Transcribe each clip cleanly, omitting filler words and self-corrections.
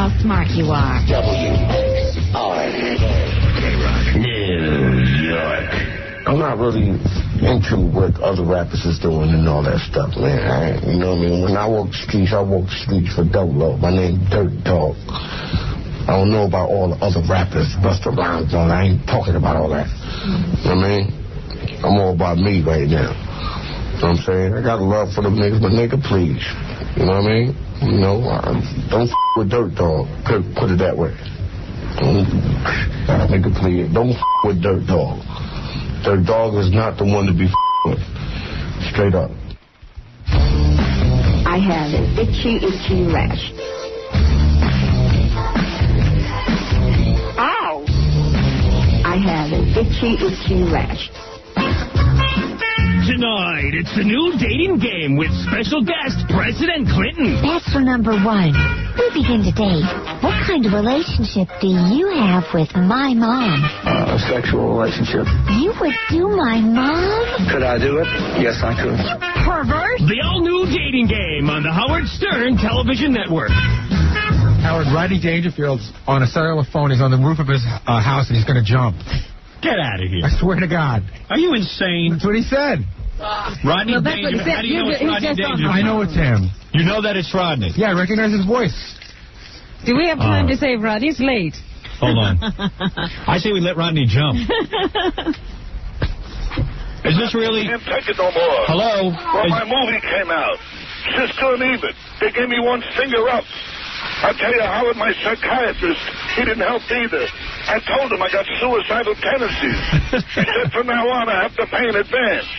how smart you are. New York. I'm not really into what other rappers is doing and all that stuff, man. You know what I mean? When I walk the streets for Dolo. My name's Dirt Dog. I don't know about all the other rappers, Busta Rhymes, all that. I ain't talking about all that. You know what I mean? I'm all about me right now. You know what I'm saying? I got a love for them niggas, but nigga, please. You know what I mean? You know, don't with Dirt Dog. Put it that way. Nigga, please. Don't with Dirt Dog. Dirt Dog is not the one to be with. Straight up. I have an itchy rash. Ow! I have an itchy rash. Tonight, it's the new dating game with special guest President Clinton. That's for number one. We begin to date. What kind of relationship do you have with my mom? A sexual relationship. You would do my mom? Could I do it? Yes, I could. Pervert! The all-new dating game on the Howard Stern Television Network. Howard, Rodney Dangerfield's on a cellular phone. He's on the roof of his house, and he's going to jump. Get out of here. I swear to God. Are you insane? That's what he said. Rodney Dangerfield. How do you know it's Rodney Dangerfield? I know it's him. You know that it's Rodney? Yeah, I recognize his voice. Do we have time to save Rodney? It's late. Hold on. I say we let Rodney jump. Is this really... I can't take it no more. Hello? Well, my movie came out. Sister and Ebert. They gave me one finger up. I tell you, Howard, my psychiatrist, he didn't help either. I told him I got suicidal tendencies. He said from now on I have to pay in advance.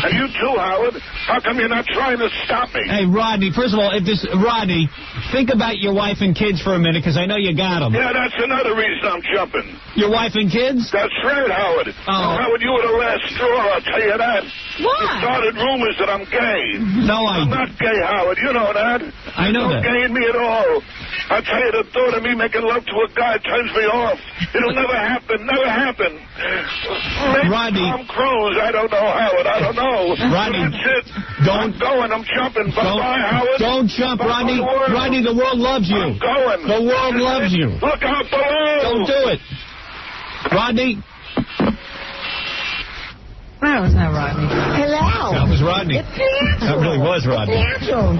And you too, Howard. How come you're not trying to stop me? Hey, Rodney, first of all, Rodney, think about your wife and kids for a minute, because I know you got them. Yeah, that's another reason I'm jumping. Your wife and kids? That's right, Howard. Oh. Howard, you were the last straw, I'll tell you that. What? You started rumors that I'm gay. No, I'm not gay, Howard. You know that. I know that. You're not gay in me at all. I tell you, the thought of me making love to a guy turns me off. It'll never happen. Never happen. Maybe Rodney. Tom Cruise. I don't know, Howard. I don't know. Rodney. That's it. Don't. I'm going. I'm jumping. Bye-bye, Howard. Don't jump, Bye-bye, Rodney. world. Rodney, the world loves you. I'm going. The world loves you. Look out below. Don't do it. Rodney. That was not Rodney. Hello. That was Rodney. It's natural. That really was Rodney. It's natural.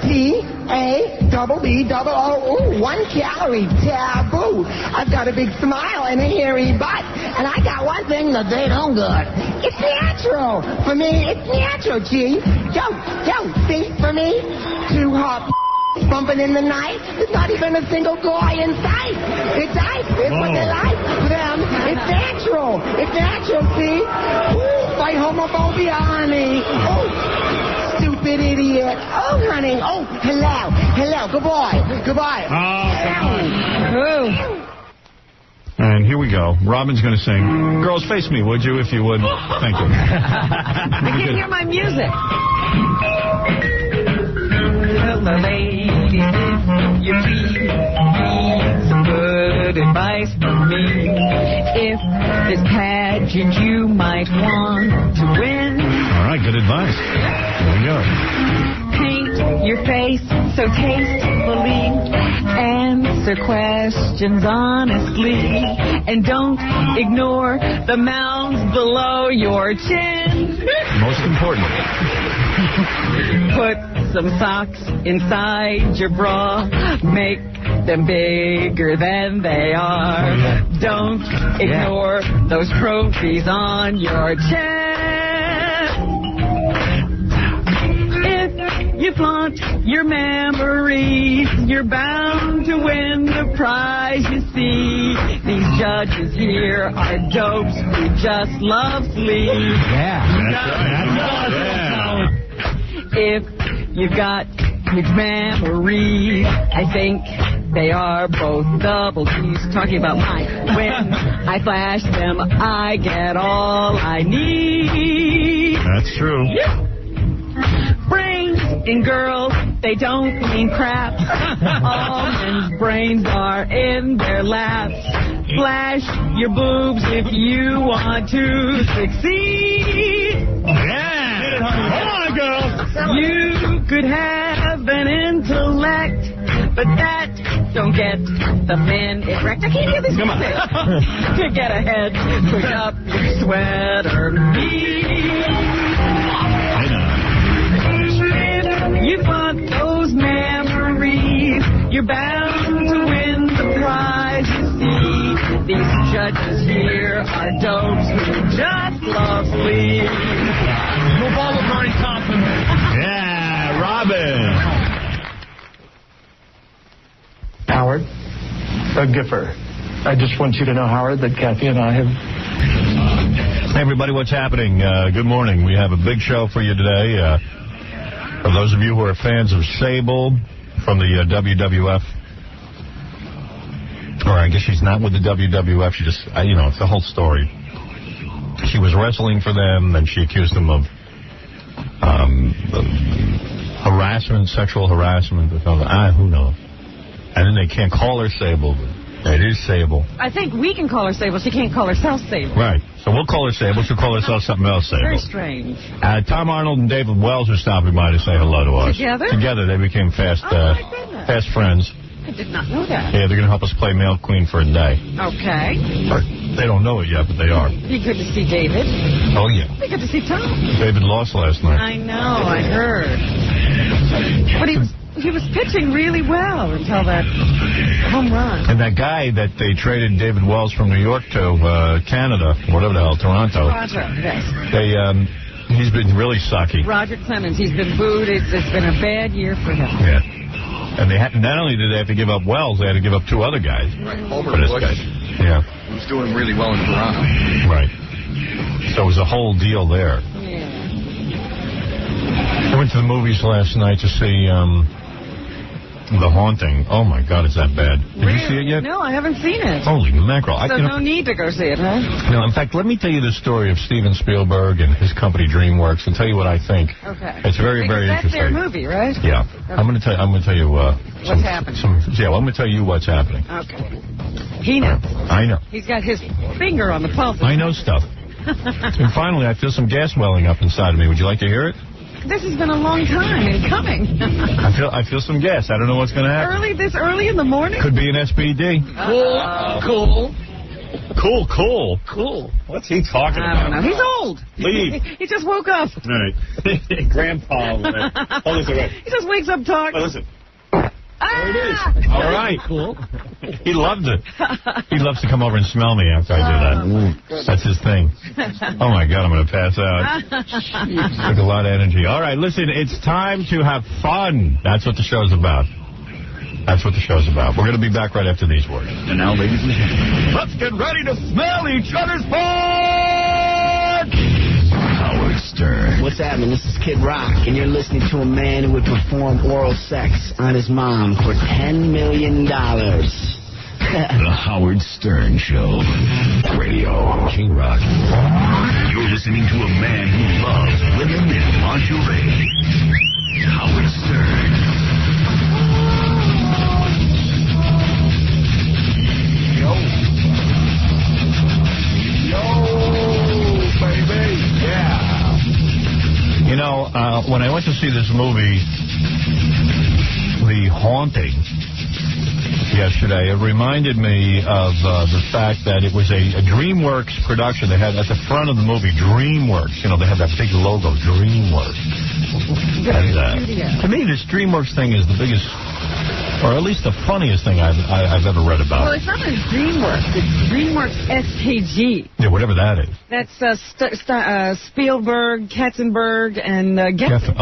P-A-double-B-double-O-O. 1 calorie. Taboo. I've got a big smile and a hairy butt. And I got one thing that they don't good. It's natural. For me, it's natural, G. Yo, see, for me, 2 hot bumping in the night. There's not even a single guy in sight. It's ice. It's what they like. For them, it's natural. It's natural, see? Ooh, fight homophobia, honey. Oh, stupid idiot. Oh, honey. Oh, hello. Goodbye. Ooh. And here we go. Robin's going to sing. Girls, face me, would you, if you would? Thank you. I can't hear my music. Hello, lady, you please some good advice from me. If this pageant you might want to win. All right, good advice. Here we go. Paint your face so tastefully. Answer questions honestly. And don't ignore the mounds below your chin. Most important. Put some socks inside your bra. Make them bigger than they are. Don't ignore those trophies on your chest. If you flaunt your memories, you're bound to win the prize. You see, these judges here are dopes who just love sleep. If you've got huge memories, I think they are both double D's. Talking about mine. When I flash them, I get all I need. That's true. Yeah. Brains in girls, they don't mean crap. All men's brains are in their laps. Flash your boobs if you want to succeed. Yeah. Come on, girl. You could have an intellect, but that don't get the men erect. I can't hear this music. To get ahead, push up your sweater. You want those memories. You're bound to win the prize. You see, these judges here are dopes who just love sleep. Move on with Bernie Thompson. Yeah, Robin. Howard, Doug Giffer. I just want you to know, Howard, that Kathy and I have... Hey, everybody, what's happening? Good morning. We have a big show for you today. For those of you who are fans of Sable from the WWF, or I guess she's not with the WWF, she just, it's the whole story. She was wrestling for them, and she accused them of harassment, sexual harassment, or something. Who knows? And then they can't call her Sable, but it is Sable. I think we can call her Sable. She can't call herself Sable. Right. So we'll call her Sable. She'll call herself something else Sable. Very strange. Tom Arnold and David Wells are stopping by to say hello to us. Together? Together. They became fast friends. I did not know that. Yeah, they're going to help us play Male Queen for a day. Okay. They don't know it yet, but they are. Be good to see David. Oh, yeah. Be good to see Tom. David lost last night. I know. I heard. But he was pitching really well until that home run. And that guy that they traded David Wells from New York to Canada, whatever the hell, Toronto. Roger, yes. He's been really sucky. Roger Clemens. He's been booed. It's been a bad year for him. Yeah. And not only did they have to give up Wells, they had to give up two other guys. Right, for this guy. Yeah. He was doing really well in Toronto. Right. So it was a whole deal there. Yeah. I went to the movies last night to see The Haunting. Oh, my God, is that bad? Did you see it yet? No, I haven't seen it. Holy mackerel. So no need to go see it, huh? No, in fact, let me tell you the story of Steven Spielberg and his company DreamWorks and tell you what I think. Okay. It's very, very that's interesting. That's their movie, right? Yeah. Okay. I'm going to tell you what's happening. I'm going to tell you what's happening. Okay. He knows. I know. He's got his finger on the pulse. I know stuff. And finally, I feel some gas welling up inside of me. Would you like to hear it? This has been a long time in coming. I feel some gas. I don't know what's going to happen. This early in the morning? Could be an SPD. Cool. What's he talking about? I don't know. He's old. Leave. He just woke up. All right. Grandpa. Oh, listen, right. He just wakes up talking. Oh, listen. There it is. All right. Cool. He loved it. He loves to come over and smell me after I do that. That's his thing. Oh, my God, I'm going to pass out. Took a lot of energy. All right, listen, it's time to have fun. That's what the show's about. That's what the show's about. We're going to be back right after these words. And now, ladies and gentlemen, let's get ready to smell each other's fart! Howard Stern. What's happening? This is Kid Rock, and you're listening to a man who would perform oral sex on his mom for $10 million. The Howard Stern Show. Radio. K-Rock. You're listening to a man who loves women in lingerie. Howard Stern. Yo, baby. Yeah. You know, when I went to see this movie, The Haunting, yesterday, it reminded me of the fact that it was a DreamWorks production. They had at the front of the movie, DreamWorks. You know, they had that big logo, DreamWorks. And to me, this DreamWorks thing is the biggest, or at least the funniest thing I've ever read about. Well, it's not just DreamWorks. It's DreamWorks SKG. Yeah, whatever that is. That's Spielberg, Katzenberg, and Geffen.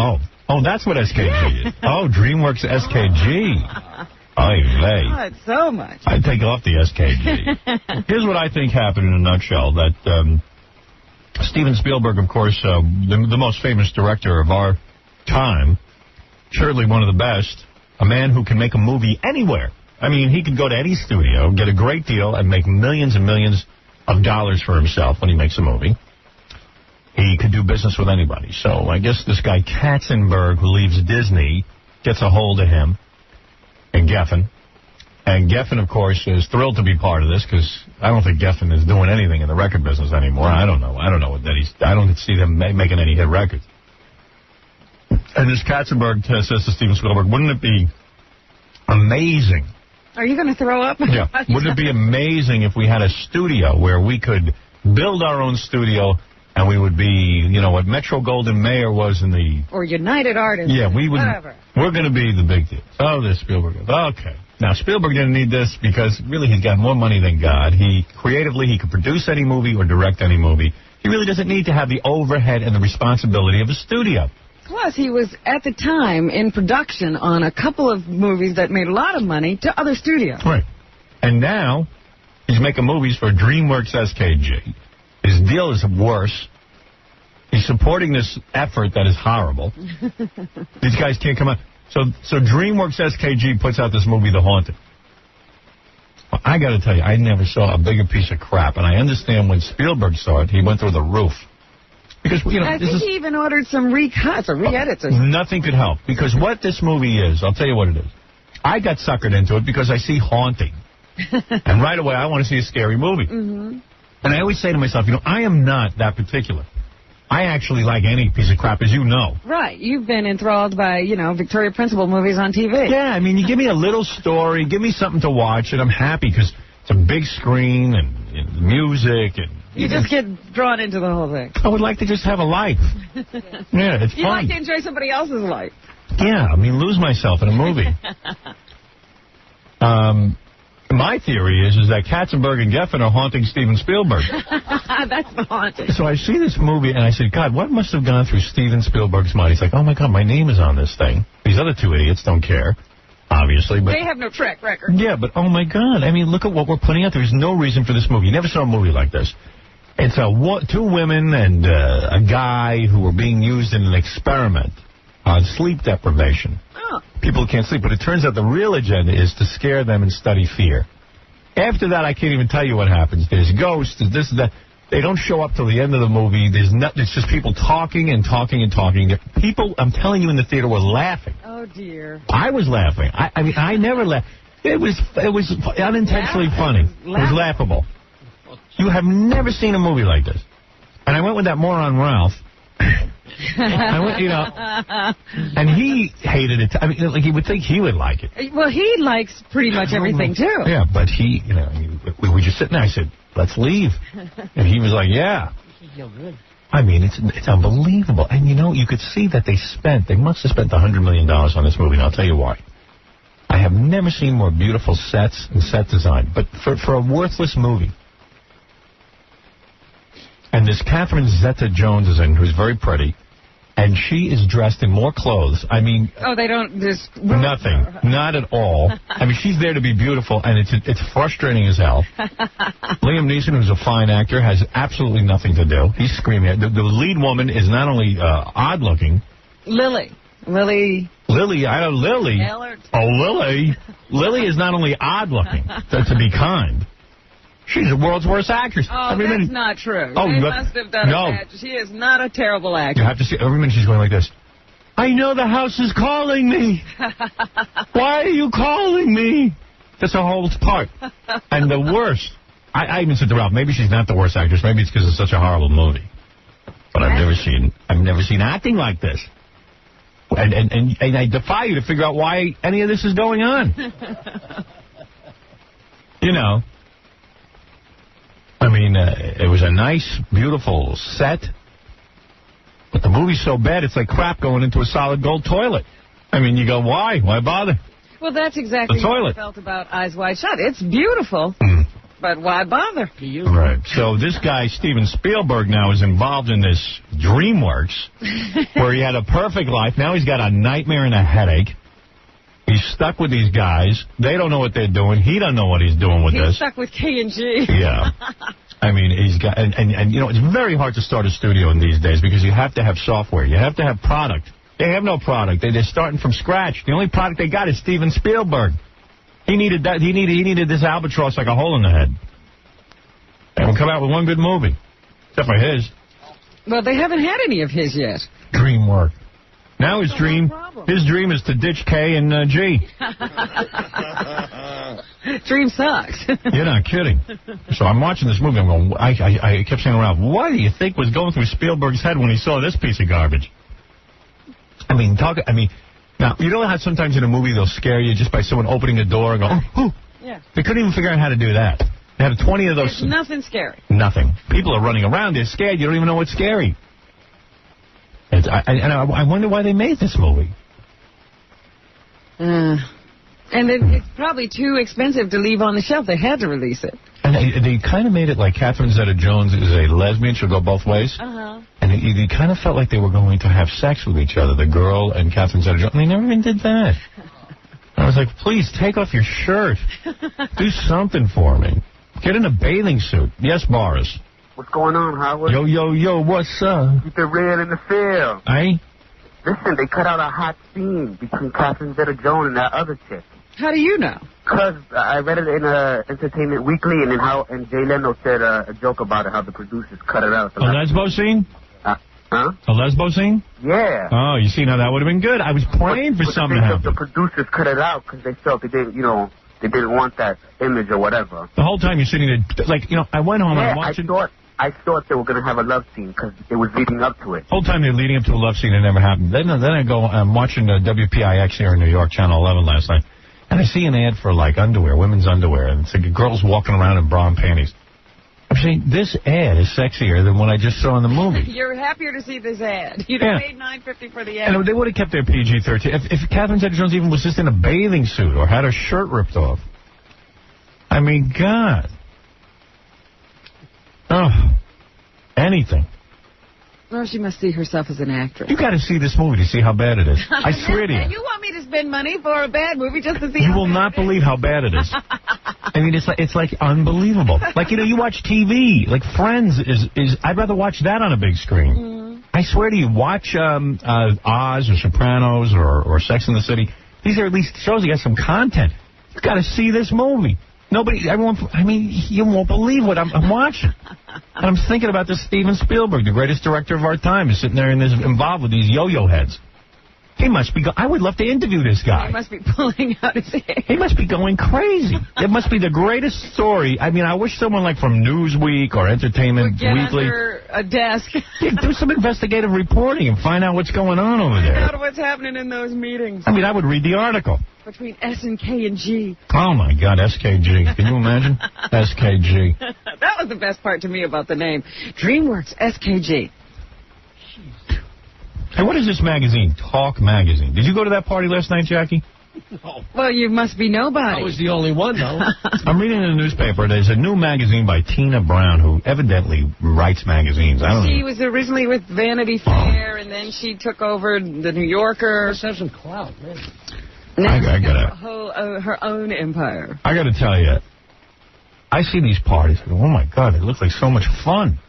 Oh, that's what SKG is. Oh, DreamWorks SKG. It's so much. I'd take off the SKG. Here's what I think happened in a nutshell. That Steven Spielberg, of course, the most famous director of our time, surely one of the best, a man who can make a movie anywhere. I mean, he could go to any studio, get a great deal, and make millions and millions of dollars for himself when he makes a movie. He could do business with anybody. So I guess this guy Katzenberg, who leaves Disney, gets a hold of him and Geffen. And Geffen, of course, is thrilled to be part of this because I don't think Geffen is doing anything in the record business anymore. I don't know. I don't see them making any hit records. And this Katzenberg says to Steven Spielberg, wouldn't it be amazing Are you going to throw up? Yeah. Wouldn't it be amazing if we had a studio where we could build our own studio and we would be, you know, what Metro-Goldwyn-Mayer was in the... Or United Artists. Yeah, we would. Whatever. We're going to be the big deal. Oh, this Spielberg. Okay. Now, Spielberg didn't need this because really he's got more money than God. He could produce any movie or direct any movie. He really doesn't need to have the overhead and the responsibility of a studio. Plus, he was, at the time, in production on a couple of movies that made a lot of money to other studios. Right. And now, he's making movies for DreamWorks SKG. His deal is worse. He's supporting this effort that is horrible. These guys can't come out. So DreamWorks SKG puts out this movie, The Haunting. Well, I got to tell you, I never saw a bigger piece of crap. And I understand when Spielberg saw it, he went through the roof. Because, you know, I think he even ordered some recuts or re-edits. Or nothing could help. Because what this movie is, I'll tell you what it is. I got suckered into it because I see Haunting. And right away, I want to see a scary movie. Mm-hmm. And I always say to myself, you know, I am not that particular. I actually like any piece of crap, as you know. Right. You've been enthralled by, you know, Victoria Principal movies on TV. Yeah, I mean, you give me a little story, give me something to watch, and I'm happy because it's a big screen and music. And you just get drawn into the whole thing. I would like to just have a life. Yeah, it's fun. You like to enjoy somebody else's life. Yeah, I mean, lose myself in a movie. My theory is that Katzenberg and Geffen are haunting Steven Spielberg. That's the haunting. So I see this movie, and I said, God, what must have gone through Steven Spielberg's mind? He's like, oh, my God, my name is on this thing. These other two idiots don't care, obviously. But they have no track record. Yeah, but oh, my God. I mean, look at what we're putting out. There's no reason for this movie. You never saw a movie like this. It's two women and a guy who were being used in an experiment on sleep deprivation. Oh. People can't sleep, but it turns out the real agenda is to scare them and study fear. After that, I can't even tell you what happens. There's ghosts, there's this and that. They don't show up till the end of the movie. It's just people talking and talking and talking. People, I'm telling you, in the theater were laughing. Oh, dear. I was laughing. I mean, I never laughed. It was unintentionally funny. It was laughable. You have never seen a movie like this. And I went with that moron Ralph. I went, you know, and he hated it. I mean, like, you would think he would like it. Well, he likes pretty much everything, too. Yeah, but he, you know, we were just sitting there. I said, let's leave. And he was like, yeah. I mean, it's unbelievable. And, you know, you could see that they must have spent $100 million on this movie, and I'll tell you why. I have never seen more beautiful sets and set design. But for a worthless movie. And this Catherine Zeta-Jones is in, who's very pretty, and she is dressed in more clothes. I mean... Oh, they don't... There's nothing. Not at all. I mean, she's there to be beautiful, and it's frustrating as hell. Liam Neeson, who's a fine actor, has absolutely nothing to do. He's screaming. The lead woman is not only odd-looking... Lily. Lily, Ellert. Oh, Lily. Lily is not only odd-looking, to be kind. She's the world's worst actress. Oh, that's not true. Oh, they must have done no. a bad. She is not a terrible actress. You have to see, every minute she's going like this. I know the house is calling me. Why are you calling me? That's her whole part. And the worst, I even said to Ralph, maybe she's not the worst actress. Maybe it's because it's such a horrible movie. But I've never seen acting like this. And I defy you to figure out why any of this is going on. You know. I mean, it was a nice, beautiful set. But the movie's so bad, it's like crap going into a solid gold toilet. I mean, you go, why? Why bother? Well, that's exactly what I felt about Eyes Wide Shut. It's beautiful, but why bother? Right. So this guy, Steven Spielberg, now is involved in this DreamWorks, where he had a perfect life. Now he's got a nightmare and a headache. He's stuck with these guys. They don't know what they're doing. He doesn't know what he's doing with this. He's stuck with K&G. Yeah. I mean, he's got... And, you know, it's very hard to start a studio in these days because you have to have software. You have to have product. They have no product. They're starting from scratch. The only product they got is Steven Spielberg. He needed that. He needed this albatross like a hole in the head. And we'll come out with one good movie. Except for his. Well, they haven't had any of his yet. DreamWorks. Now his dream is to ditch K and G. Dream sucks. You're not kidding. So I'm watching this movie. I'm going. I kept saying around, what do you think was going through Spielberg's head when he saw this piece of garbage? I mean, now you know how sometimes in a movie they'll scare you just by someone opening a door and go, oh, Yeah. They couldn't even figure out how to do that. They had 20 of those. There's nothing scary. Nothing. People are running around. They're scared. You don't even know what's scary. I wonder why they made this movie. And it's probably too expensive to leave on the shelf. They had to release it. And they kind of made it like Catherine Zeta-Jones is a lesbian. She'll go both ways. Uh-huh. And you kind of felt like they were going to have sex with each other, the girl and Catherine Zeta-Jones. And they never even did that. I was like, please, take off your shirt. Do something for me. Get in a bathing suit. Yes, Boris. What's going on, Howard? Yo, what's up? Keep it real in the field. Aye? Listen, they cut out a hot scene between Catherine Zeta-Jones and that other chick. How do you know? Because I read it in Entertainment Weekly, and Jay Leno said a joke about it, how the producers cut it out. A lesbo scene? Huh? A lesbo scene? Yeah. Oh, you see, now that would have been good. I was praying for something to happen. The producers cut it out because they felt they didn't, they didn't want that image or whatever. The whole time you're sitting there, like, I went home and I watched it. I thought they were going to have a love scene because it was leading up to it. The whole time they're leading up to a love scene, it never happened. Then I go, I'm watching WPIX here in New York, Channel 11 last night, and I see an ad for, like, underwear, women's underwear, and it's like girls walking around in bra and panties. I'm saying, this ad is sexier than what I just saw in the movie. You're happier to see this ad. You'd have paid $9.50 for the ad. And they would have kept their PG-13. If Catherine Zeta-Jones even was just in a bathing suit or had her shirt ripped off. I mean, God. Oh. Anything. Well, she must see herself as an actress. You got to see this movie to see how bad it is. I swear to you. You want me to spend money for a bad movie just to see You will not believe how bad it is. I mean, it's like unbelievable. Like, you watch TV. Like, Friends is I'd rather watch that on a big screen. Mm. I swear to you, watch Oz or Sopranos or Sex and the City. These are at least shows that got some content. You got to see this movie. You won't believe what I'm watching. And I'm thinking about this Steven Spielberg, the greatest director of our time, is sitting there and is involved with these yo-yo heads. He must be. I would love to interview this guy. He must be pulling out his hair. He must be going crazy. It must be the greatest story. I mean, I wish someone like from Newsweek or Entertainment Weekly under a desk. Do some investigative reporting and find out what's going on over there. Find out what's happening in those meetings. I mean, I would read the article. Between S and K and G. Oh, my God, SKG. Can you imagine? SKG. That was the best part to me about the name. DreamWorks SKG. Hey, what is this magazine? Talk Magazine. Did you go to that party last night, Jackie? No. Well, you must be nobody. I was the only one, though. I'm reading in the newspaper. There's a new magazine by Tina Brown, who evidently writes magazines. I don't know. She was originally with Vanity Fair, and then she took over the New Yorker. Must have some clout, man. Now she's got her own empire. I got to tell you, I see these parties. I go, oh, my God, it looks like so much fun.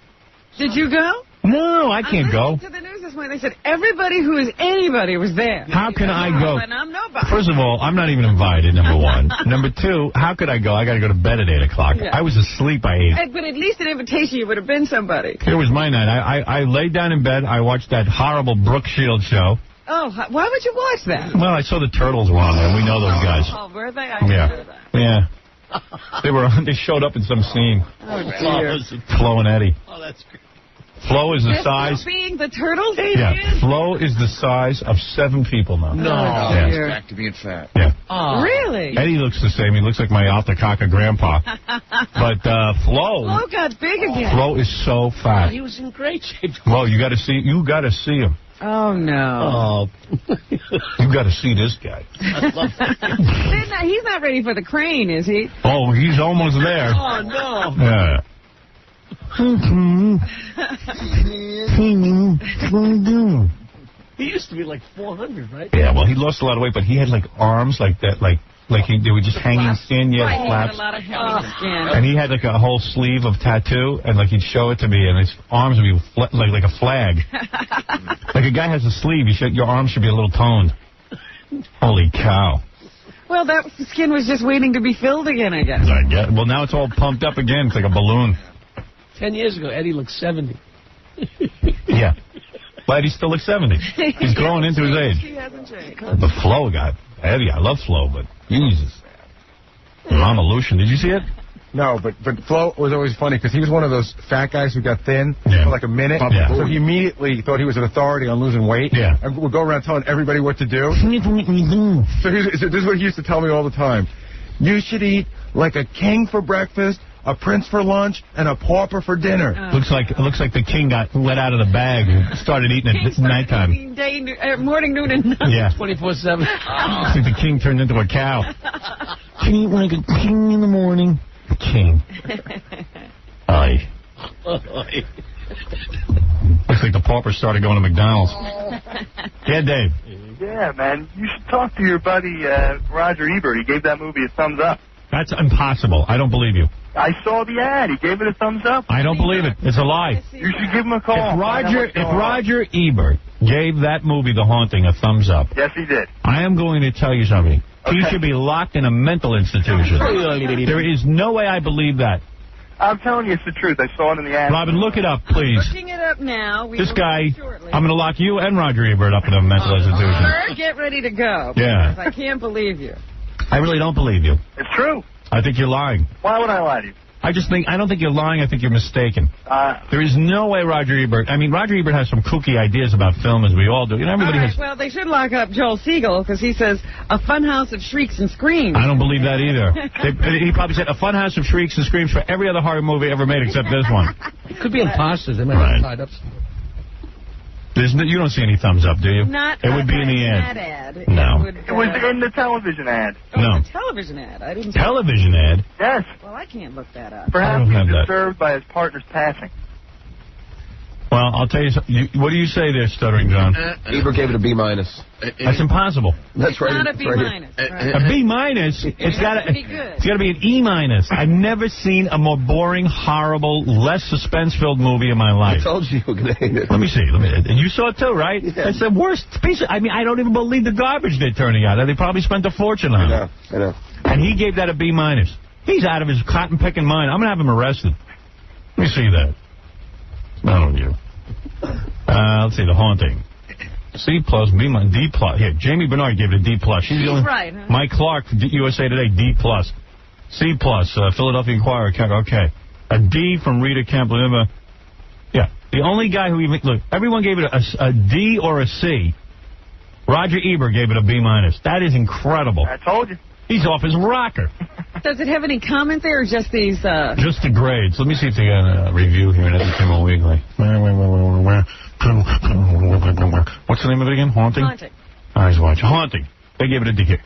Did you go? No, I can't go. To the news this morning, they said everybody who is anybody was there. How can I go? And I'm nobody. First of all, I'm not even invited, number one. Number two, how could I go? I got to go to bed at 8 o'clock. Yeah. I was asleep by 8. But at least an invitation, you would have been somebody. It was my night. I laid down in bed. I watched that horrible Brooke Shields show. Oh, why would you watch that? Well, I saw the Turtles were on there. We know those guys. Oh, were they? I didn't know that. Yeah. They showed up in some scene. Oh, dear. Flo and Eddie. Oh, that's great. Flo is the size. Being the Turtles? Yeah. Flo is the size of 7 people now. No. Yeah. Back to being fat. Yeah. Oh. Really? Eddie looks the same. He looks like my Alta Caca grandpa. But Flo got big again. Flo is so fat. Oh, he was in great shape. Well, you got to see him. Oh, no. Oh. You got to see this guy. I love that. He's not ready for the crane, is he? Oh, he's almost there. Oh, no. Yeah. He used to be like 400, right? Yeah, well, he lost a lot of weight, but he had like arms like that, they were just hanging thin, He had flaps. a lot of heavy skin. And he had like a whole sleeve of tattoo, and like he'd show it to me, and his arms would be like a flag. Like a guy has a sleeve, your arms should be a little toned. Holy cow. Well, that skin was just waiting to be filled again, I guess. Well, now it's all pumped up again. It's like a balloon. 10 years ago, Eddie looked 70. Yeah. But he still looks 70. He's growing into his age. He hasn't changed. The Flo got Eddie. I love Flo, but Jesus. Mama Lucian, did you see it? No, but Flo was always funny because he was one of those fat guys who got thin for like a minute. Yeah. So he immediately thought he was an authority on losing weight. Yeah. And would go around telling everybody what to do. So this is what he used to tell me all the time. You should eat like a king for breakfast, a prince for lunch, and a pauper for dinner. Looks like the king got let out of the bag and started eating at nighttime. Morning, noon, and night. Yeah. 24/7. Looks like the king turned into a cow. Can you eat like a king in the morning? King. Aye. Looks like the pauper started going to McDonald's. Yeah, Dave. Yeah, man. You should talk to your buddy Roger Ebert. He gave that movie a thumbs up. That's impossible. I don't believe you. I saw the ad. He gave it a thumbs up. I don't believe it. It's a lie. You should give him a call. If Roger Ebert gave that movie, The Haunting, a thumbs up. Yes, he did. I am going to tell you something. He should be locked in a mental institution. There is no way I believe that. I'm telling you, it's the truth. I saw it in the ad. Robin, look it up, please. Looking it up now. This guy, I'm going to lock you and Roger Ebert up in a mental institution. Get ready to go. Yeah. I can't believe you. I really don't believe you. It's true. I think you're lying. Why would I lie to you? I don't think you're lying. I think you're mistaken. There is no way Roger Ebert has some kooky ideas about film, as we all do. You know, everybody has. Well, they should lock up Joel Siegel because he says a funhouse of shrieks and screams. I don't believe that either. He probably said a funhouse of shrieks and screams for every other horror movie ever made except this one. It could be imposters. They might have tied up. You don't see any thumbs up, do you? It would be in the ad. No. It was in the television ad. No. The television ad. I didn't. Television ad? Yes. Well, I can't look that up. Perhaps he was disturbed by his partner's passing. Well, I'll tell you something. What do you say there, Stuttering John? Ebert gave it a B-. That's impossible. That's right. Not a B-. Right. A B-? It's got to be good. It's got to be an E-. I've never seen a more boring, horrible, less suspense-filled movie in my life. I told you you were going to hate it. Let me see. And you saw it too, right? Yeah. It's the worst piece of... I mean, I don't even believe the garbage they're turning out. They probably spent a fortune on it. I know. And he gave that a B-. He's out of his cotton-picking mind. I'm going to have him arrested. Let me see that. I don't know. Let's see, The Haunting. C+, B-, D+. Here, Jamie Bernard gave it a D+. She's right, huh? Mike Clark, USA Today, D+. C+, Philadelphia Inquirer, okay. A D from Rita Campanella. Yeah, the only guy who even... Look, everyone gave it a D or a C. Roger Ebert gave it a B-. That is incredible. I told you. He's off his rocker. Does it have any comment there, or just these... Just the grades. Let me see if they got a review here in Entertainment Weekly. What's the name of it again? Haunting? Haunting. Eyes watch. Haunting. They gave it a D.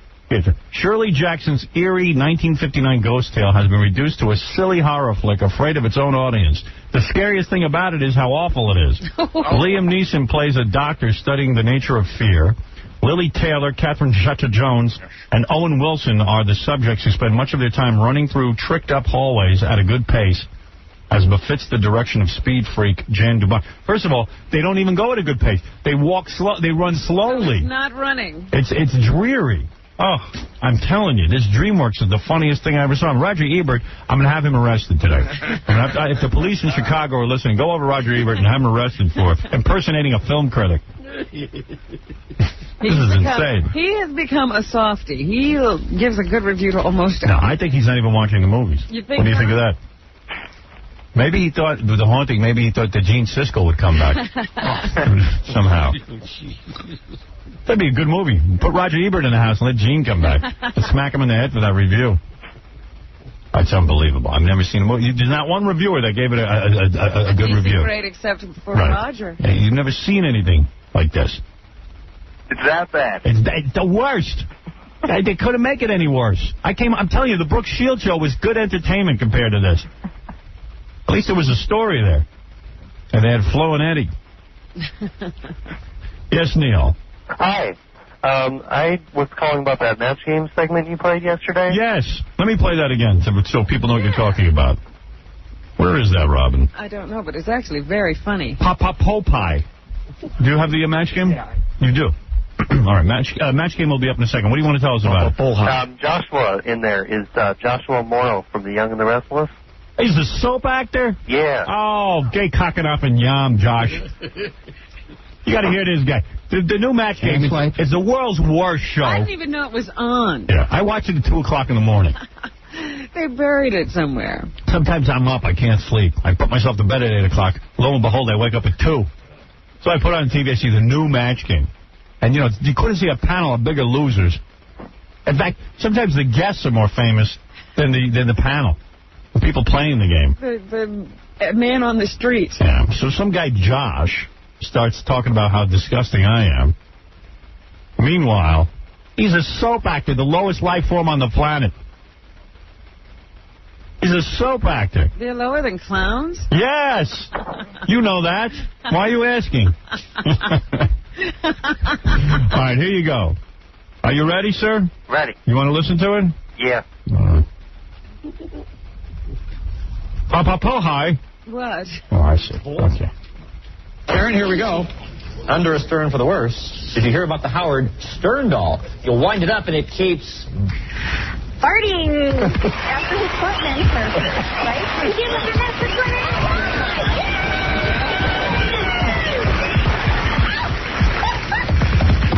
Shirley Jackson's eerie 1959 ghost tale has been reduced to a silly horror flick afraid of its own audience. The scariest thing about it is how awful it is. Liam Neeson plays a doctor studying the nature of fear. Lily Taylor, Catherine Zeta-Jones, and Owen Wilson are the subjects who spend much of their time running through tricked-up hallways at a good pace, as befits the direction of speed freak Jan Dubai. First of all, they don't even go at a good pace. They walk slow. They run slowly. It's not running. It's dreary. Oh, I'm telling you, this DreamWorks is the funniest thing I ever saw. Roger Ebert, I'm going to have him arrested today. If the police in Chicago are listening, go over Roger Ebert and have him arrested for impersonating a film critic. This is insane. He has become a softie. He gives a good review to almost... No, I think he's not even watching the movies. You think what do you think of that? Maybe he thought, with The Haunting, maybe he thought that Gene Siskel would come back. Somehow. That'd be a good movie. Put Roger Ebert in the house and let Gene come back. And smack him in the head for that review. That's unbelievable. I've never seen a movie. There's not one reviewer that gave it a good review. Great, except for Roger. Yeah, you've never seen anything like this. It's that bad. It's the worst. They couldn't make it any worse. I'm telling you, the Brooke Shields show was good entertainment compared to this. At least there was a story there. And they had Flo and Eddie. Yes, Neil. Hi. I was calling about that match game segment you played yesterday. Yes. Let me play that again so people know what you're talking about. Where is that, Robin? I don't know, but it's actually very funny. Popeye. Do you have the match game? Yeah. You do. All right, match game will be up in a second. What do you want to tell us about it? Joshua in there is Joshua Morrow from The Young and the Restless. He's the soap actor? Yeah. Oh, gay cocking up and yum, Josh. You got to hear this guy. The new match game is the world's worst show. I didn't even know it was on. Yeah, I watch it at 2 o'clock in the morning. They buried it somewhere. Sometimes I'm up. I can't sleep. I put myself to bed at 8 o'clock. Lo and behold, I wake up at 2. So I put on TV, I see the new match game. And, you know, you couldn't see a panel of bigger losers In fact, sometimes the guests are more famous than the panel, the people playing the game. The man on the street. Yeah. So some guy, Josh, starts talking about how disgusting I am. Meanwhile, he's a soap actor, the lowest life form on the planet. He's a soap actor. They're lower than clowns? Yes. You know that. Why are you asking? All right, here you go. Are you ready, sir? Ready. You want to listen to it? Yeah. Hi. What? Oh, I see. Okay. Aaron, here we go. Under a Stern for the worst. Did you hear about the Howard Stern doll? You'll wind it up and it keeps... farting after his footman surface, right? You give us an extra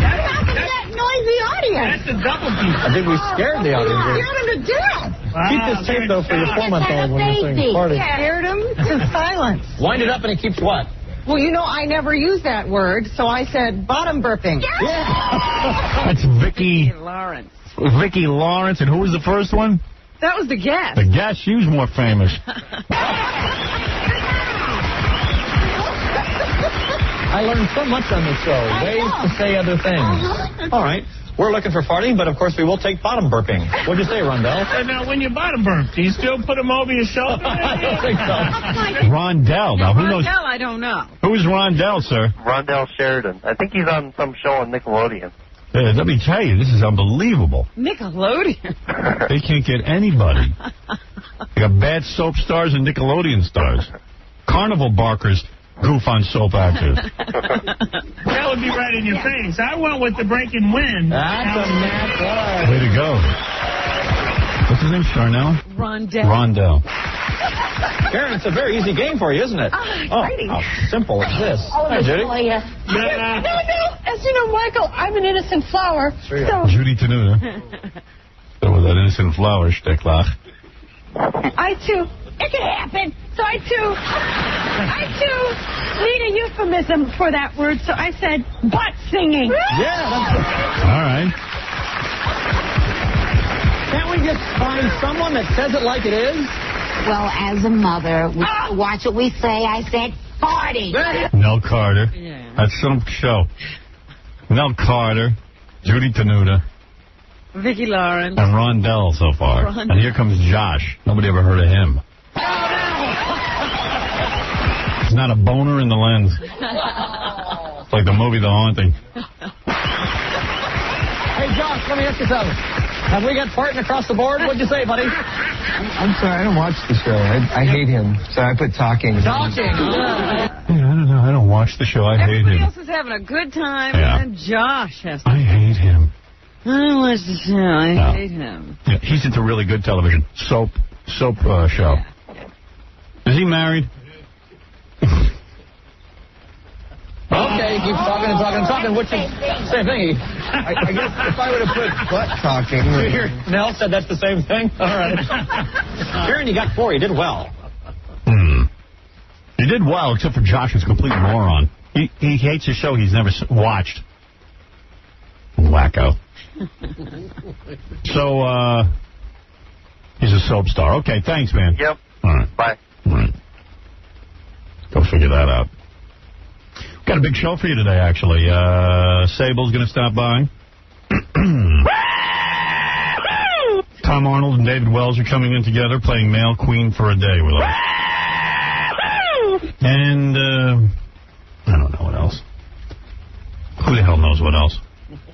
What happened to that noisy audience? That's a double piece. I think we scared the audience. Scared him to death. Keep this tape, though, for your 4-month-old when you're saying party. Scared him to silence. Wind it up and it keeps what? Well, you know, I never use that word, so I said bottom burping. Yeah. That's Vicki Lawrence. Vicki Lawrence, and who was the first one? That was the guest. The guest, she was more famous. I learned so much on this show. Ways to say other things. All right. We're looking for farting, but of course we will take bottom burping. What'd you say, Rondell? And now, when you bottom burp, do you still put them over your shoulder? I don't think so. Rondell. Now, who knows? Rondell, I don't know. Who is Rondell, sir? Rondell Sheridan. I think he's on some show on Nickelodeon. Let me tell you, this is unbelievable. Nickelodeon. They can't get anybody. They got bad soap stars and Nickelodeon stars. Carnival barkers goof on soap actors. That would be right in your face. I went with the breaking wind. That's a mad boy. Way to go. What's his name, Charnel? Rondell. Karen, it's a very easy game for you, isn't it? Exciting. How simple is this? Hi, Judy. No. As you know, Michael, I'm an innocent flower. So Judy Tenuta. So with that innocent flower, Stecklach. I, too, it can happen. So I, too, need a euphemism for that word. So I said butt singing. Yeah, that's All right. Can't we just find someone that says it like it is? Well, as a mother, we watch what we say. I said party. Nell Carter. Yeah. That's some show. Nell Carter, Judy Tenuta, Vicki Lawrence. and Rondell so far. Rondell. And here comes Josh. Nobody ever heard of him. He's not a boner in the lens. It's like the movie The Haunting. Hey, Josh, let me ask you something. Have we got farting across the board? What'd you say, buddy? I'm sorry, I don't watch the show. I hate him, so I put talking. Talking. Yeah, I don't know. I don't watch the show. I hate Everybody him. else is having a good time, Yeah. and then Josh has to. I hate him. I don't watch the show. I No. hate him. Yeah, he's into really good television. Soap show. Yeah. Is he married? Okay, keep talking and talking and talking. What's the same thing? I guess if I would have put butt talking. Nell said that's the same thing? All right. Karen, you got 4. You did well. He did well, except for Josh, who's a complete moron. He hates a show he's never watched. Wacko. So, he's a soap star. Okay, thanks, man. Yep. All right. Bye. All right. Go figure that out. Got a big show for you today, actually. Sable's going to stop by. Tom Arnold and David Wells are coming in together, playing Male Queen for a Day with us. And, I don't know what else. Who the hell knows what else?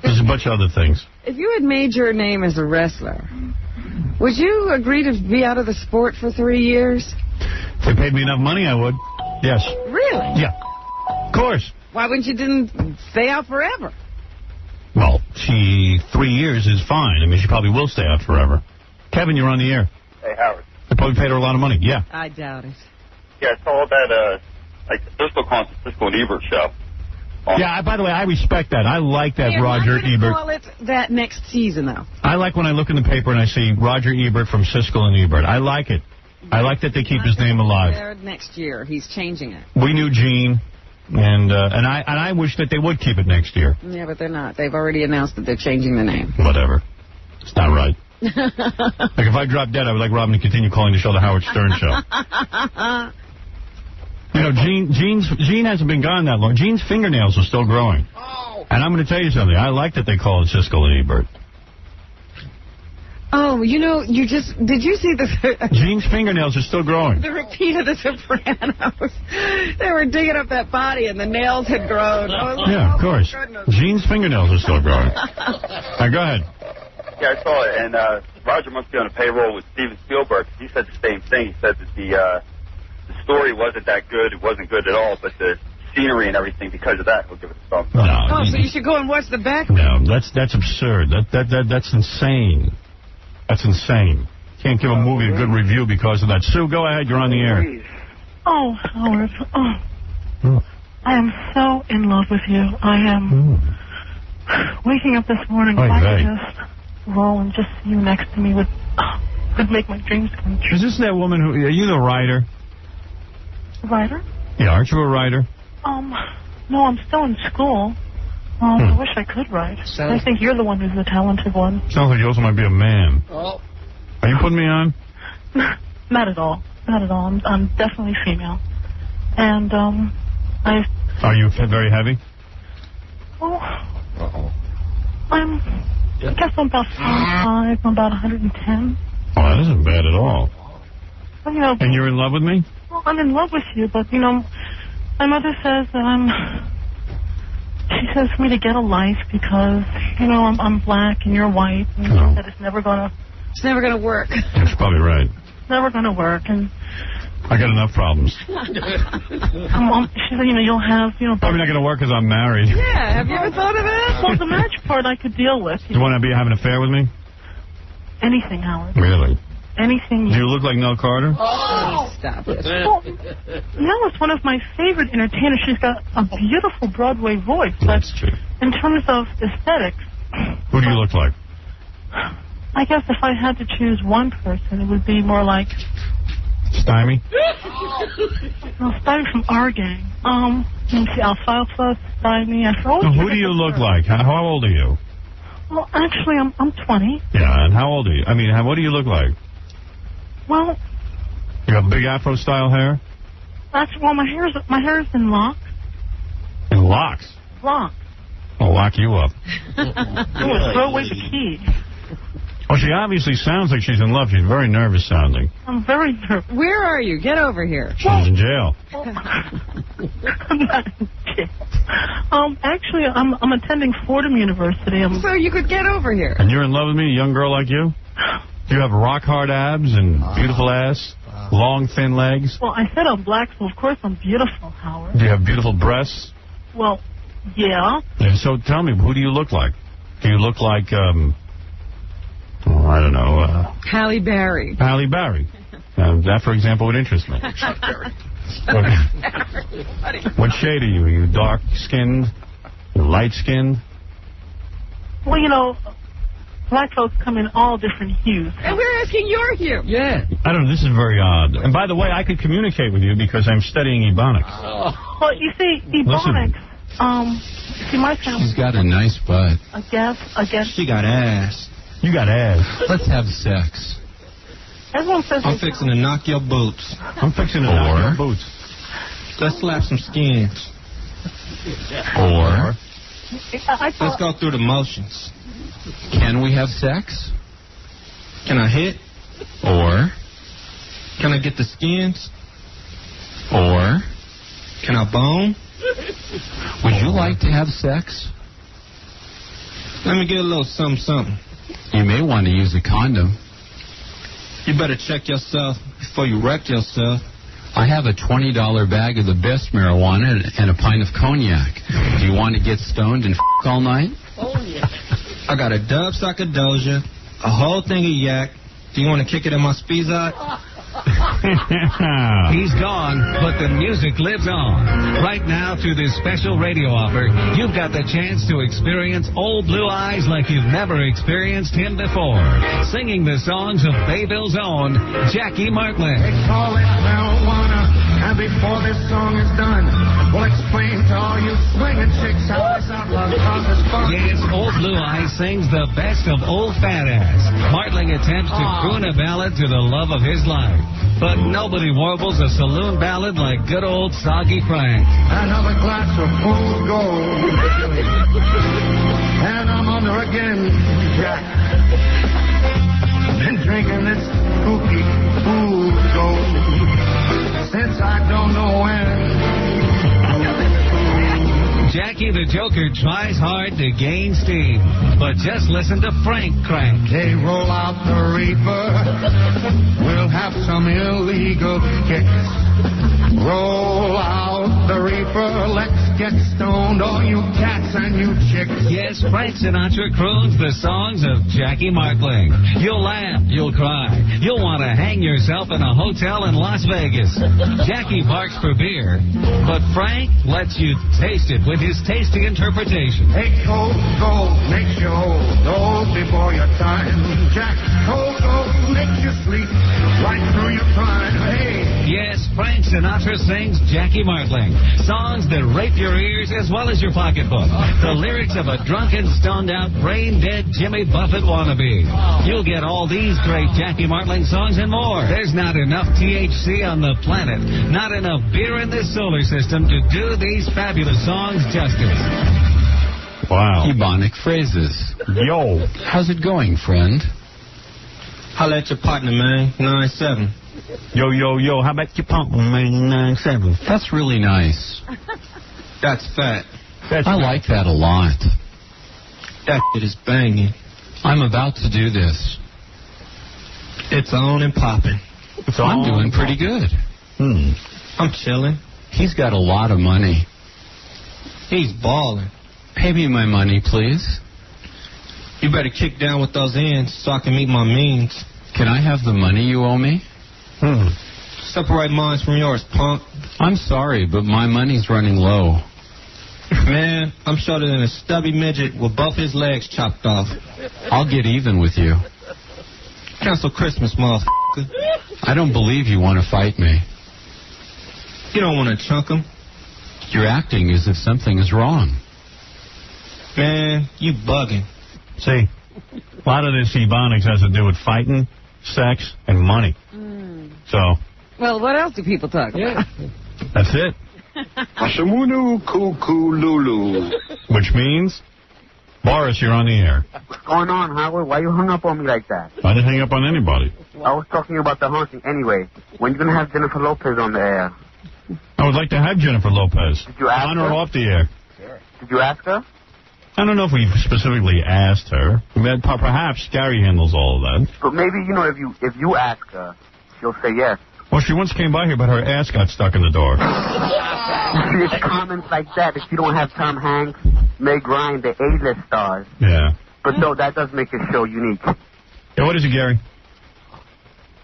There's a bunch of other things. If you had made your name as a wrestler, would you agree to be out of the sport for 3 years? If they paid me enough money, I would. Yes. Really? Yeah. Of course. Why wouldn't you didn't stay out forever? Well, 3 years is fine. I mean, she probably will stay out forever. Kevin, you're on the air. Hey, Howard. They probably paid her a lot of money. Yeah. I doubt it. Yeah, I saw that, like, the Cisco and Ebert show. Yeah, by the way, I respect that. I like that Roger Ebert. Call it that next season, though. I like when I look in the paper and I see Roger Ebert from Siskel and Ebert. I like it. I like that they keep his name alive. There next year, he's changing it. We knew Gene, and I wish that they would keep it next year. Yeah, but they're not. They've already announced that they're changing the name. Whatever. It's not right. Like, if I drop dead, I would like Robin to continue calling the show the Howard Stern Show. You know, Gene hasn't been gone that long. Gene's fingernails are still growing. And I'm going to tell you something. I like that they call it Siskel and Ebert. Oh, you know, did you see the... Gene's fingernails are still growing. The repeat of The Sopranos. They were digging up that body and the nails had grown. Yeah, of course. Gene's fingernails are still growing. All right, go ahead. Yeah, I saw it, and Roger must be on a payroll with Steven Spielberg. He said the same thing. He said that the story wasn't that good. It wasn't good at all, but the scenery and everything, because of that, he'll give it a thumbs up. Oh, so you should go and watch the back. No, that's absurd. That's insane. That's insane. Can't give a movie a good review because of that. Sue, go ahead. You're on the air. Oh, Howard. Oh. I am so in love with you. I am waking up this morning. If I could just roll and just see you next to me would make my dreams come true. Is this that woman who... Are you the writer? Writer? Yeah, aren't you a writer? No, I'm still in school. I wish I could write. I think you're the one who's the talented one. Sounds like you also might be a man. Oh. Are you putting me on? Not at all. Not at all. I'm definitely female. And, Are you very heavy? I guess I'm about 5'5", I'm about 110. Oh, that isn't bad at all. Well, you know, and you're in love with me? Well, I'm in love with you, but, you know, my mother says that she says for me to get a life because, you know, I'm black and you're white, and that it's never gonna work. That's probably right. It's never gonna work, and I got enough problems. she said, you know, you'll have, you know... Probably not going to work because I'm married. Yeah, have you ever thought of it? Well, the marriage part I could deal with. You want to be having an affair with me? Anything, Howard. Really? Anything. Do you look like Nell Carter? Oh, stop it. Well, Nell is one of my favorite entertainers. She's got a beautiful Broadway voice. That's true. In terms of aesthetics... Who do you look like? I guess if I had to choose one person, it would be more like... Stymie? No, Stymie from our gang. Let me see, Alfalfa, Stymie. Who do you look like? How old are you? Well, actually, I'm 20. Yeah, and how old are you? I mean, what do you look like? Well... You have big Afro-style hair? Well, my hair's in locks. In locks? Locks. I'll lock you up. Throw away the key. Well, she obviously sounds like she's in love. She's very nervous sounding. I'm very nervous. Where are you? Get over here. She's in jail. I'm not in jail. Actually, I'm attending Fordham University. So you could get over here. And you're in love with me, a young girl like you? Do you have rock-hard abs and beautiful ass, long, thin legs? Well, I said I'm black, so of course I'm beautiful, Howard. Do you have beautiful breasts? Well, yeah. So tell me, who do you look like? Do you look like, I don't know. Halle Berry. Halle Berry. That, for example, would interest me. What shade are you? Are you dark-skinned? Light-skinned? Well, you know, black folks come in all different hues. And we're asking your hue. Yeah. I don't know. This is very odd. And by the way, I could communicate with you because I'm studying Ebonics. Well, you see, Ebonics, see, my family... She's got a nice butt. I guess. She got ass. You got ass. Let's have sex. Everyone says... I'm fixing to knock your boots. I'm fixing to knock your boots. Let's slap some skins. Or... Let's go through the motions. Can we have sex? Can I hit? Or... Can I get the skins? Or... Can I bone? Would you like to have sex? Let me get a little something. You may want to use a condom. You better check yourself before you wreck yourself. I have a $20 bag of the best marijuana and a pint of cognac. Do you want to get stoned and all night? Oh, yeah. I got a dub sock of Doja, a whole thing of yak. Do you want to kick it in my speezot? He's gone, but the music lives on. Right now, through this special radio offer, you've got the chance to experience Old Blue Eyes like you've never experienced him before. Singing the songs of Bayville's own Jackie Martling. They call it marijuana, And before this song is done, we'll explain to all you swinging chicks how this outlaw causes fun. Yes, Old Blue Eyes sings the best of Old Fat Ass. Martling attempts to croon a ballad to the love of his life. But nobody warbles a saloon ballad like good old Soggy Frank. Another glass of fool's gold. And I'm under again, Jack. Been drinking this spooky fool's gold since I don't know when. Jackie the Joker tries hard to gain steam, but just listen to Frank crank. They roll out the reaper, we'll have some illegal kicks. Roll out the reaper, let's get stoned, all you cats and you chicks. Yes, Frank Sinatra croons the songs of Jackie Martling. You'll laugh, you'll cry, you'll want to hang yourself in a hotel in Las Vegas. Jackie barks for beer, but Frank lets you taste it with his tasty interpretation. Hey, cold gold makes you old before your time. Jack, cold gold makes you sleep right through your prime. Hey. Yes, Frank Sinatra sings Jackie Martling. Songs that rape your ears as well as your pocketbook. The lyrics of a drunken, stoned-out, brain-dead Jimmy Buffett wannabe. You'll get all these great Jackie Martling songs and more. There's not enough THC on the planet, not enough beer in this solar system to do these fabulous songs justice. Wow. Ebonic phrases. Yo. How's it going, friend? Holla at your partner, man. 9-7. Yo, yo, yo, how about your pump, man? 9-7. That's really nice. That's fat. I like that a lot. That shit is banging. I'm about to do this. It's on and popping. I'm doing pretty good. I'm chilling. He's got a lot of money. He's balling. Pay me my money, please. You better kick down with those ends so I can meet my means. Can I have the money you owe me? Separate mine from yours, punk. I'm sorry, but my money's running low. Man, I'm shorter than a stubby midget with both his legs chopped off. I'll get even with you. Cancel Christmas, motherfucker. I don't believe you want to fight me. You don't want to chunk him. You're acting as if something is wrong. Man, you bugging. See, a lot of this Ebonics has to do with fighting, sex, and money. So. Well, what else do people talk about? That's it. Ashamunu Kuku Lulu. Which means, Boris, you're on the air. What's going on, Howard? Why you hung up on me like that? I didn't hang up on anybody. I was talking about the haunting. Anyway, when you going to have Jennifer Lopez on the air? I would like to have Jennifer Lopez. Did you ask on her? or off the air. Did you ask her? I don't know if we specifically asked her. Perhaps Gary handles all of that. But maybe, if you ask her, she'll say yes. Well, she once came by here, but her ass got stuck in the door. You see, it's comments like that if you don't have Tom Hanks, Meg Ryan, the A-list stars. Yeah. But no, that does make a show unique. Yeah, what is it, Gary?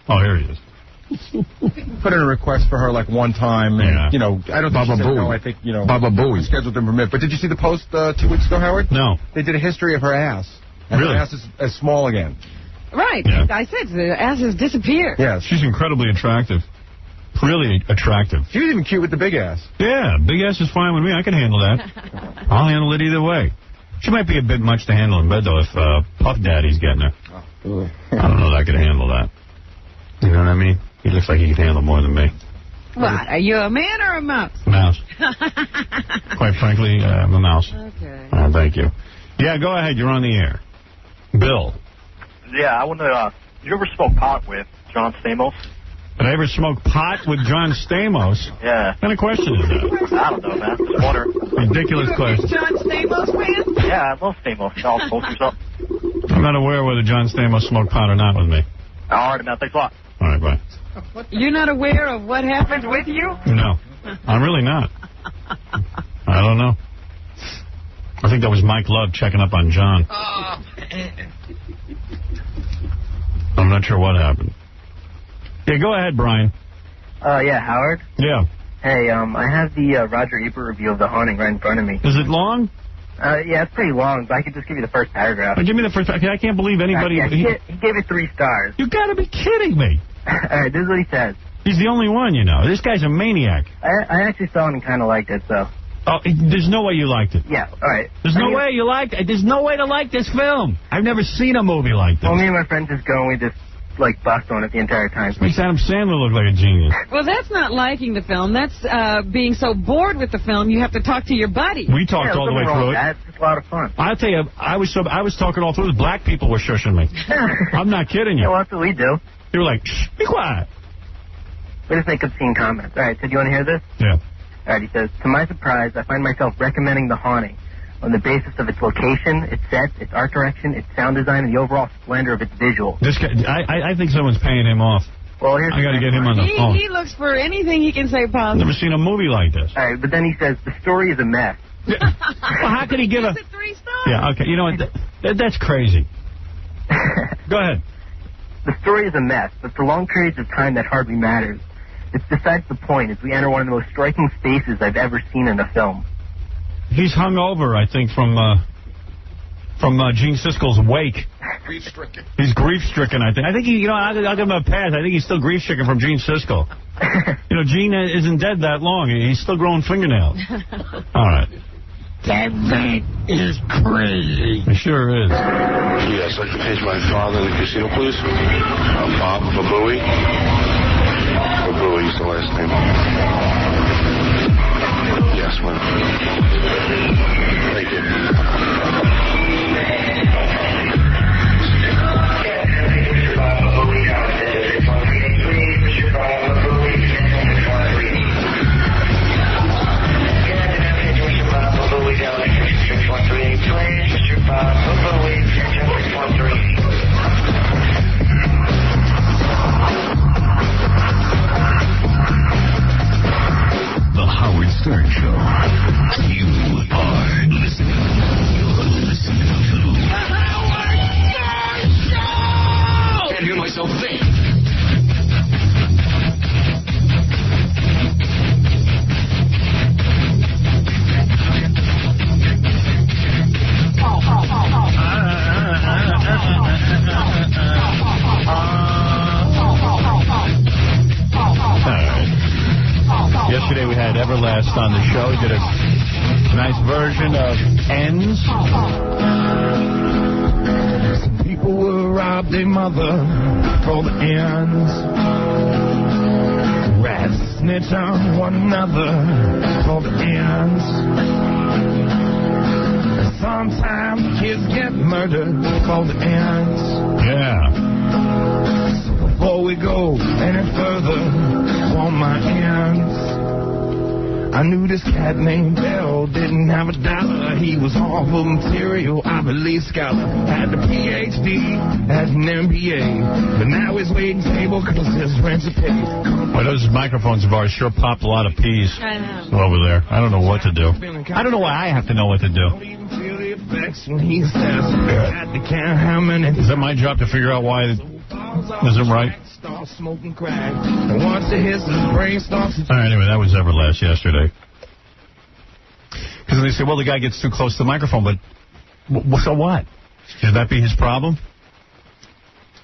Oh, here he is. Put in a request for her like one time, and I don't think Baba she said Booey. no. I think Baba Booey. Scheduled didn't permit. But did you see the post 2 weeks ago, Howard? No. They did a history of her ass. And Really? her ass is small again. Right. Yeah. I said the ass has disappeared. Yes. She's incredibly attractive. Really attractive. She was even cute with the big ass. Yeah, big ass is fine with me. I can handle that. I'll handle it either way. She might be a bit much to handle in bed, though, if Puff Daddy's getting her. I don't know that I could handle that. You know what I mean? He looks like he can handle more than me. What? Are you a man or a mouse? Mouse. Quite frankly, I'm a mouse. Okay. Thank you. Yeah, go ahead. You're on the air. Bill. Yeah, I want to. Did you ever smoke pot with John Stamos? Did I ever smoke pot with John Stamos? Yeah. What kind of question is that? I don't know, man. Just wondering. Ridiculous question. John Stamos fan? Yeah, I love Stamos. Y'all posters up. I'm not aware whether John Stamos smoked pot or not with me. All right, man. Thanks a lot. All right, bye. You're not aware of what happened with you? No, I'm really not. I don't know. I think that was Mike Love checking up on John. I'm not sure what happened. Yeah, go ahead, Brian. Yeah, Howard? Yeah. Hey, I have the Roger Ebert review of The Haunting right in front of me. Is it long? Yeah, it's pretty long, but I could just give you the first paragraph. Give me the first. I can't believe anybody. He gave it 3 stars. You got to be kidding me. All right, this is what he says. He's the only one, you know. This guy's a maniac. I actually saw it and kind of liked it, so. Oh, there's no way you liked it. Yeah, all right. There's no way you liked it. There's no way to like this film. I've never seen a movie like this. Well, me and my friend just go and we just, like, bust on it the entire time. Makes Adam Sandler look like a genius. Well, that's not liking the film. That's being so bored with the film you have to talk to your buddy. We talked all the way through it. It's just a lot of fun. I'll tell you, I was talking all through it. Black people were shushing me. I'm not kidding you. Yeah, well, that's what we do. They were like, shh, be quiet. We just make obscene comments. All right, so do you want to hear this? Yeah. All right, he says, to my surprise, I find myself recommending The Haunting on the basis of its location, its sets, its art direction, its sound design, and the overall splendor of its visual. This guy, I think someone's paying him off. Well, here's I got to get him on the phone. He looks for anything he can say positive. Never seen a movie like this. All right, but then he says, the story is a mess. Well, how could he give a... 3 stars. Yeah, okay, you know what, that's crazy. Go ahead. The story is a mess, but for long periods of time that hardly matters. It's besides the point as we enter one of the most striking spaces I've ever seen in a film. He's hung over, I think, from Gene Siskel's wake. Grief-stricken. He's grief-stricken, I think. I think he, I'll give him a pass. I think he's still grief-stricken from Gene Siskel. Gene isn't dead that long. He's still growing fingernails. All right. That man is crazy. It sure is. Yes, I can page my father in the casino, please. Bob Babui. Babui is the last name. Yes, ma'am. Thank you. The Howard Stern Show. You are listening. You're listening to The Howard Stern Show! Can't hear myself think. Yesterday we had Everlast on the show. He did a nice version of Ends. People will rob their mother for the ends. Rats snitch on one another for the ends. Sometimes kids get murdered for the ends. Yeah. So before we go any further on my ends, I knew this cat named Bell didn't have a dollar. He was awful material, I believe scholar. Had a PhD, had an MBA, but now he's waiting table because his rent's paid. Well, those microphones of ours sure popped a lot of peas over there. I don't know what to do. I don't know why I have to know what to do. When he says, is that my job to figure out why it isn't right? Smoking crack, and once it hits his brain starts. All right, anyway, that was Everlast yesterday. Because they say, well, the guy gets too close to the microphone, but so what? Should that be his problem?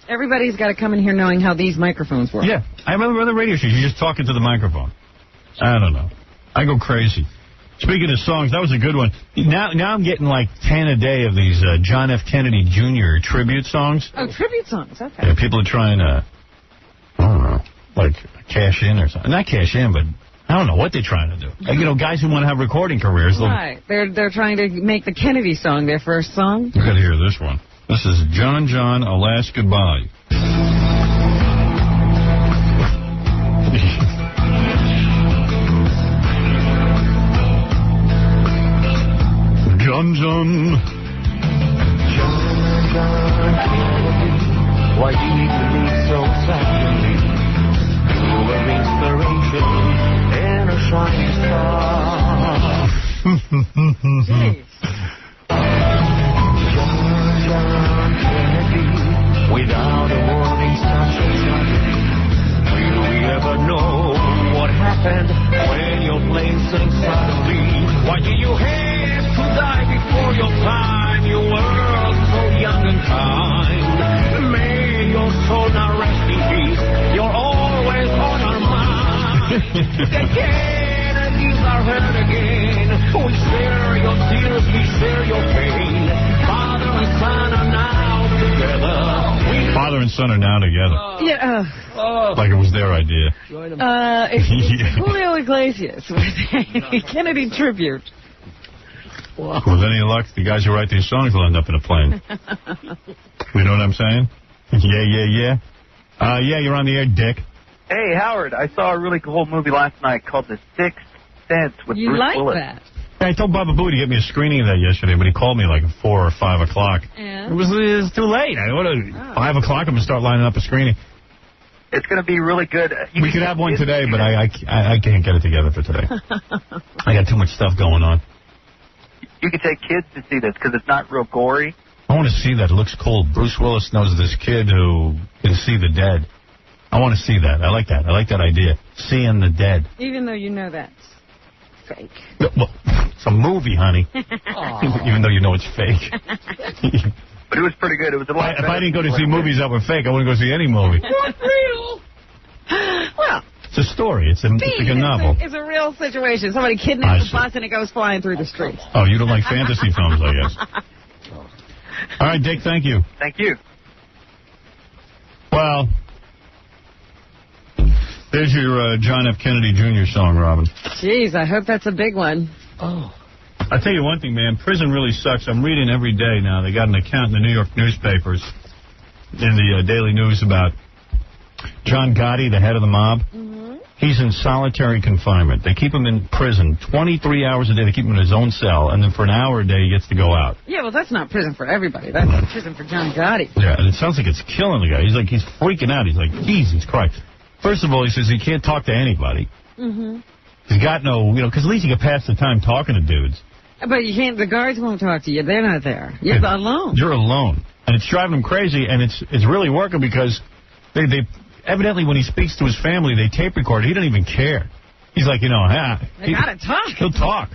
Everybody's got to come in here knowing how these microphones work. Yeah, I remember other radio shows, you're just talking to the microphone. I don't know. I go crazy. Speaking of songs, that was a good one. Now I'm getting like 10 a day of these John F. Kennedy Jr. tribute songs. Oh, tribute songs, okay. Yeah, people are trying to, I don't know, like cash in or something. Not cash in, but I don't know what they're trying to do. Like, guys who want to have recording careers. Right. They're trying to make the Kennedy song their first song. You got to hear this one. This is John, a last goodbye. John. Why do you need to leave so sadly? You were inspiration and a shining star. John Kennedy, without a warning, such a tragedy. Will we ever know what happened when your plane sank suddenly? Why do you have to die before your time? You were so young and kind. May your soul now rest in peace. You're always on our mind. Kennedy's are heard again. We share your tears, we share your pain. Father and son are now together. Father and son are now together. Yeah. Like it was their idea. It's Julio Iglesias with a Kennedy tribute. With any luck, the guys who write these songs will end up in a plane. You know what I'm saying? Yeah. Yeah, you're on the air, Dick. Hey, Howard, I saw a really cool movie last night called The Sixth Sense with Bruce Willis. That? I told Baba Boo to get me a screening of that yesterday, but he called me like 4 or 5 o'clock. And? It was too late. 5 o'clock, I'm going to start lining up a screening. It's going to be really good. We could have one today, but I can't get it together for today. I got too much stuff going on. You can take kids to see this because it's not real gory. I want to see that. It looks cool. Bruce Willis knows this kid who can see the dead. I want to see that. I like that. I like that idea. Seeing the dead. Even though you know that's fake. Well, it's a movie, honey. Even though you know it's fake. But it was pretty good. It was a lot If I didn't go to see movies that were fake, I wouldn't go see any movie. Not real. Well, it's a story. It's like a novel. It's a real situation. Somebody kidnaps a bus and it goes flying through the streets. Oh, you don't like fantasy films, I guess. All right, Dick, thank you. Thank you. Well, there's your John F. Kennedy Jr. song, Robin. Jeez, I hope that's a big one. Oh. I'll tell you one thing, man. Prison really sucks. I'm reading every day now. They got an account in the New York newspapers, in the Daily News, about John Gotti, the head of the mob. He's in solitary confinement. They keep him in prison 23 hours a day. They keep him in his own cell, and then for an hour a day he gets to go out. Yeah, well, that's not prison for everybody. That's prison for John Gotti. Yeah, and it sounds like it's killing the guy. He's freaking out. He's like, Jesus Christ. First of all, he says he can't talk to anybody. He's got no, because at least you can pass the time talking to dudes. But you can't. The guards won't talk to you. They're not there. You're alone. You're alone, and it's driving him crazy. And it's really working because they evidently when he speaks to his family, they tape record. He doesn't even care. He's like, they gotta talk. He'll talk.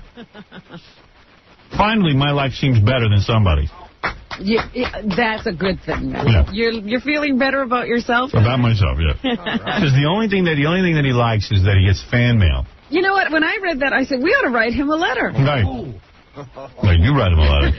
Finally, my life seems better than somebody's. That's a good thing. Yeah. You're feeling better about yourself? About myself, yeah. Because the only thing that he likes is that he gets fan mail. You know what? When I read that, I said, we ought to write him a letter. Right. No, you write him a letter.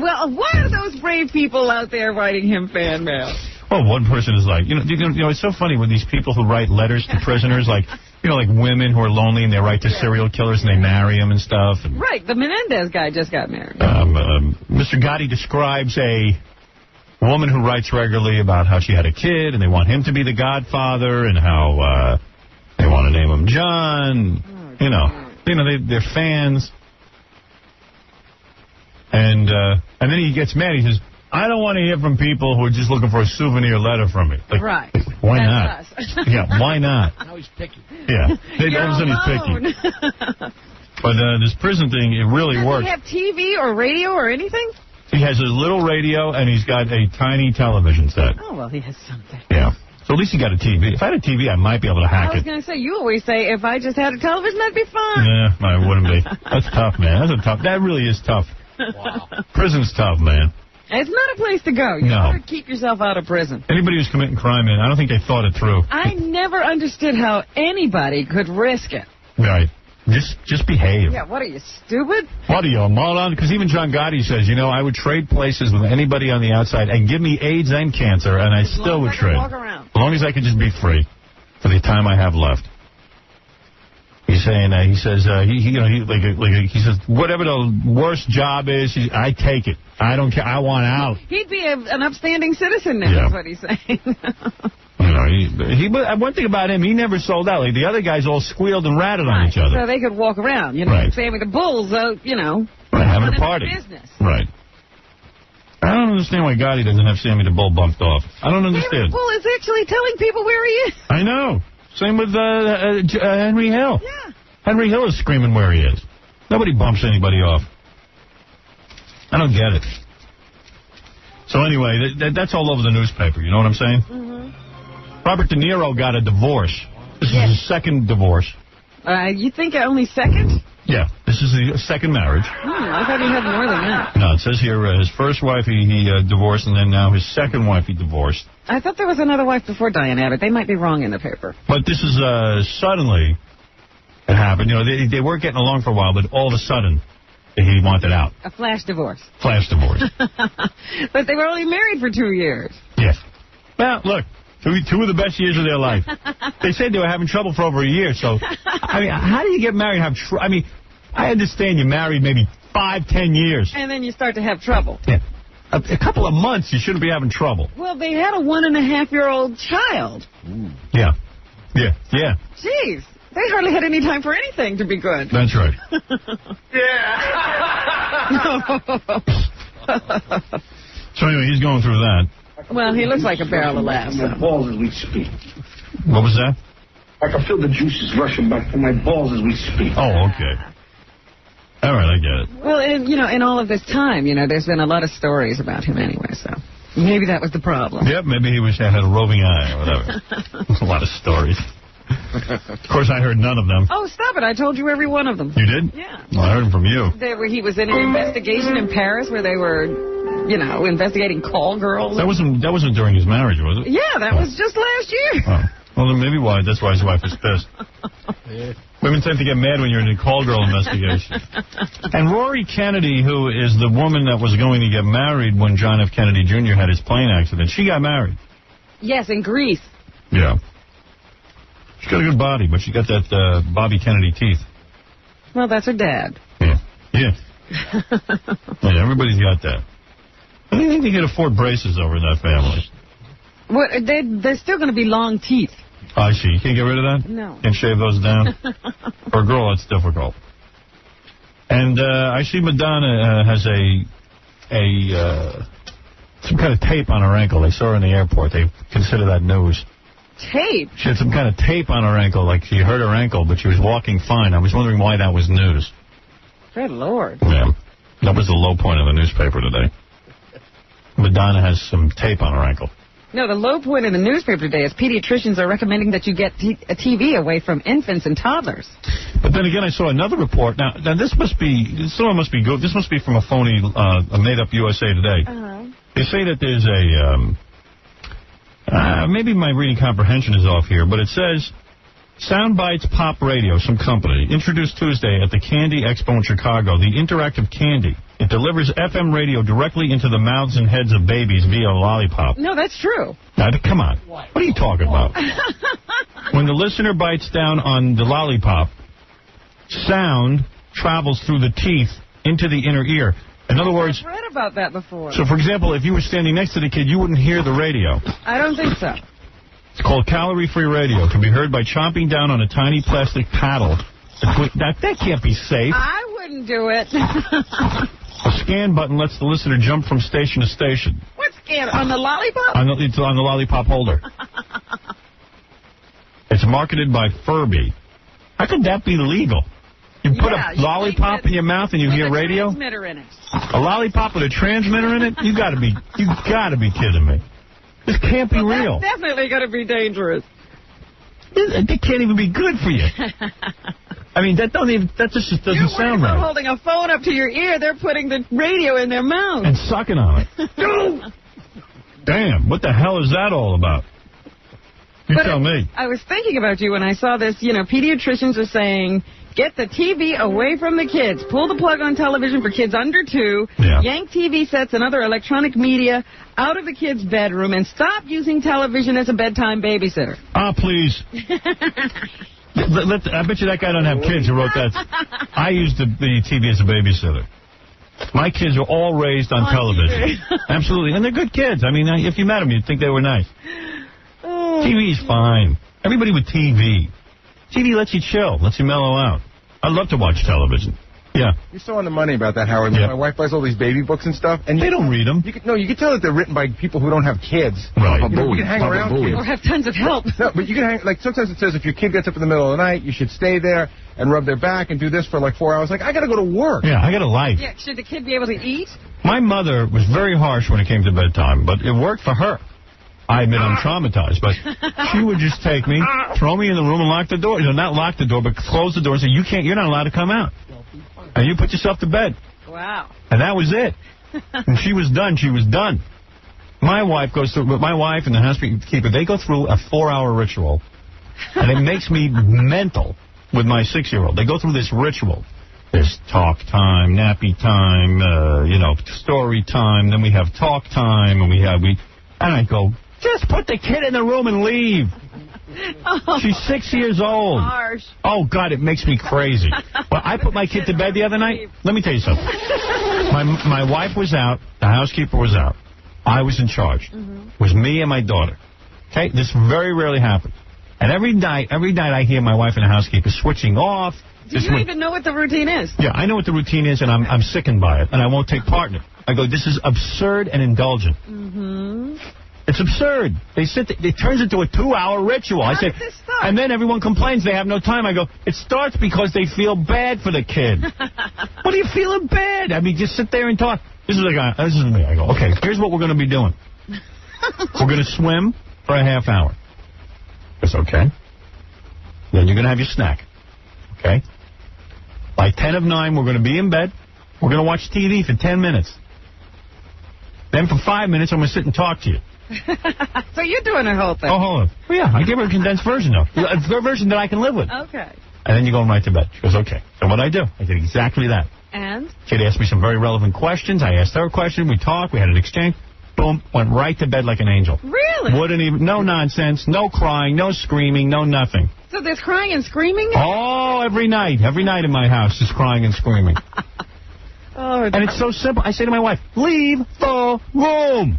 Well, what are those brave people out there writing him fan mail? Well, one person is like, it's so funny when these people who write letters to prisoners, like women who are lonely and they write to serial killers and they marry them and stuff. And, right. The Menendez guy just got married. Mr. Gotti describes a woman who writes regularly about how she had a kid and they want him to be the godfather and how they want to name him John. They're fans. And then he gets mad. He says, I don't want to hear from people who are just looking for a souvenir letter from me. Like, right. Why That's not? Yeah, why not? Now he's picky. Yeah. You're all of a sudden he's picky. But this prison thing, it really works. Does he have TV or radio or anything? He has a little radio, and he's got a tiny television set. Oh, well, he has something. Yeah. So at least he got a TV. If I had a TV, I might be able to hack it. I was going to say, you always say, if I just had a television, that'd be fine. Yeah, I wouldn't be. That's tough, man. That really is tough. Wow. Prison's tough, man. It's not a place to go. You better keep yourself out of prison. Anybody who's committing crime, man, I don't think they thought it through. I never understood how anybody could risk it. Right. Just behave. Yeah, what are you, stupid? What are you, a moron? Because even John Gotti says, I would trade places with anybody on the outside and give me AIDS and cancer, and I still would trade. Walk around. As long as I could just be free for the time I have left. He's saying, he says, he says, whatever the worst job is, I take it. I don't care. I want out. He'd be an upstanding citizen now, is what he's saying. One thing about him, he never sold out. Like the other guys all squealed and ratted on each other. So they could walk around, Right. Sammy the Bulls, Right, having a party. Business. Right. I don't understand why Gotti doesn't have Sammy the Bull bumped off. I don't understand. Sammy the Bull is actually telling people where he is. I know. Same with Henry Hill. Yeah. Henry Hill is screaming where he is. Nobody bumps anybody off. I don't get it. So anyway, that's all over the newspaper. You know what I'm saying? Robert De Niro got a divorce. This is his second divorce. You think only second? Yeah, this is the second marriage. I thought he had more than that. No, it says here his first wife he divorced, and then now his second wife he divorced. I thought there was another wife before Diane Abbott. They might be wrong in the paper. But this is suddenly it happened. You know, they weren't getting along for a while, but all of a sudden he wanted out. A flash divorce. Flash divorce. But they were only married for 2 years. Yes. Well, look, two of the best years of their life. They said they were having trouble for over a year. So, I mean, how do you get married and have I mean, I understand you're married maybe 5-10 years. And then you start to have trouble. Yeah. A couple of months, you shouldn't be having trouble. Well, they had a 1.5-year-old child. Yeah. Yeah. Yeah. Jeez. They hardly had any time for anything to be good. That's right. So anyway, he's going through that. Well, he looks like a barrel of laughs. My balls as we speak. What was that? I can feel the juices rushing back to my balls as we speak. Oh, okay. All right, I get it. Well, in all of this time, there's been a lot of stories about him anyway, so maybe that was the problem. Yep, maybe he had a roving eye or whatever. A lot of stories. Of course, I heard none of them. Oh, stop it. I told you every one of them. You did? Yeah. Well, I heard them from you. He was in an investigation in Paris where they were, investigating call girls. That wasn't during his marriage, was it? Yeah, that was just last year. Oh. Well, then maybe that's why his wife is pissed. Women tend to get mad when you're in a call girl investigation. And Rory Kennedy, who is the woman that was going to get married when John F. Kennedy Jr. had his plane accident, she got married. Yes, in Greece. Yeah. She's got a good body, but she got that Bobby Kennedy teeth. Well, that's her dad. Yeah. Yeah. Yeah, everybody's got that. I don't think they can afford braces over in that family. Well, they're still going to be long teeth. I see. You can't get rid of that? No. Can't shave those down? For a girl, that's difficult. And I see Madonna has some kind of tape on her ankle. They saw her in the airport. They consider that news. Tape? She had some kind of tape on her ankle, like she hurt her ankle, but she was walking fine. I was wondering why that was news. Good Lord. Yeah. That was the low point of the newspaper today. Madonna has some tape on her ankle. No, the low point in the newspaper today is pediatricians are recommending that you get a TV away from infants and toddlers. But then again, I saw another report. Now this must be good. This must be from a phony, made-up USA Today. They say that there's maybe my reading comprehension is off here, but it says, Soundbites Pop Radio, some company, introduced Tuesday at the Candy Expo in Chicago, the interactive candy. It delivers FM radio directly into the mouths and heads of babies via a lollipop. No, that's true. Now, come on. What are you talking about? When the listener bites down on the lollipop, sound travels through the teeth into the inner ear. In other words... I've read about that before. So, for example, if you were standing next to the kid, you wouldn't hear the radio. I don't think so. It's called calorie-free radio. It can be heard by chomping down on a tiny plastic paddle. That can't be safe. I wouldn't do it. A scan button lets the listener jump from station to station. What scan? On the lollipop? It's on the lollipop holder. It's marketed by Furby. How could that be legal? You put a lollipop in your mouth and you hear radio? With a transmitter in it. A lollipop with a transmitter in it? You gotta be kidding me. This can't be real. That's definitely going to be dangerous. It can't even be good for you. I mean, that just doesn't sound right. You're holding a phone up to your ear. They're putting the radio in their mouth. And sucking on it. Damn, what the hell is that all about? You tell me. I was thinking about you when I saw this. Pediatricians are saying, get the TV away from the kids. Pull the plug on television for kids under 2. Yeah. Yank TV sets and other electronic media out of the kids' bedroom and stop using television as a bedtime babysitter. Ah, please. I bet you that guy don't have kids who wrote that. I used the TV as a babysitter. My kids are all raised on television. Absolutely. And they're good kids. I mean, if you met them, you'd think they were nice. TV's fine. Everybody with TV. TV lets you chill, lets you mellow out. I love to watch television. Yeah. You're so on the money about that, Howard. Yeah. My wife buys all these baby books and stuff. And they don't read them. You can tell that they're written by people who don't have kids. Right. You can hang around kids. Or have tons of help. No, but you can hang, sometimes it says if your kid gets up in the middle of the night, you should stay there and rub their back and do this for 4 hours. I got to go to work. Yeah, I got a life. Yeah, should the kid be able to eat? My mother was very harsh when it came to bedtime, but it worked for her. I admit I'm traumatized, but she would just take me, throw me in the room and lock the door. Not lock the door, but close the door and say, you're not allowed to come out. And you put yourself to bed. Wow. And that was it. When she was done, she was done. My wife and the housekeeper, they go through a 4-hour ritual, and it makes me mental with my 6-year-old. They go through this ritual. There's talk time, nappy time, story time. Then we have talk time, and and I go, just put the kid in the room and leave. Oh, she's 6 years old. Harsh. Oh, God, it makes me crazy. Well, I put my kid to bed the other night. Let me tell you something. My wife was out. The housekeeper was out. I was in charge. It was me and my daughter. Okay? This very rarely happens. And every night I hear my wife and the housekeeper switching off. Do you even know what the routine is? Yeah, I know what the routine is, and I'm sickened by it, and I won't take part in it. I go, this is absurd and indulgent. It's absurd. It turns into a 2-hour ritual. How did this start? And then everyone complains they have no time. I go, it starts because they feel bad for the kid. What are you feeling bad? I mean, just sit there and talk. This is me. I go, okay, here's what we're going to be doing. We're going to swim for a half hour. It's okay. Then you're going to have your snack. Okay? By 10 of 9, we're going to be in bed. We're going to watch TV for 10 minutes. Then for 5 minutes, I'm going to sit and talk to you. So you're doing a whole thing. Oh, hold on. Well, yeah, I give her a condensed version, though. A version that I can live with. Okay. And then you go right to bed. She goes, okay. So what I do? I did exactly that. And? She'd ask me some very relevant questions. I asked her a question. We talked. We had an exchange. Boom. Went right to bed like an angel. Really? Wouldn't even. No nonsense. No crying. No screaming. No nothing. So there's crying and screaming? Oh, every night. Every night in my house is crying and screaming. And it's so simple. I say to my wife, leave the room.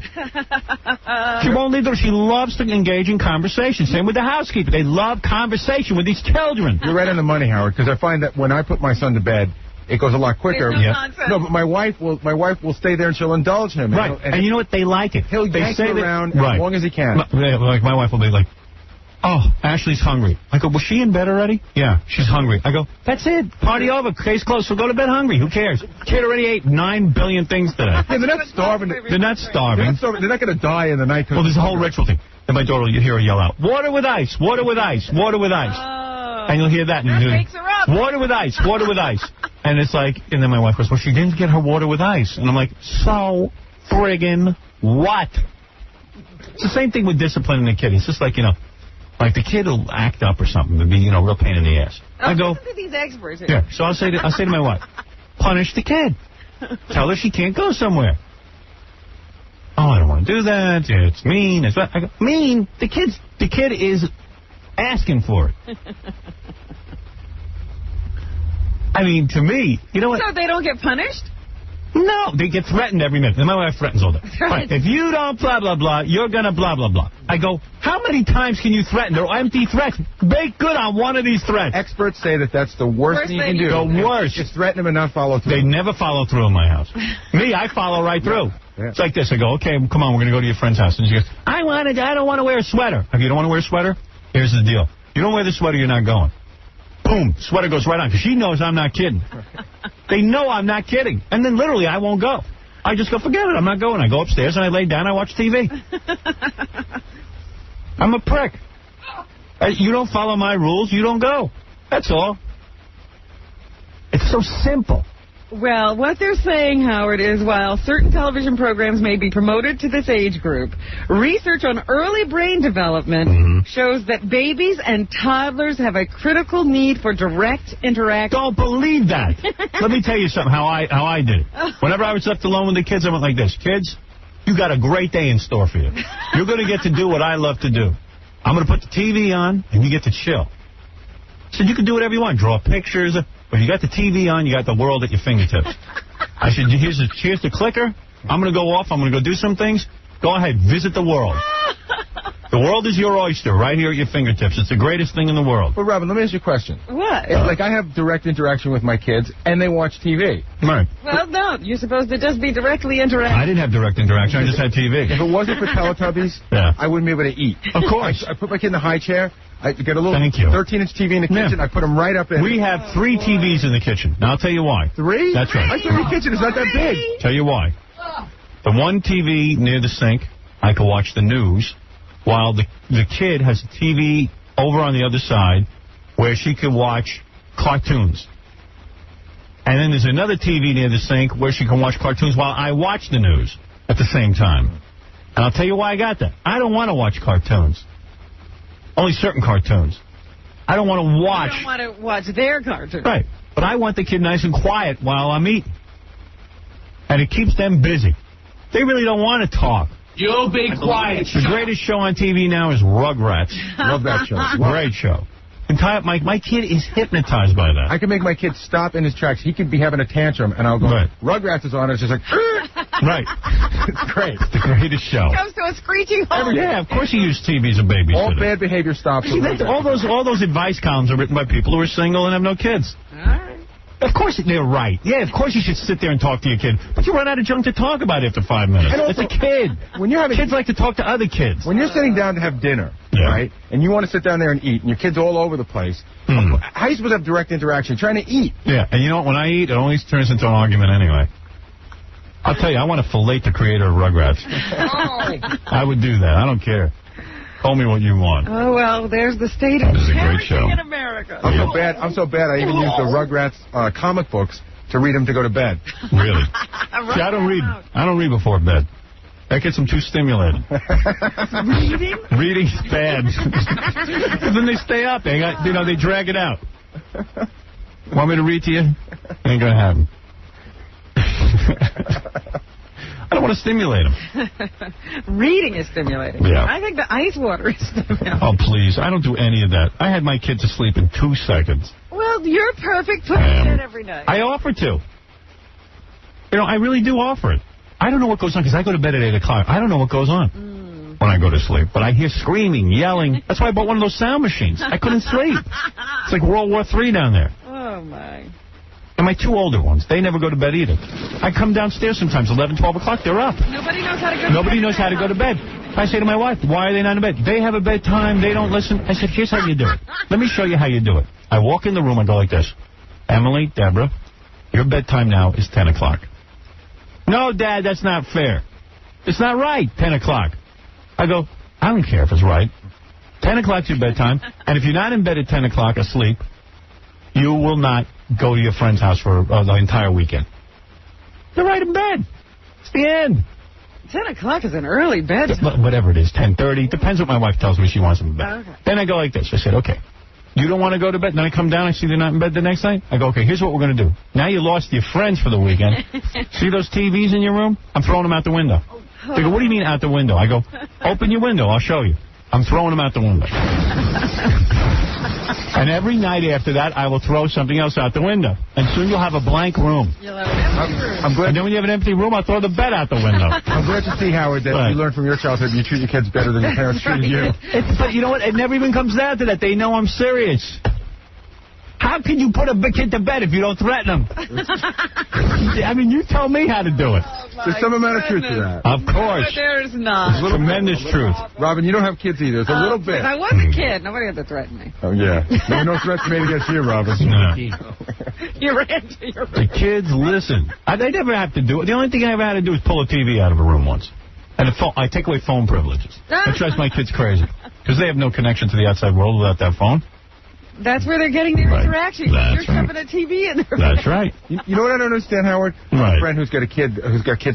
She won't leave the room. She loves to engage in conversation. Same with the housekeeper. They love conversation with these children. You're right on the money, Howard, because I find that when I put my son to bed, it goes a lot quicker. No, but my wife will stay there and she'll indulge him. Right. And you know what? They like it. He'll yank her around as long as he can. Like my wife will be like, oh, Ashley's hungry. I go, was she in bed already? Yeah, she's hungry. I go, that's it. Party over. Case closed. We'll go to bed hungry. Who cares? Kid already ate 9 billion things today. Yeah, they're not starving. They're not starving. They're not going to die in the night. Well, there's a whole ritual thing. Then my daughter will hear her yell out, water with ice, water with ice, water with ice. And you'll hear that. That wakes her up. Water with ice, water with ice. And it's like, and then my wife goes, well, she didn't get her water with ice. And I'm like, so friggin' what? It's the same thing with disciplining a kid. It's just like, like the kid will act up or something. It'll be, real pain in the ass. I go, listen to these experts here. Yeah, so I'll say to my wife, punish the kid. Tell her she can't go somewhere. Oh, I don't want to do that. It's mean. It's what? I go, mean? The kid is asking for it. I mean, to me, you know what? So they don't get punished? No, they get threatened every minute. And my wife threatens all day. Right. If you don't blah, blah, blah, you're going to blah, blah, blah. I go, how many times can you threaten? They're empty threats. Make good on one of these threats. Experts say that that's the worst thing you can do. The worst. Just threaten them and not follow through. They never follow through in my house. Me, I follow right through. Yeah. It's like this. I go, okay, come on, we're going to go to your friend's house. And she goes, I don't want to wear a sweater. If you don't want to wear a sweater, here's the deal. You don't wear the sweater, you're not going. Boom, sweater goes right on, because she knows I'm not kidding. They know I'm not kidding. And then literally, I won't go. I just go, forget it, I'm not going. I go upstairs and I lay down, I watch TV. I'm a prick. You don't follow my rules, you don't go. That's all. It's so simple. Well, what they're saying, Howard, is while certain television programs may be promoted to this age group, research on early brain development shows that babies and toddlers have a critical need for direct interaction. Don't believe that. Let me tell you something, how I did it. Whenever I was left alone with the kids, I went like this. Kids, you got a great day in store for you. You're going to get to do what I love to do. I'm going to put the TV on, and you get to chill. I said, you can do whatever you want. Draw pictures. But you got the TV on, you got the world at your fingertips. I said, here's the clicker. I'm going to go off. I'm going to go do some things. Go ahead. Visit the world. The world is your oyster right here at your fingertips. It's the greatest thing in the world. But, Robin, let me ask you a question. What? It's like I have direct interaction with my kids, and they watch TV. Right. Well, no. You're supposed to just be directly interacting. I didn't have direct interaction. I just had TV. If it wasn't for Teletubbies, I wouldn't be able to eat. Of course. I put my kid in the high chair. I get a little 13-inch TV in the kitchen. Yeah. I put them right up in. We have 3 TVs in the kitchen. Now, I'll tell you why. 3? That's right. My kitchen is not that big. Tell you why. The one TV near the sink, I can watch the news, while the kid has a TV over on the other side where she can watch cartoons. And then there's another TV near the sink where she can watch cartoons while I watch the news at the same time. And I'll tell you why I got that. I don't want to watch cartoons. Only certain cartoons. I don't want to watch. You don't want to watch their cartoons. Right. But I want the kid nice and quiet while I'm eating. And it keeps them busy. They really don't want to talk. You be quiet. The greatest show on TV now is Rugrats. Love that show. Great show. My kid is hypnotized by that. I can make my kid stop in his tracks. He could be having a tantrum, and I'll go, Rugrats is on, and it's just like, right. It's great. It's the greatest show. He comes to a screeching halt. Yeah, of course you use TV as a babysitter. All bad behavior stops. All those advice columns are written by people who are single and have no kids. All right. Of course they're right. Yeah, of course you should sit there and talk to your kid. But you run out of junk to talk about after 5 minutes. And also, it's a kid. When you're having kids like to talk to other kids. When you're sitting down to have dinner, right, and you want to sit down there and eat, and your kid's all over the place, how are you supposed to have direct interaction? Trying to eat. Yeah, and you know what? When I eat, it always turns into an argument anyway. I'll tell you, I want to fillet the creator of Rugrats. I would do that. I don't care. Call me what you want. Oh, well, there's the state of parenting in America. I'm so bad, I even use the Rugrats comic books to read them to go to bed. Really? See, I don't read before bed. That gets them too stimulated. Reading? Reading's bad. Because then they stay up. They drag it out. Want me to read to you? Ain't going to happen. I don't want to stimulate them. Reading is stimulating. Yeah. I think the ice water is stimulating. Oh, please. I don't do any of that. I had my kids asleep in 2 seconds. Well, you're perfect. Put it in every night. I offer to. I really do offer it. I don't know what goes on because I go to bed at 8 o'clock. I don't know what goes on when I go to sleep. But I hear screaming, yelling. That's why I bought one of those sound machines. I couldn't sleep. It's like World War III down there. Oh, my. And my 2 older ones, they never go to bed either. I come downstairs sometimes, 11, 12 o'clock, they're up. Nobody knows how to go to bed. Nobody knows how to go to bed. I say to my wife, why are they not in bed? They have a bedtime, they don't listen. I said, here's how you do it. Let me show you how you do it. I walk in the room, I go like this. Emily, Deborah, your bedtime now is 10 o'clock. No, Dad, that's not fair. It's not right, 10 o'clock. I go, I don't care if it's right. 10 o'clock's your bedtime, and if you're not in bed at 10 o'clock asleep, you will not go to your friend's house for the entire weekend. They're right in bed. It's the end. 10 o'clock is an early bed. Whatever it is, 10:30. Depends what my wife tells me she wants them in bed. Okay. Then I go like this. I said, okay, you don't want to go to bed? Then I come down, I see they're not in bed the next night. I go, okay, here's what we're going to do. Now you lost your friends for the weekend. See those TVs in your room? I'm throwing them out the window. They go, what do you mean out the window? I go, open your window. I'll show you. I'm throwing them out the window. And every night after that, I will throw something else out the window. And soon you'll have a blank room. You'll have an empty room. I'm glad. And then when you have an empty room, I'll throw the bed out the window. I'm glad to see, Howard, that you learned from your childhood you treat your kids better than your parents treated you. But you know what? It never even comes down to that. They know I'm serious. How can you put a kid to bed if you don't threaten them? I mean, you tell me how to do it. There's some amount of truth to that. Of course. There's not. Tremendous truth. Robin, you don't have kids either. It's a little bit. If I was a kid, nobody had to threaten me. Oh, yeah. No threats made against you, Robin. No. You ran to your room. The kids listen. They never have to do it. The only thing I ever had to do is pull a TV out of a room once. And I take away phone privileges. That drives my kids crazy. Because they have no connection to the outside world without that phone. That's where they're getting their interaction. You're shoving a TV in there. That's right. You know what I don't understand, Howard? Right. I have a friend who's got kids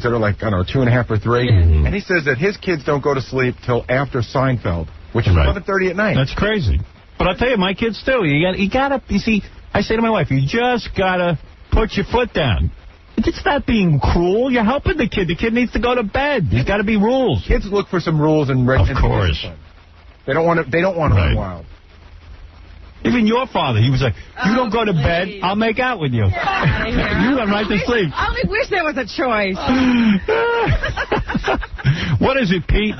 that are like, I don't know, 2.5 or 3. And he says that his kids don't go to sleep till after Seinfeld, which is 11:30 at night. That's crazy. But I'll tell you, my kids too. You gotta, you see, I say to my wife, you just gotta put your foot down. It's not being cruel. You're helping the kid. The kid needs to go to bed. There's got to be rules. Kids look for some rules and of course. They don't want to run wild. Even your father, he was like, you don't go to bed, I'll make out with you. You went right to sleep. I only wish there was a choice. What is it, Pete?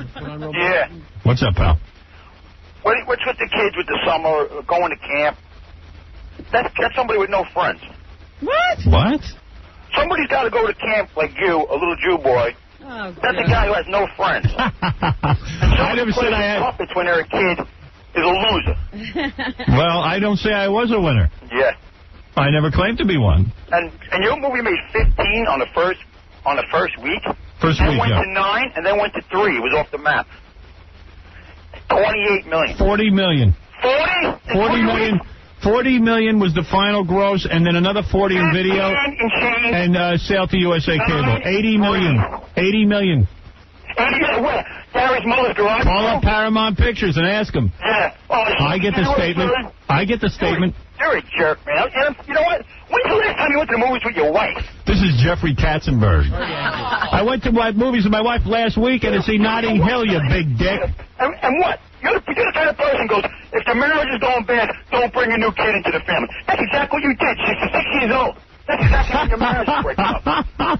Yeah. What's up, pal? What's with the kids with the summer, going to camp? That's somebody with no friends. What? Somebody's got to go to camp like you, a little Jew boy. Oh, that's a guy who has no friends. I never said I had. Puppets when they're a kid is a loser. Well, I don't say I was a winner. Yeah. I never claimed to be one. And your movie made 15 on the first week. First and week, went yeah. to 9, and then went to 3. It was off the map. 28 million. 40 million. 40? 40 million. 40 million was the final gross, and then another 40 in video and sale to USA Cable. 80 million. 80 million. And you got where? Gary's Muller's garage? Call up Paramount Pictures and ask them. Yeah. Oh, I get the statement. I get the statement. You're a jerk, man. You know what? When's the last time you went to the movies with your wife? This is Jeffrey Katzenberg. I went to movies with my wife last weekend to see Notting Hill, you big dick. And what? You're the kind of person who goes, if the marriage is going bad, don't bring a new kid into the family. That's exactly what you did. She's 6 years old. That's exactly what your marriage is breaking up. What are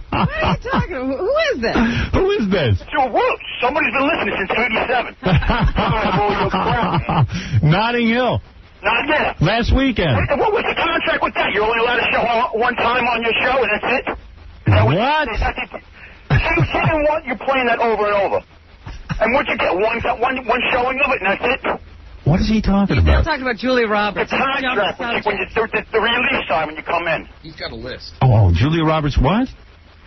you talking about? Who is this? Who is this? It's your roots. Somebody's been listening since 87. Notting Hill. Not yet. Last weekend. And what was the contract with that? You're only allowed to show one time on your show, and that's it? What? She didn't want you playing that over and over. And what you get? One showing of it, and that's it? What is he talking He's about? talking about Julia Roberts. The contract, when you do the release time when you come in. He's got a list. Oh, Julia Roberts what?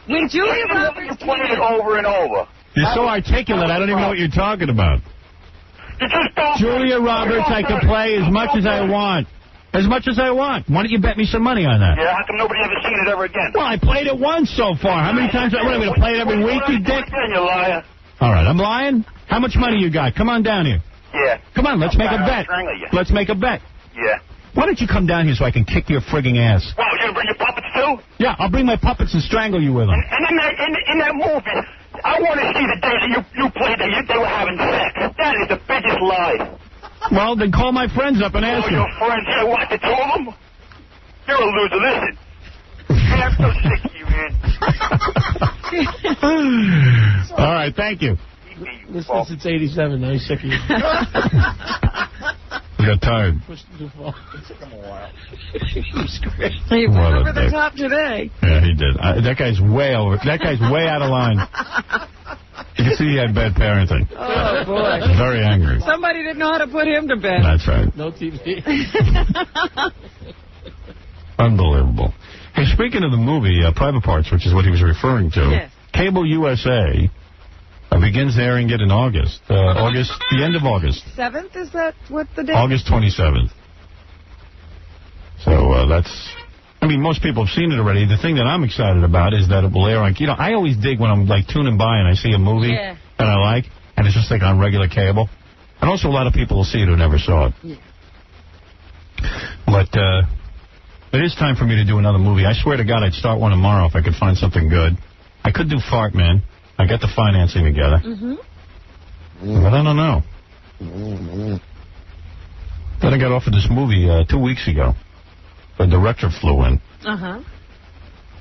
When Julia Roberts you play it over and over. You're so articulate, I don't even know what you're talking about. Julia Roberts, I can play as much as I want. As much as I want. Why don't you bet me some money on that? Yeah, how come nobody ever seen it ever again? Well, I played it once so far. How many times? What, I'm going to play it every week, you dick? You liar. All right, I'm lying? How much money you got? Come on down here. Yeah. Come on, let's make a bet. Let's make a bet. Yeah. Why don't you come down here so I can kick your frigging ass? Wow, you going to bring your puppets too? Yeah, I'll bring my puppets and strangle you with them. And in that movie, I want to see the days that you played that they were having sex. That is the biggest lie. Well, then call my friends up and ask them. Your friends, what, the two of them? You're a loser. Listen. I'm so sick of you, man. All right, thank you. Listen, since 87, now he's sick of you. I got tired. It took him a while. He went over the top today. Yeah, he did. That guy's way over. That guy's way out of line. You can see he had bad parenting. Oh, boy. Very angry. Somebody didn't know how to put him to bed. That's right. No TV. Unbelievable. Hey, speaking of the movie Private Parts, which is what he was referring to, yes. Cable USA begins airing it in August. The end of August. 7th, is that what the date? August 27th. So that's... I mean, most people have seen it already. The thing that I'm excited about is that it will air on... You know, I always dig when I'm, like, tuning by and I see a movie that I like, and it's just, like, on regular cable. And also a lot of people will see it who never saw it. Yeah. But it is time for me to do another movie. I swear to God I'd start one tomorrow if I could find something good. I could do Fart Man. I got the financing together. But I don't know. Then I got offered this movie 2 weeks ago. The director flew in. And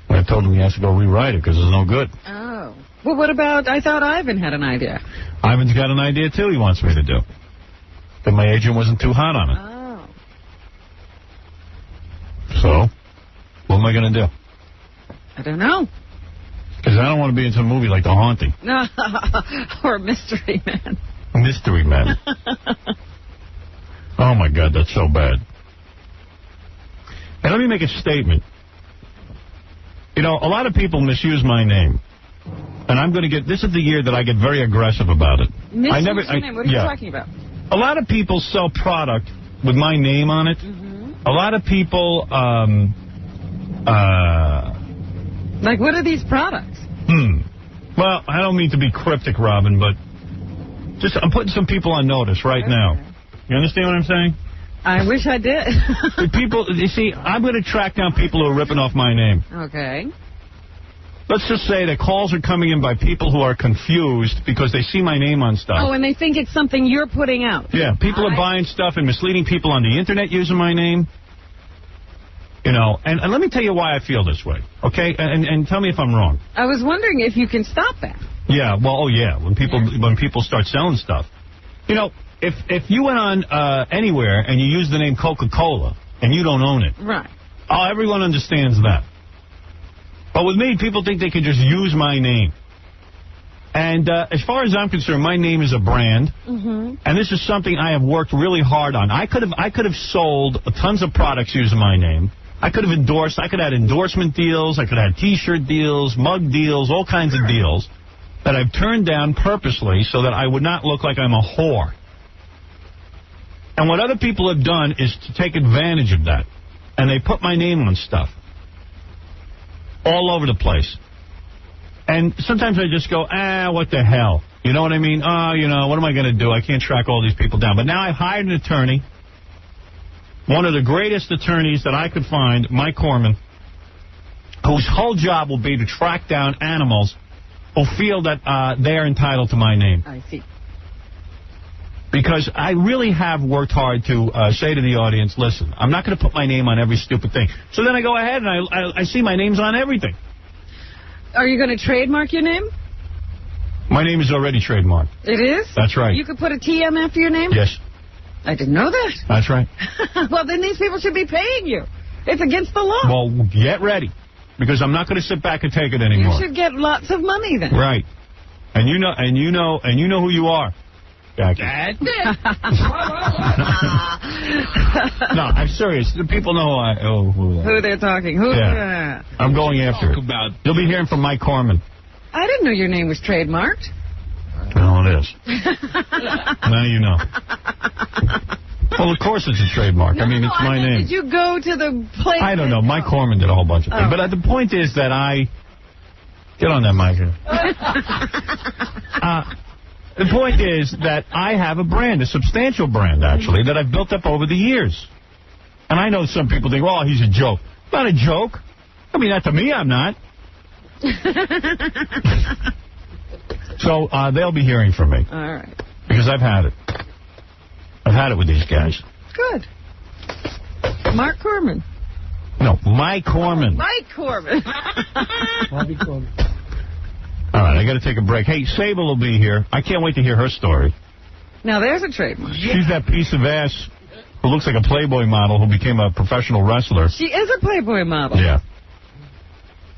I told him he has to go rewrite it because it's no good. Oh. Well, what about, I thought Ivan had an idea. Ivan's got an idea, too, he wants me to do. But my agent wasn't too hot on it. So, what am I going to do? I don't know. Because I don't want to be into a movie like The Haunting. Or Mystery Man. Mystery Man. Oh, my God, that's so bad. And let me make a statement. You know, a lot of people misuse my name. And I'm going to get... This is the year that I get very aggressive about it. Misuse your name? What are you talking about? A lot of people sell product with my name on it. A lot of people... Like, what are these products? Well, I don't mean to be cryptic, Robin, but just I'm putting some people on notice right now. You understand what I'm saying? I wish I did. The people, you see, I'm going to track down people who are ripping off my name. Okay. Let's just say that calls are coming in by people who are confused because they see my name on stuff. Oh, and they think it's something you're putting out. Yeah, people are buying stuff and misleading people on the Internet using my name. You know, and let me tell you why I feel this way, okay? And tell me if I'm wrong. I was wondering if you can stop that. Yeah, well, when people start selling stuff. You know, if you went on anywhere and you use the name Coca-Cola and you don't own it. Right. Oh, everyone understands that. But with me, people think they can just use my name. And as far as I'm concerned, my name is a brand. And this is something I have worked really hard on. I could have sold tons of products using my name. I could have endorsed. I could have had endorsement deals. I could have had T-shirt deals, mug deals, all kinds of deals that I've turned down purposely so that I would not look like I'm a whore. And what other people have done is to take advantage of that. And they put my name on stuff all over the place. And sometimes I just go, what the hell? You know what I mean? Oh, you know, what am I going to do? I can't track all these people down. But now I've hired an attorney, one of the greatest attorneys that I could find, Mike Corman, whose whole job will be to track down animals who feel that they are entitled to my name. I see. Because I really have worked hard to say to the audience, listen, I'm not going to put my name on every stupid thing. So then I go ahead and I see my name's on everything. Are you going to trademark your name? My name is already trademarked. It is? That's right. You could put a TM after your name? Yes. I didn't know that. That's right. Well, then these people should be paying you. It's against the law. Well, get ready, because I'm not going to sit back and take it anymore. You should get lots of money then. Right. And you know who you are, Jackie. Dad? No, I'm serious. The people know who they're talking. Yeah. I'm going after it. You'll be hearing from Mike Corman. I didn't know your name was trademarked. Well, it is. Now you know. Well, of course it's a trademark. I mean, it's my name. Did you go to the place? I don't know. Mike Corman did a whole bunch of things. But the point is that Get on that mic here. The point is that I have a brand, a substantial brand, actually, that I've built up over the years. And I know some people think, oh, he's a joke. Not a joke. I mean, not to me, I'm not. So they'll be hearing from me. All right. Because I've had it. I've had it with these guys. Good. Mark Corman. No, Mike Corman. Mike Corman. Bobby Corman. All right, I got to take a break. Hey, Sable will be here. I can't wait to hear her story. Now, there's a trademark. She's that piece of ass who looks like a Playboy model who became a professional wrestler. She is a Playboy model. Yeah.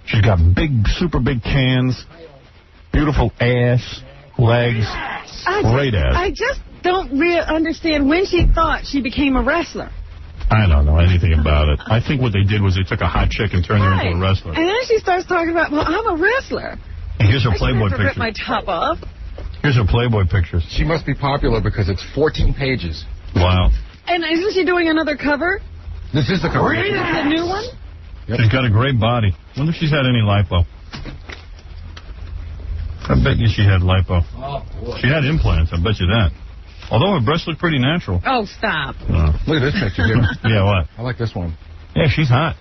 She's got super big cans, beautiful ass, legs, great ass. I just don't understand when she thought she became a wrestler. I don't know anything about it. I think what they did was they took a hot chick and turned her into a wrestler. And then she starts talking about, well, I'm a wrestler. And here's her Playboy picture. picture. Rip my top off. Here's her Playboy pictures. She must be popular because it's 14 pages. Wow. And isn't she doing another cover? This is the cover. Is this the new one? Yep. She's got a great body. Wonder if she's had any lipo. I bet you she had lipo. Oh, boy. She had implants, I bet you that. Although her breasts look pretty natural. Oh, stop. Look at this picture, dude. Yeah, what? I like this one. Yeah, she's hot.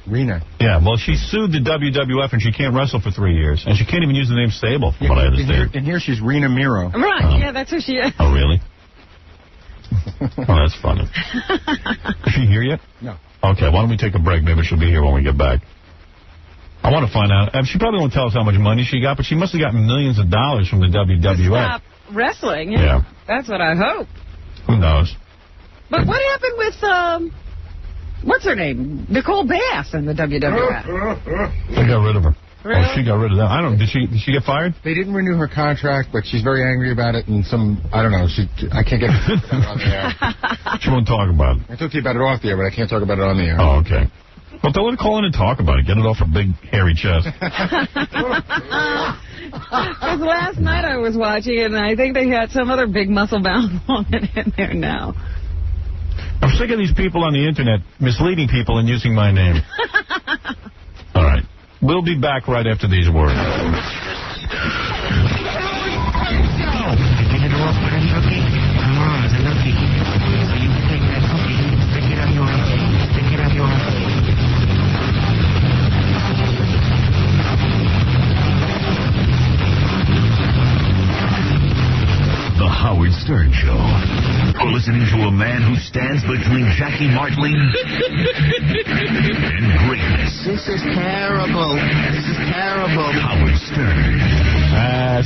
Rena. Yeah, well, she sued the WWF and she can't wrestle for 3 years. And she can't even use the name Sable, from what I understand. And here she's Rena Miro. Right, yeah, that's who she is. Oh, really? Oh, that's funny. Is she here yet? No. Okay, why don't we take a break? Maybe she'll be here when we get back. I want to find out. She probably won't tell us how much money she got, but she must have gotten millions of dollars from the WWF. Stop wrestling. Yeah. That's what I hope. Who knows? But what happened with, what's her name? Nicole Bass in the WWF. They got rid of her. Really? Oh, she got rid of that. I don't know. Did she get fired? They didn't renew her contract, but she's very angry about it. And I don't know. I can't get it on the air. She won't talk about it. I talked to you about it off the air, but I can't talk about it on the air. Oh, okay. Well, tell her to call in and talk about it. Get it off her big, hairy chest. Because last night I was watching it, and I think they had some other big muscle-bound woman in there now. I'm sick of these people on the Internet misleading people and using my name. All right. We'll be back right after these words. The Howard Stern Show. You're listening to a man who stands between Jackie Martling and greatness. This is terrible. This is terrible. Howard Stern.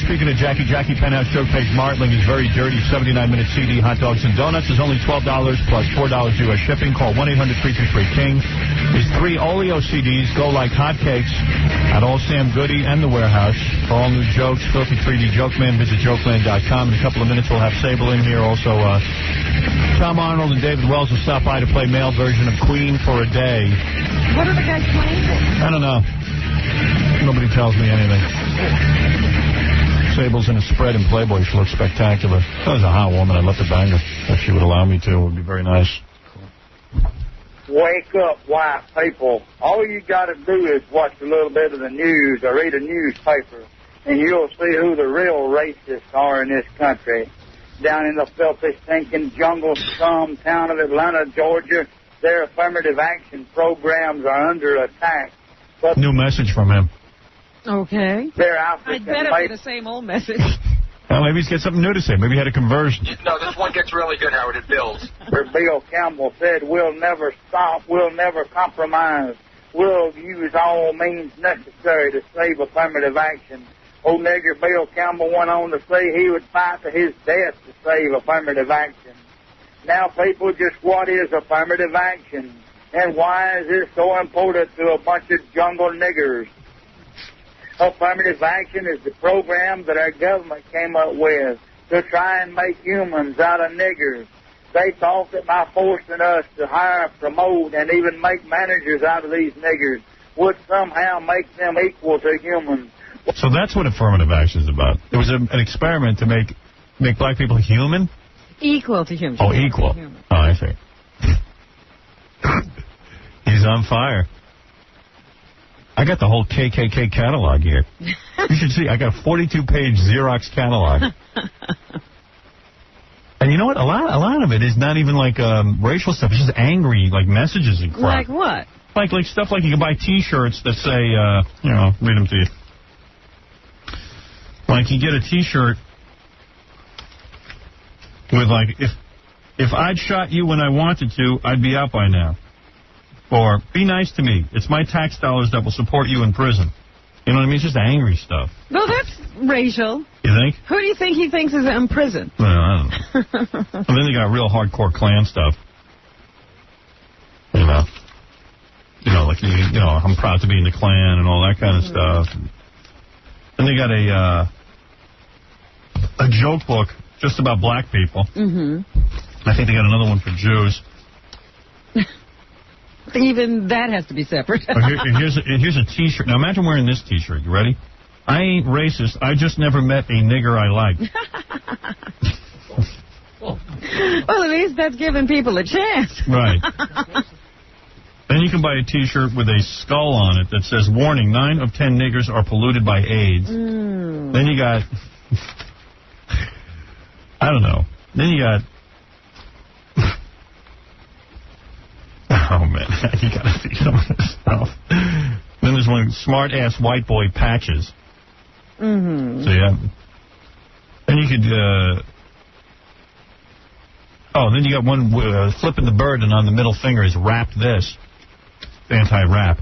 Speaking of Jackie Penthouse Joke Page Martling is very dirty. 79-minute CD, hot dogs and donuts is only $12 plus $4 U.S. shipping. Call 1-800-323-KING. His 3 Oleo CDs go like hotcakes at all Sam Goody and the Warehouse. For all new jokes, Filthy 3D Joke Man, visit jokeland.com. In a couple of minutes, we'll have Sable in here. Also, Tom Arnold and David Wells will stop by to play male version of Queen for a Day. What are the guys playing? I don't know. Nobody tells me anything. Sable's in a spread in Playboy. She looks spectacular. That was a hot woman. I'd love to bang her if she would allow me to. It would be very nice. Wake up, white people. All you got to do is watch a little bit of the news or read a newspaper. and you'll see who the real racists are in this country. Down in the filthy, stinking jungle scum town of Atlanta, Georgia, their affirmative action programs are under attack. But new message from him. Okay. Their African I'd bet it'd be the same old message. Well, maybe he's got something new to say. Maybe he had a conversion. No, this one gets really good, Howard. It builds. Bill Campbell said, we'll never stop, we'll never compromise. We'll use all means necessary to save affirmative action. Old nigger Bill Campbell went on to say he would fight to his death to save affirmative action. Now, people, just what is affirmative action? And why is this so important to a bunch of jungle niggers? Affirmative action is the program that our government came up with to try and make humans out of niggers. They thought that by forcing us to hire, promote, and even make managers out of these niggers would somehow make them equal to humans. So that's what affirmative action is about. It was an experiment to make black people human? Equal to humans. Oh, equal. Oh, I see. He's on fire. I got the whole KKK catalog here. You should see. I got a 42-page Xerox catalog. And you know what? A lot of it is not even like racial stuff. It's just angry, like messages and crap. Like what? Like stuff like you can buy T-shirts that say, read them to you. Like you get a T-shirt with like, if I'd shot you when I wanted to, I'd be out by now. Or, be nice to me. It's my tax dollars that will support you in prison. You know what I mean? It's just angry stuff. Well, that's racial. You think? Who do you think he thinks is in prison? Well, I don't know. And then they got real hardcore Klan stuff. You know, like, I'm proud to be in the Klan and all that kind of stuff. And they got a joke book just about black people. Mm-hmm. I think they got another one for Jews. Even that has to be separate. Here's a T-shirt. Now, imagine wearing this T-shirt. You ready? I ain't racist. I just never met a nigger I like. Well, at least that's giving people a chance. Right. Then you can buy a T-shirt with a skull on it that says, warning, 9 of 10 niggers are polluted by AIDS. Then you got... I don't know. Then you got... Oh, man, you got to see some of this stuff. Then there's one, smart-ass white boy patches. Mm-hmm. So, yeah. Then you could... then you got one flipping the bird, and on the middle finger is rap this. Anti-rap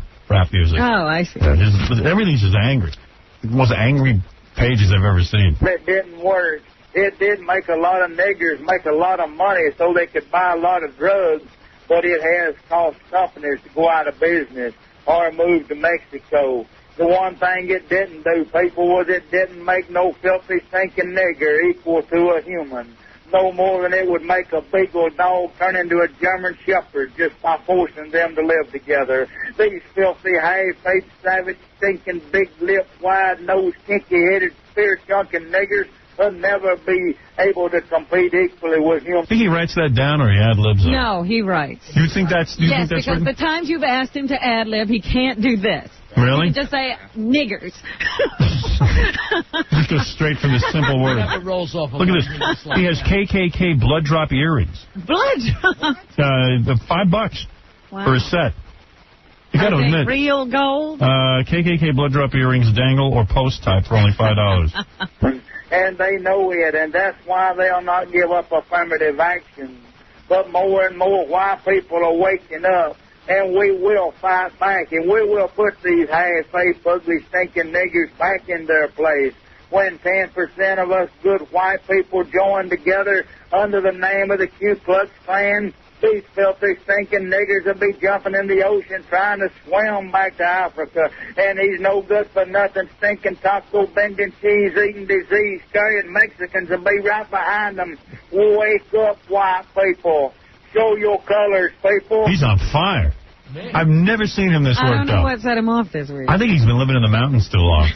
music. Oh, I see. Yeah, everything's just angry. The most angry pages I've ever seen. It didn't work. It did make a lot of niggers make a lot of money so they could buy a lot of drugs, but it has caused companies to go out of business or move to Mexico. The one thing it didn't do, people, was it didn't make no filthy, stinking nigger equal to a human. No more than it would make a big old dog turn into a German shepherd just by forcing them to live together. These filthy, high-faced, savage, stinking, big-lipped, wide-nosed, kinky-headed, spear-chunking niggers will never be able to compete equally with him. Think he writes that down or he ad-libs it? No, he writes. You think that's Yes, think that's because written? the times you've asked him to ad-lib, he can't do this. Really? He can just say, niggers. Just go straight from this simple word. Never rolls off. Look at this. He has KKK blood drop earrings. Blood drop? $5 for a set. You got to admit. Real gold? KKK blood drop earrings, dangle or post type for only $5. And they know it, and that's why they'll not give up affirmative action. But more and more white people are waking up, and we will fight back, and we will put these half-faced, ugly, stinking niggers back in their place. When 10% of us good white people join together under the name of the Ku Klux Klan, these filthy, stinking niggers will be jumping in the ocean trying to swim back to Africa. And these no good for nothing, stinking, taco bending, cheese eating, disease carrying Mexicans will be right behind them. Wake up, white people. Show your colors, people. He's on fire. I've never seen him this I don't worked know up. what set him off this week. I think he's been living in the mountains too long.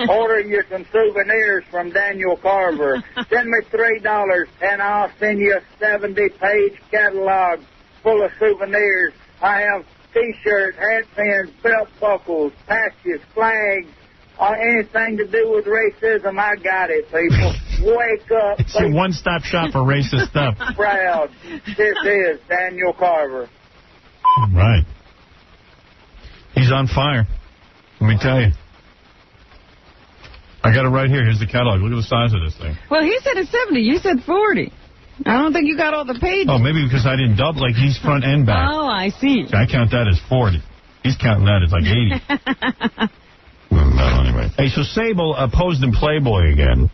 Order you some souvenirs from Daniel Carver. Send me $3 and I'll send you a 70-page catalog full of souvenirs. I have T-shirts, hat pins, belt buckles, patches, flags, or anything to do with racism, I got it, people. Wake up. It's a one-stop shop for racist stuff. Proud. This is Daniel Carver. Right. He's on fire. Let me tell you. I got it right here. Here's the catalog. Look at the size of this thing. Well, he said it's 70. You said 40. I don't think you got all the pages. Oh, maybe because I didn't double. Like, he's front and back. Oh, I see. I count that as 40. He's counting that as like 80. Well, anyway. Hey, so Sable posed in Playboy again.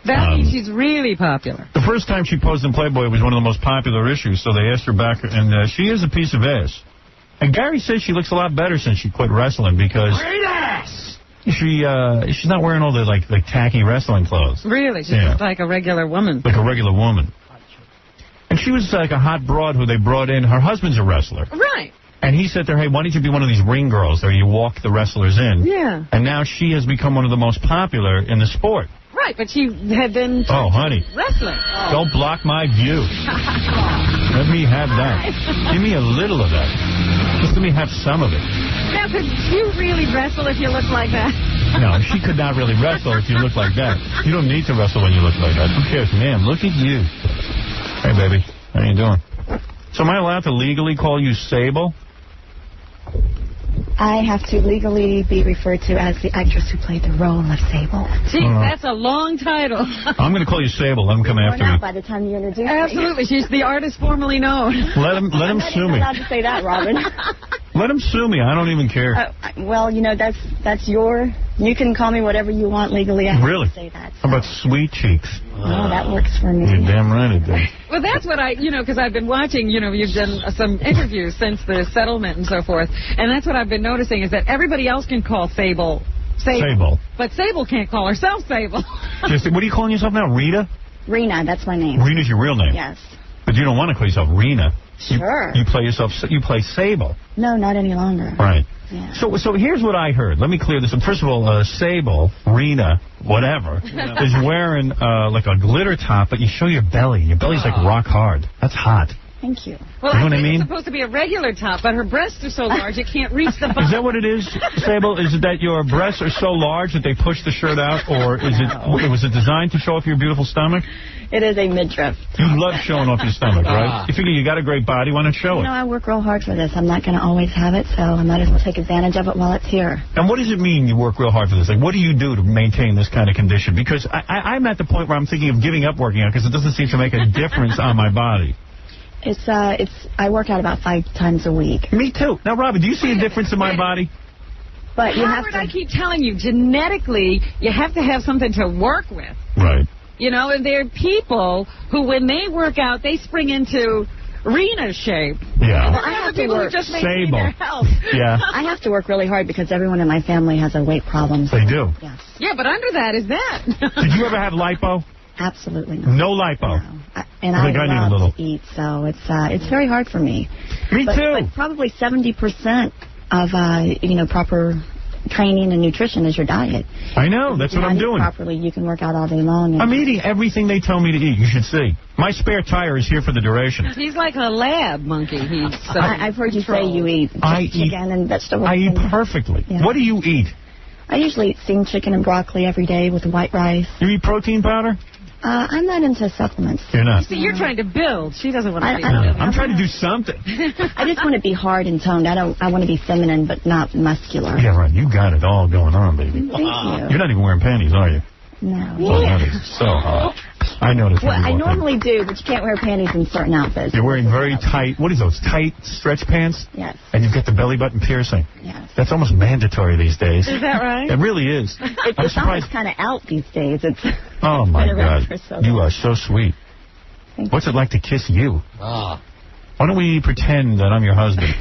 That means she's really popular. The first time she posed in Playboy was one of the most popular issues, so they asked her back, and she is a piece of ass. And Gary says she looks a lot better since she quit wrestling because... Great ass! She's not wearing all the like tacky wrestling clothes. Really? She's like a regular woman. Like a regular woman. And she was like a hot broad who they brought in. Her husband's a wrestler. Right. And he said to her, hey, why don't you be one of these ring girls there? You walk the wrestlers in. Yeah. And now she has become one of the most popular in the sport. Right, but she had been honey. wrestling. Don't block my view. Let me have that. Give me a little of that. Just let me have some of it. Now, could you really wrestle if you look like that? No, she could not really wrestle if you look like that. You don't need to wrestle when you look like that. Who cares? Ma'am, look at you. Hey, baby. How you doing? So am I allowed to legally call you Sable? I have to legally be referred to as the actress who played the role of Sable. Gee, that's a long title. I'm going to call you Sable. Let him come after me. By the time you introduce me. Absolutely. She's the artist formerly known. Let him sue me. I'm not allowed to say that, Robin. Let him sue me. I don't even care. Well, you know, that's your... You can call me whatever you want legally. I have Really? to say that. How about Sweet Cheeks? No, that works for me. You're damn right it does. Well, that's what because I've been watching, you've done some interviews since the settlement and so forth, and that's what I've been noticing is that everybody else can call Sable. But Sable can't call herself Sable. What are you calling yourself now, Rita? Rena, that's my name. Rena's your real name? Yes. But you don't want to call yourself Rena. Sure. You play Sable. No, not any longer. Right. Yeah. So here's what I heard. Let me clear this up. First of all, Sable, Rena, whatever, is wearing like a glitter top, but you show your belly. Your belly's like rock hard. That's hot. Thank you. Well, you know what I think mean? It's supposed to be a regular top, but her breasts are so large it can't reach the bottom. Is that what it is, Sable? Is it that your breasts are so large that they push the shirt out, or was it designed to show off your beautiful stomach? It is a midriff. You love showing off your stomach, right? You figure you got a great body, why not show it? I work real hard for this. I'm not going to always have it, so I might as well take advantage of it while it's here. And what does it mean you work real hard for this? Like, what do you do to maintain this kind of condition? Because I'm at the point where I'm thinking of giving up working out because it doesn't seem to make a difference on my body. I work out about 5 times a week. Me too. Now, Robin, do you see a difference in my body? But you Howard, I keep telling you, genetically, you have to have something to work with. Right. And there are people who, when they work out, they spring into Rena's shape. Yeah. Well, I have to work. Just maintain their health. Yeah. I have to work really hard because everyone in my family has a weight problem. They do? Yes. Yeah, but under that is that. Did you ever have lipo? Absolutely not. No lipo? No. I love to eat, so it's very hard for me. Me too. But probably 70% of, proper training and nutrition is your diet. I know. That's what I'm doing. Properly, you can work out all day long. I'm eating everything they tell me to eat. You should see. My spare tire is here for the duration. He's like a lab monkey. I've heard you say you eat chicken and vegetables. I eat perfectly. Yeah. What do you eat? I usually eat steamed chicken and broccoli every day with white rice. You eat protein powder? I'm not into supplements. You're not? See, you're trying to build. She doesn't want to be I'm trying to do something. I just want to be hard and toned. I want to be feminine, but not muscular. Yeah, right. You got it all going on, baby. Thank you. You're not even wearing panties, are you? No. Oh, that is so hot. I noticed. Well, I normally do, but you can't wear panties in certain outfits. You're wearing very tight, what is those, tight stretch pants? Yes. And you've got the belly button piercing. Yes. That's almost mandatory these days. Is that right? It really is. It's almost kind of out these days. Oh, my God. So you are so sweet. What's it like to kiss you? Why don't we pretend that I'm your husband?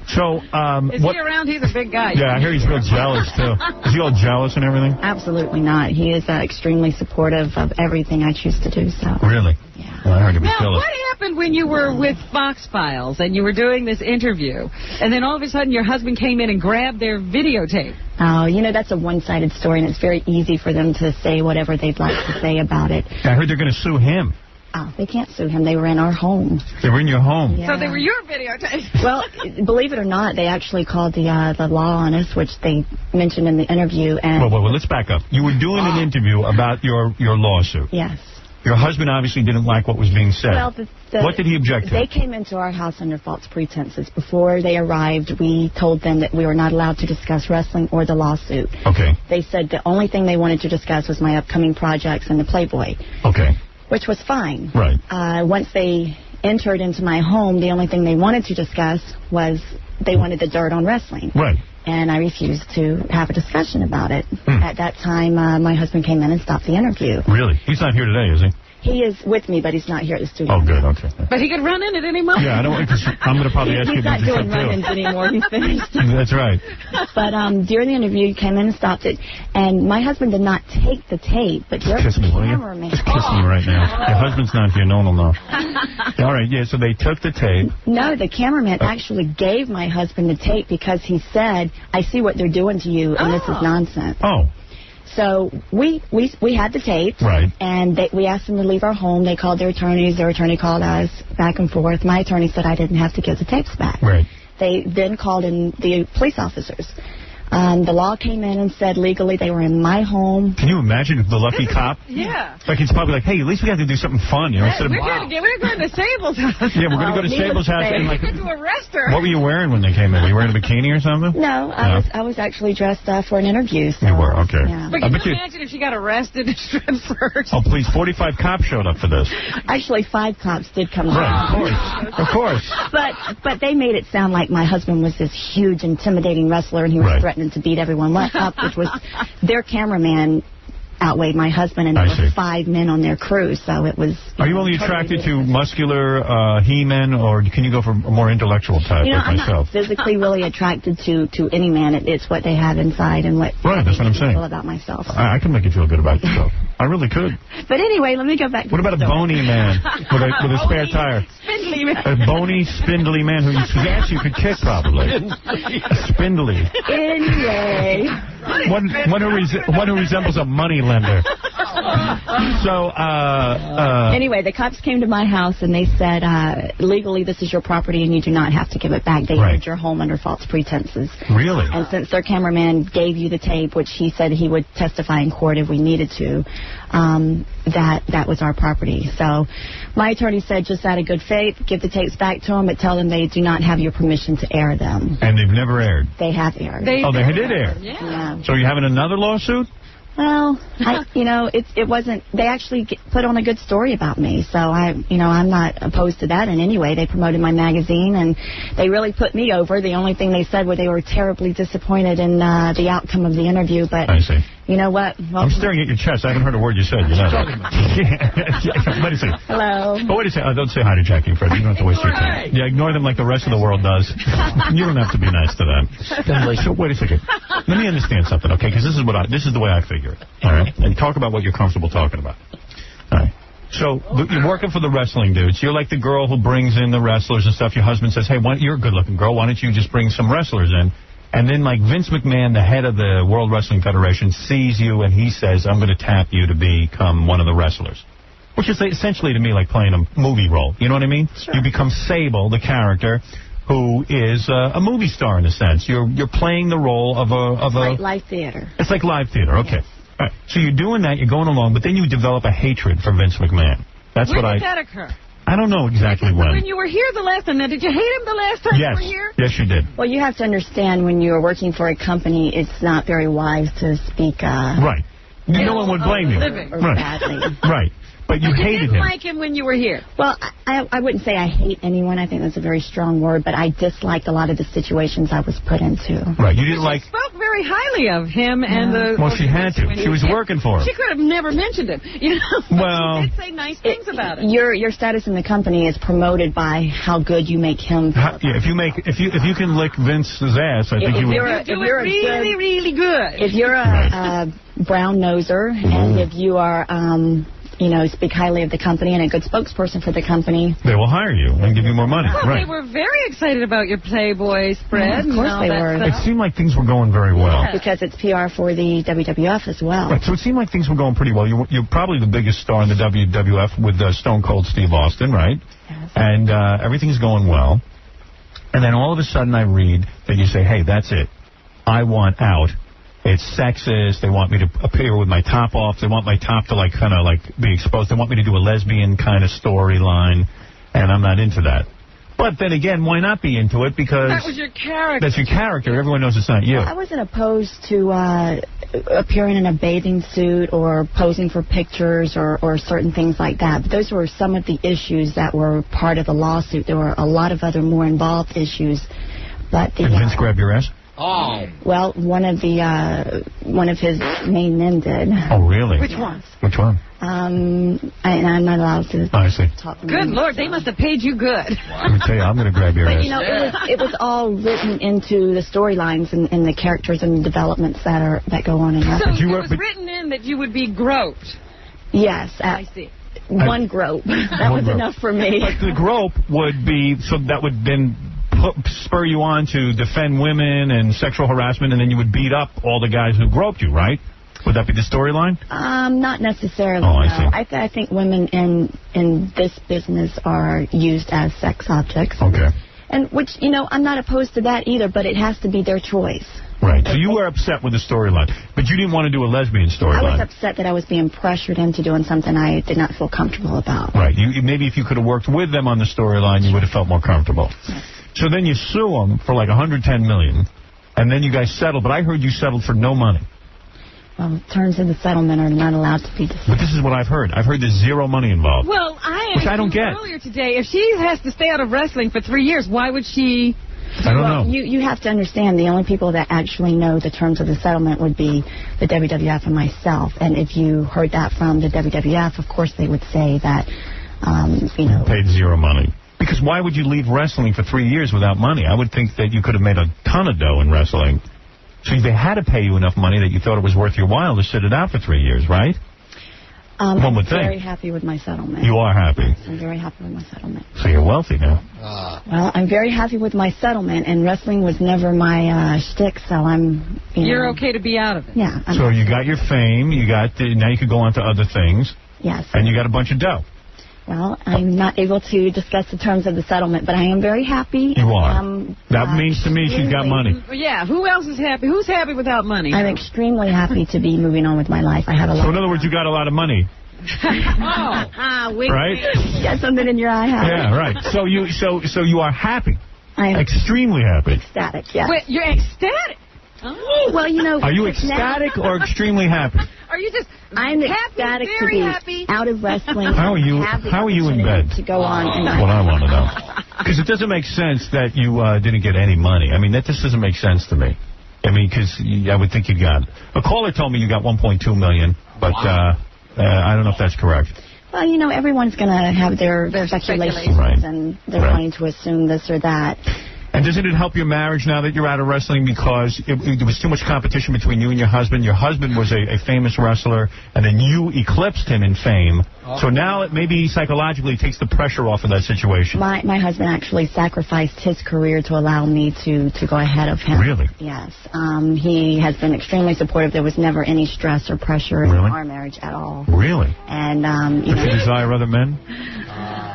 So, is he around? He's a big guy. Yeah, I hear he's real jealous, too. Is he all jealous and everything? Absolutely not. He is extremely supportive of everything I choose to do, so. Really? Yeah. Well, I heard him be Now, jealous. what happened when you were with Fox Files and you were doing this interview, and then all of a sudden your husband came in and grabbed their videotape? Oh, that's a one-sided story, and it's very easy for them to say whatever they'd like to say about it. I heard they're going to sue him. Oh, they can't sue him. They were in our home. They were in your home. Yeah. So they were your videotapes. Well, believe it or not, they actually called the law on us, which they mentioned in the interview. And Well, let's back up. You were doing an interview about your lawsuit. Yes. Your husband obviously didn't like what was being said. Well, what did he object to? They came into our house under false pretenses. Before they arrived, we told them that we were not allowed to discuss wrestling or the lawsuit. Okay. They said the only thing they wanted to discuss was my upcoming projects and the Playboy. Okay. Which was fine. Right. Once they entered into my home, the only thing they wanted to discuss was they wanted the dirt on wrestling. Right. And I refused to have a discussion about it. At that time, my husband came in and stopped the interview. Really? He's not here today, is he? He is with me, but he's not here at the studio. Oh, good. Okay. But he could run in at any moment. Yeah, I don't. I'm going to probably ask you He's to not do doing something run-ins anymore. He's finished. That's right. But during the interview, he came in and stopped it. And my husband did not take the tape, but your Kiss me, will you? cameraman. Just kiss me right now. Your husband's not here. No one will know. All right, yeah, so they took the tape. No, the cameraman actually gave my husband the tape because he said, I see what they're doing to you, and this is nonsense. Oh. So we had the tape, right? And we asked them to leave our home. They called their attorneys. Their attorney called us back and forth. My attorney said I didn't have to give the tapes back. Right. They then called in the police officers. The law came in and said legally they were in my home. Can you imagine if the lucky cop? Yeah. Like, he's probably like, hey, at least we have to do something fun, you know? Instead of, We're going to Sable's house. Yeah, we're going to go to Sable's house. And like, to arrest her. What were you wearing when they came in? Were you wearing a bikini or something? No, I was actually dressed for an interview. So, you were, okay. Yeah. But can you imagine if she got arrested and stripped first? Oh, please, 45 cops showed up for this. Actually, 5 cops did come Right, down. of course. But they made it sound like my husband was this huge, intimidating wrestler, and he was threatening to beat everyone up, which was their cameraman outweighed my husband, and there were 5 men on their crew, so it was... Are you only attracted to muscular he-men, or can you go for a more intellectual type like I'm myself? not physically really attracted to any man. It's what they have inside and what Right, that's what I'm saying. I feel about myself. I can make you feel good about yourself. I really could. But anyway, let me go back to What about a bony man with a spare tire? Spindly man. A bony, spindly man who actually could kick, probably. Spindly. Anyway. One who resembles a money lender. So, anyway, the cops came to my house and they said, legally this is your property and you do not have to give it back. They entered your home under false pretenses. Really? And since their cameraman gave you the tape, which he said he would testify in court if we needed to, that was our property. So my attorney said, just out of good faith, give the tapes back to them, but tell them they do not have your permission to air them. And they've never aired? They have aired. They did air? Yeah. So are you having another lawsuit? Well, it wasn't. They actually put on a good story about me, so I'm not opposed to that in any way. They promoted my magazine, and they really put me over. The only thing they said was they were terribly disappointed in the outcome of the interview. But I see. You know what? I'm staring at your chest. I haven't heard a word you said. You know. Wait a second. Hello. Oh, wait a second. Don't say hi to Jackie and Fred. You don't have to waste your time. Yeah, ignore them like the rest of the world does. You don't have to be nice to them. So wait a second. Let me understand something, okay? Because this is the way I figure it. All right. And talk about what you're comfortable talking about. All right. So you're working for the wrestling dudes. You're like the girl who brings in the wrestlers and stuff. Your husband says, hey, you're a good-looking girl. Why don't you just bring some wrestlers in? And then, like, Vince McMahon, the head of the World Wrestling Federation, sees you and he says, I'm going to tap you to become one of the wrestlers. Which is essentially, to me, like playing a movie role. You know what I mean? Sure. You become Sable, the character, who is a movie star in a sense. You're playing the role of a... Like live theater. It's like live theater, okay. Yes. All right. So you're doing that, you're going along, but then you develop a hatred for Vince McMahon. That's When did that occur? I don't know exactly when. When you were here the last time. Now, did you hate him the last time you were here? Yes, you did. Well, you have to understand when you're working for a company, it's not very wise to speak... Right. No one would blame you. Badly. Right. But you hated him. Like him when you were here. Well, I wouldn't say I hate anyone. I think that's a very strong word, but I disliked a lot of the situations I was put into. Right. You didn't like... She spoke very highly of him and the... Well, she had to. She was working for him. She could have never mentioned him. You know? Well... She did say nice things about it. Your status in the company is promoted by how good you make him. If you can lick Vince's ass, I think you would... If you're really good. If you're a brown noser, and if you are... speak highly of the company and a good spokesperson for the company. They will hire you and give you more money. Well, right. They were very excited about your Playboy spread. Of course they were. It seemed like things were going very well. Yeah, because it's PR for the WWF as well. Right, so it seemed like things were going pretty well. You're probably the biggest star in the WWF with Stone Cold Steve Austin, right? Yes. And everything's going well. And then all of a sudden I read that you say, hey, that's it. I want out. It's sexist. They want me to appear with my top off. They want my top to kind of be exposed. They want me to do a lesbian kind of storyline, and I'm not into that. But then again, why not be into it? Because that was your character. That's your character. Everyone knows it's not you. Well, I wasn't opposed to appearing in a bathing suit or posing for pictures or certain things like that. But those were some of the issues that were part of the lawsuit. There were a lot of other more involved issues. But Did Vince grab your ass? Oh. Well, one of his main men did. Oh, really? Which one? Which one? And I'm not allowed to talk. Good Lord, they must have paid you good. Let me tell you, I'm going to grab your ass. But it was all written into the storylines and the characters and the developments that go on in that. So it was written in that you would be groped. Yes. I see. One grope. That was enough for me. But the grope would be, so that would then spur you on to defend women and sexual harassment, and then you would beat up all the guys who groped you, right? Would that be the storyline? Not necessarily. Oh, I see. I think women in this business are used as sex objects. Okay. And which, I'm not opposed to that either, but it has to be their choice. Right. So you were upset with the storyline, but you didn't want to do a lesbian storyline. I was upset that I was being pressured into doing something I did not feel comfortable about. Right. Maybe if you could have worked with them on the storyline, you would have felt more comfortable. Yes. So then you sue them for like $110 million, and then you guys settled. But I heard you settled for no money. Well, terms of the settlement are not allowed to be discussed. But this is what I've heard. I've heard there's zero money involved. Well, which I don't get. Earlier today, if she has to stay out of wrestling for 3 years, why would she? I don't know. You have to understand the only people that actually know the terms of the settlement would be the WWF and myself. And if you heard that from the WWF, of course they would say that, paid zero money. Because why would you leave wrestling for 3 years without money? I would think that you could have made a ton of dough in wrestling. So they had to pay you enough money that you thought it was worth your while to sit it out for 3 years, right? One would think. I'm very happy with my settlement. You are happy? I'm very happy with my settlement. So you're wealthy now. Well, I'm very happy with my settlement, and wrestling was never my shtick, so I'm, You're okay to be out of it. Yeah. So you got your fame, now you could go on to other things. Yes. And you got a bunch of dough. Well, I'm not able to discuss the terms of the settlement, but I am very happy. You are. That means to me she's got money. Yeah, who else is happy? Who's happy without money? I'm extremely happy to be moving on with my life. I have a lot. So in other words, you got a lot of money. Wait, right? You got something in your eye, Howard. Yeah, right. So you are happy. I am extremely happy. Ecstatic, yes. Wait, you're ecstatic? Oh. Well, Are you ecstatic or extremely happy? Are you just I'm ecstatic to be out of wrestling. How are you in bed? To go on and That's what I want to know. Because it doesn't make sense that you didn't get any money. I mean, that just doesn't make sense to me. I mean, because I would think you got... A caller told me you got $1.2 million, but I don't know if that's correct. Well, everyone's going to have their speculations, right. And they're wanting to assume this or that. And doesn't it help your marriage now that you're out of wrestling because there was too much competition between you and your husband? Your husband was a famous wrestler, and then you eclipsed him in fame. So now it maybe psychologically takes the pressure off of that situation. My husband actually sacrificed his career to allow me to go ahead of him. Really? Yes. He has been extremely supportive. There was never any stress or pressure in our marriage at all. Really? And you desire other men?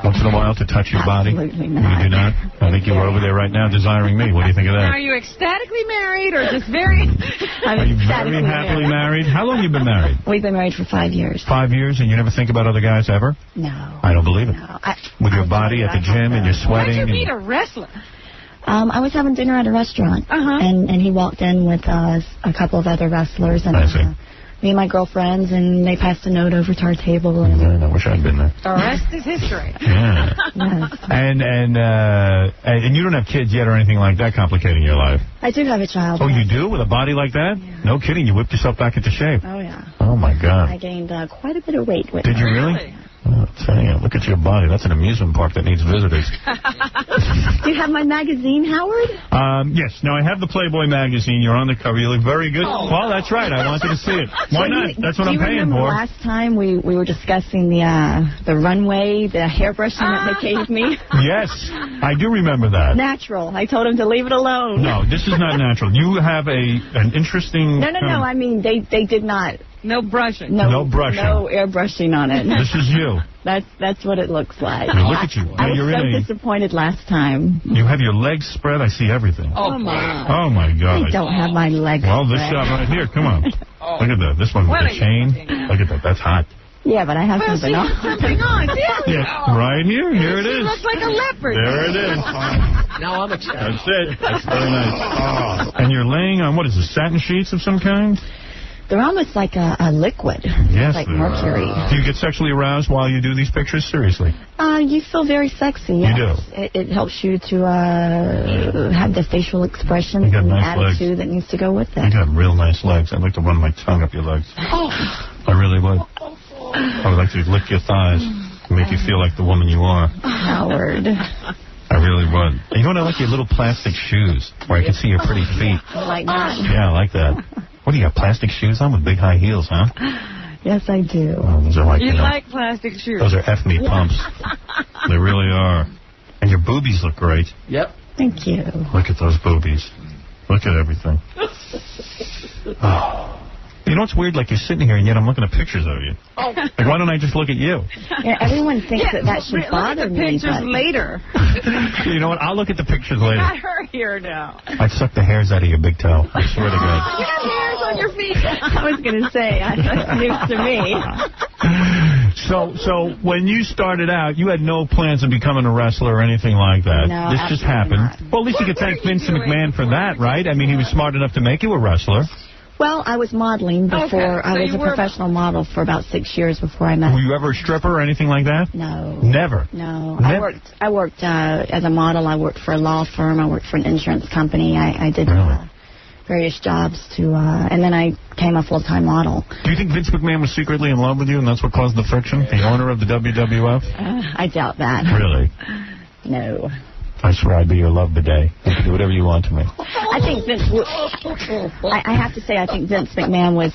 Once in a while to touch your body? Absolutely not. You do not? I think you're over there right now desiring me. What do you think of that? Are you ecstatically married or just very... Are you very happily married? How long have you been married? We've been married for 5 years. 5 years, and you never think about other guys ever? No. I don't believe it. No. With your body at the gym and you're sweating. Where'd you meet a wrestler? I was having dinner at a restaurant, and he walked in with a couple of other wrestlers, and I see. Me and my girlfriends, and they passed a note over to our table. And I wish I'd been there. The rest is history. Yeah. Yes. And you don't have kids yet or anything like that complicating your life? I do have a child. Oh, you do? With a body like that? Yeah. No kidding. You whipped yourself back into shape. Oh, yeah. Oh, my God. I gained quite a bit of weight with Did you really? Damn, look at your body. That's an amusement park that needs visitors. Do you have my magazine, Howard? Yes. Now, I have the Playboy magazine. You're on the cover. You look very good. Oh. Well, that's right. I wanted to see it. Why not? That's what I'm paying for. Last time we were discussing the runway, the hairbrushing that they gave me? Yes, I do remember that. Natural. I told him to leave it alone. No, this is not natural. You have an interesting... No. I mean, they did not... No brushing. No brushing. No airbrushing on it. This is you. That's what it looks like. Now look at you. I was so disappointed last time. You have your legs spread. I see everything. Oh, my. Oh, my God. I don't have my legs Well, this spread. shot right here. Come on. Look at that. This one with the chain. Look at that. That's hot. Yeah, but I have something on. Something on. Yeah, right here. Here it is. Looks like a leopard. There it is. Now I'm excited. That's it. That's very nice. And you're laying on, what is this, satin sheets of some kind? They're almost like a liquid. Yes, like mercury. Do you get sexually aroused while you do these pictures? Seriously? You feel very sexy. Yes. You do? It helps you to have the facial expression You got and the nice legs. attitude that needs to go with You it. got real nice legs. I'd like to run my tongue up your legs. I really would. I would like to lick your thighs and make you feel like the woman you are. Howard. I really would. You know what? I like your little plastic shoes where I can see your pretty feet. Like that? Yeah, I like that. What do you got, plastic shoes on with big high heels, huh? Yes, I do. Oh, those are like, You like plastic shoes. Those are F-me pumps. They really are. And your boobies look great. Yep. Thank you. Look at those boobies. Look at everything. Oh. You know what's weird? Like, you're sitting here, and yet I'm looking at pictures of you. Oh. Like, why don't I just look at you? Yeah, everyone thinks that should bother me. Pictures but... later. You know what? I'll look at the pictures later. Got her here now. I'd suck the hairs out of your big toe. I swear to God. You have hairs on your feet. I was going to say, that's news to me. So when you started out, you had no plans of becoming a wrestler or anything like that. No, this just happened. not. Well, at least you could thank Vincent McMahon for that, right? I mean, he was smart enough to make you a wrestler. Well, I was modeling before. Okay, I so was you a were- professional model for about 6 years before I met. Were you ever a stripper or anything like that? No. Never? No. Never? I worked as a model. I worked for a law firm. I worked for an insurance company. I did various jobs and then I became a full-time model. Do you think Vince McMahon was secretly in love with you and that's what caused the friction? The owner of the WWF? I doubt that. Really? No. I swear I'd be your love bidet. You can do whatever you want to me. I think Vince. I have to say, I think Vince McMahon was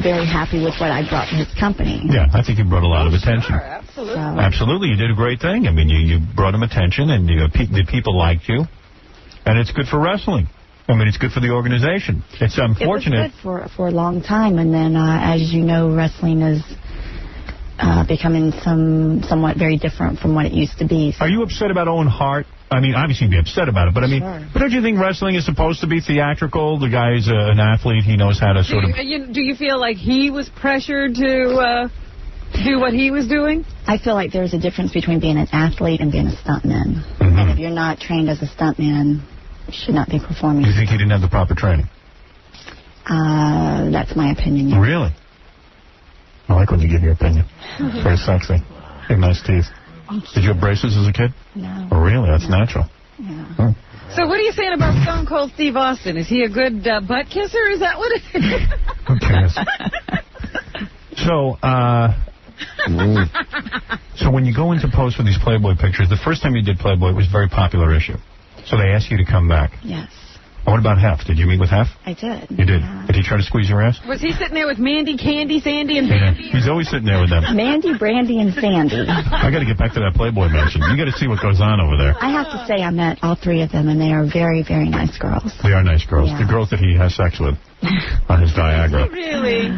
very happy with what I brought to his company. Yeah, I think you brought a lot of attention. Absolutely. Absolutely, you did a great thing. I mean, you brought him attention, and the people liked you, and it's good for wrestling. I mean, it's good for the organization. It's unfortunate. It was good for a long time, and then, as you know, wrestling is becoming somewhat very different from what it used to be. Are you upset about Owen Hart? I mean, obviously you'd be upset about it, but I mean, but don't you think wrestling is supposed to be theatrical? The guy's an athlete. He knows how to sort of... Do you feel like he was pressured to do what he was doing? I feel like there's a difference between being an athlete and being a stuntman. Mm-hmm. And if you're not trained as a stuntman, you should not be performing. You think he didn't have the proper training? That's my opinion. Yes. Really? I like when you give your opinion. It's very sexy. You have nice teeth. Did you have braces as a kid? No. Oh, really? That's natural. Yeah. So what are you saying about Stone Cold Steve Austin? Is he a good butt kisser? Is that what it is? Who cares? So when you go into pose for these Playboy pictures, the first time you did Playboy, it was a very popular issue. So they asked you to come back. Yes. What about Hef? Did you meet with Hef? I did. You did? Yeah. Did he try to squeeze your ass? Was he sitting there with Mandy, Candy, Sandy, and Yeah. Bambi? He's always sitting there with them. Mandy, Brandy, and Sandy. I got to get back to that Playboy mansion. You got to see what goes on over there. I have to say I met all three of them, and they are very, very nice girls. They are nice girls. Yeah. The girls that he has sex with on his Viagra. Really?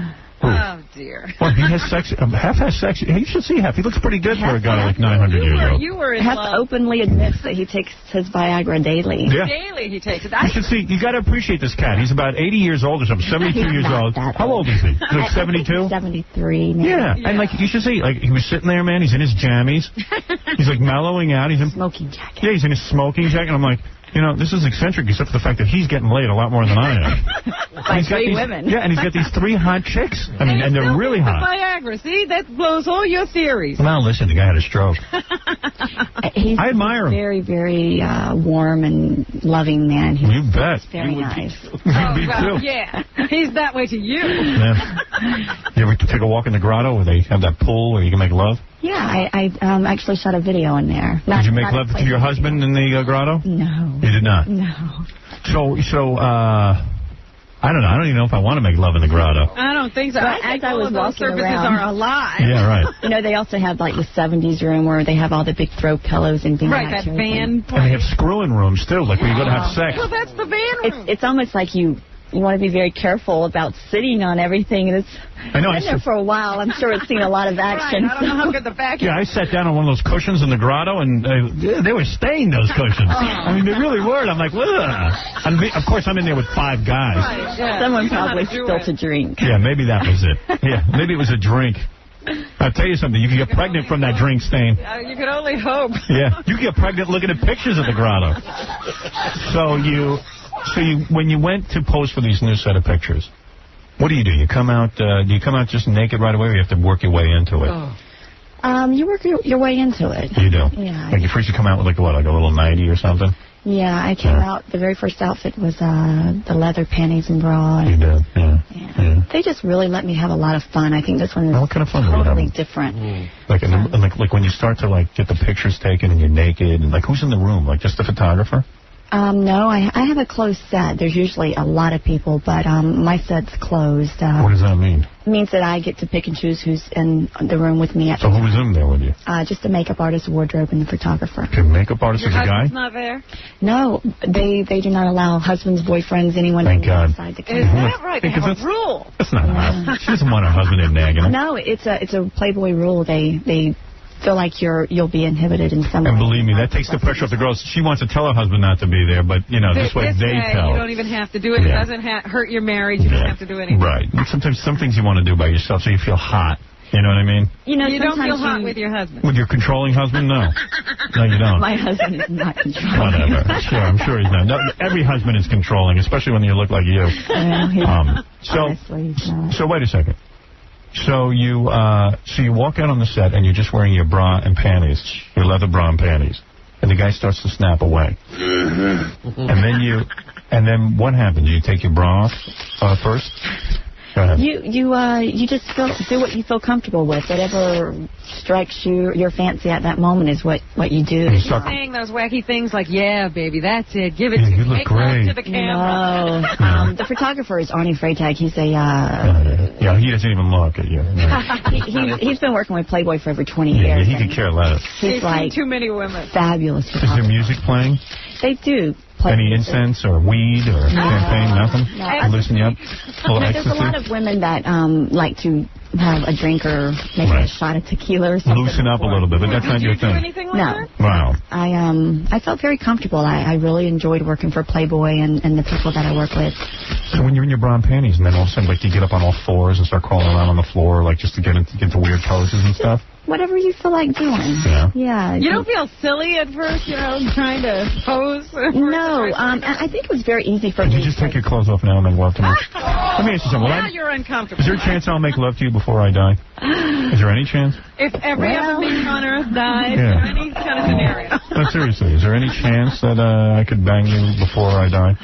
Oh, dear. Well, he has sex. Hef has sex. You should see Hef. He looks pretty good for a guy like 900 years old. You were in Hef love. openly admits that he takes his Viagra daily. Yeah. Daily he takes it. You should see. You got to appreciate this cat. He's about 80 years old or something. 72 years old. How old is he? Like 72? 73. Maybe. Yeah. And like you should see. Like he was sitting there, man. He's in his jammies. He's like mellowing out. He's in smoking jacket. Yeah, he's in his smoking jacket. And I'm like, you know, this is eccentric, except for the fact that he's getting laid a lot more than I am. By three women. Yeah, and he's got these 3 hot chicks. And they're really hot. Viagra. See, that blows all your theories. Well, listen, the guy had a stroke. I admire him. Very, very warm and loving man. He's You bet. very nice. Me too. Yeah, he's that way to you. Yeah. You ever take a walk in the grotto where they have that pool where you can make love? Yeah, I actually shot a video in there. Did you make love to your husband in the grotto? No. You did not? No. So, I don't know. I don't even know if I want to make love in the grotto. I don't think so. But as I was walking services around, are alive. Yeah, right. You know, they also have like the 70s room where they have all the big throw pillows and things Right, like that van. And they have screwing rooms, too, like where you go to have sex. Well, that's the van room. It's almost like you want to be very careful about sitting on everything. And I know. been there for a while. I'm sure it's seen a lot of action. Right, I don't know how good the back is. Yeah, I sat down on one of those cushions in the grotto, and they were staying, those cushions. I mean, they really were. I'm like, ugh. Of course, I'm in there with 5 guys. Right, yeah. Someone You know how probably to do spilt it. a drink. Yeah, maybe that was it. Yeah, maybe it was a drink. I'll tell you something. You can get pregnant from that drink stain. You can only hope. Yeah, you can get pregnant looking at pictures of the grotto. So when you went to pose for these new set of pictures, what do? You come out? Do you come out just naked right away, or you have to work your way into it? You work your way into it. You do? Yeah. Like you first you come out with like a little nightie or something? Yeah, I came out, the very first outfit was the leather panties and bra. You did, yeah. They just really let me have a lot of fun. I think this one is What kind of fun were you totally having? different. Like when you start to like get the pictures taken and you're naked, and like who's in the room? Like just the photographer? No, I have a closed set. There's usually a lot of people, but my set's closed. What does that mean? It means that I get to pick and choose who's in the room with me at So the who was in there with you? just the makeup artist, wardrobe, and the photographer. The makeup artist Your is a guy? husband's not there? No, they do not allow husbands, boyfriends, anyone Thank God. outside the Is country. that right? They have a rule. That's not her. She doesn't want her husband in nagging her. No, it's a Playboy rule. They feel like you'll be inhibited in some way. And believe me, that takes the pressure off the girls. She wants to tell her husband not to be there, but, this way they tell. You don't even have to do it. Yeah. It doesn't hurt your marriage. You don't have to do anything. Right. Sometimes some things you want to do by yourself so you feel hot. You know what I mean? You don't feel sometimes hot with your husband. With your controlling husband? No. No, you don't. My husband is not controlling. Whatever. Sure, I'm sure he's not. No, every husband is controlling, especially when you look like you. Honestly, he's not. So wait a second. So you walk out on the set and you're just wearing your bra and panties, your leather bra and panties, and the guy starts to snap away. And then what happens? You take your bra off first? Go ahead. You just do what you feel comfortable with. Whatever strikes your fancy at that moment is what you do. You're saying those wacky things like, yeah, baby, that's it. Give it to you me. look Make love great. to the camera. No. The photographer is Arnie Freytag. He's a... Yeah, he doesn't even look at you. he's been working with Playboy for over 20 Yeah, years. he could care less. He's like too many women. Fabulous. Is there music playing? They do. Any incense or weed or champagne? Nothing? No. To loosen you up? Full of There's a ecstasy? lot of women that like to have a drink or maybe a shot of tequila or something. Loosen up a little bit, but that's not your thing. No. Wow. I felt very comfortable. I really enjoyed working for Playboy and the people that I work with. So when you're in your bra and panties, and then all of a sudden, like, you get up on all fours and start crawling around on the floor, like, just to get into weird poses and stuff? Whatever you feel like doing. Yeah. You don't feel silly at first, trying to pose? No. I think it was very easy for Could me. you just take your clothes off now and make love to me? Let me ask you something. Now you're uncomfortable. Is there a chance I'll make love to you before I die? Is there any chance? If every other being on Earth died, Yeah. any kind of scenario. No, seriously. Is there any chance that I could bang you before I die?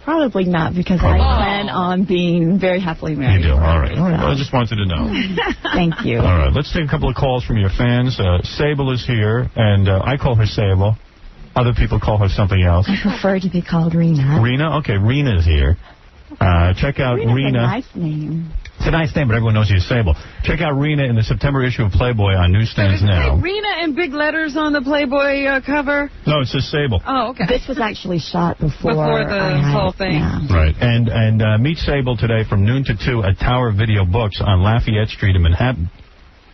Probably not, because I plan on being very happily married. You do. All right. Well, I just wanted to know. Thank you. All right. Let's take a couple of calls from your fans. Sable is here, and I call her Sable. Other people call her something else. I prefer to be called Rena. Rena? Okay, Rena's here. Check out Rena's Rena. a nice name. It's a nice name, but everyone knows you as Sable. Check out Rena in the September issue of Playboy on newsstands now. Rena in big letters on the Playboy cover. No, it says Sable. Oh, okay. This was actually shot before the I had whole it. thing. Yeah. Right. And meet Sable today from noon to 2 at Tower Video Books on Lafayette Street in Manhattan.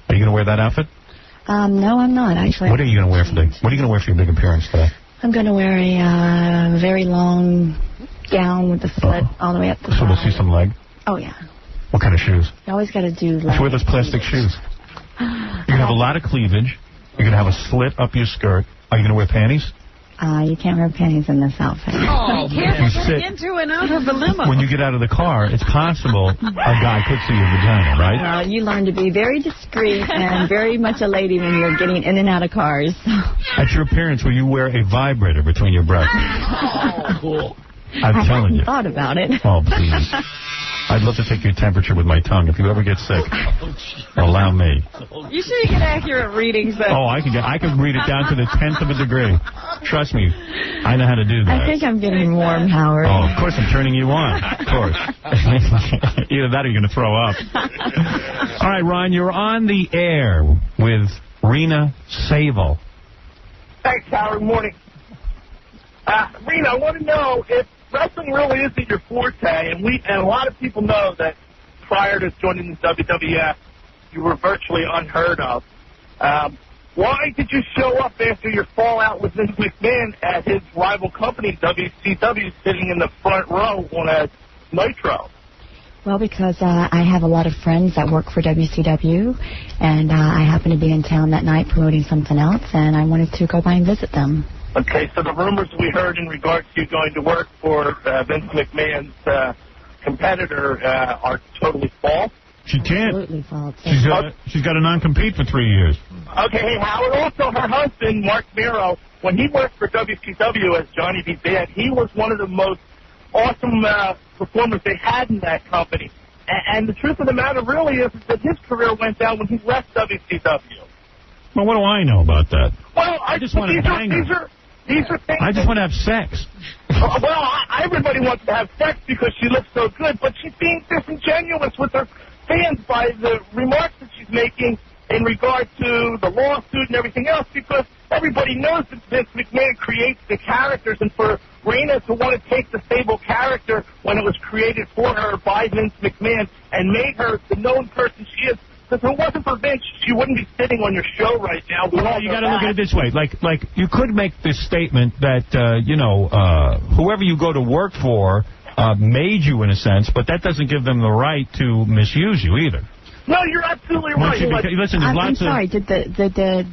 Are you going to wear that outfit? No, I'm not, actually. What are you going to wear for your big appearance today? I'm going to wear a very long gown with the slit all the way up the So we'll side. see some leg? Oh, yeah. What kind of shoes? You always got to do You should wear those plastic shoes. You're going to have a lot of cleavage. You're going to have a slit up your skirt. Are you going to wear panties? You can't wear panties in this outfit. Oh, You careful sit- getting into and out of the limo. When you get out of the car, it's possible a guy could see your vagina, right? You learn to be very discreet and very much a lady when you're getting in and out of cars. At your appearance, will you wear a vibrator between your breasts? Oh, cool. I'm telling you. I thought about it. Oh, please. I'd love to take your temperature with my tongue. If you ever get sick, allow me. You sure you get accurate readings? Then? Oh, I can read it down to the 10th of a degree. Trust me, I know how to do that. I think I'm getting warm, Howard. Oh, of course I'm turning you on. Of course. Either that or you're going to throw up. All right, Ron, you're on the air with Rena Sable. Thanks, Howard. Morning. Rena, I want to know if wrestling really isn't your forte, and a lot of people know that prior to joining the WWF, you were virtually unheard of. Why did you show up after your fallout with Vince McMahon at his rival company, WCW, sitting in the front row on a Nitro? Well, because I have a lot of friends that work for WCW, and I happened to be in town that night promoting something else, and I wanted to go by and visit them. Okay, so the rumors we heard in regards to you going to work for Vince McMahon's competitor are totally false? She can't. Absolutely false. She's got a non-compete for 3 years. Okay, hey, Howard, also her husband, Mark Miro, when he worked for WCW as Johnny B. Bad, he was one of the most awesome performers they had in that company. And the truth of the matter really is that his career went down when he left WCW. Well, what do I know about that? Well, I just want to bang her. These are things I just want to have sex. Everybody wants to have sex because she looks so good, but she's being disingenuous with her fans by the remarks that she's making in regard to the lawsuit and everything else, because everybody knows that Vince McMahon creates the characters, and for Rena to want to take the Sable character when it was created for her by Vince McMahon and made her the known person she is, because if it wasn't for Vince, she wouldn't be sitting on your show right now. Well, you got to look at it this way. Like you could make this statement that, whoever you go to work for made you in a sense, but that doesn't give them the right to misuse you either. No, you're absolutely right. Listen, there's I'm lots sorry, did the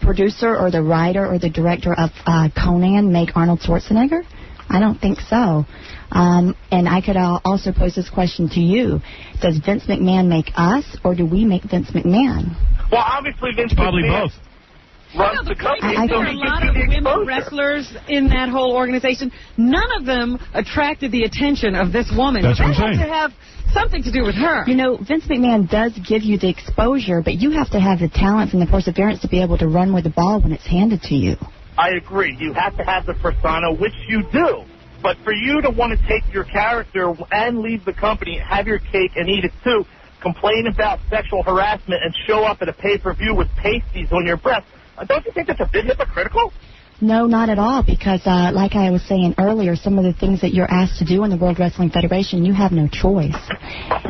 producer or the writer or the director of Conan make Arnold Schwarzenegger? I don't think so. And I could also pose this question to you. Does Vince McMahon make us, or do we make Vince McMahon? Well, obviously Vince probably McMahon both. runs the company. There are a lot of women wrestlers in that whole organization. None of them attracted the attention of this woman. That's what I'm That saying. had to have something to do with her. You know, Vince McMahon does give you the exposure, but you have to have the talents and the perseverance to be able to run with the ball when it's handed to you. I agree. You have to have the persona, which you do. But for you to want to take your character and leave the company, have your cake and eat it too, complain about sexual harassment and show up at a pay-per-view with pasties on your breast, don't you think that's a bit hypocritical? No, not at all, because like I was saying earlier, some of the things that you're asked to do in the World Wrestling Federation, you have no choice.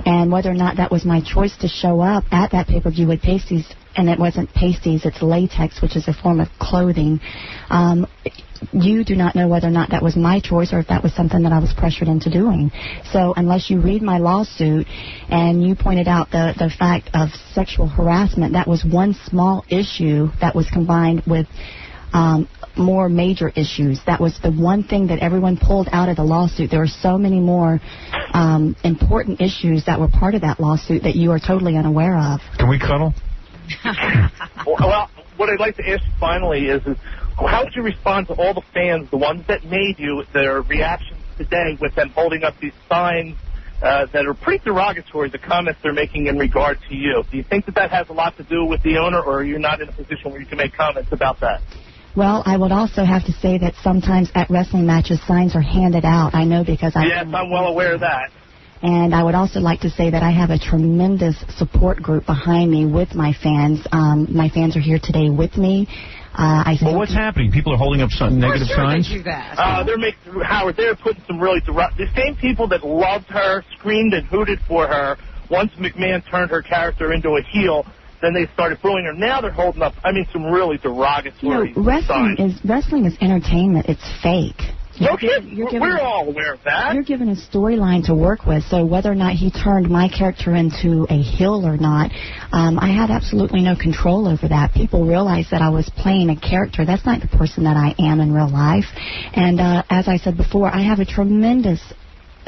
And whether or not that was my choice to show up at that pay-per-view with pasties, and it wasn't pasties, it's latex, which is a form of clothing, you do not know whether or not that was my choice or if that was something that I was pressured into doing. So unless you read my lawsuit and you pointed out the fact of sexual harassment, that was one small issue that was combined with more major issues. That was the one thing that everyone pulled out of the lawsuit. There were so many more important issues that were part of that lawsuit that you are totally unaware of. Can we cuddle? Well, what I'd like to ask finally is how would you respond to all the fans, the ones that made you, their reactions today with them holding up these signs that are pretty derogatory, the comments they're making in regard to you? Do you think that has a lot to do with the owner, or are you not in a position where you can make comments about that? Well, I would also have to say that sometimes at wrestling matches, signs are handed out. I know because Yes, I'm well aware of that. And I would also like to say that I have a tremendous support group behind me with my fans. My fans are here today with me. Well, what's happening? People are holding up some negative signs? They do that. They're putting some really the same people that loved her, screamed and hooted for her. Once McMahon turned her character into a heel, then they started booing her. Now they're holding up, some really derogatory signs. Wrestling is entertainment. It's fake. We're all aware of that. You're given a storyline to work with, so whether or not he turned my character into a heel or not, I had absolutely no control over that. People realized that I was playing a character. That's not the person that I am in real life. And as I said before, I have a tremendous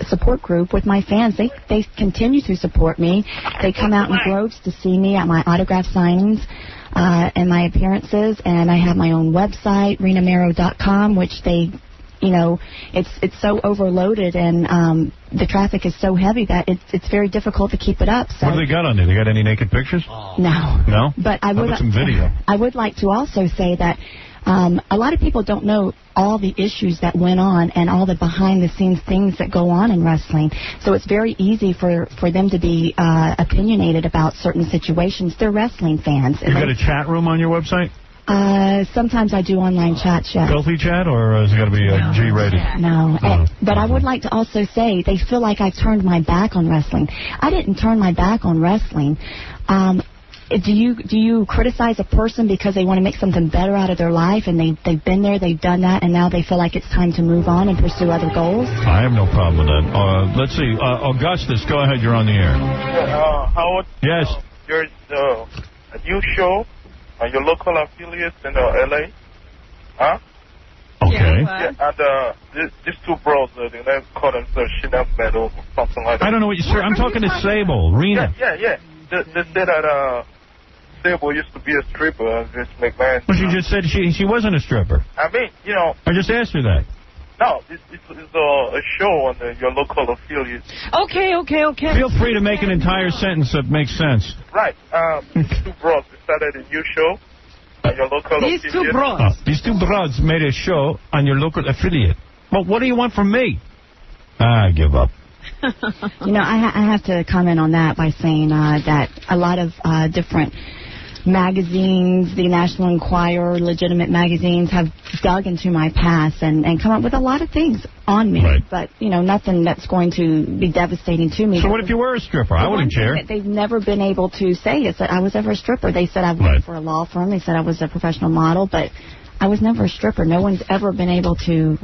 support group with my fans. They continue to support me. They come out in droves to see me at my autograph signings and my appearances, and I have my own website, renamero.com, which they... You know, it's so overloaded, and the traffic is so heavy that it's very difficult to keep it up. So. What do they got on there? They got any naked pictures? No. No? But I would some video. I would like to also say that a lot of people don't know all the issues that went on and all the behind-the-scenes things that go on in wrestling. So it's very easy for them to be opinionated about certain situations. They're wrestling fans. You got a chat room on your website? Sometimes I do online chats, yes. Filthy chat, or has it got to be G-rated? No. But I would like to also say they feel like I turned my back on wrestling. I didn't turn my back on wrestling. Do you criticize a person because they want to make something better out of their life, and they've been there, they've done that, and now they feel like it's time to move on and pursue other goals? I have no problem with that. Let's see. Augustus, go ahead. You're on the air. Howard? Yes. There's a new show on your local affiliates in L.A. Huh? Okay. Yeah, and these two bros, they call themselves Shinem Metal or something like that. I don't know what you're saying. I'm talking to Sable, Rena. Yeah. They said that Sable used to be a stripper, and Vince McMahon. Well, she just said she wasn't a stripper. I mean, you know. I just asked her that. No, it's a show on your local affiliate. Okay. Feel free to make an entire sentence that makes sense. Right. These two bros started a new show on your local affiliate. These two bros made a show on your local affiliate. Well, what do you want from me? I give up. You know, I have to comment on that by saying that a lot of different magazines, the National Enquirer, legitimate magazines, have dug into my past and come up with a lot of things on me. Right. But, you know, nothing that's going to be devastating to me. So what if you were a stripper? I wouldn't care. That they've never been able to say is that I was ever a stripper. They said I've worked for a law firm. They said I was a professional model, but I was never a stripper. No one's ever been able to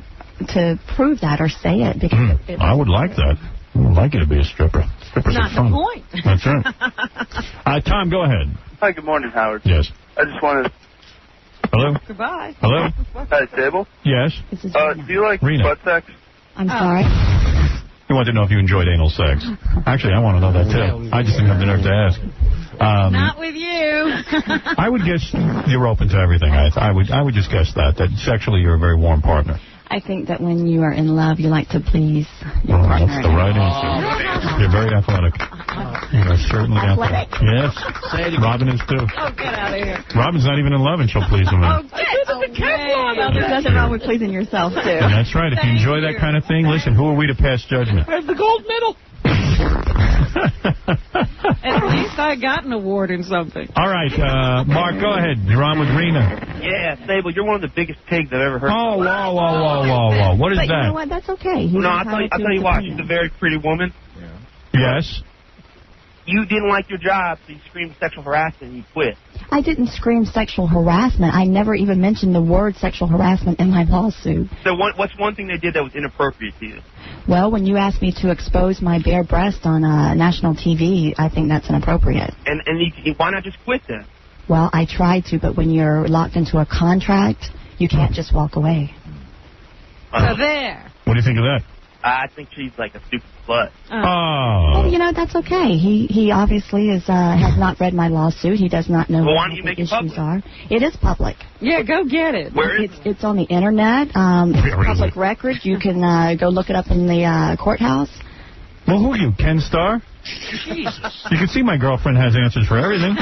prove that or say it. Because I would like that. I would like you to be a stripper. Strippers are fun. Not the point. That's right. Tom, go ahead. Hi, good morning, Howard. Yes. I just wanted to... Hello? Goodbye. Hello? Hi, Sable? Yes? Do you like Rena. butt sex? I'm sorry? You want to know if you enjoyed anal sex. Actually, I want to know that, too. I just didn't have the nerve to ask. Not with you. I would guess you're open to everything. I would just guess that sexually you're a very warm partner. I think that when you are in love, you like to please your partner. That's the right answer. You're very athletic. You're certainly athletic. Yes. Robin is, too. Oh, get out of here. Robin's not even in love, and she'll please him. Oh, get away. Well, there's nothing wrong with pleasing yourself, too. And that's right. If you enjoy that kind of thing, listen, who are we to pass judgment? I have the gold medal. At least I got an award in something. All right, Mark, go ahead. You're on with Rena. Yeah, Sable, you're one of the biggest pigs I've ever heard. Oh, whoa. What is but that? You know what? That's okay. No, I'll tell you why. She's a very pretty woman. Yes? You didn't like your job, so you screamed sexual harassment and you quit. I didn't scream sexual harassment. I never even mentioned the word sexual harassment in my lawsuit. So what's one thing they did that was inappropriate to you? Well, when you asked me to expose my bare breast on national TV, I think that's inappropriate. And why not just quit then? Well, I tried to, but when you're locked into a contract, you can't just walk away. So there. What do you think of that? I think she's like a stupid slut. Oh. Well, you know, that's okay. He obviously has not read my lawsuit. He does not know why what don't you make the it issues public? are. It is public. Yeah, go get it. Where is It's on the Internet. It's public record. You can go look it up in the courthouse. Well, who are you, Ken Starr? Jesus. You can see my girlfriend has answers for everything.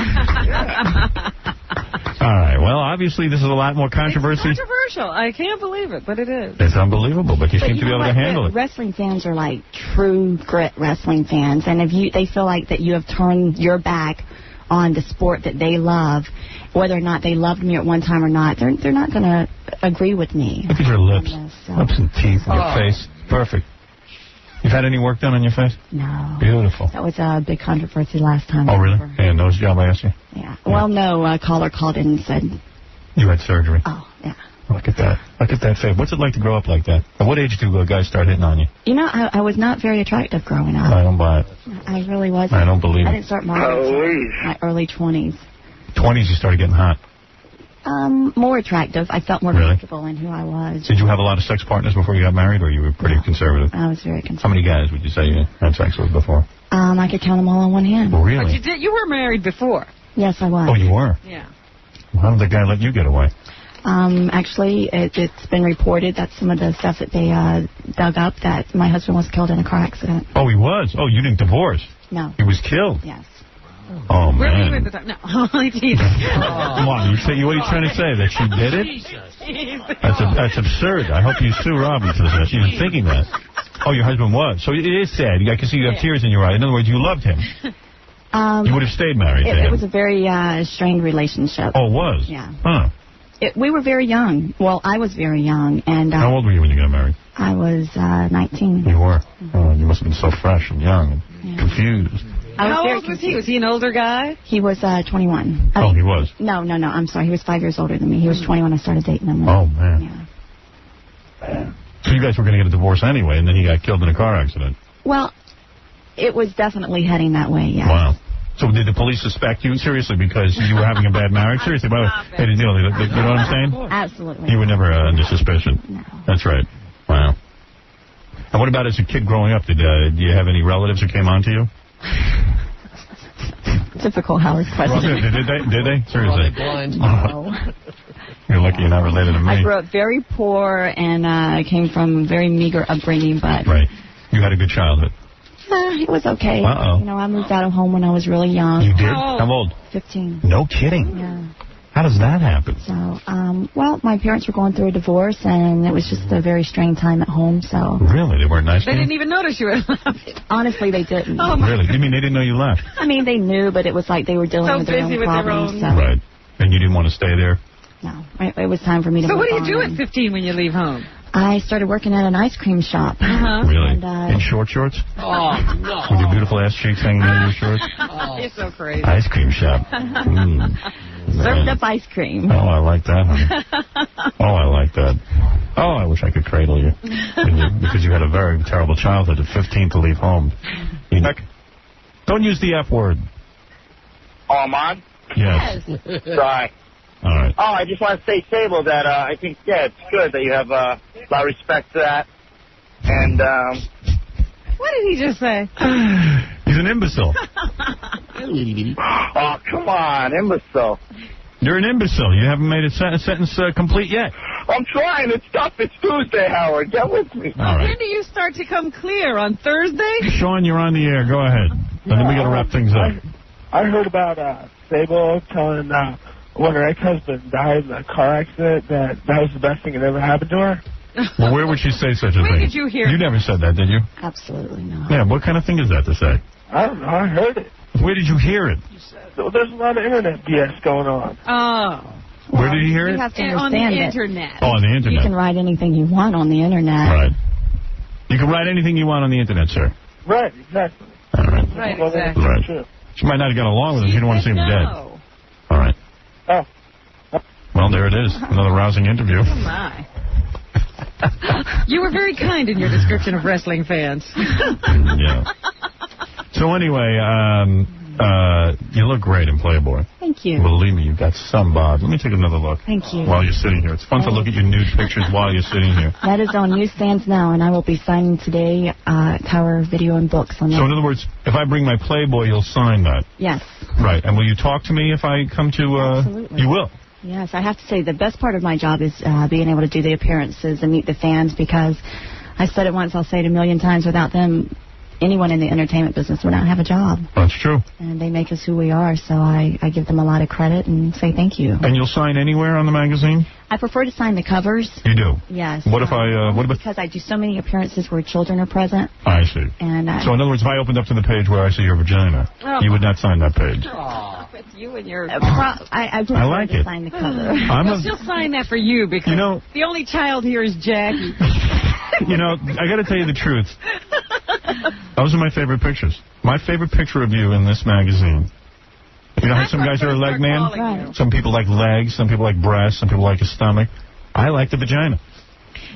All right. Well, obviously, this is a lot more controversy. It's controversial. I can't believe it, but it is. It's unbelievable, but you seem to be able to handle it. Wrestling fans are like true grit wrestling fans, and if they feel like that you have turned your back on the sport that they love, whether or not they loved me at one time or not, they're not going to agree with me. Look at your lips. So. Lips and teeth and your face. Perfect. You've had any work done on your face? No. Beautiful. That was a big controversy last time. Oh, really? Yeah, nose job, I asked you? Yeah. Well, no, a caller called in and said... You had surgery? Oh, yeah. Look at that. Look at that face. What's it like to grow up like that? At what age do guys start hitting on you? You know, I was not very attractive growing up. I don't buy it. I really wasn't. I don't believe it. I didn't start modeling until my early 20s. 20s, you started getting hot. More attractive. I felt more comfortable in who I was. Did you have a lot of sex partners before you got married, or you were pretty conservative? I was very conservative. How many guys would you say you had sex with before? I could count them all on one hand. Oh, really? But you were married before. Yes, I was. Oh, you were? Yeah. Well, how did the guy let you get away? Actually, it's been reported that some of the stuff that they dug up, that my husband was killed in a car accident. Oh, he was? Oh, you didn't divorce? No. He was killed? Yes. Oh, man. Where were you at the time? No, only Jesus. Come on, what are you trying to say? That she did it? That's absurd. I hope you sue Robbie for that. She was thinking that. Oh, your husband was. So it is sad. I can see you have tears in your eyes. In other words, you loved him. You would have stayed married to him. It was a very strained relationship. Oh, it was? Yeah. Huh. We were very young. Well, I was very young. And how old were you when you got married? I was 19. You were? Oh, you must have been so fresh and young and confused. How old was he? Was he an older guy? He was 21. Oh, he was? No. I'm sorry. He was 5 years older than me. He was 21 when I started dating him. Oh, man. Yeah. So you guys were going to get a divorce anyway, and then he got killed in a car accident. Well, it was definitely heading that way, yeah. Wow. So did the police suspect you? Seriously, because you were having a bad marriage? Seriously? You know what I'm saying? Absolutely. You were never under suspicion? No. That's right. Wow. And what about as a kid growing up? Did you have any relatives who came on to you? Typical Howard question. Did they? Seriously? No. You're lucky you're not related to me. I grew up very poor and I came from very meager upbringing, but... Right. You had a good childhood. It was okay. Uh-oh. You know, I moved out of home when I was really young. You did? How old? 15. No kidding? Yeah. How does that happen? So, well, my parents were going through a divorce, and it was just a very strained time at home, so... Really? They weren't nice to They you? didn't even notice you had left. Honestly, they didn't. Oh, really? You mean they didn't know you left? I mean, they knew, but it was like they were dealing with their own problems. So. Right. And you didn't want to stay there? No. It was time for me to So move what do you on. do at 15 when you leave home? I started working at an ice cream shop. Really? And, in short shorts? Oh, no. With your beautiful ass cheeks hanging out of your shorts? You're so crazy. Ice cream shop. Served up ice cream. Oh, I like that, honey. Oh, I like that. Oh, I wish I could cradle you. Because you had a very terrible childhood at 15 to leave home. Don't use the F word. Oh, I'm on? Yes. Sorry. All right. Oh, I just want to say, Sable, that I think, it's good that you have a lot of respect for that. And, What did he just say? He's an imbecile. oh, come on, imbecile. You're an imbecile. You haven't made a sentence complete yet. I'm trying. It's tough. It's Tuesday, Howard. Get with me. All right. When do you start to come clear? On Thursday? Sean, you're on the air. Go ahead. And then we got to wrap things up. I heard about Sable telling when her ex-husband died in a car accident that was the best thing that ever happened to her. Well, where would she say such a thing? Where did you hear You never said that, did you? Absolutely not. Yeah, what kind of thing is that to say? I don't know. I heard it. Where did you hear it? So there's a lot of internet BS going on. Oh. Where did you hear it? You have to On understand the it. internet. Oh, on the internet. You can write anything you want on the internet. Right. You can write anything you want on the internet, sir. Right, exactly. All right. Right, Well, that's exactly. Right. true. She might not have got along with him. She didn't want to see him dead. No. All right. Oh. Well, there it is. Another rousing interview. Oh, my. You were very kind in your description of wrestling fans. Yeah. So anyway, you look great in Playboy. Thank you. Believe me, you've got some bod. Let me take another look. Thank you. While you're sitting here. It's fun to look at your nude pictures while you're sitting here. That is on newsstands now, and I will be signing today Tower Video and Books on that. So in other words, if I bring my Playboy, you'll sign that. Yes. Right. And will you talk to me if I come to... Absolutely. You will? Yes, I have to say the best part of my job is being able to do the appearances and meet the fans, because I said it once, I'll say it a million times, without them, anyone in the entertainment business would not have a job. That's true. And they make us who we are, so I give them a lot of credit and say thank you. And you'll sign anywhere on the magazine? I prefer to sign the covers. You do? Yes. What if I... what about... Because I do so many appearances where children are present. I see. And So in other words, if I opened up to the page where I see your vagina, you would not sign that page. With you and your... I just like to it. sign the cover. She'll sign that for you, because the only child here is Jackie. You know, I got to tell you the truth. Those are my favorite pictures. My favorite picture of you in this magazine. You know how some guys are a leg man? Right. Some people like legs, some people like breasts, some people like a stomach. I like the vagina.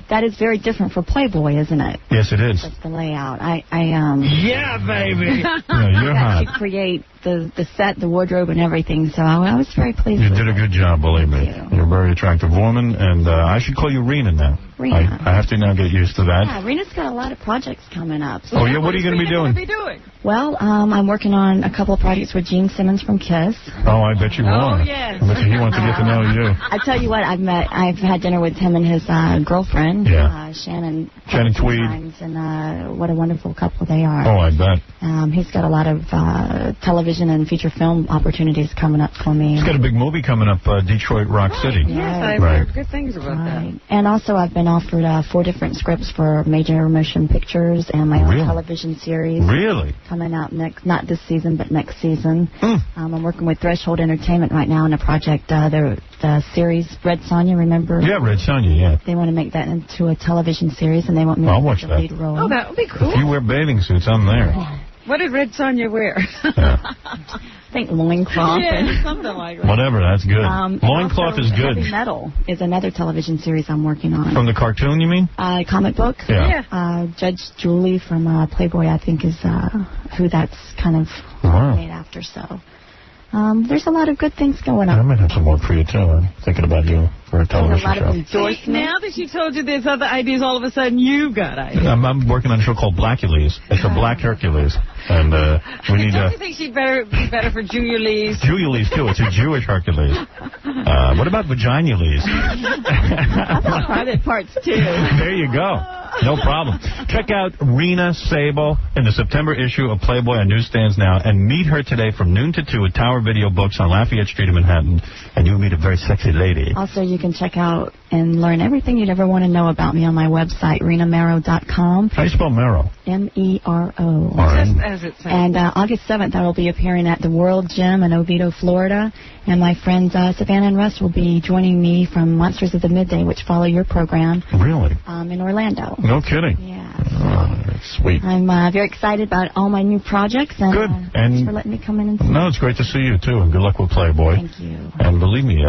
That is very different for Playboy, isn't it? Yes, it is. That's the layout. I Yeah, baby. Yeah, you're hot. to create the set, the wardrobe, and everything. So I was very pleased. You with did a good job, believe me. You're a very attractive woman, and I should call you Rena now. Rena. I have to now get used to that. Yeah, Rena's got a lot of projects coming up. Oh, yeah? What are you going to be doing? Well, I'm working on a couple of projects with Gene Simmons from Kiss. Oh, I bet you are. yes. I bet you he wants to get to know you. I tell you what, I've had dinner with him and his girlfriend, Shannon Tweed. And what a wonderful couple they are. Oh, I bet. He's got a lot of television and feature film opportunities coming up for me. He's got a big movie coming up, Detroit Rock City. Yes, I've heard good things about that. And also, I've been offered 4 different scripts for major motion pictures and my own television series. Really? Coming out not this season, but next season. I'm working with Threshold Entertainment right now on a project, the series Red Sonja, remember? Yeah, Red Sonja, yeah. They want to make that into a television series, and they want me I'll to watch play the lead role. Oh, that would be cool. If you wear bathing suits, I'm there. What did Red Sonja wear? I think loincloth. Yeah, something like that. Whatever, that's good. Loincloth is good. Heavy Metal is another television series I'm working on. From the cartoon, you mean? Comic book. Yeah. Judge Julie from Playboy, I think, is who that's kind of made after. So there's a lot of good things going on. I might have some work for you, too. I'm thinking about you for a television show. See, now that she told you there's other ideas, all of a sudden you've got ideas. I'm working on a show called Blackules. It's a Black Hercules. And we need Don't you think she'd be better for Julia Lee's? Julia Lee's, too. It's a Jewish Hercules. What about Vaginules? Private parts, too. There you go. No problem. Check out Rena Sable in the September issue of Playboy on newsstands now, and meet her today from noon to 2 at Tower Video Books on Lafayette Street in Manhattan, and you'll meet a very sexy lady. Also, you can check out and learn everything you'd ever want to know about me on my website, renamero.com. How do you spell Mero? M-E-R-O. Just as it sounds. And August 7th, I will be appearing at the World Gym in Oviedo, Florida. And my friends Savannah and Russ will be joining me from Monsters of the Midday, which follow your program. Really? In Orlando. No kidding. Yeah. Oh, that's sweet. I'm very excited about all my new projects. And, good. Thanks for letting me come in and see. No, it's great to see you, too. And good luck with Playboy. Thank you. And believe me,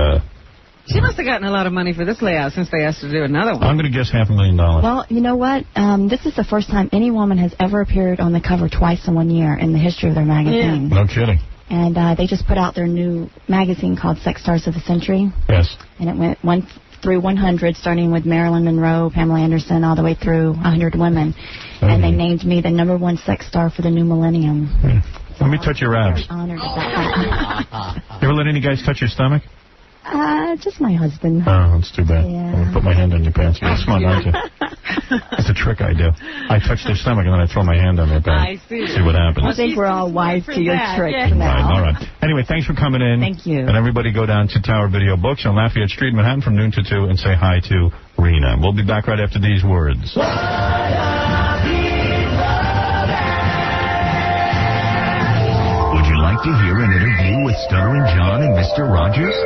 she must have gotten a lot of money for this layout since they asked her to do another one. I'm going to guess $500,000. Well, you know what? This is the first time any woman has ever appeared on the cover twice in 1 year in the history of their magazine. Yeah. No kidding. And they just put out their new magazine called Sex Stars of the Century. Yes. And it went 1 through 100, starting with Marilyn Monroe, Pamela Anderson, all the way through 100 women. And they named me the #1 sex star for the new millennium. Let me touch your abs. I'm honored about that. You ever let any guys touch your stomach? Just my husband. Oh, that's too bad. Yeah. I'm going to put my hand on your pants. You're smart, aren't you? That's a trick I do. I touch their stomach and then I throw my hand on their pants. I see. See what happens. I think we're all wise to your tricks now. Right, all right. Anyway, thanks for coming in. Thank you. And everybody go down to Tower Video Books on Lafayette Street, Manhattan from noon to 2 and say hi to Rena. We'll be back right after these words. Would you like to hear an interview with Stuttering John and Mr. Rogers?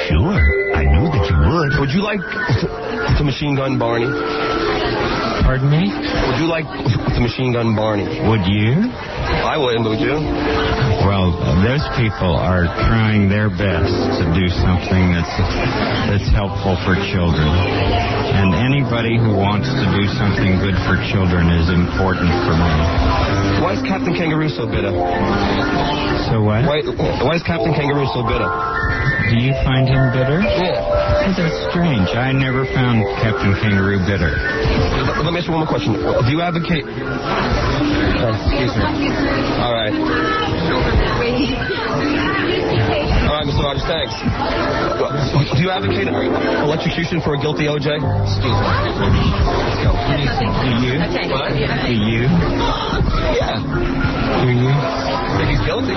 Sure. I knew that you would. Would you like the Machine Gun Barney? Pardon me? Would you like the Machine Gun Barney? Would you? I would, would you? Well, those people are trying their best to do something that's helpful for children. And anybody who wants to do something good for children is important for me. Why is Captain Kangaroo so bitter? So what? Why is Captain Kangaroo so bitter? Do you find him bitter? Yeah. That's strange. I never found Captain Kangaroo bitter. Let me ask you one more question. Do you advocate... excuse me. All right. All right, Mr. Rogers, thanks. Do you advocate electrocution for a guilty O.J.? Excuse me. Let's go. Do you? What? Do you? Yeah. Do you? If he's guilty.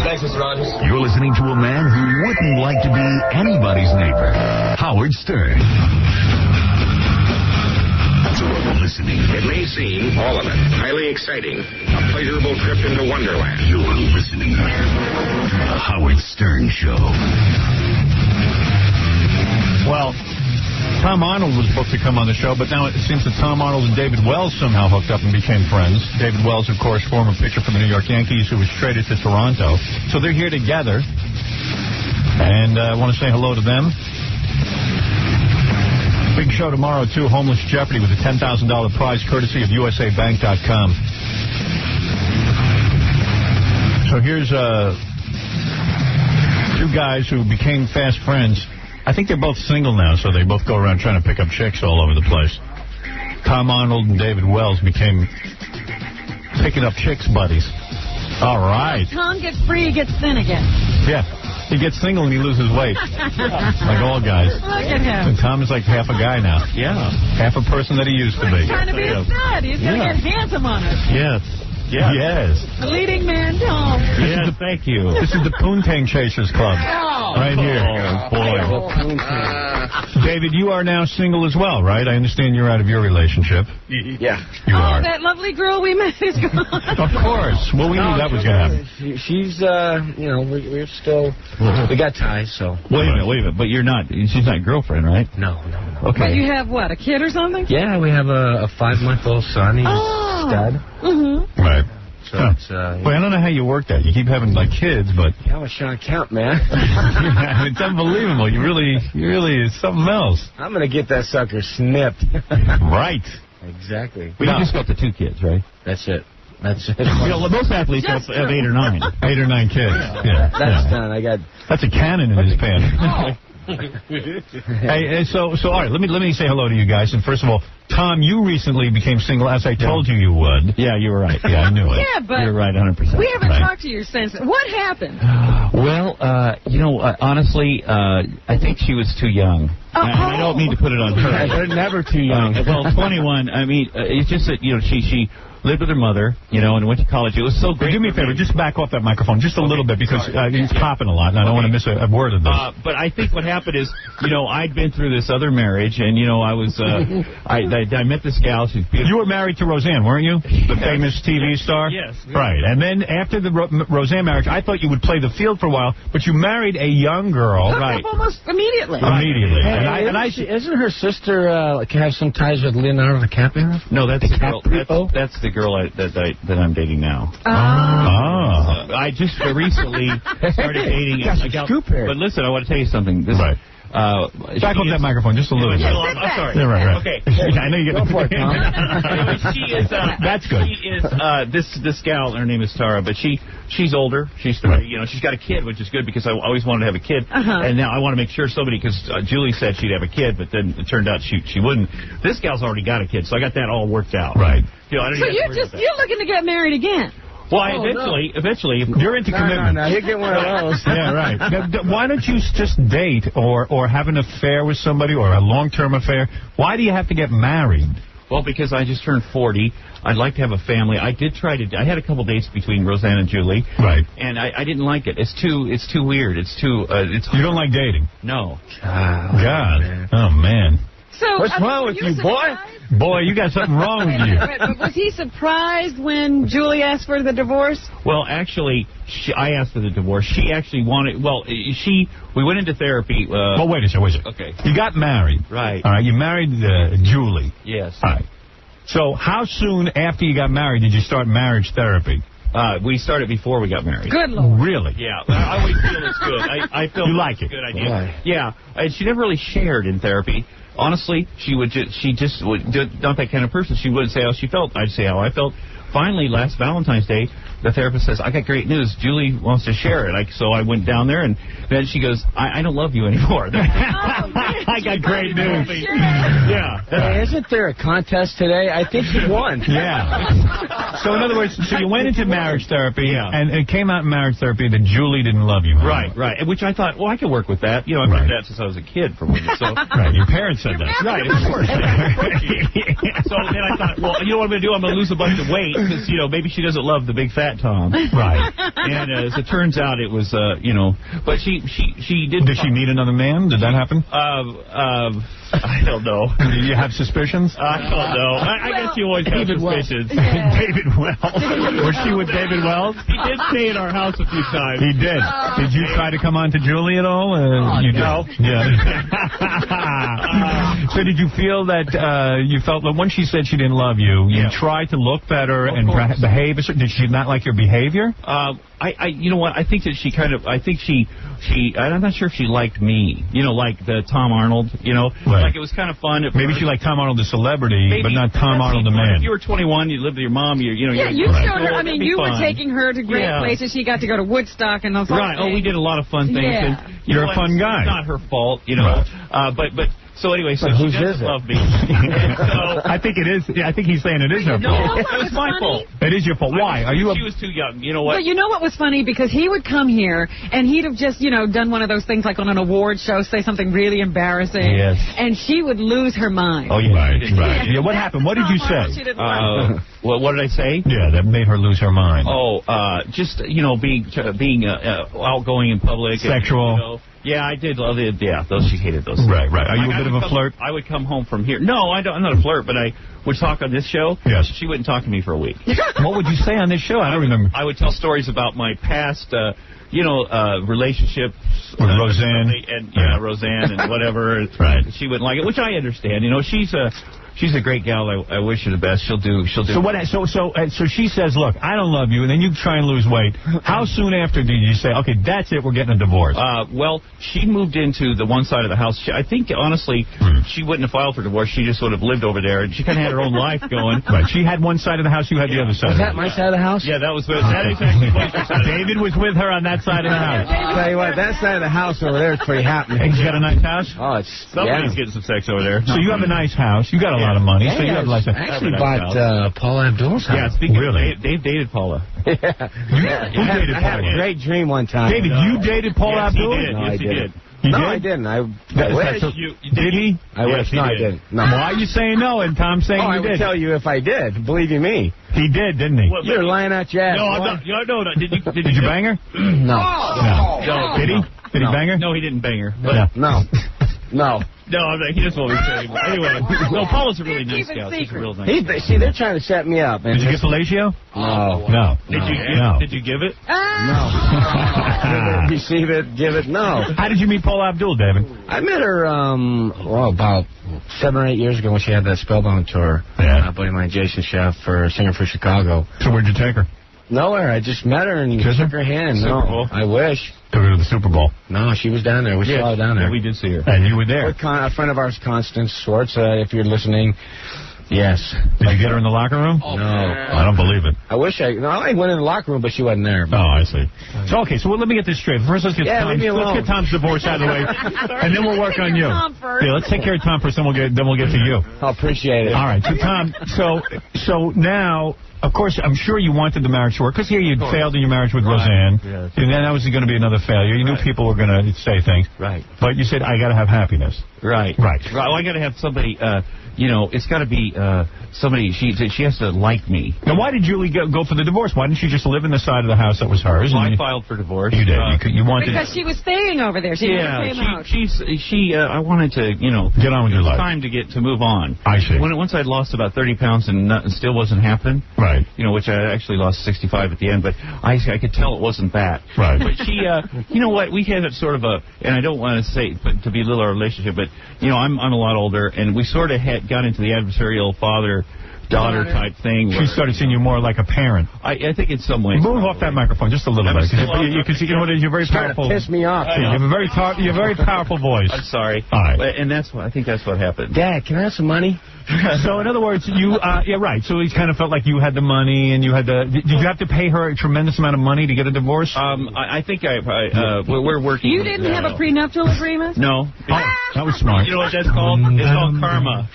Thanks, Mr. Rogers. You're listening to a man who wouldn't like to be anybody's neighbor. Howard Stern. Listening. It may seem, all of it, highly exciting. A pleasurable trip into Wonderland. You're listening to The Howard Stern Show. Well, Tom Arnold was booked to come on the show, but now it seems that Tom Arnold and David Wells somehow hooked up and became friends. David Wells, of course, former pitcher for the New York Yankees who was traded to Toronto. So they're here together. And I want to say hello to them. Big show tomorrow, too. Homeless Jeopardy with a $10,000 prize courtesy of USABank.com. So here's two guys who became fast friends. I think they're both single now, so they both go around trying to pick up chicks all over the place. Tom Arnold and David Wells became picking up chicks buddies. All right. Tom gets free, he gets thin again. Yeah. He gets single and he loses weight. Like all guys. Look at him. And Tom is like half a guy now. Yeah. Half a person that he used to be. He's trying to be a stud. He's going to get handsome on us. Yes. Yes. The leading man, Tom. Thank you. This is the Poontang Chasers Club. Right here. Oh, boy. David, you are now single as well, right? I understand you're out of your relationship. Yeah. You are. That lovely girl we met is gone. Of course. Well, we knew that was going to happen. She's, we're still, we got ties, so. Wait a minute. But you're not, she's not your girlfriend, right? No. Okay. But you have, what, a kid or something? Yeah, we have a 5-month-old son. He's a stud. Mm-hmm. Right. So it's, Well, I don't know how you work that. You keep having, like, kids, but... Yeah, well, Sean Kemp, man. It's unbelievable. You really, it's something else. I'm going to get that sucker snipped. Right. Exactly. Well, you just got the 2 kids, right? That's it. Most athletes have 8 or 9. 8 or 9 kids. Yeah. That's done. I got... That's a cannon in his pants. Hey, so all right, let me say hello to you guys. And first of all, Tom, you recently became single, as I told you would. Yeah, you were right. Yeah, I knew it. Yeah, but you're right, 100%. we haven't talked to you since. What happened? Well, honestly, I think she was too young. I don't mean to put it on her. They're never too young. Well, 21. I mean, it's just that she lived with her mother, and went to college. It was so great. Do me a favor, just back off that microphone just a little bit because it's popping a lot, and I don't want to miss a word of this. But I think what happened is, I'd been through this other marriage, and I was, I met this gal. She's beautiful. You were married to Roseanne, weren't you? The famous TV star. Yes. Right, and then after the Roseanne marriage, I thought you would play the field for a while, but you married a young girl. Right. Almost immediately. Immediately. Hey, isn't her sister have some ties with Leonardo DiCaprio? No, that's the girl. That's the girl that I'm dating now. I just recently started dating a gal. But listen, I want to tell you something. Right. Back up that microphone just a little bit. I'm sorry. Yeah, right. Okay. I know you get for it, Tom. She is. That's good. She is this gal. Her name is Tara, but she's older. She's she's got a kid, which is good because I always wanted to have a kid, and now I want to make sure somebody because Julie said she'd have a kid, but then it turned out she wouldn't. This gal's already got a kid, so I got that all worked out. Right. I don't so you're looking to get married again. Well, eventually, you're into commitment. No, you get one of those. Yeah, right. Now, why don't you just date or have an affair with somebody or a long-term affair? Why do you have to get married? Well, because I just turned 40. I'd like to have a family. I did try to. I had a couple dates between Roseanne and Julie. Right. And I didn't like it. It's too weird. It's too. You don't like dating? No. God. Man. Oh man. So what's wrong with you, boy? Boy, you got something wrong with you. But was he surprised when Julie asked for the divorce? Well, actually, I asked for the divorce. She actually wanted. Well, we went into therapy. Well, wait a second. Okay. You got married. Right. All right. You married Julie. Yes. All right. So how soon after you got married did you start marriage therapy? We started before we got married. Good Lord. Really? Yeah. I always feel it's good. I feel you like it's it. a good idea. Why? Yeah. And she never really shared in therapy. Honestly, she just not that kind of person. She wouldn't say how she felt. I'd say how I felt. Finally, last Valentine's Day, the therapist says, I got great news. Julie wants to share it. So I went down there, and then she goes, I don't love you anymore. I got great news. Yeah. Hey, isn't there a contest today? I think you won. Yeah. So in other words, so you went into marriage therapy, and it came out in marriage therapy that Julie didn't love you. Right. Which I thought, well, I could work with that. I've heard that since I was a kid for women. So. Right. Your parents said that. Right. Of course. So then I thought, well, you know what I'm going to do? I'm going to lose a bunch of weight because, maybe she doesn't love the big fat Tom. Right. And as it turns out, it was, but she did. Did she meet another man? Did that happen? I don't know. Do you have suspicions? I don't know. I guess you always have suspicions. David Wells. Was she with David Wells? He did stay in our house a few times. He did. Did you try to come on to Julie at all? You no. Did. Yeah. So did you feel that you felt that when she said she didn't love you, you tried to look better and behave? Did she not like like your behavior? You know what? I think that I'm not sure if she liked me. You know, like the Tom Arnold. You know, like it was kind of fun. Maybe she liked Tom Arnold the celebrity, but not Tom Arnold the man. If you were 21, you lived with your mom. You showed her. I mean, you were taking her to great places. She got to go to Woodstock and those. Right. Oh, we did a lot of fun things. Yeah. And, You're a fun guy. It's not her fault, you know. But. So anyway, so she doesn't love me. I think it is. I think he's saying it is her fault. It was my fault. It is your fault. Why? Are you? She was too young. You know what? But you know what was funny? Because he would come here and he'd have just, done one of those things like on an award show, say something really embarrassing. Yes. And she would lose her mind. Oh, yeah. Right. Yeah. What happened? What did you say? What did I say? Yeah, that made her lose her mind. Oh, just being outgoing in public. Sexual. Yeah, I did. Those she hated those. Right. Are you a bit of a flirt? I would come home from here. No, I'm not a flirt, but I would talk on this show. Yes. She wouldn't talk to me for a week. What would you say on this show? I don't remember. I would tell stories about my past, relationships with Roseanne. Roseanne and whatever. Right. She wouldn't like it, which I understand. She's a great gal. I wish her the best. She'll do. So what? So she says, "Look, I don't love you," and then you try and lose weight. How soon after did you say, "Okay, that's it. We're getting a divorce"? Well, she moved into the one side of the house. I think honestly, she wouldn't have filed for divorce. She just sort of lived over there, and she kind of had her own life going. Right. She had one side of the house. You had the other side. Was that my side of the house? Yeah, that was exactly what your side. David was with her on that side of the house. Tell you what, that side of the house over there is pretty happening. And you got a nice house? Oh, somebody's getting some sex over there. So you have a nice house. You got a lot of money. So you have I actually bought Paula Abdul's house. Yeah, speaking really? Dave dated Paula. Who dated I had a great dream one time. David, you dated Paula Abdul? Yes, he did. I didn't. I wish. Did he? I wish. No, I didn't. No. Why are you saying no and Tom's saying I you did? would tell you if I did. Believe you me. He did, didn't he? You're lying out your ass. No, I'm not. No. Did you bang her? No. Did he? Did he bang her? No, he didn't bang her. No. No, he just won't be saying. Anyway, no, Paula's a really nice gal. She's a real nice gal. See, they're trying to set me up. Did you get fellatio? No. Did you give it? No. Receive it, give it, no. How did you meet Paula Abdul, David? I met her, about 7 or 8 years ago when she had that Spellbound tour. Yeah. My buddy of mine, Jason Sheff, singer for Chicago. So where'd you take her? Nowhere. I just met her and shook her hand. Super Bowl. I wish. Took her to the Super Bowl. No, she was down there. We saw her down there. Yeah, we did see her. And you were there. A friend of ours, Constance Schwartz, if you're listening. Yes. Did you get her in the locker room? No. I don't believe it. I wish I went in the locker room, but she wasn't there. Oh, I see. So, okay, so let me get this straight. First, let's get Tom's divorce out of the way, and then we'll work on you. Yeah, let's take care of Tom first, then we'll get to you. I appreciate it. All right, so Tom, so now, of course, I'm sure you wanted the marriage to work, because here you failed in your marriage with Roseanne, and then that was going to be another failure. You knew people were going to say things. Right. But you said, I got to have happiness. Right. Well, I got to have somebody, it's got to be somebody, she has to like me. Now, why did Julie go for the divorce? Why didn't she just live in the side of the house that was hers? Well, I filed for divorce. You did. You wanted because she was staying over there. She never came out. I wanted to, get on with your life. Time to move on. I see. Once I'd lost about 30 pounds and still wasn't happening. Right. Which I actually lost 65 at the end, but I could tell it wasn't that. Right. But she, you know what? We had sort of and I don't want to say to belittle our relationship, but I'm a lot older, and we sort of got into the adversarial father-daughter type thing. She started seeing you more like a parent. I think in some ways. Move off that microphone just a little bit. You can see, what it is. You're very powerful. Piss me off. You have a very powerful voice. I'm sorry. All right. And I think that's what happened. Dad, can I have some money? So, in other words, right. So he kind of felt like you had the money, and you had did you have to pay her a tremendous amount of money to get a divorce? I think we're working. You didn't have a prenuptial agreement? No. That was smart. You know what that's called? It's called karma.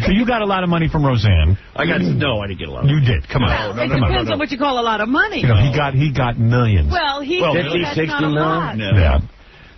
So you got a lot of money from Roseanne. I didn't get a lot. You did. Come on. It depends on what you call a lot of money. He got millions. Well, 50, 60 million.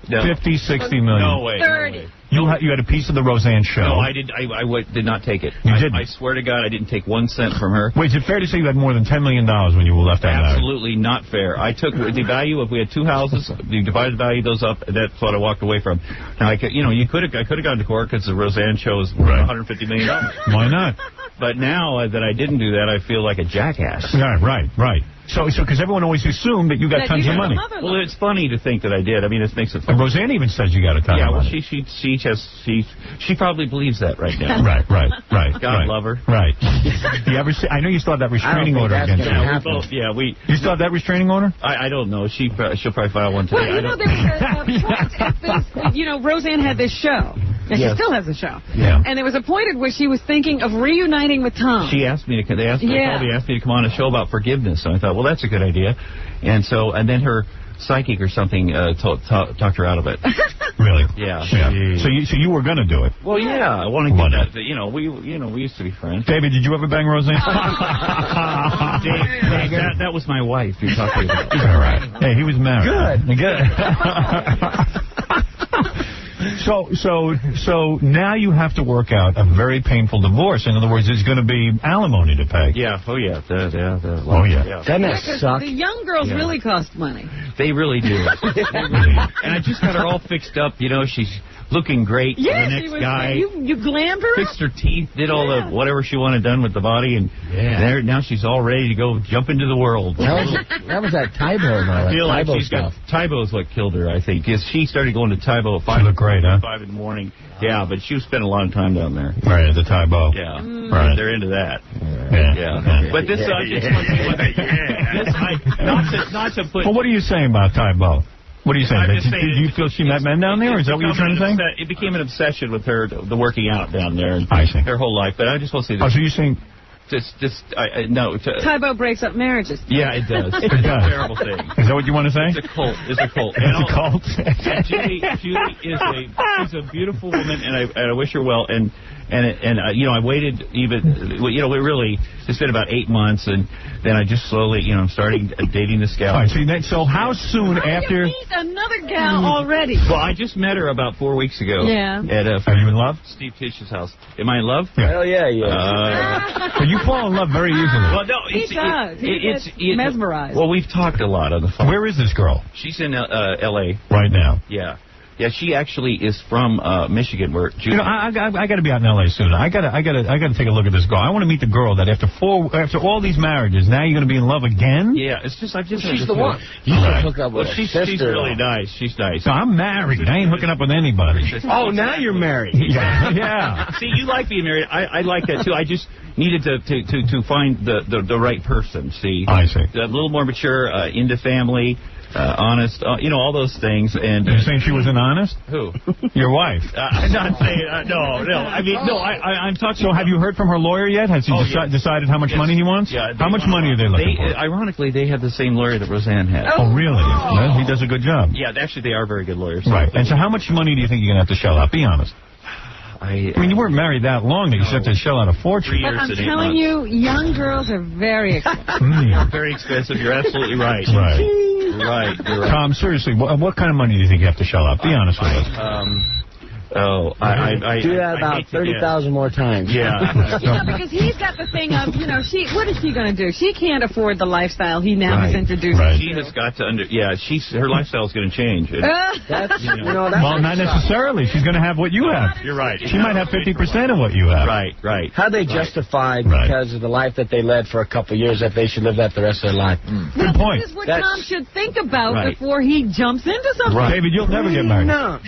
Yeah. 50, 60 million. No way. 30. You had a piece of the Roseanne show. No, I did not take it. You didn't? I swear to God, I didn't take 1 cent from her. Wait, is it fair to say you had more than $10 million when you were left out of that? Absolutely not fair. I took the value of, we had 2 houses, you divided the value of those up, and that's what I walked away from. Now, I could have gone to court because the Roseanne show was $150 million. Why not? But now that I didn't do that, I feel like a jackass. Right. So because everyone always assumed that you got tons of money. Well, it's funny to think that I did. I mean, it makes it And funny. Roseanne even says you got a ton of money. Well, she probably believes that right now. Right. God love her. Right. Do you ever see, I know you still have that restraining order against you. You still have that restraining order? I don't know. She'll probably file one today. Well, there was a point Roseanne had this show. And she still has a show. Yeah. And there was a point at which she was thinking of reuniting with Tom. She asked me to. They asked me to come on a show about forgiveness, and I thought, well, that's a good idea. And then her psychic or something talked her out of it. Really? Yeah. So you were going to do it? Well, yeah, I want to do that. We used to be friends. David, did you ever bang Roseanne? Dave, that was my wife you're talking about. All right. Hey, he was married. Good. So now you have to work out a very painful divorce. In other words, there's going to be alimony to pay. Yeah. Oh yeah. Doesn't that suck? The young girls really cost money. They really do. And I just got her all fixed up. She's looking great for the next guy. You glammed her Fixed her teeth, did all the whatever she wanted done with the body, and now she's all ready to go jump into the world. That was that Tybo. I feel like Tybo she's stuff. Tybo's what killed her, I think, because she started going to Tybo at 5 in the morning. Yeah, but she was spending a lot of time down there. Right, at the Tybo. Yeah. Right. They're into that. Yeah. But this, not to put... Well, what are you saying about Tybo? What are you saying? I'm just saying do you feel she met men down there? Is that what you're trying to say? It became an obsession with her, the working out down there. I see. Her whole life. But I just want to say this. Oh, so you're saying... No. Tybo breaks up marriages. Yeah, it does. It's a terrible thing. Is that what you want to say? It's a cult. It's a cult. It's a cult. Judy is a beautiful woman, and I wish her well. And I waited it's been about 8 months, and then I just slowly, I'm starting dating this gal. All right, so how soon after... You meet another gal already. Well, I just met her about 4 weeks ago. Yeah. Are you in love? Steve Tish's house. Am I in love? Yeah. Hell yeah. But you fall in love very easily. Well, no, He's mesmerized. Well, we've talked a lot on the phone. Where is this girl? She's in L.A. right now. Yeah. Yeah, she actually is from Michigan, where I got to be out in L.A. soon. I got to take a look at this girl. I want to meet the girl that after all these marriages, now you're going to be in love again. Yeah, it's just she's the one. You can hook up with her she's really nice. She's nice. No, I'm married. I ain't hooking up with anybody. Oh, now you're married. Yeah. See, you like being married. I like that too. I just needed to find the right person. See, I see. A little more mature, into family. Honest, all those things. And you're saying she wasn't honest? Who? Your wife. I'm not saying no. I mean, no. I'm talking. So, have you heard from her lawyer yet? Has he decided how much money he wants? Yeah. How much money are they looking for? Ironically, they had the same lawyer that Roseanne had. Oh, really? Well, he does a good job. Yeah, actually, they are very good lawyers. Right. And so, how much money do you think you're going to have to shell out? Be honest. I mean, you weren't married that long that you should have to shell out a fortune. But I'm telling you, young girls are very expensive. Very expensive. You're absolutely right. Right. Tom, seriously, what kind of money do you think you have to shell out? Be honest with us. I do that about 30,000 more times. Yeah. Because he's got the thing of, what is she going to do? She can't afford the lifestyle he now has introduced. Right. She has got to her lifestyle is going to change. Well, not necessarily. She's going to have what you have. You're right. She might have 50% of what you have. Right. How they justify because of the life that they led for a couple of years that they should live that the rest of their life? Good point. This is what Tom should think about before he jumps into something. Right. David, you'll never get married. No.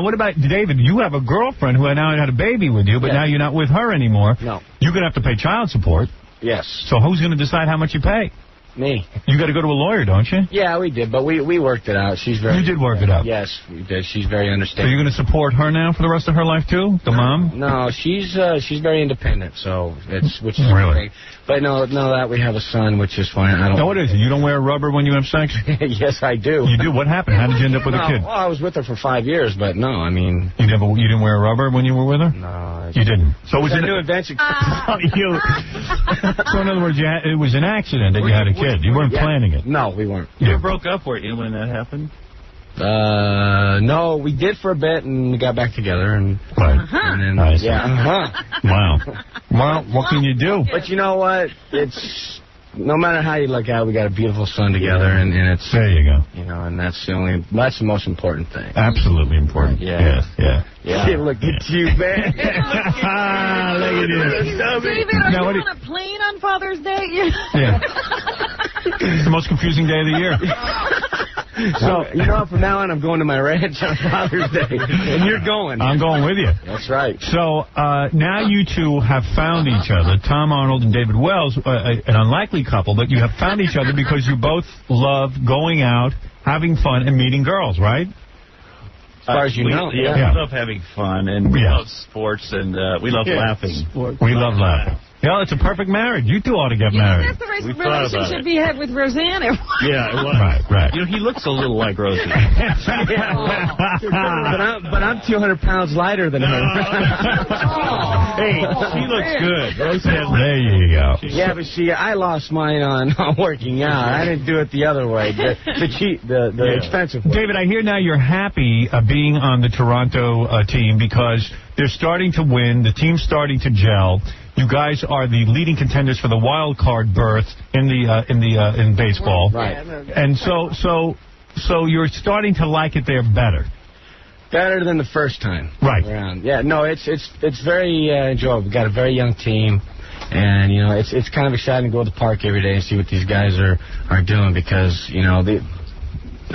What about David? You have a girlfriend who now had a baby with you, but now you're not with her anymore. No. You're going to have to pay child support. Yes. So who's going to decide how much you pay? Me. You got to go to a lawyer, don't you? Yeah, we did, but we worked it out. She's very... You did work it out? Yes, we did. She's very understanding. So you're going to support her now for the rest of her life, too? The mom? No, she's very independent, which is really great. But no, that we have a son, which is fine. Now, what is it? You don't wear rubber when you have sex? Yes, I do. You do? What happened? How did you end up with a kid? Well, I was with her for 5 years, but no, I mean... You didn't wear rubber when you were with her? No. You didn't? So it was a new adventure. So in other words, it was an accident that you had a kid. You weren't planning it. No, we weren't. You broke up, weren't you, when that happened? No, we did for a bit, and we got back together, and... And then, Wow. Well, what can you do? But you know what? It's... No matter how you look at it, we got a beautiful son together, and it's... There you go. And that's the most important thing. Absolutely important. Yeah. Look at you, man. Look at you. David, are you on a plane on Father's Day? Yeah. It's the most confusing day of the year. So, you know, from now on, I'm going to my ranch on Father's Day. And you're going. I'm going with you. That's right. So, now you two have found each other, Tom Arnold and David Wells, an unlikely couple, but you have found each other because you both love going out, having fun, and meeting girls, right? As far as you know. We love having fun, and we love sports, and we love laughing. We love laughing. Yeah, it's a perfect marriage. You two ought to get married. That's the relationship he had with Roseanne. Yeah, it was. Right. You know, he looks a little like Rosie. but I'm 200 pounds lighter than her. Hey, she looks good. There you go. Yeah, but I lost mine on working out. I didn't do it the other way. The expensive way. David, I hear now you're happy being on the Toronto team because they're starting to win. The team's starting to gel. You guys are the leading contenders for the wild card berth in baseball. Right. And so you're starting to like it there better. Better than the first time. Right. Around. Yeah. No, it's very enjoyable. We've got a very young team, and you know it's kind of exciting to go to the park every day and see what these guys are doing because you know the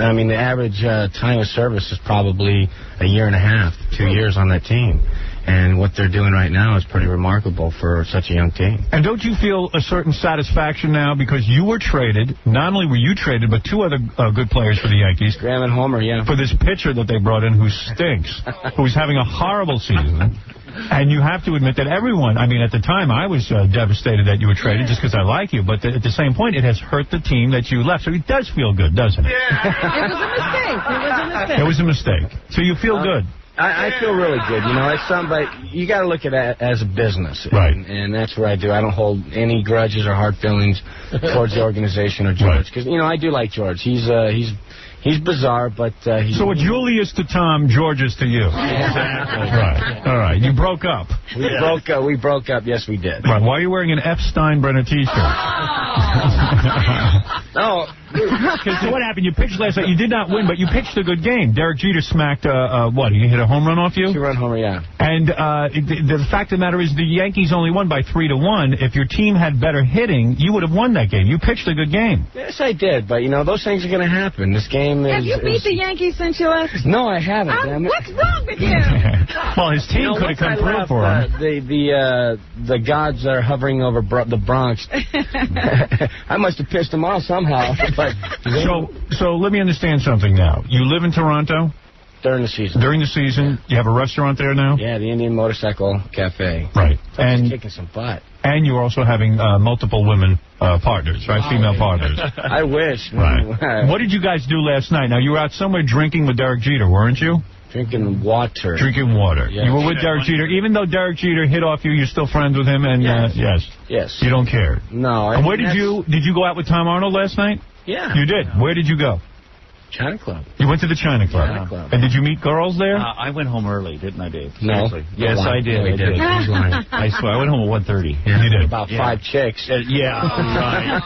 average time of service is probably a year and a half, 2 years on that team. And what they're doing right now is pretty remarkable for such a young team. And don't you feel a certain satisfaction now because you were traded, not only were you traded, but two other good players for the Yankees. Graham and Homer, yeah. For this pitcher that they brought in who stinks, who's having a horrible season. And you have to admit that everyone, I mean, at the time, I was devastated that you were traded just because I like you. But at the same point, it has hurt the team that you left. So it does feel good, doesn't it? Yeah. It was a mistake. So you feel good. I feel really good. You know, it's something, but you got to look at it as a business. Right. And that's what I do. I don't hold any grudges or hard feelings towards the organization or George. Because, you know, I do like George. He's bizarre, but he's... So what Julie is to Tom, George is to you. Exactly. Right. All right. You broke up. We broke up. Yes, we did. Right. Why are you wearing an F. Steinbrenner T-shirt? No. Because what happened? You pitched last night. You did not win, but you pitched a good game. Derek Jeter smacked, what? He hit a home run off you? 2-run homer, yeah. And the fact of the matter is the Yankees only won by 3-1. If your team had better hitting, you would have won that game. You pitched a good game. Yes, I did. But, you know, those things are going to happen. This game is... Have you beat the Yankees since you left? No, I haven't. Damn it. What's wrong with you? Well, his team could have come through for him. The gods are hovering over the Bronx. I must have pissed them off somehow. But so let me understand something now. You live in Toronto? During the season. During the season. You have a restaurant there now? Yeah, the Indian Motorcycle Cafe. Right. And kicking some butt. And you're also having multiple women partners, right? Female partners. I wish. Right. What did you guys do last night? Now, you were out somewhere drinking with Derek Jeter, weren't you? Drinking water. Drinking water. Yes. You were with Derek Jeter. Even though Derek Jeter hit off you, you're still friends with him? And Yes. Yes. You don't care? No. And where did you go out with Tom Arnold last night? Yeah. You did? Where did you go? China Club. You went to the China Club. China Club. And did you meet girls there? I went home early, didn't I, Dave? No. Seriously. Yes, I did. No, I did. He's lying. I swear, I went home at 1:30. Yeah, you did. About 5 chicks. Yeah, right.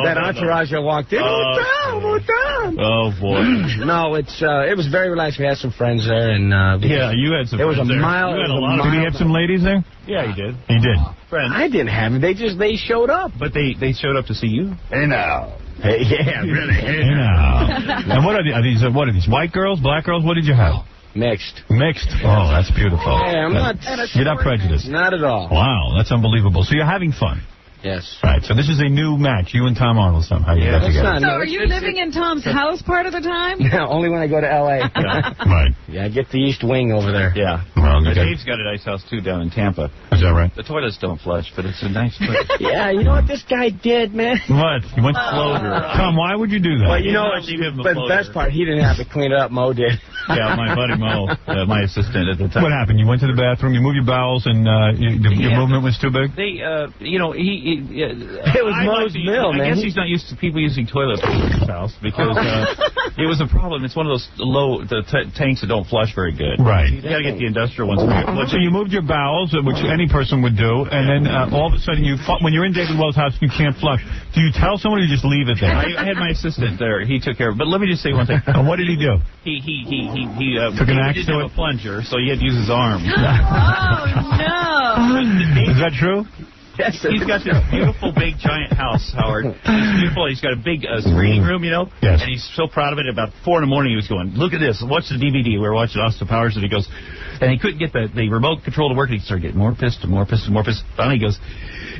That entourage that walked in. Oh, boy. No, it was very relaxed. We had some friends there, and you had some. It was friends a there. mile. Did he have some ladies there? Yeah, he did. He did. Friends. I didn't have them. They showed up. But they showed up to see you. Hey now. Hey, yeah, really. Hey now. And what are these? What are these? White girls? Black girls? What did you have? Mixed. Mixed. Oh, that's beautiful. Hey, You're not prejudiced. Not at all. Wow, that's unbelievable. So you're having fun. Yes. Right. So this is a new match. You and Tom Arnold somehow you got together. So are you living in Tom's house part of the time? Yeah, only when I go to L.A. Right. Yeah, I get the East Wing over there. Yeah. Well, Dave's got a nice house, too, down in Tampa. Is that right? The toilets don't flush, but it's a nice place. Yeah, you know what this guy did, man? What? He went floater. Tom, why would you do that? Well, you know, but the best part, he didn't have to clean it up. Mo did. Yeah, my buddy Mo, my assistant at the time. What happened? You went to the bathroom, you moved your bowels, and your movement was too big? They, it was Mo's mill, man. I guess he's not used to people using toilet paper in his house because it was a problem. It's one of those tanks that don't flush very good. Right. You got to get the industrial ones. So you moved your bowels, which any person would do, and then all of a sudden, when you're in David Wells' house, you can't flush. Do you tell someone or you just leave it there? I had my assistant there. He took care of it. But let me just say one thing. And what did he do? He took an axe to it? A plunger, so he had to use his arm. Oh, no. Is that true? He's got this beautiful, big, giant house, Howard. It's beautiful. He's got a big screening room, you know? Yes. And he's so proud of it. About 4 in the morning, he was going, look at this. Watch the DVD. We were watching Austin Powers, and he goes, and he couldn't get the remote control to work, and he started getting more pissed and more pissed and more pissed. Finally, he goes,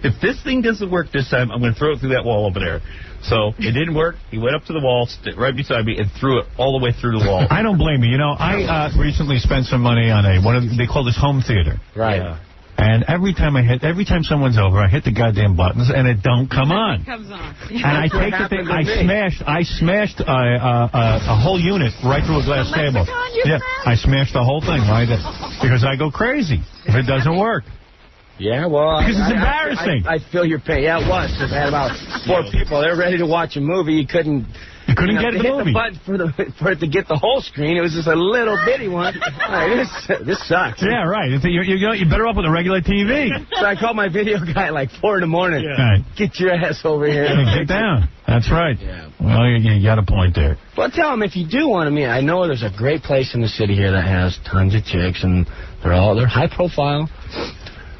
if this thing doesn't work this time, I'm going to throw it through that wall over there. So it didn't work. He went up to the wall, right beside me, and threw it all the way through the wall. I don't blame you. You know, I recently spent some money on they call this home theater. Right. Yeah. And every time someone's over, I hit the goddamn buttons, and it don't come on. It comes on. And I take the thing, I smashed a whole unit right through a glass table. Yeah, I smashed the whole thing right there because I go crazy if it doesn't work. Yeah, well, because it's embarrassing. I feel your pain. Yeah, it was. I had about 4 people. They're ready to watch a movie. You couldn't get the movie. The button for it to get the whole screen. It was just a little bitty one. This sucks. Yeah, right. You're better off with a regular TV. So I called my video guy at like 4 in the morning. Yeah. Right. Get your ass over here. Get down. That's right. Yeah. Well, you got a point there. Well, tell him if you do want to meet. I know there's a great place in the city here that has tons of chicks, and they're high profile.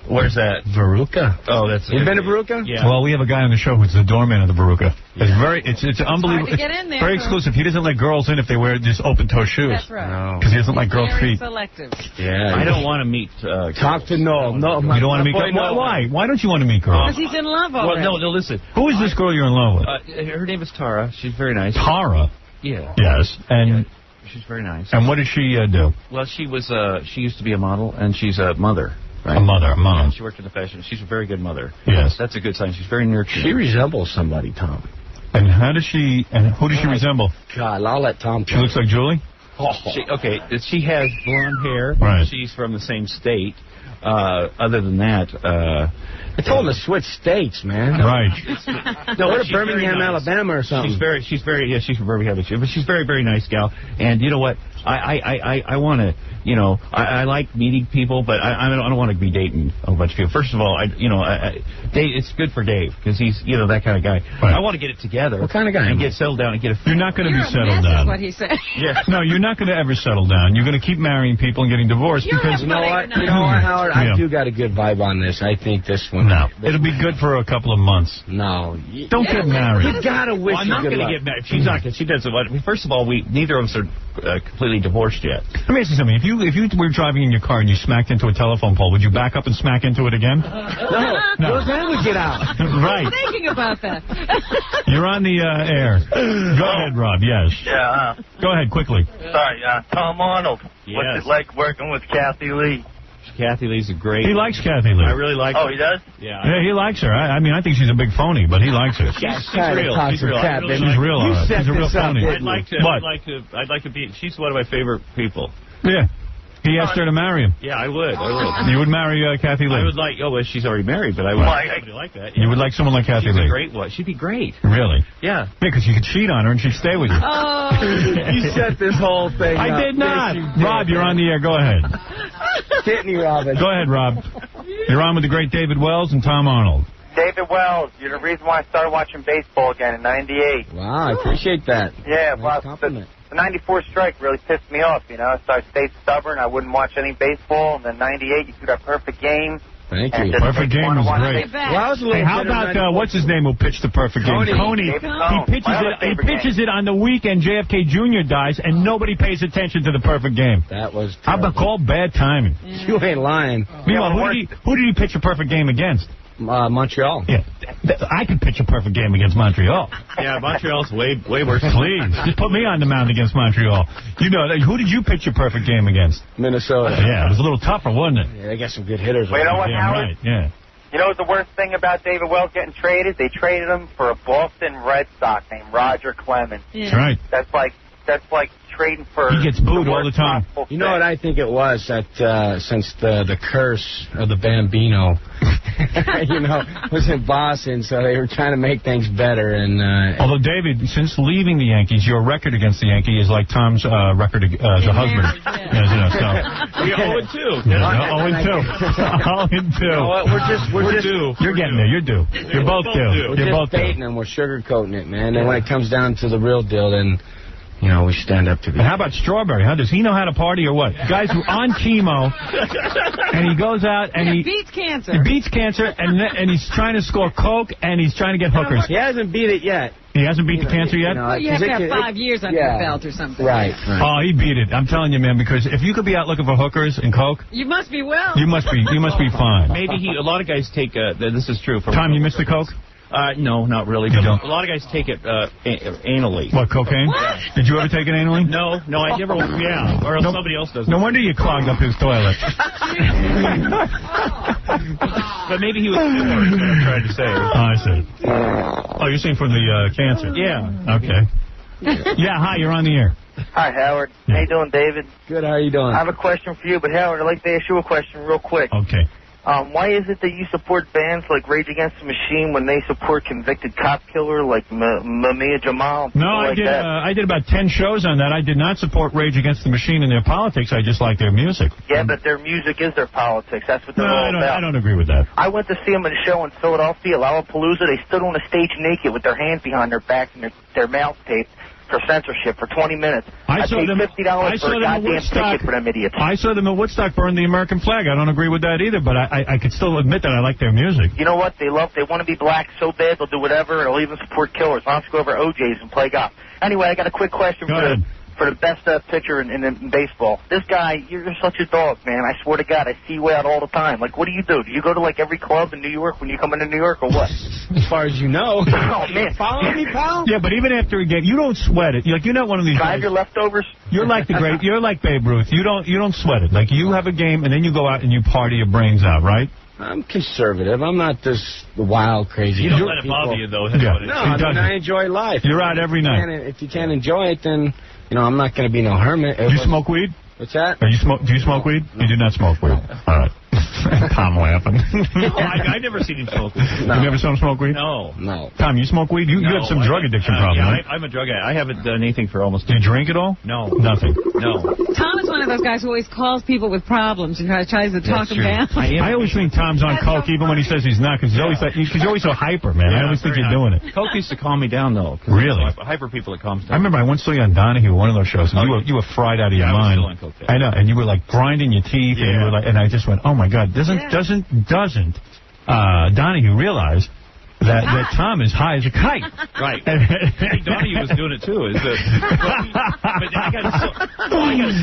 Where's that? Veruca. Oh, that's. You been to Veruca? Yeah. Well, we have a guy on the show who's the doorman of the Veruca. It's unbelievable. Hard to get in there. Very exclusive. He doesn't let girls in if they wear just open-toe shoes. That's right. Because he doesn't like girls' feet. Selective. Yeah. I don't want to meet. Talk to Noel. No, you don't want to meet girls. Why? Why don't you want to meet girls? Because he's in love already. Well, no, listen. Who is this girl you're in love with? Her name is Tara. She's very nice. Tara. Yeah. Yes. And. She's very nice. And what does she do? Well, she used to be a model, and she's a mother. Right? A mother. Yeah, she worked in the fashion. She's a very good mother. Yes. That's a good sign. She's very nurturing. She resembles somebody, Tom. And how does she? And who does she resemble? God, I'll let Tom. She looks like Julie. She has blonde hair. Right. She's from the same state. Other than that, I told him to switch states, man. Right. No, we're to Birmingham, Alabama, or something. She's from Birmingham, but she's very, very nice gal. And you know what? I want to, I like meeting people, but I don't want to be dating a bunch of people. First of all, it's good for Dave because he's, that kind of guy. Right. I want to get it together. What kind of guy? And get settled down and get a. You're not going to be settled That's down. what he said. Yeah. No, you're not going to ever settle down. You're going to keep marrying people and getting divorced because You know what, Howard? I do got a good vibe on this. I think this one. No, it'll be good for a couple of months. No, don't get married. You gotta wish. I'm not going to get married. She's not. She doesn't. First of all, neither of us are completely divorced yet. Let me ask you something. If you were driving in your car and you smacked into a telephone pole, would you back up and smack into it again? No. Then we get out. Right. I'm thinking about that. You're on the air. Go ahead, Rob. Yes. Yeah. Go ahead quickly. Sorry, Tom Arnold. Yes. What's it like working with Kathy Lee? Kathy Lee's a great. He likes Kathy Lee. I really like her. Oh, he does? Yeah. Yeah, he likes her. I mean, I think she's a big phony, but he likes her. She's real. She's real. She's real. She's a real phony. I'd like to be. She's one of my favorite people. Yeah. He asked her to marry him. Yeah, I would. You would marry Kathy Lee? I would like. Oh, well, she's already married, but I would like somebody like that. Yeah. You would like someone like Kathy Lee? She's a great one. She'd be great. Really? Yeah. Because you could cheat on her and she'd stay with you. Oh. You set this whole thing up. I did not. Yes, Rob, you're on the air. Go ahead. Hit me, Robin. Go ahead, Rob. You're on with the great David Wells and Tom Arnold. David Wells, you're the reason why I started watching baseball again in '98. Wow, I appreciate that. Yeah, nice well, compliment. the '94 strike really pissed me off, So I stayed stubborn. I wouldn't watch any baseball. And then '98, you threw that perfect game. Thank and you. just Perfect game was great. Well, I was a little how about what's his name who pitched the perfect game? Coney. He pitches it on the weekend JFK Jr. dies, and nobody pays attention to the perfect game. That was terrible. How about called bad timing? You ain't lying. Meanwhile, who did he pitch a perfect game against? Montreal. Yeah, I could pitch a perfect game against Montreal. Yeah, Montreal's way worse. Please, just put me on the mound against Montreal. Who did you pitch your perfect game against? Minnesota. Yeah, it was a little tougher, wasn't it? Yeah, they got some good hitters. Well, you know what, yeah, Howard? Right. Yeah. You know what the worst thing about David Wells getting traded? They traded him for a Boston Red Sox named Roger Clemens. Yeah. That's right. That's like trading for. He gets booed all the time. You know what I think it was that since the curse of the Bambino, was in Boston, so they were trying to make things better. And although David, since leaving the Yankees, your record against the Yankees is like Tom's record as a husband. We 0-2. 0-2. 0-2. You know what? We're just due. You're getting there. You're due. You're both due. We're just baiting them. We're sugarcoating it, man. And when it comes down to the real deal, then you know, we stand up to the... How about Strawberry? Huh? Does he know how to party or what? Guy's on chemo, and he goes out and he beats cancer. He beats cancer, and he's trying to score coke, and he's trying to get hookers. He hasn't beat it yet. He hasn't beat the cancer yet? Well, you have to have 5 years under your belt or something. Right. Oh, he beat it. I'm telling you, man, because if you could be out looking for hookers and coke, You must be well. you must be fine. Maybe a lot of guys take, this is true. Tom, you missed the coke? No, not really. You don't? A lot of guys take it anally. What, cocaine? What? Did you ever take it anally? No, I never. Yeah, or else somebody else does. No wonder you clogged up his toilet. But maybe he was sure, is what I'm trying to say. Oh, I see. Oh, you're saying from the cancer? Yeah. Okay. Yeah, hi, you're on the air. Hi, Howard. How you doing, David? Good, how you doing? I have a question for you, but Howard, I'd like to ask you a question real quick. Okay. Why is it that you support bands like Rage Against the Machine when they support convicted cop killer like Mamiya Jamal? No, I did about 10 shows on that. I did not support Rage Against the Machine in their politics. I just like their music. Yeah, but their music is their politics. That's what they're all about. I don't agree with that. I went to see them at a show in Philadelphia, Lollapalooza. They stood on a stage naked with their hands behind their back and their mouth taped for censorship for 20 minutes. I paid $50 for a goddamn ticket for them idiots. I saw them at Woodstock burn the American flag. I don't agree with that either, but I could still admit that I like their music. You know what? They want to be black so bad they'll do whatever, and they'll even support killers. Why don't you go over OJ's and play golf? Anyway, I got a quick question for the best pitcher in baseball. This guy, you're such a dog, man. I swear to God, I see you out all the time. Like, what do you do? Do you go to, like, every club in New York when you come into New York, or what? As far as you know. Oh, man. Follow me, pal? Yeah, but even after a game, you don't sweat it. You're not one of these guys. Your leftovers? You're like you're like Babe Ruth. You don't sweat it. Like, you have a game, and then you go out and you party your brains out, right? I'm conservative. I'm not this wild, crazy. You don't let it bother you, though. I enjoy life. You're out every night. If you can't enjoy it, then, you know, I'm not going to be no hermit. Do you smoke weed? What's that? Do you smoke weed? No. You do not smoke weed. All right. Tom laughing. I've never seen him smoke weed. No. You never saw him smoke weed? No. Tom, you smoke weed? You have some drug addiction problem, yeah, right? I'm a drug addict. I haven't done anything for almost... Do you drink at all? No. Nothing? No. Tom is one of those guys who always calls people with problems and tries to talk them down. I always think Tom's on coke, even when he says he's not, because he's always so hyper, man. I always think you're doing it. Coke used to calm me down, though. Really? Hyper people, it calms down. I remember I once saw you on Donahue, one of those shows, and you were fried out of your mind. I was still on coke. I know, and you were like grinding your teeth, and you were like, and I just went, oh my God, doesn't Donahue realize that Tom is high as a kite? Right. Donahue was doing it too. But then I got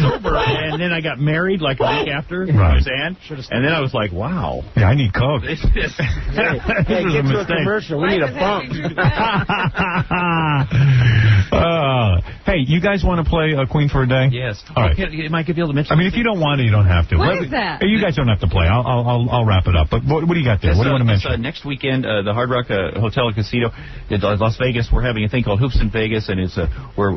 sober, and then I got married like a week after Roseanne, and then I was like, wow. Yeah, I need coke. Hey, get to a commercial. We need a bump. Hey, you guys want to play Queen for a Day? Yes. All right. Might be able to mention. I mean, if you don't want to, you don't have to. What is that? You guys don't have to play. I'll wrap it up. But what do you got there? What do you want to mention? Next weekend, the Hard Rock Hotel and Casino in Las Vegas. We're having a thing called Hoops in Vegas, and it's where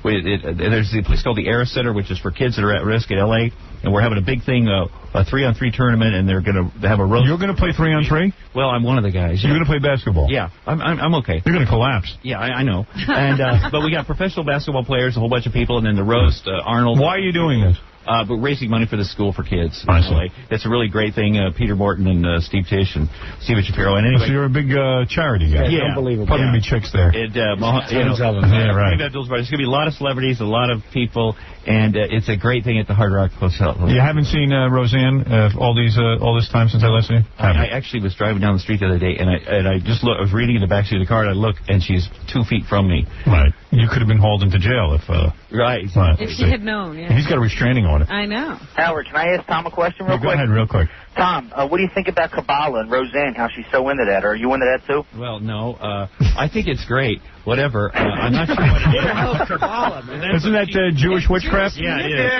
there's a place called the Air Center, which is for kids that are at risk in L.A. And we're having a big thing, a 3-on-3 tournament, and they're going to have a roast. You're going to play 3-on-3? Well, I'm one of the guys. You're going to play basketball? Yeah, I'm okay. You're going to collapse. Yeah, I know. And but we got professional basketball players, a whole bunch of people, and then the roast, Arnold. Why are you doing this? But raising money for the school for kids. I see. It's a really great thing. Peter Morton and Steve Tisch and Steven Shapiro. And anyway, so you're a big charity guy. Yeah, unbelievable. Probably going to be chicks there. Yeah, right. There's going to be a lot of celebrities, a lot of people, and it's a great thing at the Hard Rock Hotel. You haven't seen Roseanne all this time since I left you? I actually was driving down the street the other day, and I just looked. I was reading in the backseat of the car, and I looked, and she's 2 feet from me. Right. You could have been hauled into jail if. Right. If she had known. Yeah. He's got a restraining order. I know. Howard, can I ask Tom a question real quick? Go ahead, real quick. Tom, what do you think about Kabbalah and Roseanne, how she's so into that? Are you into that, too? Well, no. I think it's great. Whatever. I'm not sure what it is. Kabbalah, man. Isn't that Jewish witchcraft? Yeah, it is.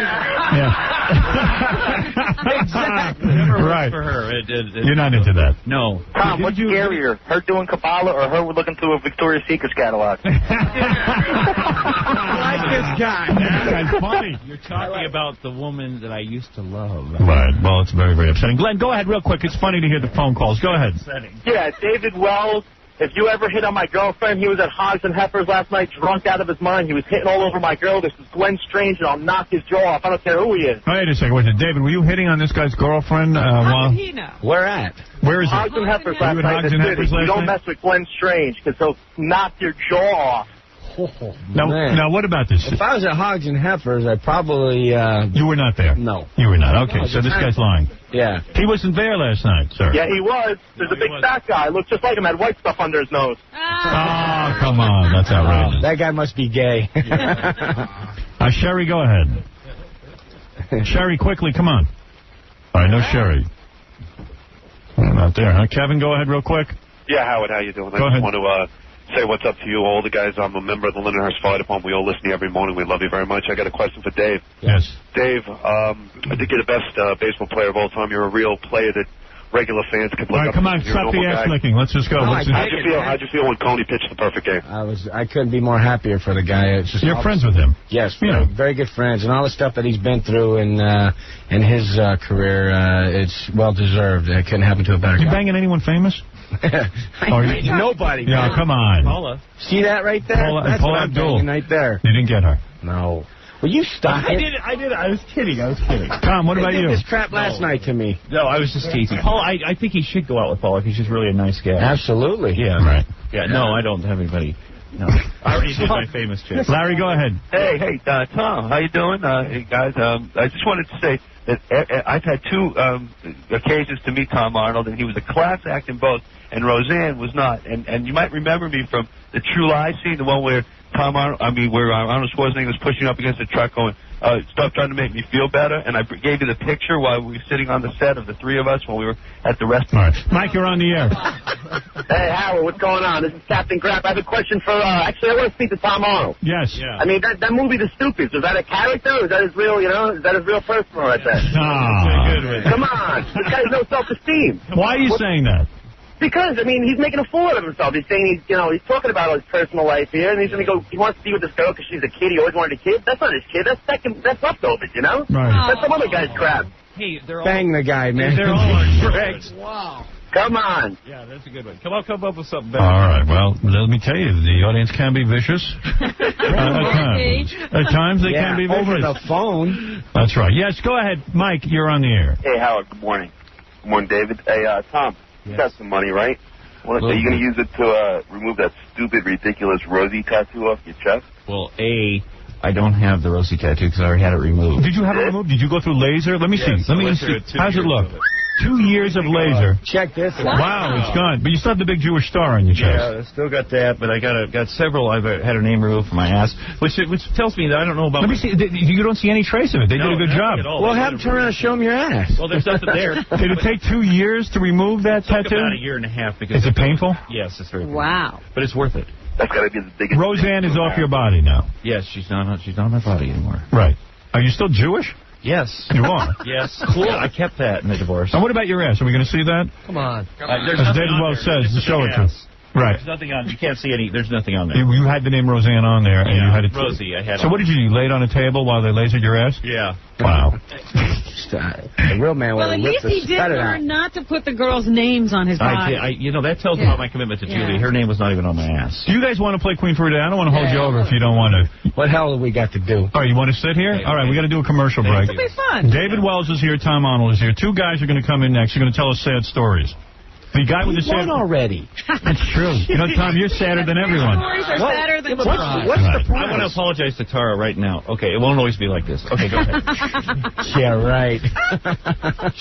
Exactly. Right. For her. You're not into that. No. Tom, what's scarier, her doing Kabbalah or her looking through a Victoria's Secret catalog? I like this guy. That's funny. You're talking about the woman that I used to love. Right. Well, it's very, very upsetting. Glenn, go ahead real quick. It's funny to hear the phone calls. Go ahead. Yeah, David Wells. If you ever hit on my girlfriend, he was at Hogs and Heifers last night, drunk out of his mind. He was hitting all over my girl. This is Glenn Strange, and I'll knock his jaw off. I don't care who he is. Wait a second. Wait a second. David, were you hitting on this guy's girlfriend? How did he know? Where at? Where is it? Hogs and Heifers last You night. at Hogs and Heifers last You don't night? mess with Glenn Strange, because he'll knock your jaw off. Man. Now, what about this? If I was at Hogs and Heifers, I probably... You were not there? No. You were not. Okay, No, so this guy's lying. Yeah. He wasn't there last night, sir. Yeah, he was. There's a big fat guy. Looks just like him. Had white stuff under his nose. Oh, come on. That's outrageous. That guy must be gay. Sherry, go ahead. Sherry, quickly, come on. All right, no Sherry. Not there, huh? Kevin, go ahead real quick. Yeah, Howard, how you doing? Go I ahead. just want to say what's up to you, all the guys. I'm a member of the Lindenhurst Fire Department. We all listen to you every morning. We love you very much. I got a question for Dave. Yes. Dave, I think you're the best baseball player of all time. You're a real player that regular fans could look All right, up come to. on, You're a stop the normal ass guy. licking. Let's just go. What's How'd you feel when Coney pitched the perfect game? I couldn't be more happier for the guy. It's just You're friends with him? Yes, Yeah. very good friends, and all the stuff that he's been through in his career, it's well deserved. It couldn't happen to a better You guy. banging anyone famous? Nobody. Yeah, come on. Paula. See that right there? That's Paula what I'm Abdul. banging right there. You didn't get her? No. Will you stop it? I did. I was kidding. Tom, what about They did you? this crap last night to me. No, I was just teasing. Paul, I think he should go out with Paul. He's just really a nice guy. Absolutely. Yeah. Right. Yeah, no, I don't have anybody. No. I already did my famous chick. Larry, go ahead. Hey, Tom, how you doing? Hey, guys, I just wanted to say that I've had two occasions to meet Tom Arnold, and he was a class act in both, and Roseanne was not. And you might remember me from the True Lies scene, the one where Arnold Schwarzenegger was pushing up against the truck going, stop trying to make me feel better. And I gave you the picture while we were sitting on the set of the three of us when we were at the restaurant. All right. Mike, you're on the air. Hey, Howard, what's going on? This is Captain Crap. I have a question for, actually, I want to speak to Tom Arnold. Yes. I mean, that movie, The Stoopies, was that a character, or is that his real, is that his real person right there? Come on. This guy has no self-esteem. Why are you saying that? Because, I mean, he's making a fool out of himself. He's saying he's talking about his personal life here, and he's going to go, he wants to be with this girl because she's a kid. He always wanted a kid. That's not his kid. That's leftovers, Right. That's some other guy's crap. Hey, they're all... Bang the guy, man. They're all correct. Wow. Come on. Yeah, that's a good one. Come up with something better. All right. Well, let me tell you, the audience can be vicious. At times they can be vicious. Over the phone. That's right. Yes, go ahead. Mike, you're on the air. Hey, Howard, good morning. Good morning, David. Hey, Tom, you got some money, right? Are you going to use it to remove that stupid, ridiculous Rosie tattoo off your chest? Well, I don't have the Rosie tattoo because I already had it removed. Did you have it removed? Did you go through laser? Let me see. Yes, Let me I went see. through 2 How's it years look? of it. 2 years of laser. Check this out. Wow, it's gone. But you still have the big Jewish star on your chest. Yeah, I still got that, but I got several. I've had a name removed from my ass, which tells me that I don't know about. Let me see. You don't see any trace of it. They did a good job. Well, have him turn around and show him your ass. Well, there's nothing there. Did it take 2 years to remove that It took tattoo? about a year and a half because. Is it painful? Yes, it's very painful. Wow. But it's worth it. That's got to be the biggest. Roseanne is off your body now. Yes, she's not on my body anymore. Right. Are you still Jewish? Yes. You are? Yes. Cool. I kept that in the divorce. And what about your ass? Are we going to see that? Come on. As David Wells says, show it to us. Right. There's nothing on. You can't see any. There's nothing on there. You had the name Roseanne on there, and you had it. Rosie. I had. So what did you do? You laid on a table while they lasered your ass? Yeah. Wow. The real man would Well, have at ripped least he the did stud of that. learn not to put the girls' names on his body. That tells about my commitment to Julie. Her name was not even on my ass. Do you guys want to play Queen Fruit? I don't want to hold you over if you don't want to. What hell have we got to do? All right, you want to sit here? All right, we got to do a commercial break. It'll be fun. David Wells is here. Tom Arnold is here. Two guys are going to come in next. They're going to tell us sad stories. The guy with the sad... already. That's true. You know, Tom, you're sadder than everyone. Stories are sadder than What's Right. the price? I want to apologize to Tara right now. Okay, it won't always be like this. Okay, go ahead. Yeah, right.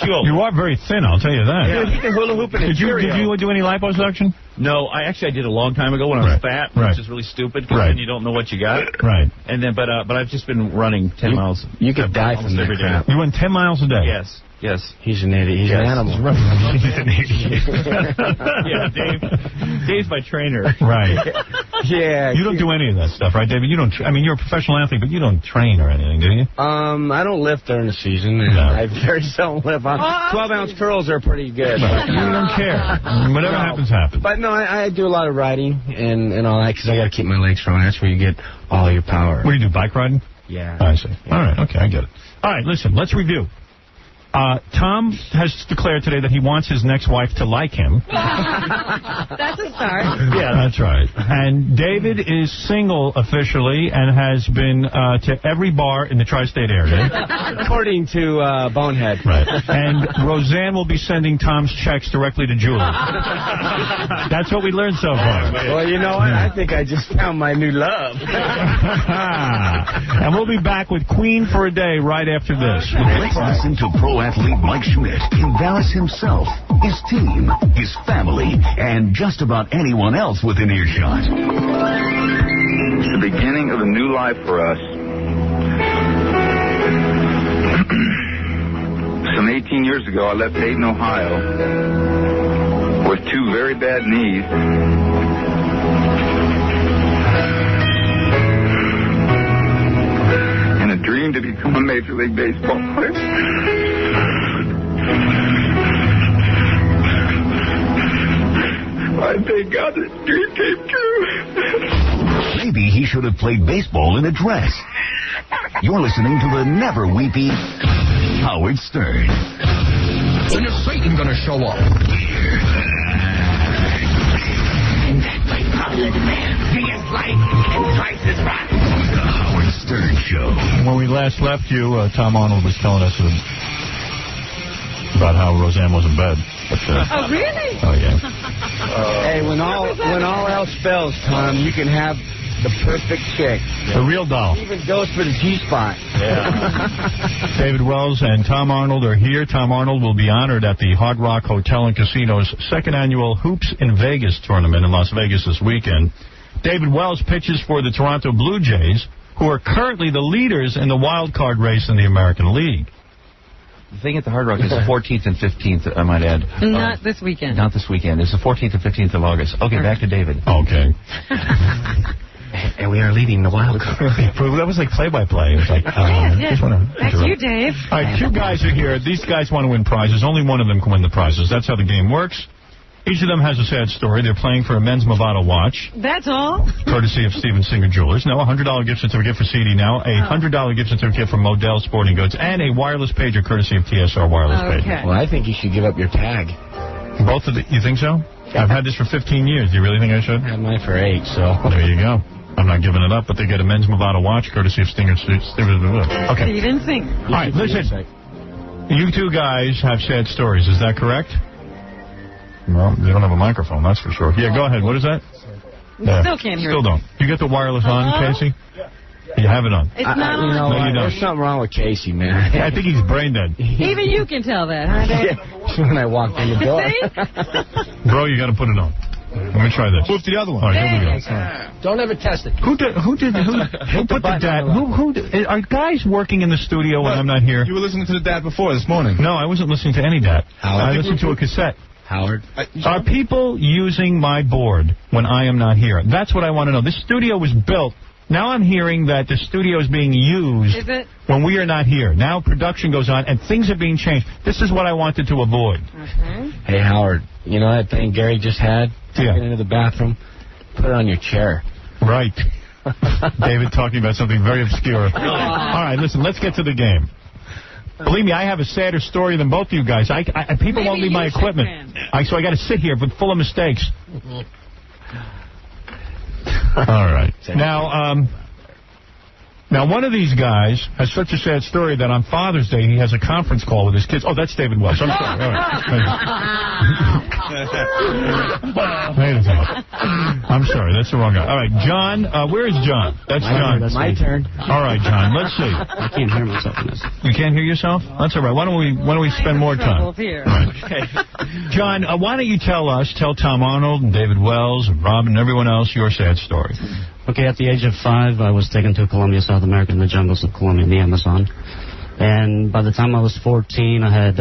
You are very thin, I'll tell you that. Yeah. He can hula hoop in Did you do any liposuction? No, I did a long time ago when I was fat, which is really stupid because then you don't know what you got. Right. And then, but I've just been running 10 miles. You could die from that every day. crap. You went 10 miles a day? Yes. Yes. He's an idiot. He's an animal. He's an idiot. Yeah, Dave's my trainer. Right. Yeah. You don't do any of that stuff, right, David? You don't. I mean, you're a professional athlete, but you don't train or anything, do you? I don't lift during the season. And No. I very seldom lift. 12-ounce curls are pretty good. Right. You don't care. Whatever happens, happens. But no, I do a lot of riding and all that because I got to keep my legs strong. That's where you get all your power. What do you do, bike riding? Yeah. I see. All right, okay, I get it. All right, listen, let's review. Tom has declared today that he wants his next wife to like him. That's a start. Yeah, that's right. And David is single officially and has been to every bar in the tri-state area. According to Bonehead. Right. And Roseanne will be sending Tom's checks directly to Julie. That's what we learned so far. Well, you know what? I think I just found my new love. And we'll be back with Queen for a Day right after this. Let's listen to pro athlete Mike Schmidt embarrass himself, his team, his family, and just about anyone else within earshot. It's the beginning of a new life for us. Some 18 years ago, I left Dayton, Ohio, with 2 very bad knees. And a dream to become a Major League Baseball player. I thank God that dream came true. Maybe he should have played baseball in a dress. You're listening to the never weepy Howard Stern. When is Satan gonna show up? By popular demand, biggest life and twice as right. The Howard Stern Show. When we last left you, Tom Arnold was telling us about how Roseanne was in bed. But, oh, really? Oh, yeah. Hey, when all else fails, Tom, you can have the perfect chick. The real doll. Even goes for the G-spot. Yeah. David Wells and Tom Arnold are here. Tom Arnold will be honored at the Hard Rock Hotel and Casino's second annual Hoops in Vegas tournament in Las Vegas this weekend. David Wells pitches for the Toronto Blue Jays, who are currently the leaders in the wild card race in the American League. The thing at the Hard Rock is the 14th and 15th, I might add. Not this weekend. Not this weekend. It's the 14th and 15th of August. Okay, back to David. Okay. And we are leading the wild card. That was like play-by-play. It was like, yes. That's you, Dave. All right, 2 guys are here. These guys want to win prizes. Only one of them can win the prizes. That's how the game works. Each of them has a sad story. They're playing for a men's Movado watch. That's all? Courtesy of Steven Singer Jewelers. Now, a $100 gift certificate for CD Now, a $100 gift certificate from Modell Sporting Goods, and a wireless pager courtesy of TSR Wireless Pager. Well, I think you should give up your tag. Both of the, you think so? I've had this for 15 years. Do you really think I should? I had mine for 8, so. There you go. I'm not giving it up, but they get a men's Movado watch courtesy of Stinger. Okay. You didn't sing. All right, listen. You 2 guys have sad stories. Is that correct? Well, they don't have a microphone, that's for sure. Yeah, go ahead. What is that? Still can't hear Still don't. You get the wireless on, Casey? You have it on. It's not on. No, you don't. There's something wrong with Casey, man. I think he's brain dead. Even you can tell that, huh, Dave? When I walked in the door. Bro, you got to put it on. Let me try this. Flip the other one. All right, here we go. Don't ever test it. Who put the dad? Are guys working in the studio when I'm not here? You were listening to the dad before this morning. No, I wasn't listening to any dad. I listened to a cassette. Howard. Are people using my board when I am not here? That's what I want to know. This studio was built. Now I'm hearing that the studio is being used when we are not here. Now production goes on and things are being changed. This is what I wanted to avoid. Hey, Howard, you know that thing Gary just had? Taking into the bathroom? Put it on your chair. Right. David talking about something very obscure. All right, listen, let's get to the game. Believe me, I have a sadder story than both of you guys. People won't leave my equipment. So I got to sit here full of mistakes. All right. Now, one of these guys has such a sad story that on Father's Day he has a conference call with his kids. Oh, that's David Wells. I'm sorry. All right. Wait a minute. I'm sorry. That's the wrong guy. All right, John. Where is John? That's John. That's my turn. All right, John. Let's see. I can't hear myself in this. You can't hear yourself? That's all right. Why don't we spend more time? Here. Right. Okay. John, why don't you tell Tom Arnold and David Wells and Rob and everyone else your sad story. Okay, at the age of 5, I was taken to Colombia, South America, in the jungles of Colombia, in the Amazon. And by the time I was 14, I had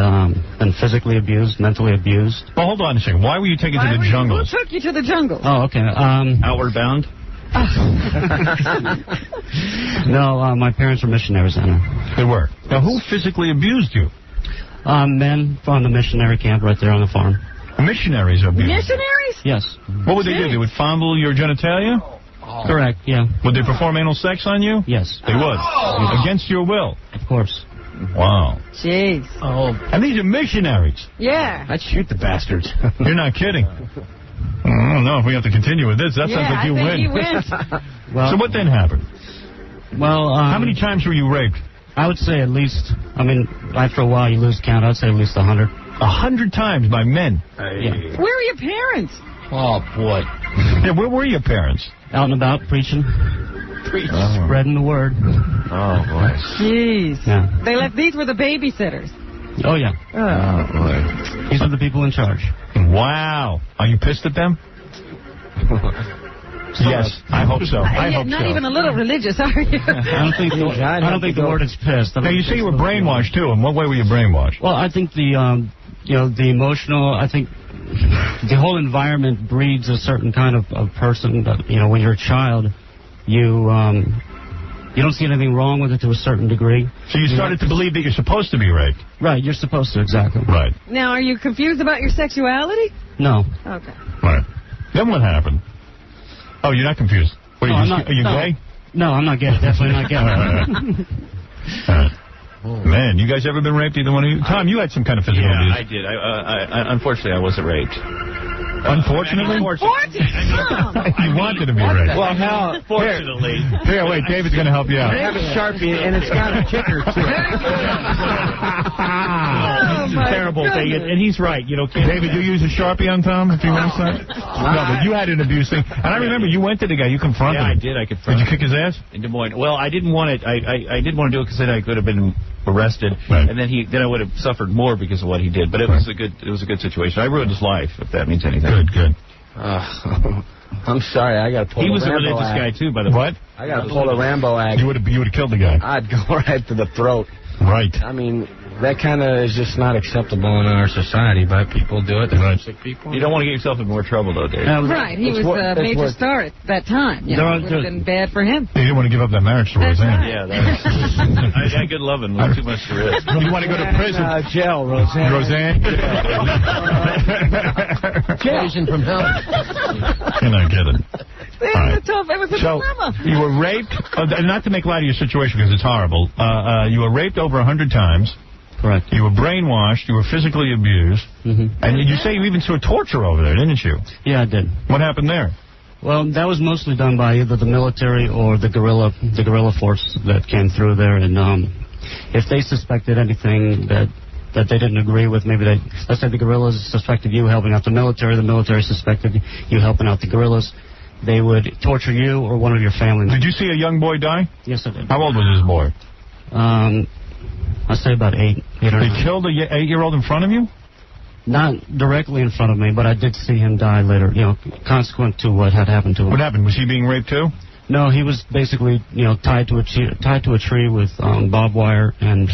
been physically abused, mentally abused. Well, hold on a second. Why were you taken to the jungles? Who took you to the jungle? Oh, okay. Outward Bound? No, my parents were missionaries, Anna. They were. Now, who physically abused you? Men from the missionary camp right there on the farm. Missionaries abused you? Missionaries? Yes. What would they do? They would fondle your genitalia? Correct, yeah. Would they perform anal sex on you? Yes. They would? Against your will? Of course. Wow. Jeez. Oh. And these are missionaries. Yeah. I'd shoot the bastards. You're not kidding. I don't know if we have to continue with this. That sounds like you win. He wins. So what then happened? Well, how many times were you raped? I would say at least, I mean, after a while you lose count. I'd say at least 100. 100 times by men? Yeah. Where are your parents? Oh, boy. Yeah, where were your parents? Out and about, preaching. Spreading the word. Oh, boy. Jeez. Yeah. These were the babysitters. Oh, yeah. Oh, boy. These are the people in charge. Wow. Are you pissed at them? Yes, I hope so. I hope not so. even a little religious, are you? I don't think the word is pissed. Now, you say you were brainwashed, too. In what way were you brainwashed? Well, I think the emotional, I think the whole environment breeds a certain kind of person that, when you're a child, you don't see anything wrong with it to a certain degree. So you started to believe that you're supposed to be raped? Right, you're supposed to, exactly. Right. Now, are you confused about your sexuality? No. Okay. Right. Then what happened? Oh, you're not confused. What, are you gay? No, I'm not gay. Definitely not gay. All right. Man, you guys ever been raped, either one of you? Tom, you had some kind of physical abuse. I did. Unfortunately, I wasn't raped. Unfortunately? You wanted to be raped. Well, how? Fortunately. Here, wait, David's going to help you out. I have a Sharpie, and it's got a kicker, too. This is a terrible thing, and he's right. David, you use a Sharpie on Tom if he wants that? No, but you had an abuse thing. And I remember you went to the guy. You confronted him. I did. I confronted him. Did you kick his ass? In Des Moines. Well, I didn't want it. I didn't want to do it because then I could have been arrested, and then I would have suffered more because of what he did. But it was a good situation. I ruined his life, if that means anything. Good. I'm sorry, I got to pull He a was a Rambo religious guy, act. too, by the way. What? I got to pull a Rambo act. You would have killed the guy. I'd go right to the throat. Right. I mean, that kind of is just not acceptable in our society, but people do it. They're sick people. You don't want to get yourself in more trouble, though, Dave. Right. He was a major star at that time. It would have been bad for him. You didn't want to give up that marriage to Roseanne. Right. Yeah, I got good loving. Not too much to risk. You want to go to prison? Jail, Roseanne. Roseanne? Jason from hell. You're not kidding. It was a dilemma. You were raped, not to make light of your situation because it's horrible. You were raped over 100 times. Correct. You were brainwashed. You were physically abused. Mm-hmm. And you say you even saw torture over there, didn't you? Yeah, I did. What happened there? Well, that was mostly done by either the military or the guerrilla force that came through there. And if they suspected anything that they didn't agree with, maybe let's say the guerrillas suspected you helping out the military suspected you helping out the guerrillas, they would torture you or one of your family members. Did you see a young boy die? Yes, I did. How old was this boy? I'd say about 8 or 9. They killed a 8-year-old in front of you? Not directly in front of me, but I did see him die later, consequent to what had happened to him. What happened? Was he being raped too? No, he was basically, tied to a tree with barbed wire and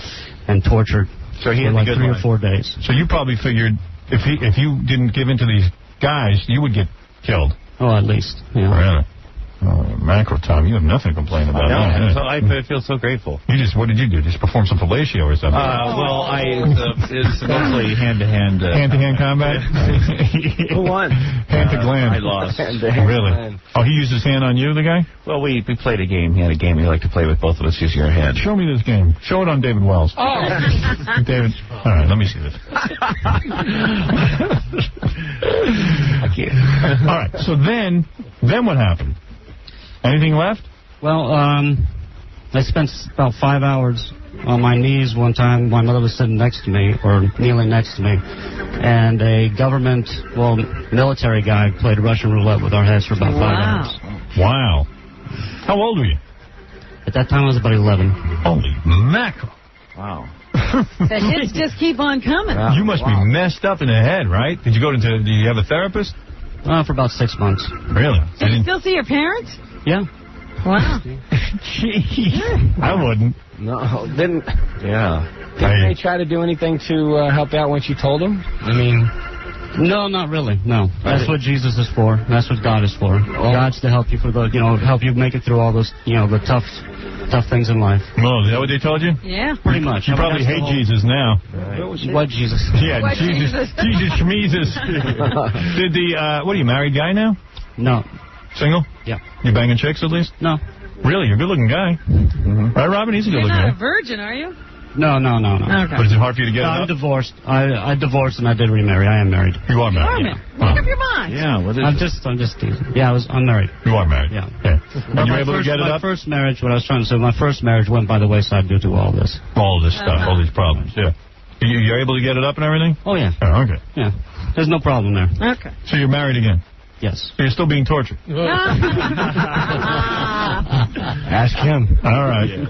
tortured for like 3 or 4 days. So you probably figured if you didn't give in to these guys, you would get killed. Oh, at least. Yeah. Really? Oh, mackerel, Tom, you have nothing to complain about. I feel so grateful. What did you do? Just perform some fellatio or something? Well, it's mostly hand-to-hand. Hand-to-hand combat? Who won? Hand to gland. I lost. Really? Oh, he used his hand on you, the guy? Well, we played a game. He had a game he liked to play with both of us using our hand. Show me this game. Show it on David Wells. Oh. David. All right, let me see this. I can't. All right, so then what happened? Anything left? Well, I spent about 5 hours on my knees one time. My mother was sitting next to me, or kneeling next to me, and a military guy played Russian roulette with our heads for about 5 hours. Wow. How old were you? At that time, I was about 11. Holy mackerel. Wow. The hits just keep on coming. You must be messed up in the head, right? Did you have a therapist? For about 6 months. Really? Do you still see your parents? Yeah. Wow. Gee, I wouldn't. No, didn't. Yeah. Didn't they try to do anything to help out once you told them? I mean, no, not really. No, that's what Jesus is for. That's what God is for. God's to help you help you make it through all those, the tough things in life. Well, is that what they told you? Yeah. Pretty much. You probably hate Jesus now. Right. What Jesus? Yeah, what Jesus Schmeezus. What are you, married guy now? No. Single? Yeah. You banging chicks at least? No. Really? You're a good-looking guy. Mm-hmm. Right, Robin? He's a good-looking guy. You're not a virgin, are you? No. Okay. But is it hard for you to get it I'm up? divorced. I divorced and I did remarry. I am married. You are married. Make up your mind. Yeah, what is I'm it? just teasing. Yeah, I'm married. You are married. Yeah. And you're able to get it My up? first marriage, what I was trying to say, my first marriage went by the wayside due to all this. All this stuff, all these problems, yeah. You're able to get it up and everything? Oh, yeah. Oh, okay. Yeah. There's no problem there. Okay. So you're married again? Yes. So you're still being tortured? Ask him. All right.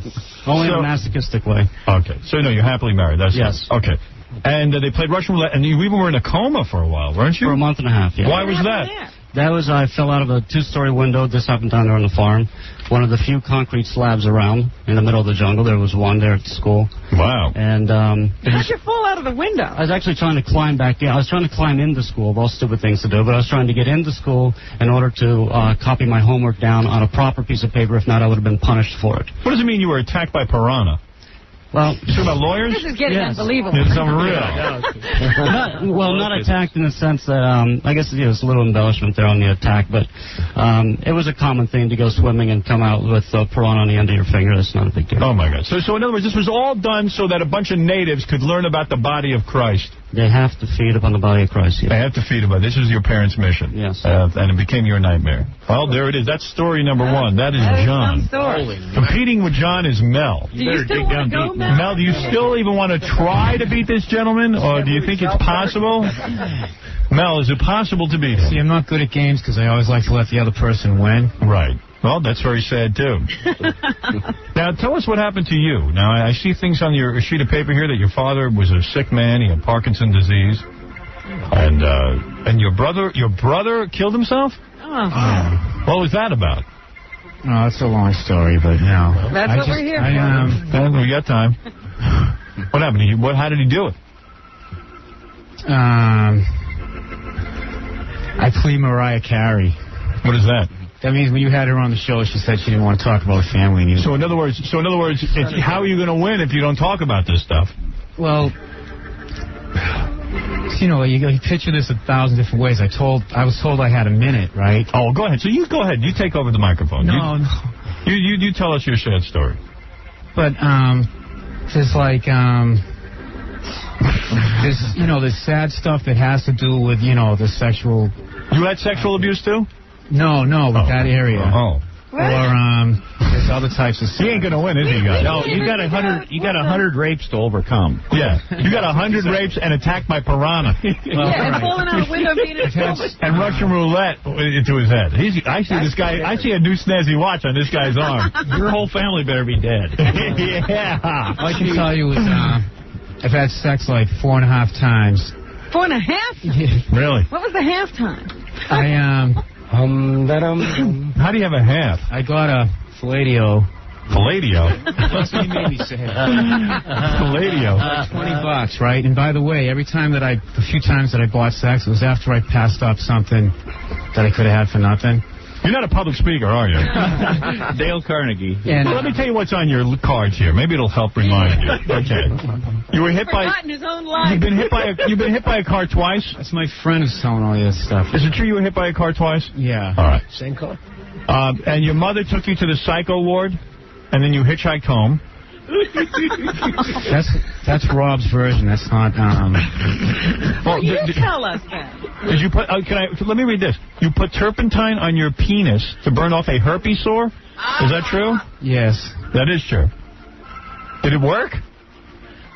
Only in a masochistic way. Okay. So, no, you're happily married. That's Yes. Okay. And they played Russian roulette, and you even were in a coma for a while, weren't you? For a month and a half, yeah. Why was that? That was, I fell out of a two-story window. This happened down there on the farm. One of the few concrete slabs around in the middle of the jungle. There was one there at the school. Wow. And How'd you fall out of the window? I was actually trying to climb back in. I was trying to climb into school, of all stupid things to do, but I was trying to get into school in order to copy my homework down on a proper piece of paper. If not, I would have been punished for it. What does it mean you were attacked by piranha? Well, you talking about lawyers? This is getting unbelievable. It's unreal. not attacked in the sense that, I guess it was a little embellishment there on the attack, but it was a common thing to go swimming and come out with a piranha on the end of your finger. That's not a big deal. Oh, my God. So in other words, this was all done so that a bunch of natives could learn about the body of Christ. They have to feed upon the body of Christ, yes. They have to feed upon. This was your parents' mission. Yes. And it became your nightmare. Well, there it is. That's story number one. That is John. Competing with John is Mel. Do you still want to go, Mel? Mel, do you still even want to try to beat this gentleman, or do you think it's possible? Mel, is it possible to beat him? See, I'm not good at games because I always like to let the other person win. Right. Well, that's very sad, too. Now, tell us what happened to you. Now, I see things on your sheet of paper here that your father was a sick man. He had Parkinson's disease. And your brother killed himself? What was that about? Oh, that's a long story, but no. That's what we're here for. We got time. What happened? How did he do it? I plead Mariah Carey. What is that? That means when you had her on the show, she said she didn't want to talk about family. And So in other words, how are you going to win if you don't talk about this stuff? Well, you know, you picture this 1,000 different ways. I was told I had a minute, right? Oh, go ahead. So you go ahead. You take over the microphone. No. You tell us your sad story. But there's like there's sad stuff that has to do with the sexual. You had sexual abuse too? No, with that area. Oh. Or there's other types of. He ain't gonna win, is he, guys? No, you got 100. You got 100 rapes to overcome. Yeah, you got 100 rapes and attacked by piranha. And falling out a window being a and Russian roulette into his head. I see this guy. I see a new snazzy watch on this guy's arm. Your whole family better be dead. Yeah. All I can tell you is I've had sex like 4.5 times. 4.5? Really? What was the half time? How do you have a half? I got a Palladio. Palladio? That's what he made me say. Palladio. $20, right? And by the way, the few times that I bought sex, it was after I passed up something that I could have had for nothing. You're not a public speaker, are you? Dale Carnegie. And let me tell you what's on your cards here. Maybe it'll help remind you. Okay. You were hit by. His own life. You've been hit by a car twice. That's my friend who's telling all this stuff. Is it true you were hit by a car twice? Yeah. All right. Same car? And your mother took you to the psycho ward, and then you hitchhiked home. That's Rob's version. That's not. Well, you tell us that. Did you put? Let me read this. You put turpentine on your penis to burn off a herpes sore. Is that true? Yes. That is true. Did it work?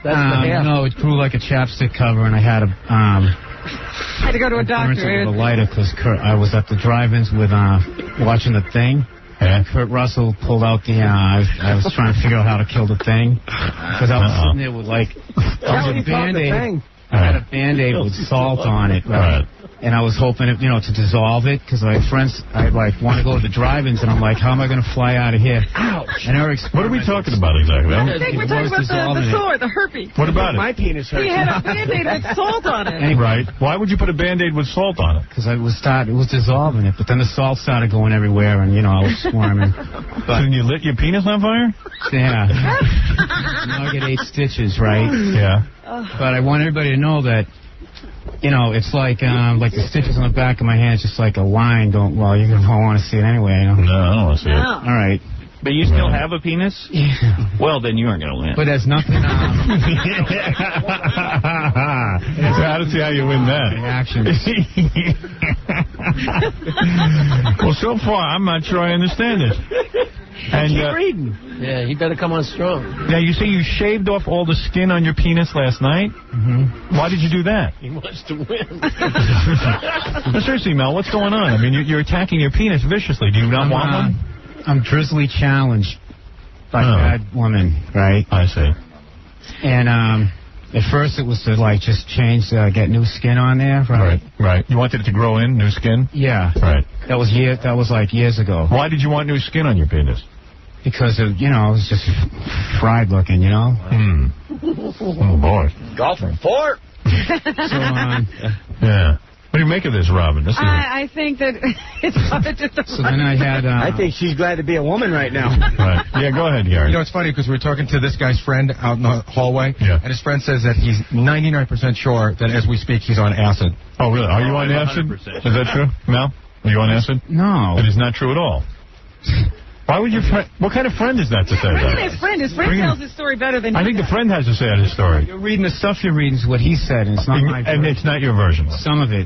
No, it grew like a chapstick cover, and I had had to go to a doctor. A lighter because I was at the drive-ins with watching The Thing. Yeah. Kurt Russell pulled out the. I was trying to figure out how to kill the thing because I was sitting there with a Band-Aid. I had a Band-Aid with salt on it, right? And I was hoping, to dissolve it because my friends, I want to go to the drive-ins, and I'm like, how am I going to fly out of here? Ouch! And what are we talking about exactly? I think we're talking about the sore, the herpes. What about it? My penis hurts. He had a Band-Aid with salt on it. Right. Why would you put a Band-Aid with salt on it? Because it was dissolving it, but then the salt started going everywhere, and I was squirming. So then you lit your penis on fire? Yeah. Now I get 8 stitches, right? Yeah. But I want everybody to know that, it's like the stitches on the back of my hand, it's just like a line going, well, you're going to want to see it anyway, No, I don't want to see it. All right. But you still have a penis? Yeah. Well, then you aren't going to win. But there's nothing. So I don't see how you win that. Well, so far, I'm not sure I understand this. And, keep reading. Yeah, he better come on strong. Now, you say you shaved off all the skin on your penis last night? Mm-hmm. Why did you do that? He wants to win. No, seriously, Mel, what's going on? I mean, you're attacking your penis viciously. Do you not want one? I'm drizzly challenged by bad woman, right? I see. And at first it was to like just change, get new skin on there, right? Right. You wanted it to grow in, new skin? Yeah. Right. That was like years ago. Why did you want new skin on your penis? Because of, it was just fried looking, Oh boy. Golfing fort. Yeah. What do you make of this, Robin? I think that it's hard to... So then I had... I think she's glad to be a woman right now. Right. Yeah, go ahead, Gary. It's funny because we were talking to this guy's friend out in the hallway, and his friend says that he's 99% sure that as we speak he's on acid. Oh, really? Are you on acid? 100%. Is that true? Mel? Are you on acid? No. It is not true at all. Why would your friend... What kind of friend is that to say that? Bring in his friend. His friend tells his story better than I think the friend has to say his story. You're reading the stuff you're reading is what he said, and it's not my version. And it's not your version. Some of it.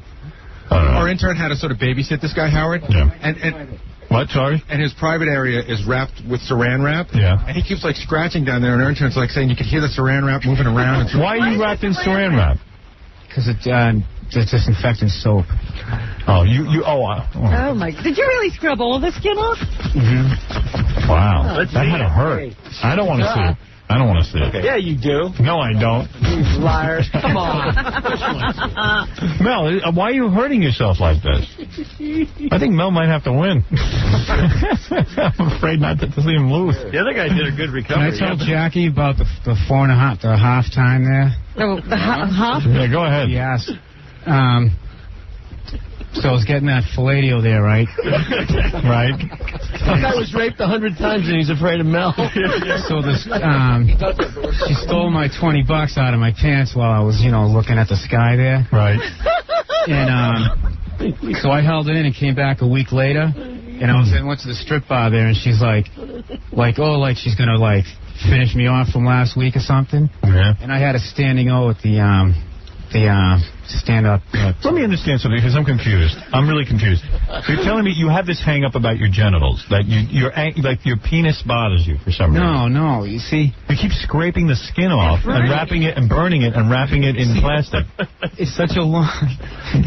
Our intern had to sort of babysit this guy, Howard. Yeah. And what? Sorry? And his private area is wrapped with saran wrap. Yeah. And he keeps like scratching down there, and our intern's like saying you can hear the saran wrap moving around. Why are you wrapped in saran wrap? Because it's disinfectant soap. Oh, Oh my! Did you really scrub all the skin off? Mm-hmm. Wow. That had to hurt. I don't want to see it. I don't want to see it. Yeah, you do. No, I don't. You liars. Come on. Mel, why are you hurting yourself like this? I think Mel might have to win. I'm afraid not to see him lose. The other guy did a good recovery. Can I tell Jackie about the 4.5, the half time there? The half? Yeah, go ahead. Yes. So I was getting that Filadio there, right? Right. That guy was raped 100 times and he's afraid of Mel. So this, she stole my $20 out of my pants while I was, looking at the sky there. Right. And so I held it in and came back a week later, and I went to the strip bar there, and she's like she's gonna finish me off from last week or something. Yeah. And I had a standing O at the stand-up. Let me understand something, because I'm confused. I'm really confused. So you're telling me you have this hang-up about your genitals, that your penis bothers you for some reason? No. You see, you keep scraping the skin off and wrapping it and burning it and wrapping it in plastic. It's such a long...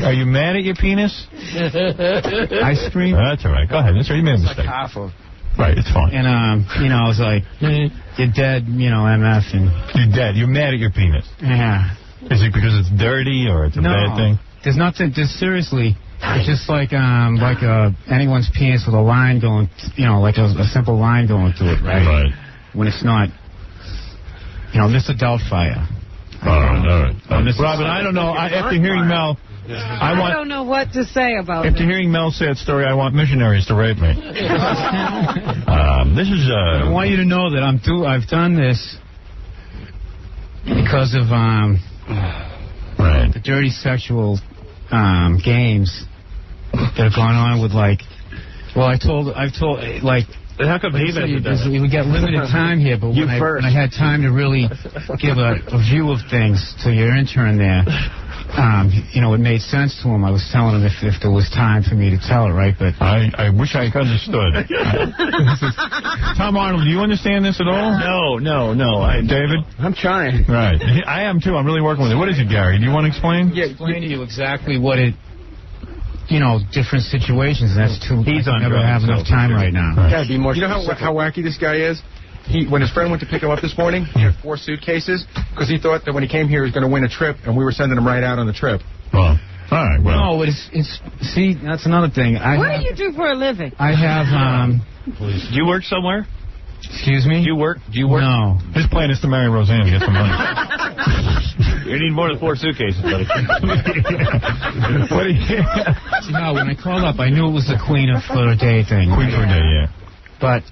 Are you mad at your penis? I scream. That's all right. Go ahead. That's right. You made a mistake. Half of. Right, it's fine. And, I was like, you're dead, MF. And you're dead. You're mad at your penis. Yeah. Is it because it's dirty or it's a bad thing? There's nothing. Just seriously, it's just like anyone's penis with a line going, like a simple line going through it, right? Right. When it's not, Mr. Doubtfire. All right. Robin, I don't know. After hearing Mel, I don't know what to say about it. After hearing Mel's sad story, I want missionaries to rape me. This is. I want you to know that I've done this because of the dirty sexual games that have gone on with I've told how come he we got limited time here, but when I had time to really give a view of things to your intern there, it made sense to him. I was telling him if there was time for me to tell it, right? But I wish I understood. Tom Arnold, do you understand this at all? No. David? I'm trying. Right. I am, too. I'm really working with it. What is it, Gary? Do you want to explain? Yeah, explain to you exactly what it... different situations. That's too... He's I never have enough time right now. Gotta be more. You know how wacky this guy is? When his friend went to pick him up this morning, he had 4 suitcases because he thought that when he came here he was going to win a trip, and we were sending him right out on the trip. Well, all right. Well, no, it's see, that's another thing. What do you do for a living? I have Do you work somewhere? Excuse me? Do you work? No. His plan is to marry Roseanne and get some money. You need more than 4 suitcases, buddy. No, when I called up, I knew it was the Queen for a Day thing. Queen for a Day, yeah. But,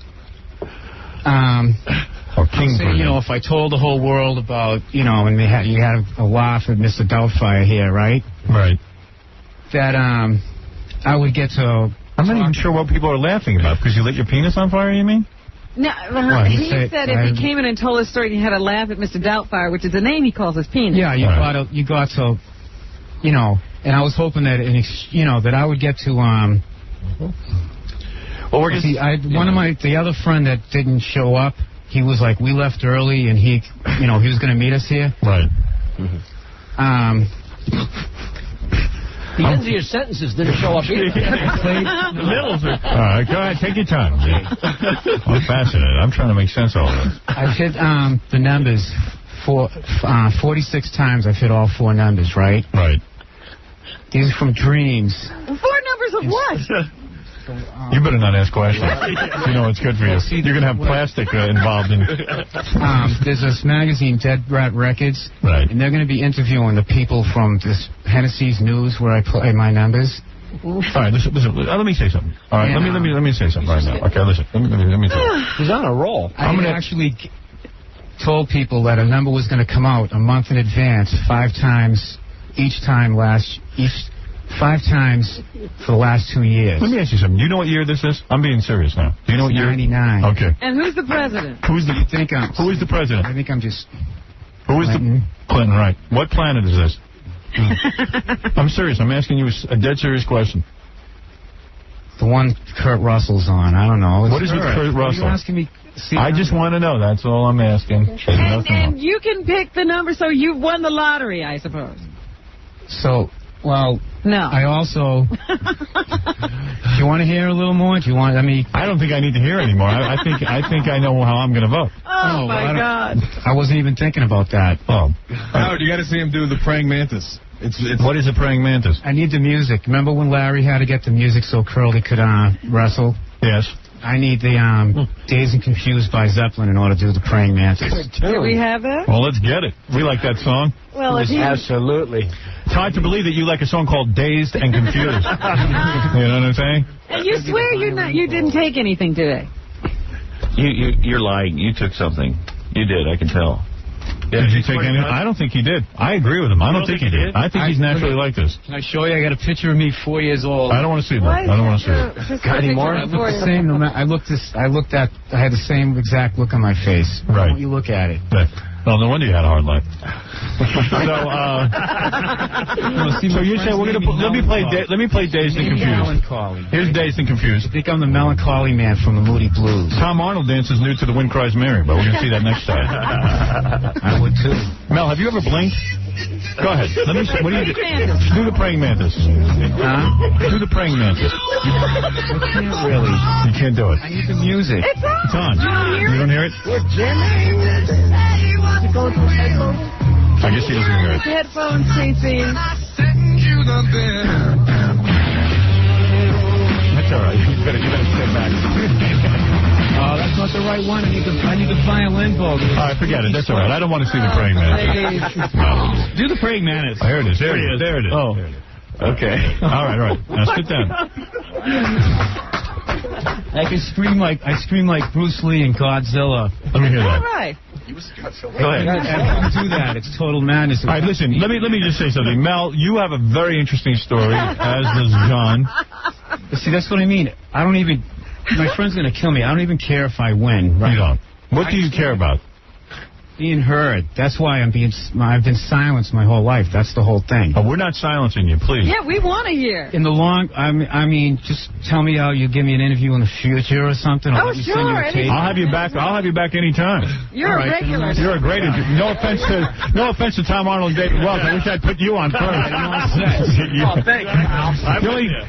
or King for a Day. If I told the whole world about, and you had a laugh at Mr. Doubtfire here, right? Right. That, I would get to... I'm not even sure what people are laughing about, because you lit your penis on fire, you mean? No, What, he said if he came in and told his story, he had to laugh at Mr. Doubtfire, which is the name he calls his penis. Yeah, you got to, you know, and I was hoping that, that I would get to, well, we're just, the other friend that didn't show up, he was like, we left early, and he was going to meet us here. Right. The ends of your sentences didn't show up either. The middles are... All right, go ahead. Take your time. I'm fascinated. I'm trying to make sense of all this. I've hit the numbers 46 times. I've hit all 4 numbers, right? Right. These are from dreams. 4 numbers of what? You better not ask questions. You know it's good for you. You're going to have plastic involved in it. There's this magazine, Dead Rat Records. Right. And they're going to be interviewing the people from this Hennessy's News where I play my numbers. All right, listen. Let me say something. All right, let me say something right now. Okay, listen. Let me say something. He's on a roll. I actually told people that a number was going to come out a month in advance, 5 times, 5 times for the last 2 years. Let me ask you something. Do you know what year this is? I'm being serious now. Do you know what year? 99. Okay. And who's the president? Who is the president? I think I'm just... Who is the... Clinton, right. What planet is this? I'm serious. I'm asking you a dead serious question. The one Kurt Russell's on. I don't know. What is with Kurt Russell? Are you asking me? I just want to know. That's all I'm asking. And you can pick the number, so you've won the lottery, I suppose. So, well... No. I also... Do you want to hear a little more? Do you want... I don't think I need to hear anymore. I think I know how I'm going to vote. Oh, my God. I wasn't even thinking about that. Oh. Howard, you got to see him do the praying mantis. What is a praying mantis? I need the music. Remember when Larry had to get the music so Curly could wrestle? Yes. I need the Dazed and Confused by Zeppelin in order to do the praying mantis. Do we have that? Well, let's get it. We like that song. Well, if absolutely. It's hard to believe that you like a song called Dazed and Confused. You know what I'm saying? And you swear you didn't take anything today. You're lying. You took something. You did. I can tell. Did you take anything? I don't think he did. I agree with him. I don't think he did. I think he's naturally like this. Can I show you? I got a picture of me 4 years old. I don't want to see that. I don't want to see it. Got any more? I look the same. I had the same exact look on my face. Right. Why don't you look at it? Well, no wonder you had a hard life. So you say we're gonna let me play Dazed and Confused. Melancholy. Here's Dazed and Confused. I think I'm the melancholy man from the Moody Blues. Tom Arnold dances nude to the Wind Cries Mary, but we're gonna see that next time. I would too. Mel, have you ever blinked? Go ahead. Let me. What do you do? Do the praying mantis. Do the praying mantis. I can't really. You can't do it. I need the music. It's It's on. on. You don't hear it? We're jamming. Is it going through headphones? I guess he doesn't hear it. Headphones, CC. That's all right. You better step back. Oh, that's not the right one. I need the violin vocal. All right, forget it. That's all right. I don't want to see the praying mantis. No. Do the praying mantis. There it is. There it is. Oh. Okay. All right. Now sit down. I scream like Bruce Lee in Godzilla. Let me hear that. All right. Go ahead. I do that. It's total madness. All right, listen. Let me just say something. Mel, you have a very interesting story, as does John. See, that's what I mean. I don't even. My friend's gonna kill me. I don't even care if I win. Right? You don't. What do you care about? Being heard. That's why I've been silenced my whole life. That's the whole thing. Oh, we're not silencing you, please. Yeah, we want to hear. In the long, I mean, just tell me how you give me an interview in the future or something. Oh, sure. I'll have you back. I'll have you back anytime. You're a regular. You're a great interview. No offense to Tom Arnold and David Wells. I wish I'd put you on first. Oh, thank you.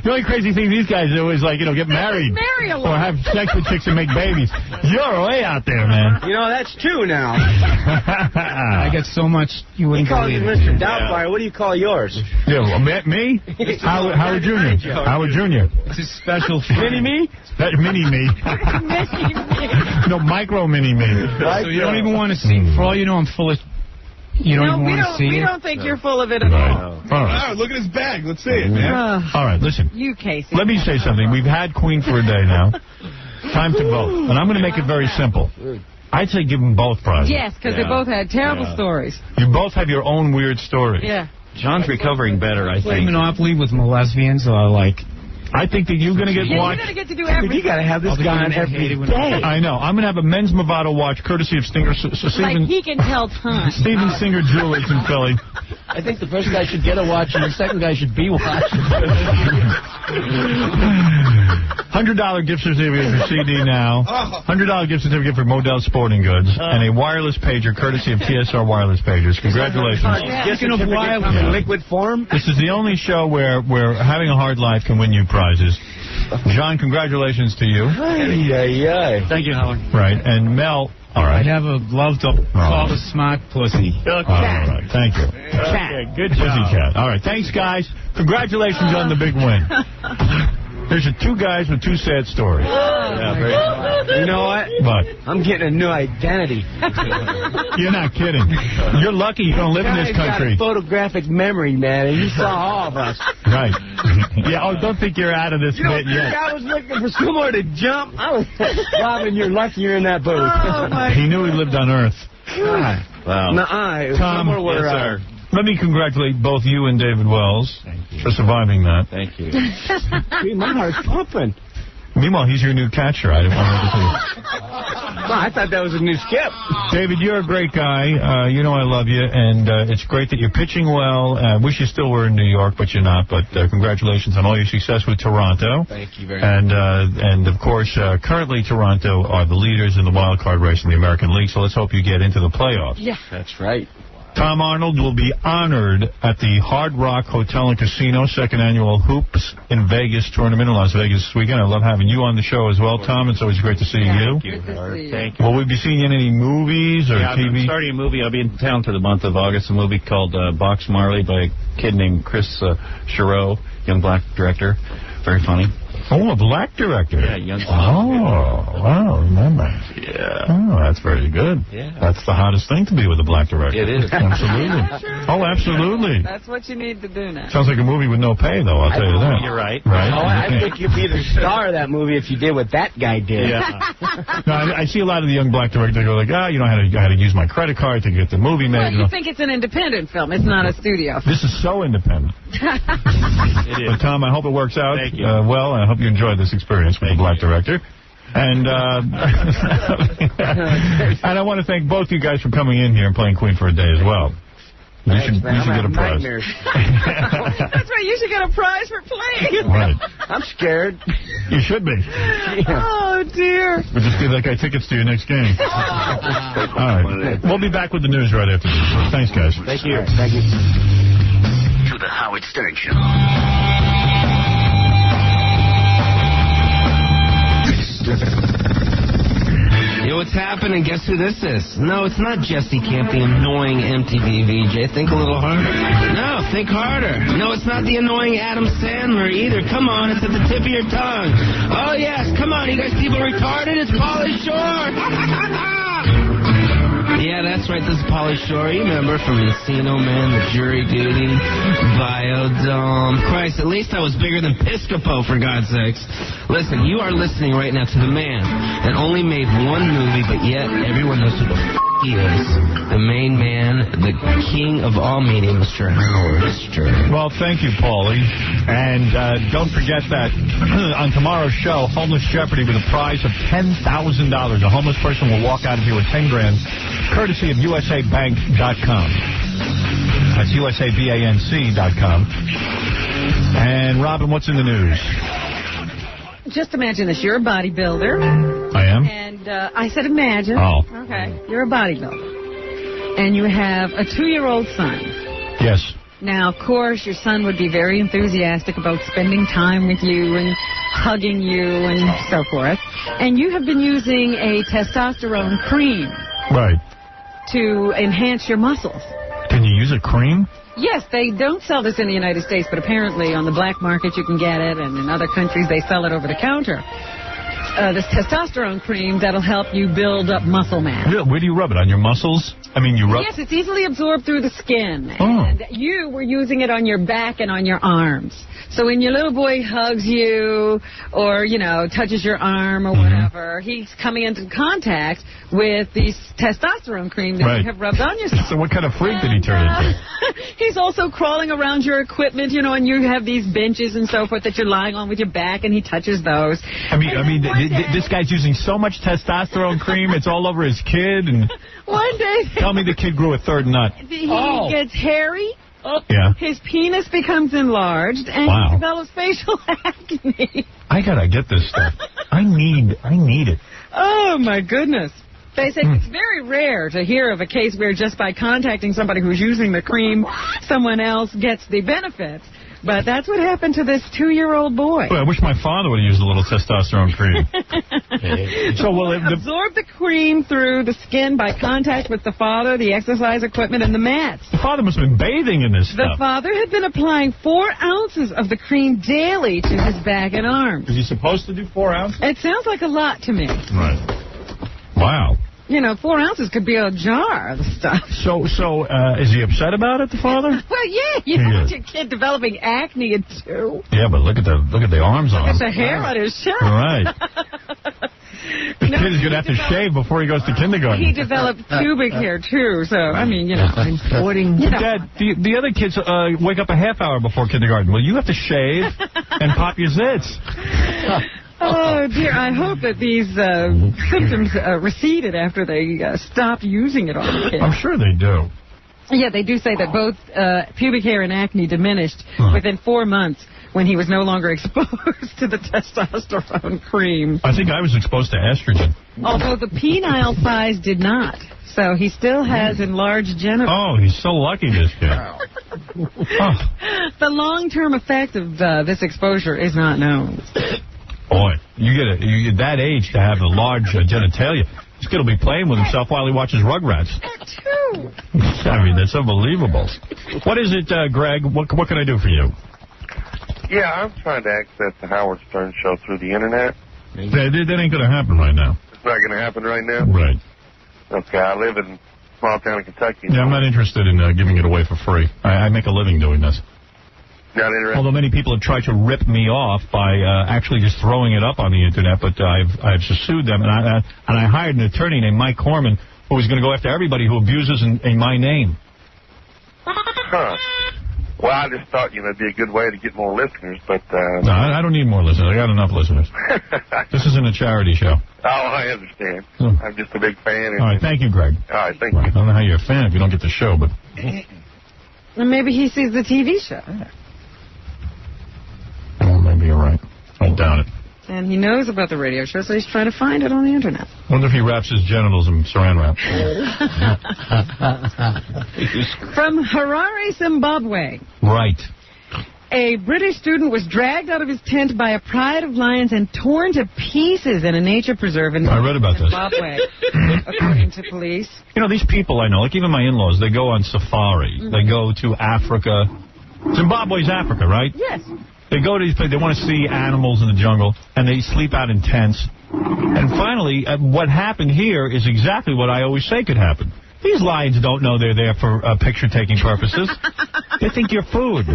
The only crazy thing these guys do is get married or have sex with chicks and make babies. You're way out there, man. You know, that's 2 now. I get so much you wouldn't believe. He calls you Mr. Doubtfire. What do you call yours? Yeah, me? Howard Jr. Howard Jr. It's a special Mini-me? Mini-me. No, micro-mini-me. So you don't even want to see. For all you know, I'm full of... You don't even want to see it? We don't think you're full of it at all. All right. Look at his bag. Let's see it, man. All right, listen. You, Casey. Let me say something. We've had Queen for a day now. Time to vote. And I'm going to make it very simple. I'd say give them both prizes. Yes, because they both had terrible stories. You both have your own weird stories. Yeah. John's recovering better, I Play think. Monopoly with lesbians or I think that you're going to get watched. You're going to get to do everything. You got to have this guy on every day. I know. I'm going to have a men's Movado watch courtesy of Stinger. Like he can tell time. Steven Singer Jewelers in Philly. I think the first guy should get a watch and the second guy should be watching. $100 gift certificate for CD now. $100 gift certificate for Modell Sporting Goods. And a wireless pager courtesy of TSR Wireless Pagers. Congratulations. Speaking of wireless in liquid form. This is the only show where having a hard life can win you prizes. John, congratulations to you. Thank you, Howard. Right. And Mel. All right. I have a love to call the smart pussy. All right. Thank you. Cat. Good job. Cat. All right. Thanks, guys. Congratulations on the big win. There's two guys with two sad stories. You know what? What? I'm getting a new identity. You're not kidding. You're lucky you don't live in this country. Got a photographic memory, man, and you saw all of us. Right. Yeah, don't think you're out of this bit yet. I was looking for somewhere to jump. I was Robin, you're lucky you're in that booth. He knew he lived on Earth. Wow. Tom, yes, sir. Let me congratulate both you and David Wells for surviving that. Thank you. My heart's pumping. Meanwhile, he's your new catcher. I didn't want to tell you. Well, I thought that was a new skip. David, you're a great guy. You know I love you, and it's great that you're pitching well. I wish you still were in New York, but you're not. But congratulations on all your success with Toronto. Thank you very much. And of course, currently Toronto are the leaders in the wild card race in the American League, so let's hope you get into the playoffs. Yeah. That's right. Tom Arnold will be honored at the Hard Rock Hotel and Casino second annual Hoops in Vegas tournament in Las Vegas this weekend. I love having you on the show as well, Tom. It's always great to see you. Thank you. Thank you. Will we be seeing you in any movies or TV? I'm starting a movie. I'll be in town for the month of August. A movie called Box Marley by a kid named Chris Chereau, young black director. Very funny. Oh, a black director. Yeah, young. Wow, remember. Yeah. Oh, that's very good. Yeah. That's the hottest thing to be with a black director. It is. Absolutely. Oh, absolutely. That's what you need to do now. Sounds like a movie with no pay, though, I'll tell you that. You're right. Right? Oh, I think you'd be the star of that movie if you did what that guy did. Yeah. No, I see a lot of the young black directors go like, I had to use my credit card to get the movie made. Well, you think it's an independent film. It's not a studio. This is so independent. It is. But, Tom, I hope it works out Thank you. well, and I hope you enjoyed this experience with the black director. And and I want to thank both you guys for coming in here and playing Queen for a day as well. You should get a prize. That's right. You should get a prize for playing. Right. I'm scared. You should be. Oh, dear. We'll just give that guy tickets to your next game. All right. We'll be back with the news right after this. Thanks, guys. Thank you. Thank you. To the Howard Stern Show. Yo, what's happening? Guess who this is? No, it's not Jesse Camp, the annoying MTV VJ. Think a little harder. No, think harder. No, it's not the annoying Adam Sandler either. Come on, it's at the tip of your tongue. Oh, yes, come on, you guys people retarded? It's Pauly Shore. Yeah, that's right, this is Pauly Shore. You remember from Encino Man, The Jury Duty, Biodome. Christ, at least I was bigger than Piscopo, for God's sakes. Listen, you are listening right now to the man that only made one movie, but yet everyone knows who the he is. The main man, the king of all media, Mr. Howard Stern. Well, thank you, Paulie. And don't forget that on tomorrow's show, Homeless Jeopardy with a prize of $10,000. A homeless person will walk out of here with 10 grand, courtesy of USABank.com. That's USABANC.com. And, Robin, what's in the news? Just imagine this. You're a bodybuilder. I am? And I said imagine. Oh. Okay. You're a bodybuilder. And you have a 2-year-old son. Yes. Now, of course, your son would be very enthusiastic about spending time with you and hugging you and so forth. And you have been using a testosterone cream. Right. To enhance your muscles. Can you use a cream? Yes, they don't sell this in the United States, but apparently on the black market you can get it, and in other countries they sell it over the counter. this testosterone cream that'll help you build up muscle mass. Really? Where do you rub it? On your muscles? I mean, you rub... Yes, it's easily absorbed through the skin. Oh. And you were using it on your back and on your arms. So when your little boy hugs you or, you know, touches your arm or whatever, he's coming into contact with the testosterone cream that you have rubbed on yourself. So what kind of freak did he turn into? He's also crawling around your equipment, you know, and you have these benches and so forth that you're lying on with your back, and he touches those. I mean, this guy's using so much testosterone cream, it's all over his kid. And one day... Tell me the kid grew a third nut. He gets hairy. Yeah. His penis becomes enlarged, and he develops facial acne. I gotta get this stuff. I need it. Oh, my goodness. They say it's very rare to hear of a case where just by contacting somebody who's using the cream, someone else gets the benefits. But that's what happened to this 2-year-old boy. Boy, I wish my father would have used a little testosterone cream. So, absorb the cream through the skin by contact with the father, the exercise equipment, and the mats. The father must have been bathing in this stuff. The father had been applying 4 ounces of the cream daily to his back and arms. Is he supposed to do 4 ounces? It sounds like a lot to me. Right. Wow. You know, 4 ounces could be a jar of stuff. So, is he upset about it, the father? Well, yeah, you don't want your kid developing acne at 2. Yeah, but look at the arms on him. Look at the hair on his shirt. Right. The kid is going to have to shave before he goes to kindergarten. He developed pubic hair, too, so, I mean, you know. Dad, the other kids wake up a half hour before kindergarten. Well, you have to shave and pop your zits. Oh, dear. I hope that these symptoms receded after they stopped using it on the kids. I'm sure they do. Yeah, they do say that both pubic hair and acne diminished within 4 months when he was no longer exposed to the testosterone cream. I think I was exposed to estrogen. Although the penile size did not. So he still has enlarged genitals. Oh, he's so lucky, this kid. The long-term effect of this exposure is not known. Boy, you get that age to have a large genitalia. This kid will be playing with himself while he watches Rugrats. I mean, that's unbelievable. What is it, Greg? What can I do for you? Yeah, I'm trying to access the Howard Stern show through the internet. That ain't going to happen right now. It's not going to happen right now? Right. Okay, I live in a small town in Kentucky. Yeah, I'm not interested in giving it away for free. I make a living doing this. Not interested. Although many people have tried to rip me off by actually just throwing it up on the internet, but I've sued them, and I hired an attorney named Mike Corman who was going to go after everybody who abuses in my name. Huh. Well, I just thought, it'd be a good way to get more listeners, but... No, I don't need more listeners. I got enough listeners. This isn't a charity show. Oh, I understand. I'm just a big fan. All right, thank you, Greg. All right, thank you. I don't know how you're a fan if you don't get the show, but... Well, maybe he sees the TV show. Well, maybe you're right. I doubt it. And he knows about the radio show, so he's trying to find it on the internet. Wonder if he wraps his genitals in saran wrap. From Harare, Zimbabwe. Right. A British student was dragged out of his tent by a pride of lions and torn to pieces in a nature preserve in I read about Zimbabwe, according to police. You know, these people I know, like even my in-laws, they go on safari. They go to Africa. Zimbabwe's Africa, right? Yes. They go to these places, they want to see animals in the jungle, and they sleep out in tents. And finally, what happened here is exactly what I always say could happen. These lions don't know they're there for picture-taking purposes. They think you're food.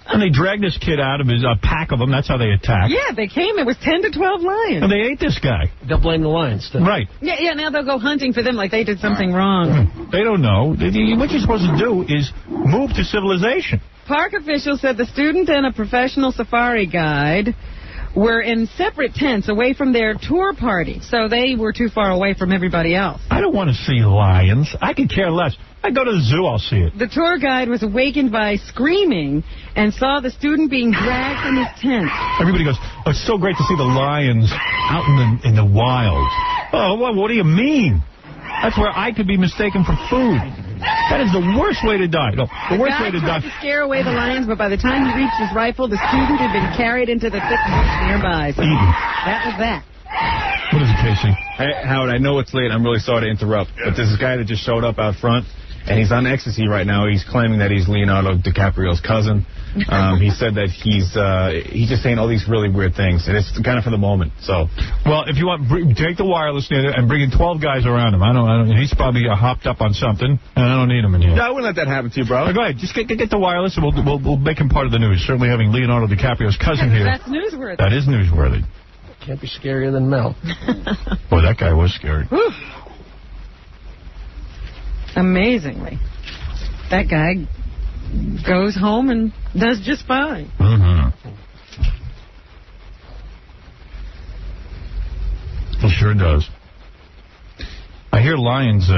And they dragged this kid out of his pack of them. That's how they attacked. Yeah, they came. It was 10 to 12 lions. And they ate this guy. They'll blame the lions, too. Right. Yeah, now they'll go hunting for them like they did something wrong. They don't know. What you're supposed to do is move to civilization. Park officials said the student and a professional safari guide were in separate tents away from their tour party, so they were too far away from everybody else. I don't want to see lions. I could care less. I go to the zoo, I'll see it. The tour guide was awakened by screaming and saw the student being dragged from his tent. Everybody goes, oh, it's so great to see the lions out in the wild. Oh, well, what do you mean? That's where I could be mistaken for food. That is the worst way to die. No, the worst way to die. Tried to scare away the lions, but by the time he reached his rifle, the student had been carried into the thick bush nearby. So that was that. What is it, Casey? Hey, Howard, I know it's late. I'm really sorry to interrupt. But there's this guy that just showed up out front, and he's on ecstasy right now. He's claiming that he's Leonardo DiCaprio's cousin. He said that he's just saying all these really weird things, and it's kind of for the moment. So, well, if you want, take the wireless near and bring in 12 guys around him. I don't. He's probably hopped up on something, and I don't need him in here. Yeah, I wouldn't let that happen to you, bro. Go ahead, just get the wireless, and we'll make him part of the news. Certainly having Leonardo DiCaprio's cousin here. That's newsworthy. That is newsworthy. Can't be scarier than Mel. Boy, that guy was scary. Whew. Amazingly, that guy goes home and does just fine. He sure does. I hear lions,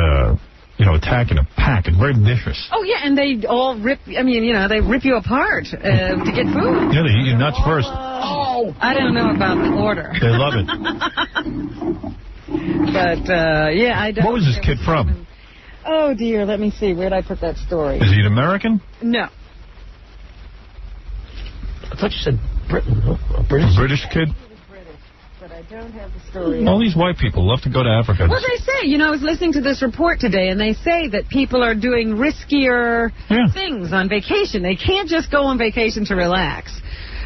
attacking a pack. It's very vicious. Oh, yeah, and they all rip you apart to get food. Yeah, they eat your nuts first. Oh, I don't know about the order. They love it. But, I don't. What was this kid from? Oh, dear, let me see. Where'd I put that story? Is he an American? No. I thought you said Britain. A British kid? But I don't have the story. All these white people love to go to Africa. Well, they say, I was listening to this report today, and they say that people are doing riskier things on vacation. They can't just go on vacation to relax.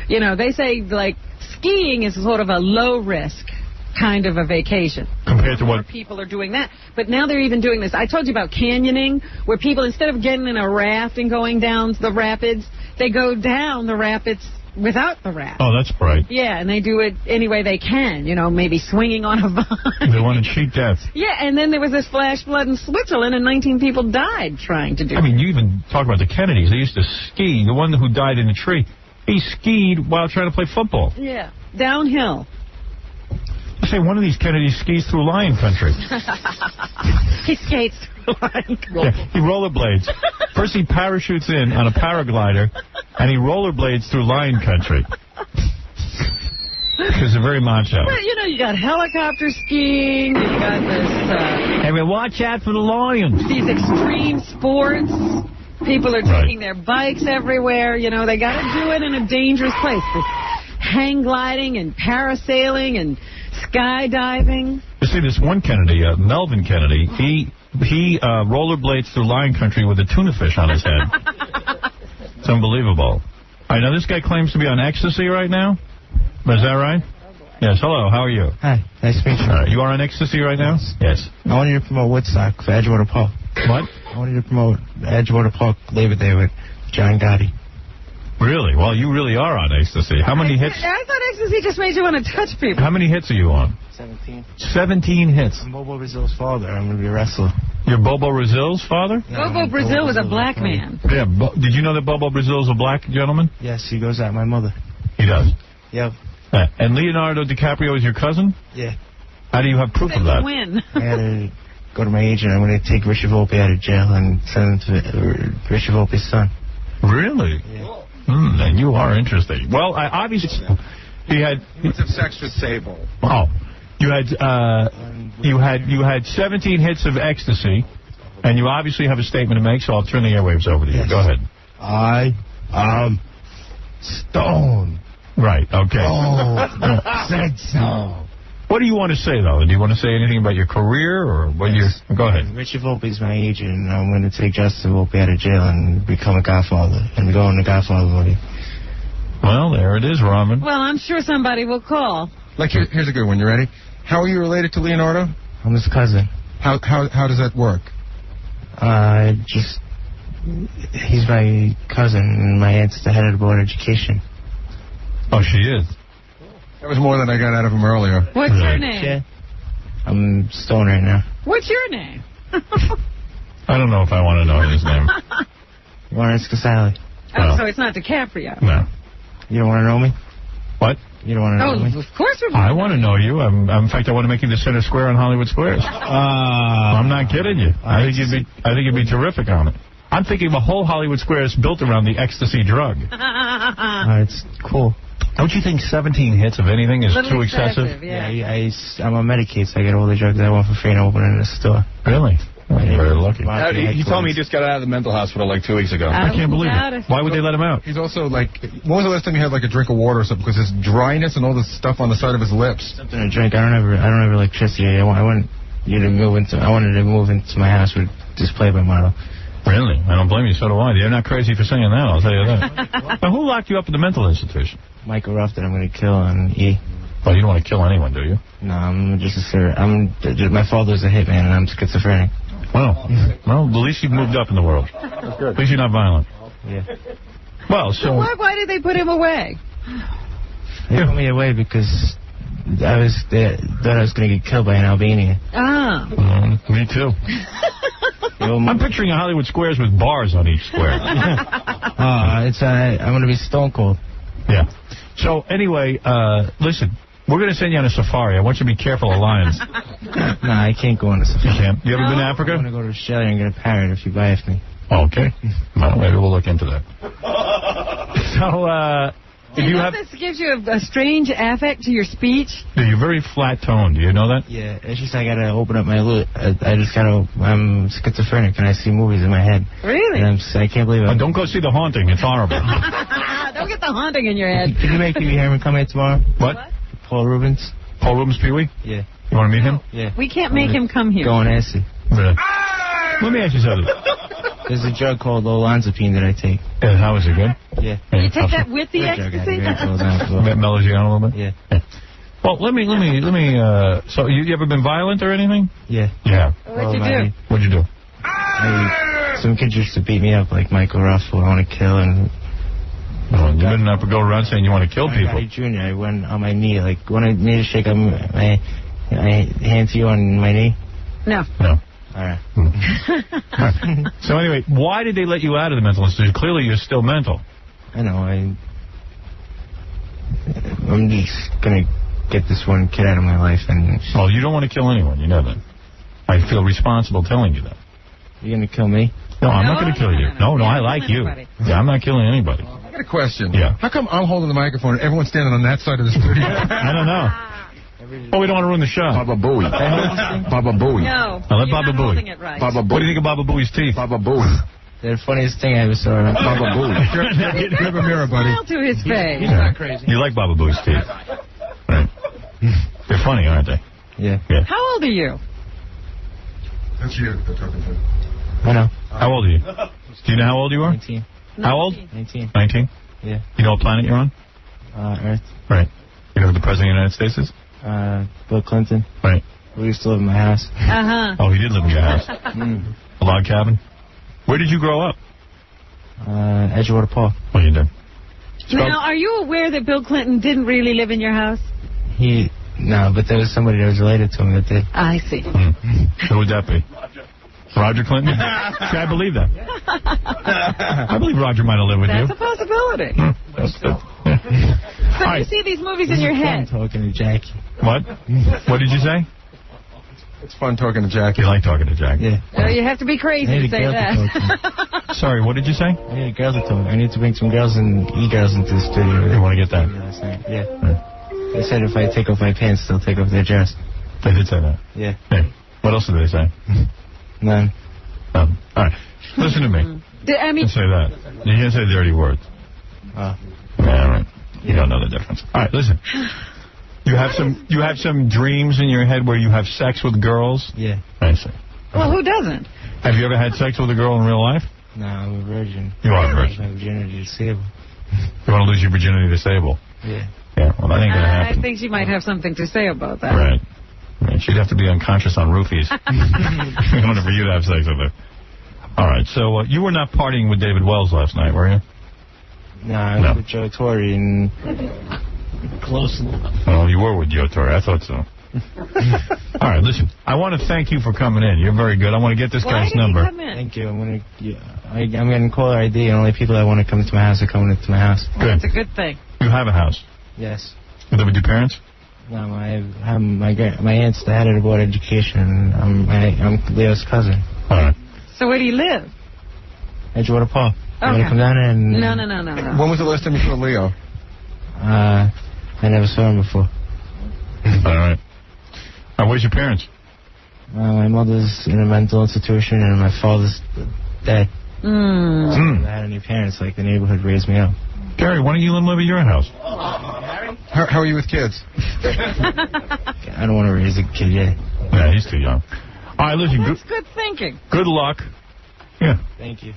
They say, like, skiing is sort of a low-risk kind of a vacation. Compared to what? People are doing that. But now they're even doing this. I told you about canyoning, where people, instead of getting in a raft and going down the rapids, they go down the rapids without the raft. Oh, that's bright. Yeah, and they do it any way they can, maybe swinging on a vine. They want to cheat death. Yeah, and then there was this flash flood in Switzerland, and 19 people died trying to do it. I mean, you even talk about the Kennedys. They used to ski. The one who died in a tree, he skied while trying to play football. Yeah, downhill. I say one of these Kennedys skis through lion country. He skates through lion country. Yeah, he rollerblades. First he parachutes in on a paraglider, and he rollerblades through lion country. Because they're very macho. Well, you got helicopter skiing, you got this... Hey, man, watch out for the lions. These extreme sports. People are taking their bikes everywhere. They got to do it in a dangerous place. This hang gliding and parasailing and skydiving. You see, this one Kennedy, Melvin Kennedy, he rollerblades through lion country with a tuna fish on his head. It's unbelievable. All right, now this guy claims to be on ecstasy right now. Is that right? Yes, hello, how are you? Hi, nice to meet you. You are on ecstasy right now? Yes. I want you to promote Woodstock for Edgewater Park. What? I want you to promote Edgewater Park Labor Day with John Gotti. Really? Well, you really are on ecstasy. How many hits? I thought ecstasy just made you want to touch people. How many hits are you on? 17. 17 hits. I'm Bobo Brazil's father. I'm going to be a wrestler. You're Bobo Brazil's father? Yeah, Bobo Brazil was a black man. Yeah. Did you know that Bobo Brazil's a black gentleman? Yes, he goes out my mother. He does? Yep. And Leonardo DiCaprio is your cousin? Yeah. How do you have proof of that? Twin. I had to go to my agent. I'm going to take Richard Volpe out of jail and send him to Richard Volpe's son. Really? Yeah. And you are interesting. Well, obviously, he had. What's of sex with Sable? Oh, you had 17 hits of ecstasy, and you obviously have a statement to make. So I'll turn the airwaves over to you. Yes. Go ahead. I am stoned. Right. Okay. Oh, said so. What do you want to say, though? Do you want to say anything about your career, or what? Yes. Go ahead. Richard Volpe is my agent, and I'm going to take Justin Volpe out of jail and become a Godfather, and go on the Godfather movie. Well, there it is, Ramen. Well, I'm sure somebody will call. Like, here's a good one. You ready? How are you related to Leonardo? I'm his cousin. How does that work? He's my cousin, and my aunt's the head of the board of education. Oh, she is? That was more than I got out of him earlier. What's your name? Yeah. I'm stoned right now. What's your name? I don't know if I want to know his name. Lawrence Casale. Oh, so it's not DiCaprio. No. You don't want to know me? What? You don't want to know me? Of course we I want to know you. In fact, I want to make you the center square on Hollywood Squares. I'm not kidding you. I think you'd be terrific on it. I'm thinking of a whole Hollywood Squares built around the ecstasy drug. It's cool. Don't you think 17 hits of anything is too excessive? Yeah, I'm on Medicaid, so I get all the drugs I want for free and open in the store. Really? Well, you're very lucky. He told me he just got out of the mental hospital like 2 weeks ago. I can't believe it. Why would they let him out? He's also like, when was the last time you had like a drink of water or something? Because his dryness and all this stuff on the side of his lips. Something to drink. I don't have electricity. I wanted to move into my house with this Playboy model. Really? I don't blame you. So do I. They're not crazy for saying that, I'll tell you that. Now, who locked you up in the mental institution? Michael Ruff that I'm going to kill on E. Well, you don't want to kill anyone, do you? No, I'm just my father's a hitman and I'm schizophrenic. Well, at least you've moved up in the world. That's good. At least you're not violent. Yeah. Well, so... Why did they put him away? They put me away because thought I was going to get killed by an Albanian. Ah. Me too. I'm picturing a Hollywood Squares with bars on each square. I'm going to be stone cold. Yeah. So, anyway, listen, we're going to send you on a safari. I want you to be careful of lions. No, I can't go on a safari. You can't? You ever been to Africa? I'm going to go to Australia and get a parrot if you buy it for me. Okay. Well, maybe we'll look into that. So, if you have... This gives you a strange affect to your speech? Yeah, you're very flat-toned. Do you know that? Yeah, it's just I got to open up my loop. I'm schizophrenic and I see movies in my head. Really? And I can't believe it. Don't go see The Haunting. It's horrible. Don't get The Haunting in your head. Can you make Pee Wee Herman come here tomorrow? What? Paul Rubens. Paul Rubens, Pee Wee? Yeah. You want to meet him? Yeah. We can't make him come here. Go on acid. Really? Let me ask you something. There's a drug called olanzapine that I take. Yeah, how is it good? Yeah. You take that with the ecstasy? That mellows you down a little bit? Yeah. Well, let me, so you ever been violent or anything? Yeah. Yeah. What'd you do? What'd you do? Some kids used to beat me up, like Michael Ruff, who I want to kill, and... Oh, you didn't have to go around saying you want to kill people. Junior, I went on my knee, like, when I need to shake my hand to you on my knee? No. No. All right. So anyway, why did they let you out of the mental institution? Clearly you're still mental. I know. I'm just going to get this one kid out of my life. And well, you don't want to kill anyone. You know that. I feel responsible telling you that. You're going to kill me? No, I'm not going to kill you. No, I like you. Yeah, I'm not killing anybody. I got a question. Yeah. How come I'm holding the microphone and everyone's standing on that side of the studio? I don't know. Oh, we don't want to ruin the show. Baba Booey. Baba Booey. No. I let Baba Booey. Right. Baba Booey. What do you think of Baba Booey's teeth? Baba Booey. The funniest thing I ever saw. Baba Booey. Grab a mirror, buddy. Smile to his face. He's not crazy. You like Baba Booey's teeth. Right. They're funny, aren't they? Yeah. How old are you? That's you they're talking to. I know. How old are you? Do you know how old you are? 19. How old? 19. 19? Yeah. You know what planet you're on? Earth. Right. You know who the President of the United States is? Bill Clinton. Right. We used to live in my house. Uh-huh. Oh, he did live in your house. A log cabin? Where did you grow up? Edgewater Park. Oh, you did. Now, are you aware that Bill Clinton didn't really live in your house? No, but there was somebody that was related to him that did. I see. Who would that be? Roger Clinton? See, I believe that. I believe Roger might have lived with you. That's a possibility. That's good. So you see these movies in your head. Talking to Jackie. What? What did you say? It's fun talking to Jackie. You like talking to Jackie? Yeah. Oh, you have to be crazy to say that. Sorry, what did you say? I need a girl to talk. I need to bring some girls and e-girls into the studio. You want to get that? Yeah. They said if I take off my pants, they'll take off their dress. They did say that? Yeah. Hey, what else did they say? None. All right. Listen to me. I mean, You say that. You can't say dirty words. Oh. Yeah, all right. You don't know the difference. All right, listen. You have some dreams in your head where you have sex with girls? Yeah. I see. well, who doesn't? Have you ever had sex with a girl in real life? No, I'm a virgin. You are a virgin. My virginity is disabled. You want to lose your virginity to Sable? Yeah. Yeah, well, that ain't going to happen. I think she might have something to say about that. Right. She'd have to be unconscious on roofies in order for you to have sex with her. All right, so you were not partying with David Wells last night, were you? No, I was with Joe Torre and... Close enough. Oh, you were with Joe Torre. I thought so. All right, listen. I want to thank you for coming in. You're very good. I want to get this guy's number. Thank you. I'm getting caller ID, and only people that want to come to my house are coming into my house. Good. That's a good thing. You have a house? Yes. You live with your parents? No, my aunt's the head of the board of education, and I'm Leo's cousin. All right. So where do you live? Edgewater Park. You want Okay. to come down and... No. When was the last time you saw Leo? I never saw him before. All right. Where's your parents? My mother's in a mental institution, and my father's dead. I haven't had any parents, like the neighborhood raised me up. Gary, why don't you live at your house? How are you with kids? I don't want to raise a kid yet. Yeah, he's too young. All right, listen. That's good thinking. Good luck. Yeah. Thank you.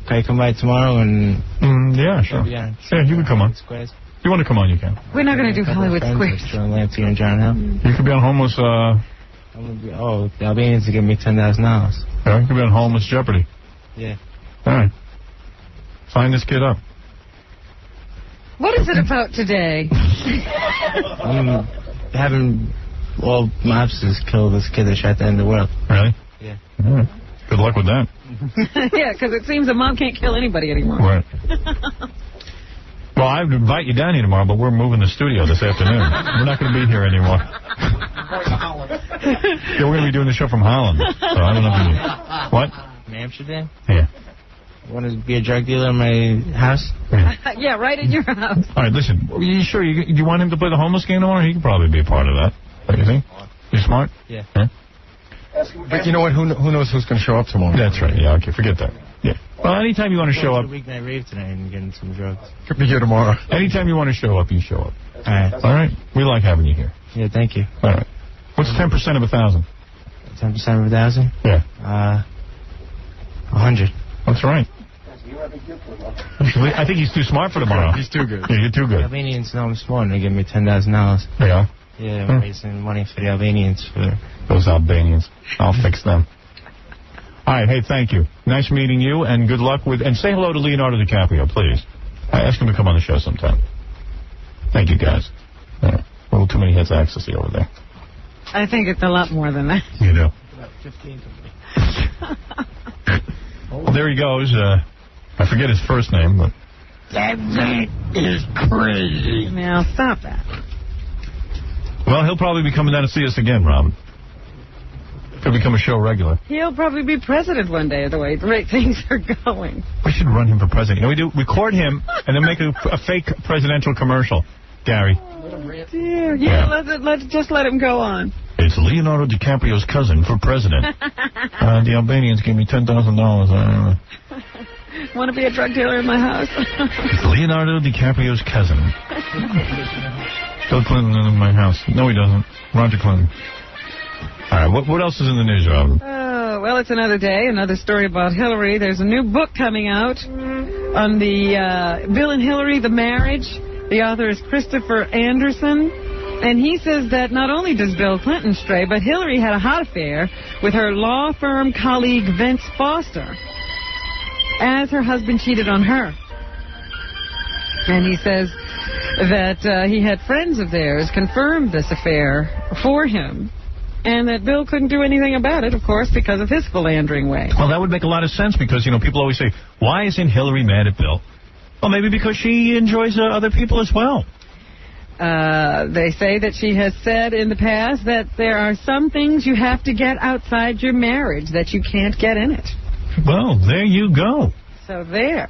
Can I come by tomorrow and... yeah, sure. Yeah, you can come on. Squares. If you want to come on, you can. We're not going to do Hollywood Squares. John Lamptey and John Hill. You could be on Homeless... the Albanians to give me $10,000. Yeah, you could be on Homeless Jeopardy. Yeah. All right. Sign this kid up. What is it about today? I'm having all mobsters kill this kid that shot to end the world. Really? Yeah. All right. Good luck with that. Yeah, because it seems a mom can't kill anybody anymore. Right. Well, I would invite you down here tomorrow, but we're moving the studio this afternoon. We're not going to be here anymore. Yeah, we're going to be doing the show from Holland. So I don't know if you... What? In Amsterdam? Yeah. Want to be a drug dealer in my house? Yeah, right in your house. All right, listen. Are you sure? You want him to play the homeless game tomorrow? He could probably be a part of that. What do you think? You smart? Yeah. But you know what? Who knows who's going to show up tomorrow? That's right. Yeah, okay. Forget that. Yeah. Well, anytime you want to show up... Weeknight rave tonight and getting some drugs. Could be here tomorrow. Anytime you want to show up, you show up. All right. All right? We like having you here. Yeah, thank you. All right. What's 10% of 1,000? 10% of 1,000? Yeah. 100. That's right. I think he's too smart for tomorrow. He's too good. Yeah, you're too good. The Albanians know I'm smart and they give me $10,000. Yeah? Yeah, I'm raising money for the Albanians. Those Albanians. I'll fix them. All right, hey, thank you. Nice meeting you, and good luck with... And say hello to Leonardo DiCaprio, please. Ask him to come on the show sometime. Thank you, guys. Yeah. A little too many hits of ecstasy over there. I think it's a lot more than that. You do. About 15 Well, there he goes. I forget his first name, but... That is crazy. Now, stop that. Well, he'll probably be coming down to see us again, Robin. Could become a show regular. He'll probably be president one day, the way things are going. We should run him for president. You know, we do record him and then make a fake presidential commercial. Gary. Dear. Yeah, let's just let him go on. It's Leonardo DiCaprio's cousin for president. The Albanians gave me $10,000. Want to be a drug dealer in my house? It's Leonardo DiCaprio's cousin. Bill Clinton in my house. No, he doesn't. Roger Clinton. All right, what else is in the news, Robin? Oh, well, it's another day, another story about Hillary. There's a new book coming out on the Bill and Hillary, The Marriage. The author is Christopher Anderson. And he says that not only does Bill Clinton stray, but Hillary had a hot affair with her law firm colleague Vince Foster, as her husband cheated on her. And he says that he had friends of theirs confirm this affair for him, and that Bill couldn't do anything about it, of course, because of his philandering way. Well, that would make a lot of sense because, you know, people always say, why isn't Hillary mad at Bill? Well, maybe because she enjoys other people as well. They say that she has said in the past that there are some things you have to get outside your marriage that you can't get in it. Well, there you go. So there.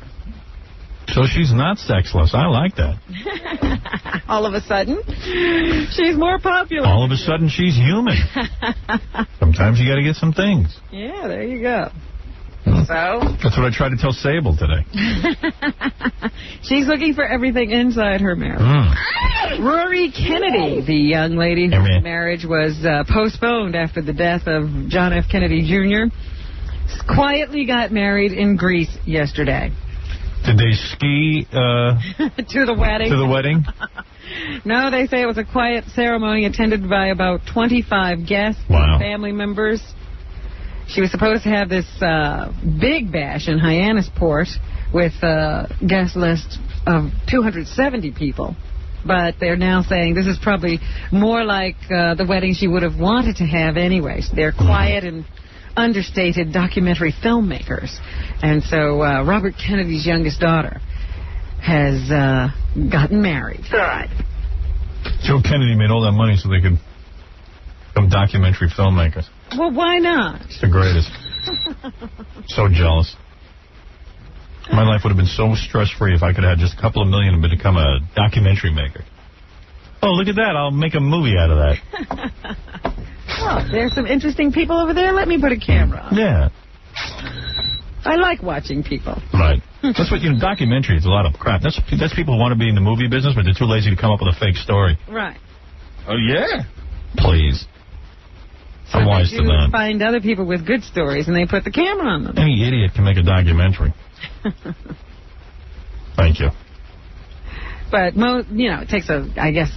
So she's not sexless. I like that. All of a sudden, she's more popular. All of a sudden, she's human. Sometimes you got to get some things. Yeah, there you go. So? That's what I tried to tell Sable today. She's looking for everything inside her marriage. Rory Kennedy, the young lady whose marriage was postponed after the death of John F. Kennedy Jr., quietly got married in Greece yesterday. Did they ski to the wedding? To the wedding? No, they say it was a quiet ceremony attended by about 25 guests and family members. She was supposed to have this big bash in Hyannisport with a guest list of 270 people. But they're now saying this is probably more like the wedding she would have wanted to have anyways. They're quiet and understated documentary filmmakers. And so Robert Kennedy's youngest daughter has gotten married. Good. Joe Kennedy made all that money so they could become documentary filmmakers. Well, why not? It's the greatest. So jealous. My life would have been so stress-free if I could have had just a couple of million and become a documentary maker. Oh, look at that. I'll make a movie out of that. Oh, there's some interesting people over there. Let me put a camera on. Yeah. I like watching people. Right. That's what, documentary is a lot of crap. That's people who want to be in the movie business, but they're too lazy to come up with a fake story. Right. Oh, yeah? Please. I'm wise to that. Find other people with good stories, and they put the camera on them. Any idiot can make a documentary. Thank you. But, it takes, I guess,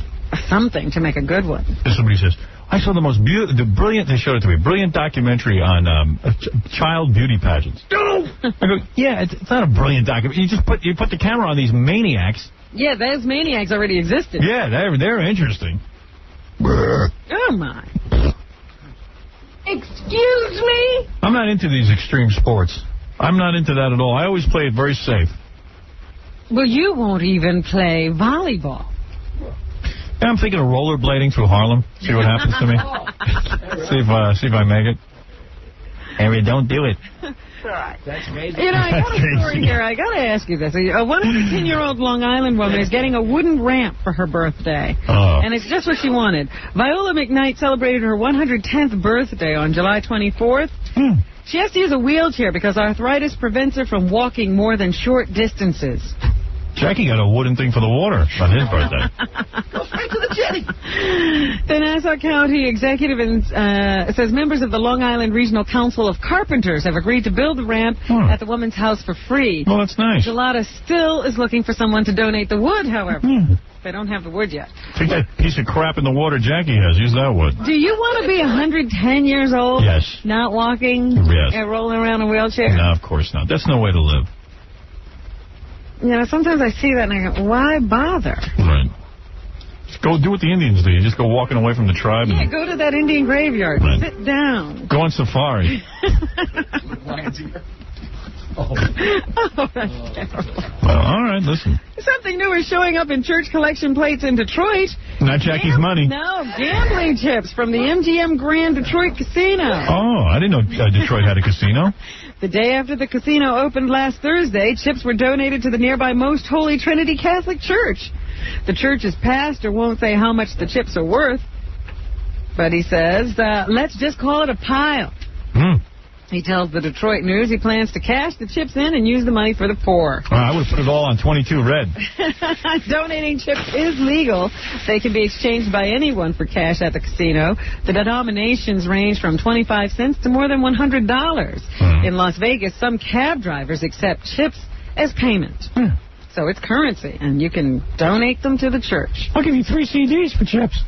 something to make a good one. Somebody says, I saw the most brilliant, they showed it to me, brilliant documentary on child beauty pageants. No! I go, yeah, it's not a brilliant documentary. You put the camera on these maniacs. Yeah, those maniacs already existed. Yeah, they're interesting. Oh, my. Excuse me? I'm not into these extreme sports. I'm not into that at all. I always play it very safe. Well, you won't even play volleyball. Yeah, I'm thinking of rollerblading through Harlem. See what happens to me. see if I make it. Harry, don't do it. That's amazing. I got a story here. I got to ask you this. A 110-year-old Long Island woman is getting a wooden ramp for her birthday. Oh. And it's just what she wanted. Viola McKnight celebrated her 110th birthday on July 24th. She has to use a wheelchair because arthritis prevents her from walking more than short distances. Jackie got a wooden thing for the water on his birthday. Go straight to the jetty. The Nassau County executive says members of the Long Island Regional Council of Carpenters have agreed to build the ramp at the woman's house for free. Well, that's nice. Gelada still is looking for someone to donate the wood, however. They don't have the wood yet. Take that piece of crap in the water Jackie has. Use that wood. Do you want to be 110 years old? Yes. Not walking? Yes. And rolling around in a wheelchair? No, of course not. That's no way to live. Sometimes I see that and I go, why bother? Right. Just go do what the Indians do. You just go walking away from the tribe. Yeah, go to that Indian graveyard. Right. Sit down. Go on safari. Oh, that's terrible. Well, all right, listen. Something new is showing up in church collection plates in Detroit. Not Jackie's money. No, gambling chips from the MGM Grand Detroit Casino. Oh, I didn't know Detroit had a casino. The day after the casino opened last Thursday, chips were donated to the nearby Most Holy Trinity Catholic Church. The church's pastor won't say how much the chips are worth, but he says, let's just call it a pile. He tells the Detroit News he plans to cash the chips in and use the money for the poor. I would put it all on 22 Red. Donating chips is legal. They can be exchanged by anyone for cash at the casino. The denominations range from 25 cents to more than $100. In Las Vegas, some cab drivers accept chips as payment. So it's currency, and you can donate them to the church. I'll give you 3 CDs for chips.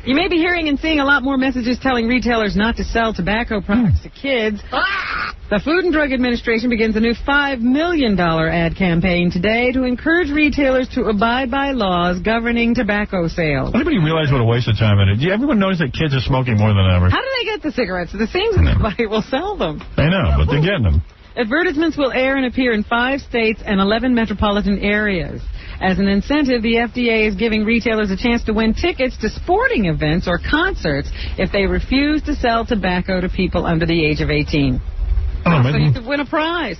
You may be hearing and seeing a lot more messages telling retailers not to sell tobacco products to kids. The Food and Drug Administration begins a new $5 million ad campaign today to encourage retailers to abide by laws governing tobacco sales. Anybody realize what a waste of time it is? Do everyone notice that kids are smoking more than ever? How do they get the cigarettes? It seems nobody will sell them. I know, but they're getting them. Advertisements will air and appear in 5 states and 11 metropolitan areas. As an incentive, the FDA is giving retailers a chance to win tickets to sporting events or concerts if they refuse to sell tobacco to people under the age of 18. So you could win a prize.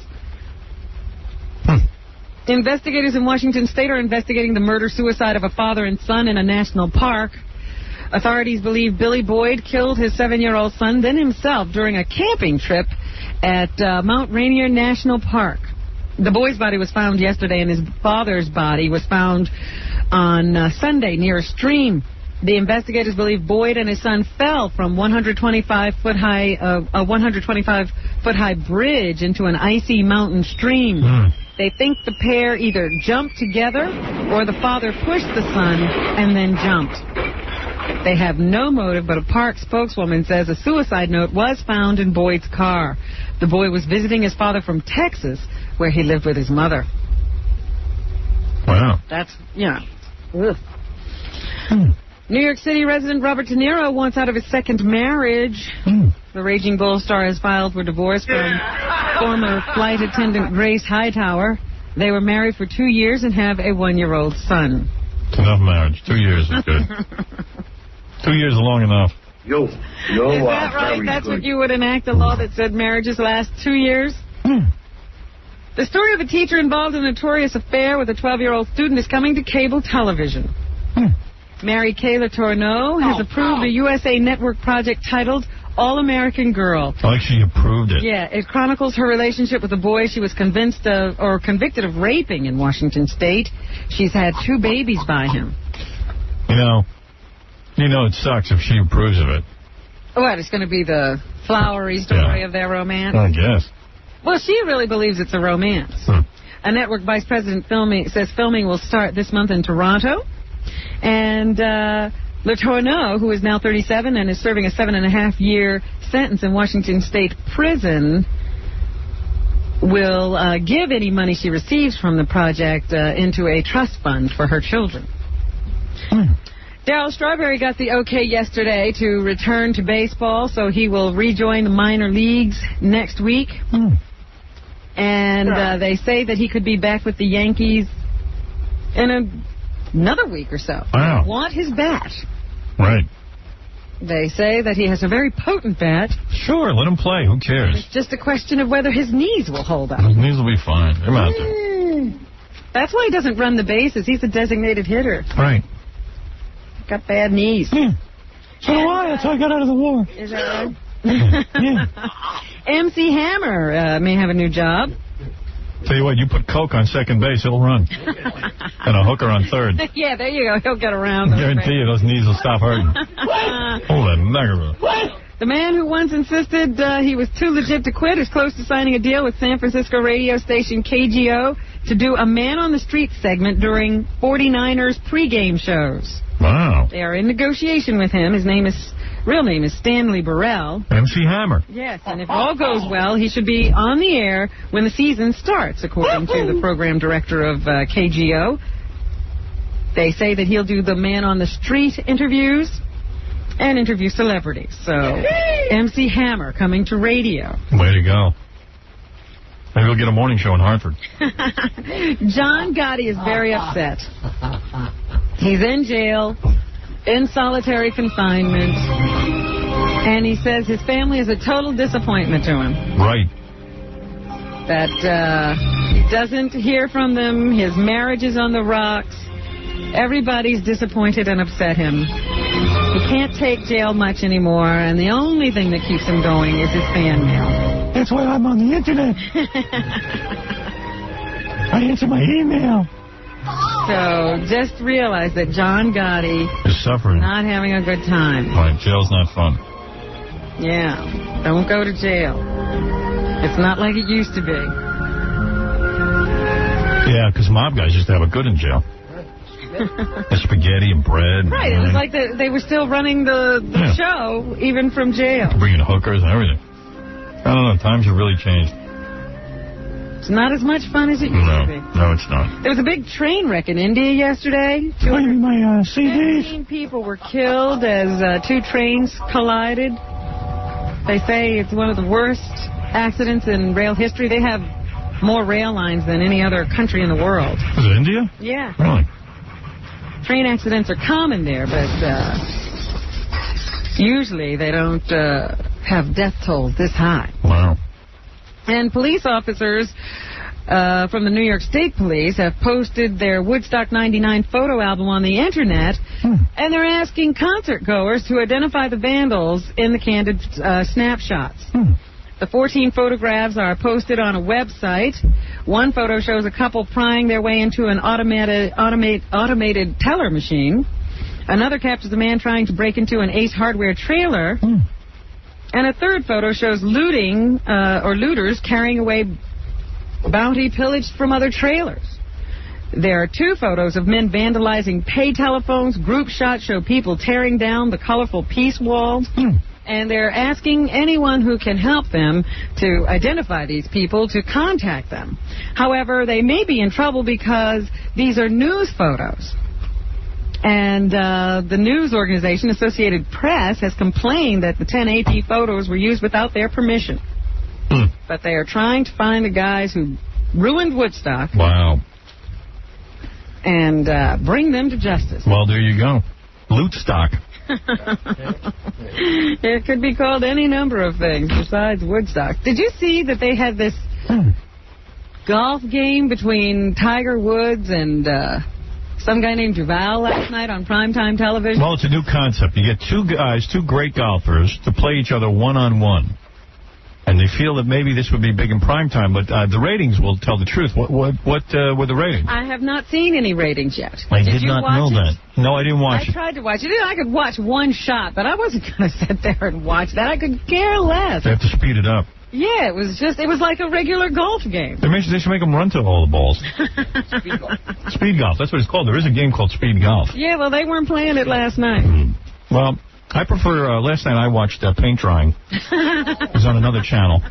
Investigators in Washington State are investigating the murder-suicide of a father and son in a national park. Authorities believe Billy Boyd killed his 7-year-old son, then himself, during a camping trip at Mount Rainier National Park. The boy's body was found yesterday, and his father's body was found on Sunday near a stream. The investigators believe Boyd and his son fell from a 125-foot high bridge into an icy mountain stream. They think the pair either jumped together or the father pushed the son and then jumped. They have no motive, but a park spokeswoman says a suicide note was found in Boyd's car. The boy was visiting his father from Texas, where he lived with his mother. Wow. That's, Ugh. New York City resident Robert De Niro wants out of his second marriage. The Raging Bull star has filed for divorce from former flight attendant Grace Hightower. They were married for 2 years and have a 1-year-old son. It's enough marriage. 2 years is good. 2 years is long enough. Is that right? That's what you would enact, a law that said marriages last 2 years? The story of a teacher involved in a notorious affair with a 12-year-old student is coming to cable television. Mary Kayla Tourneau has approved a USA Network project titled All-American Girl. Like she approved it. Yeah, it chronicles her relationship with a boy she was convinced of or convicted of raping in Washington State. She's had 2 babies by him. You know it sucks if she approves of it. What, it's going to be the flowery story of their romance? I guess. Well, she really believes it's a romance. A network vice president says filming will start this month in Toronto. And Letourneau, who is now 37 and is serving a 7.5-year sentence in Washington State prison, will give any money she receives from the project into a trust fund for her children. Darryl Strawberry got the okay yesterday to return to baseball, so he will rejoin the minor leagues next week. And they say that he could be back with the Yankees in another week or so. Wow. They want his bat. Right. They say that he has a very potent bat. Sure, let him play. Who cares? It's just a question of whether his knees will hold up. His knees will be fine. They're out there. That's why he doesn't run the bases. He's a designated hitter. Right. Got bad knees. So do I. That's how I got out of the war. Is that right? MC Hammer may have a new job. Tell you what, you put Coke on second base, he'll run. And a hooker on third. Yeah, there you go. He'll get around. Guarantee you those knees will stop hurting. Holy mackerel. The man who once insisted he was too legit to quit is close to signing a deal with San Francisco radio station KGO to do a man-on-the-street segment during 49ers pregame shows. Wow. They are in negotiation with him. His real name is Stanley Burrell. MC Hammer. Yes, and if all goes well, he should be on the air when the season starts, according to the program director of KGO. They say that he'll do the man-on-the-street interviews and interview celebrities. So, MC Hammer coming to radio. Way to go. Maybe we'll get a morning show in Hartford. John Gotti is very upset. He's in jail, in solitary confinement, and he says his family is a total disappointment to him. Right. That he doesn't hear from them, his marriage is on the rocks, everybody's disappointed and upset him. He can't take jail much anymore, and the only thing that keeps him going is his fan mail. That's why I'm on the internet. I answer my email. So just realize that John Gotti is suffering, not having a good time. Right, jail's not fun. Yeah, don't go to jail. It's not like it used to be. Yeah, because mob guys used to have it good in jail. The spaghetti and bread. Right, it was like they were still running the show, even from jail. Bringing hookers and everything. I don't know, times have really changed. It's not as much fun as it used to be. No, it's not. There was a big train wreck in India yesterday. My CDs. 15 people were killed as 2 trains collided. They say it's one of the worst accidents in rail history. They have more rail lines than any other country in the world. Is it India? Yeah. Really? Train accidents are common there, but usually they don't have death tolls this high. Wow. And police officers from the New York State Police have posted their Woodstock 99 photo album on the Internet, and they're asking concert goers to identify the vandals in the candid snapshots. The 14 photographs are posted on a website. One photo shows a couple prying their way into an automated teller machine. Another captures a man trying to break into an Ace Hardware trailer. And a third photo shows looters carrying away bounty pillaged from other trailers. There are 2 photos of men vandalizing pay telephones. Group shots show people tearing down the colorful peace walls. And they're asking anyone who can help them to identify these people to contact them. However, they may be in trouble because these are news photos. And the news organization, Associated Press, has complained that the 10 AP photos were used without their permission. But they are trying to find the guys who ruined Woodstock. Wow. And bring them to justice. Well, there you go. Loot stock. It could be called any number of things besides Woodstock. Did you see that they had this golf game between Tiger Woods and some guy named Duval last night on primetime television. Well, it's a new concept. You get two guys, two great golfers, to play each other one-on-one. And they feel that maybe this would be big in primetime, but the ratings will tell the truth. What were the ratings? I have not seen any ratings yet. I did not know that. No, I didn't watch it. I tried to watch it. I could watch one shot, but I wasn't going to sit there and watch that. I could care less. They have to speed it up. Yeah, it was like a regular golf game. They should make them run to all the balls. Speed golf. That's what it's called. There is a game called speed golf. Yeah, well, they weren't playing it last night. Well, I prefer, last night I watched paint drying. It was on another channel.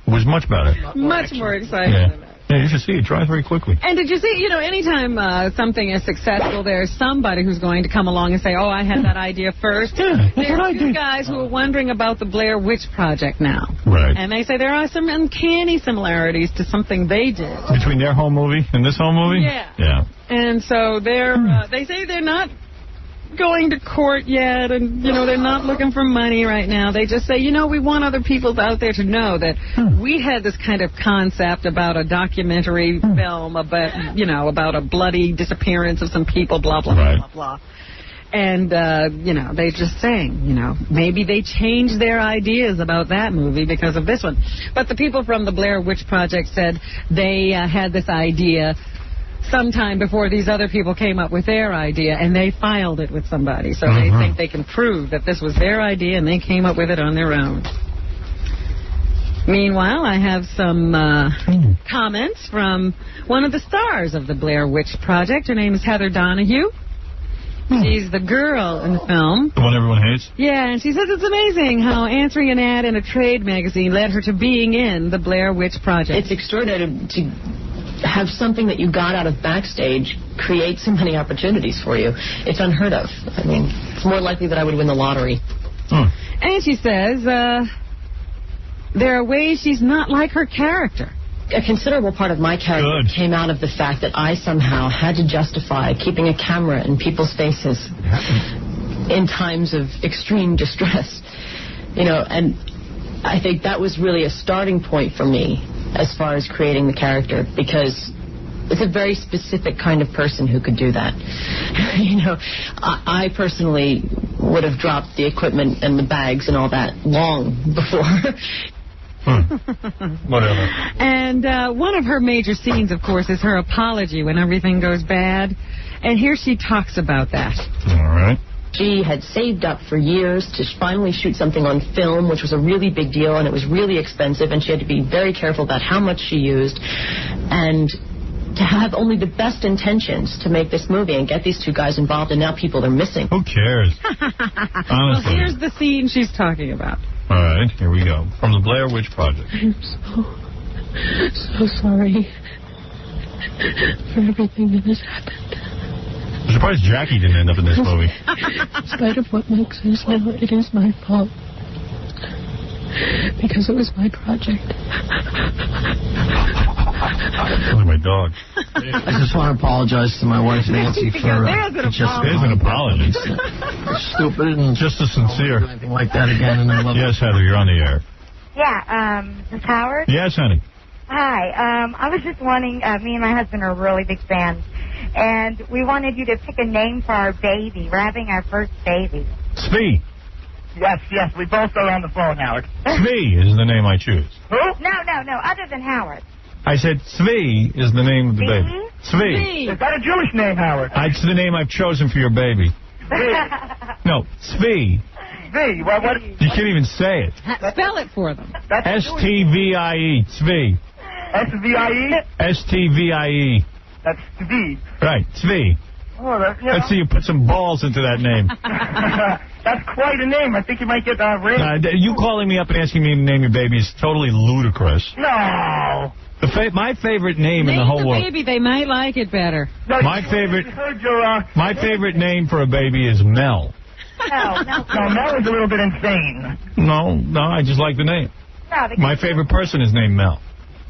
It was much better. Much more exciting than that. Yeah, you should see it. It dries very quickly. And did you see, anytime something is successful, there's somebody who's going to come along and say, oh, I had that idea first. Yeah, there are two guys who are wondering about the Blair Witch Project now. Right. And they say there are some uncanny similarities to something they did. Between their home movie and this home movie? Yeah. Yeah. And so they say they're not going to court yet, and they're not looking for money right now. They just say, we want other people out there to know that we had this kind of concept about a documentary film about a bloody disappearance of some people, blah blah blah blah. And they just saying, maybe they changed their ideas about that movie because of this one. But the people from the Blair Witch Project said they had this idea sometime before these other people came up with their idea, and they filed it with somebody. So they think they can prove that this was their idea, and they came up with it on their own. Meanwhile, I have some comments from one of the stars of the Blair Witch Project. Her name is Heather Donahue. She's the girl in the film. The one everyone hates? Yeah, and she says it's amazing how answering an ad in a trade magazine led her to being in the Blair Witch Project. It's extraordinary to have something that you got out of backstage create so many opportunities for you. It's unheard of. I mean, it's more likely that I would win the lottery. And she says there are ways she's not like her character. A considerable part of my character came out of the fact that I somehow had to justify keeping a camera in people's faces in times of extreme distress. And I think that was really a starting point for me as far as creating the character, because it's a very specific kind of person who could do that. I personally would have dropped the equipment and the bags and all that long before. Whatever. And one of her major scenes, of course, is her apology when everything goes bad. And here she talks about that. All right. She had saved up for years to finally shoot something on film, which was a really big deal, and it was really expensive, and she had to be very careful about how much she used. And to have only the best intentions to make this movie and get these two guys involved, and now people are missing. Who cares? Honestly. Well, here's the scene she's talking about. All right, here we go. From the Blair Witch Project. I'm so sorry for everything that has happened. I'm surprised Jackie didn't end up in this movie. In spite of what makes us now, it is my fault. Because it was my project. Look at my dog. I just want to apologize to my wife, Nancy, for There's an apology. Stupid and just as sincere. Anything like that again, and I love Yes, Heather, you're on the air. Yeah, Miss Howard? Yes, honey. Hi, I was just wanting, me and my husband are really big fans, and we wanted you to pick a name for our baby. We're having our first baby. Svee. Yes, we both are on the phone, Howard. Svee is the name I choose. Who? No, other than Howard. I said Svee is the name of the baby. Svee. Is that a Jewish name, Howard? It's the name I've chosen for your baby. No, Svee. Svee? What? You can't even say it. Spell it for them. S-T-V-I-E. Svee. S-V-I-E? S-T-V-I-E. That's Svee. Right, Svee. Oh, Let's see you put some balls into that name. That's quite a name. I think you might get raped. You calling me up and asking me to name your baby is totally ludicrous. No. My favorite name in the whole world. Baby, they might like it better. No, my favorite name for a baby is Mel. No, Mel is a little bit insane. No, I just like the name. No, my favorite person is named Mel.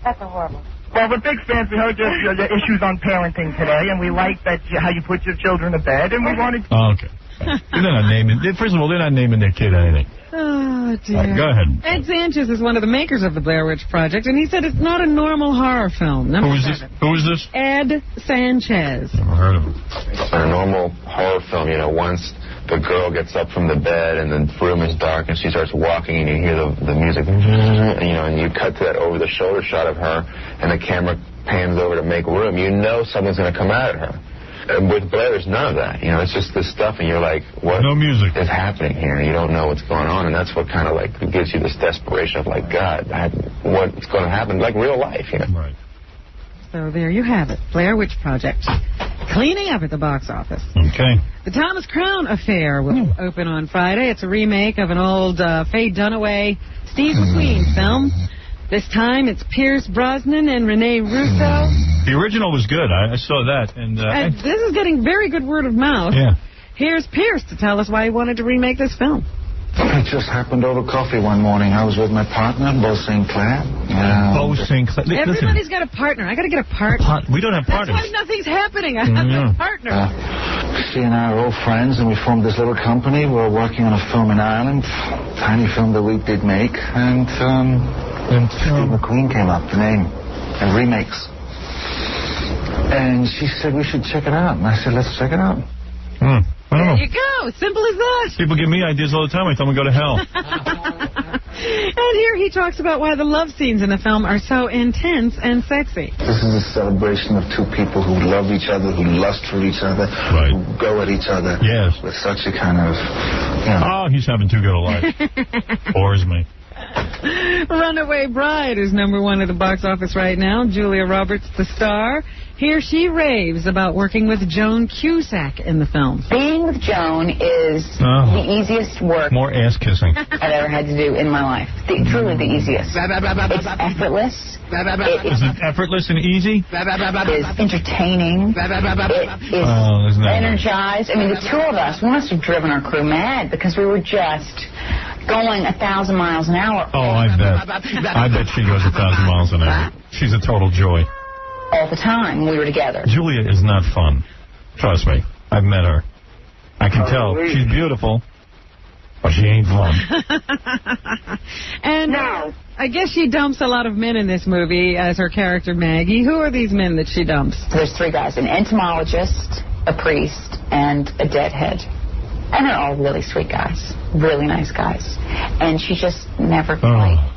That's a horrible. Well, we're big fans. We heard your issues on parenting today, and we like that how you put your children to bed, and we wanted... Oh, okay. They're not naming. First of all, they're not naming their kid anything. Oh, dear. Right, go ahead. Ed Sanchez is one of the makers of the Blair Witch Project, and he said it's not a normal horror film. Who is this? Who is this? Ed Sanchez. Never heard of him. In a normal horror film, you know, once the girl gets up from the bed and the room is dark and she starts walking and you hear the music, you know, and you cut to that over-the-shoulder shot of her and the camera pans over to make room, you know someone's going to come at her. And with Blair, there's none of that. You know, it's just this stuff, and you're like, what is happening here? You don't know what's going on, and that's what kind of like gives you this desperation of like, God, what's going to happen? Like real life, you know? Right. So there you have it, Blair Witch Project. Cleaning up at the box office. Okay. The Thomas Crown Affair will open on Friday. It's a remake of an old Faye Dunaway, Steve McQueen film. This time it's Pierce Brosnan and Rene Russo. The original was good. I saw that. And this is getting very good word of mouth. Yeah. Here's Pierce to tell us why he wanted to remake this film. It just happened over coffee one morning. I was with my partner, Bo St. Clair. Bo St. Clair. Everybody's got a partner. I got to get a partner. We don't have partners. That's why nothing's happening. I have a partner. She and I are old friends, and we formed this little company. We were working on a film in Ireland, tiny film that we did make, and Steve McQueen came up, the name, and remakes. And she said we should check it out. And I said, let's check it out. There you go. Simple as that. People give me ideas all the time. I tell them to go to hell. And here he talks about why the love scenes in the film are so intense and sexy. This is a celebration of two people who love each other, who lust for each other, who go at each other with such a kind of, you know. Oh, he's having too good a life. Bores me. Runaway Bride is #1 at the box office right now. Julia Roberts, the star. Here she raves about working with Joan Cusack in the film. Being with Joan is the easiest work. More ass kissing. I've ever had to do in my life. Truly the easiest. It's effortless. Is it effortless and easy? It is entertaining. It is energized. I mean, the two of us, we must have driven our crew mad because we were just going 1,000 miles an hour. Oh, I bet. I bet she goes 1,000 miles an hour. She's a total joy. All the time we were together. Julia is not fun. Trust me. I've met her. I can tell. She's beautiful, but she ain't fun. And I guess she dumps a lot of men in this movie as her character Maggie. Who are these men that she dumps? There's 3 guys, an entomologist, a priest, and a deadhead. And they're all really sweet guys, really nice guys. And she just never quite...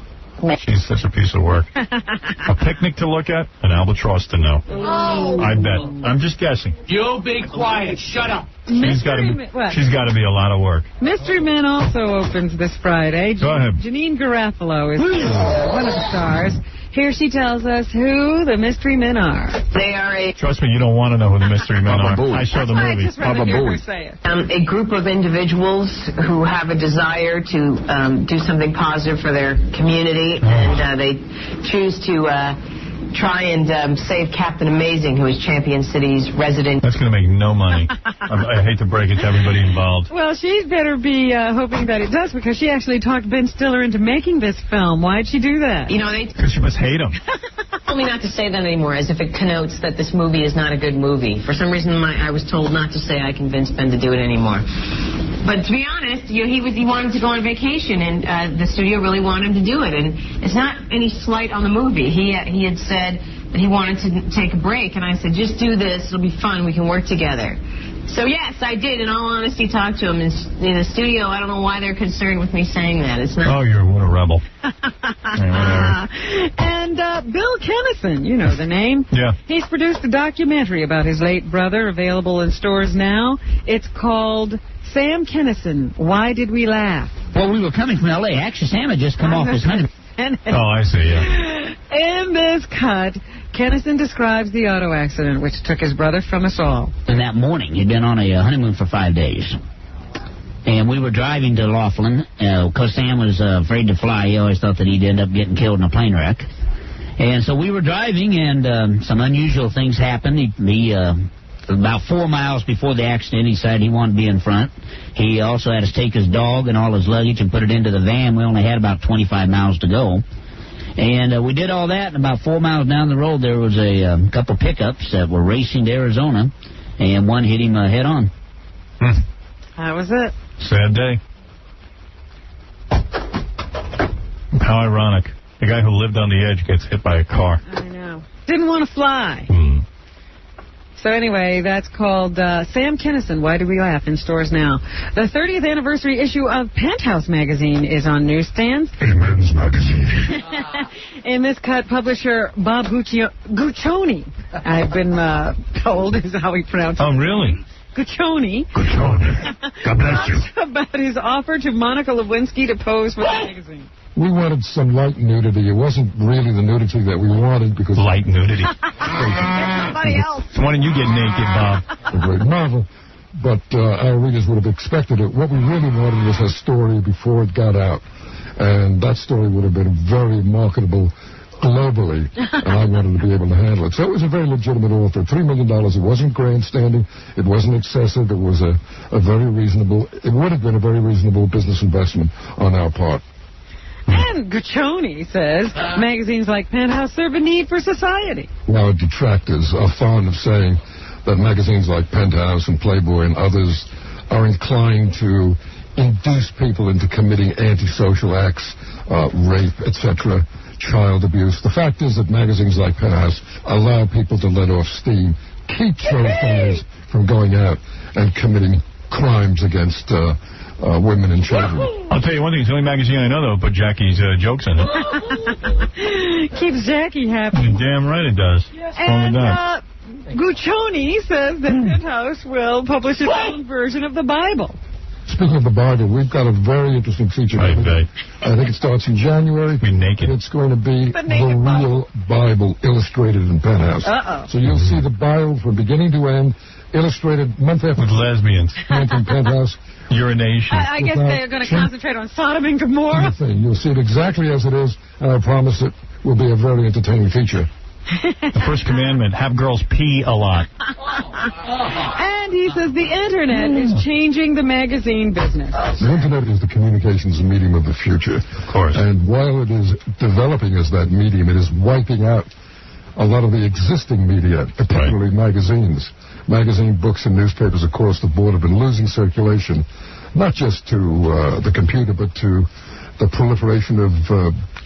She's such a piece of work. A picnic to look at, an albatross to know. I bet. I'm just guessing. You be quiet. Shut up. She's got to be a lot of work. Mystery Men also opens this Friday. Go ahead. Janine Garofalo is one of the stars. Here she tells us who the Mystery Men are. They are Trust me, you don't want to know who the Mystery Men are. I saw the movie. a group of individuals who have a desire to do something positive for their community, and they choose to try and save Captain Amazing, who is Champion City's resident. That's going to make no money. I hate to break it to everybody involved. Well, she better be hoping that it does, because she actually talked Ben Stiller into making this film. Why'd she do that? You know, because she must hate him. Told me not to say that anymore, as if it connotes that this movie is not a good movie. For some reason, I was told not to say I convinced Ben to do it anymore. But to be honest, he wanted to go on vacation, and the studio really wanted him to do it. And it's not any slight on the movie. He had said that he wanted to take a break, and I said, just do this. It'll be fun. We can work together. So, yes, I did, in all honesty, talk to him in the studio. I don't know why they're concerned with me saying that. It's not. Oh, you're what a rebel. And Bill Kennison, you know the name. Yeah. He's produced a documentary about his late brother, available in stores now. It's called Sam Kennison, Why Did We Laugh? Well, we were coming from L.A. Actually, Sam had just come off his honeymoon. Oh, I see, yeah. In this cut, Kennison describes the auto accident which took his brother from us all. And that morning, he'd been on a honeymoon for 5 days. And we were driving to Laughlin, because Sam was afraid to fly. He always thought that he'd end up getting killed in a plane wreck. And so we were driving, and some unusual things happened. He about 4 miles before the accident, he decided he wanted to be in front. He also had to take his dog and all his luggage and put it into the van. We only had about 25 miles to go. And we did all that, and about 4 miles down the road, there was a couple pickups that were racing to Arizona, and one hit him head on. That was it. Sad day. How ironic. The guy who lived on the edge gets hit by a car. I know. Didn't want to fly. So anyway, that's called Sam Kinison, Why Do We Laugh, in stores now. The 30th anniversary issue of Penthouse magazine is on newsstands. A men's magazine. In this cut, publisher Bob Guccione, I've been told is how he pronounced it. Oh, really? Guccione. God bless you. About his offer to Monica Lewinsky to pose for the magazine. We wanted some light nudity. It wasn't really the nudity that we wanted because... Light nudity. Somebody else. Why don't you get naked, Bob? A great novel. But our readers would have expected it. What we really wanted was a story before it got out. And that story would have been very marketable globally. And I wanted to be able to handle it. So it was a very legitimate offer. $3 million. It wasn't grandstanding. It wasn't excessive. It was a very reasonable... It would have been a very reasonable business investment on our part. And Guccione says magazines like Penthouse serve a need for society. Now, detractors are fond of saying that magazines like Penthouse and Playboy and others are inclined to induce people into committing antisocial acts, rape, etc., child abuse. The fact is that magazines like Penthouse allow people to let off steam, keep guys from going out and committing crimes against women and children. I'll tell you one thing. It's the only magazine I know, though, put Jackie's jokes in it. Keeps Jackie happy. Damn right it does. And Guccione says that Penthouse will publish its own version of the Bible. Speaking of the Bible, we've got a very interesting feature. I think it starts in January. Be naked. It's going to be the real Bible illustrated in Penthouse. So you'll see the Bible from beginning to end, illustrated month after with lesbians. Month in Penthouse. Urination. I guess they're going to concentrate on Sodom and Gomorrah. You'll see it exactly as it is, and I promise it will be a very entertaining feature. The first commandment, have girls pee a lot. And he says the Internet is changing the magazine business. The Internet is the communications medium of the future. Of course. And while it is developing as that medium, it is wiping out a lot of the existing media, particularly magazines. Magazine, books, and newspapers across the board have been losing circulation, not just to the computer, but to the proliferation of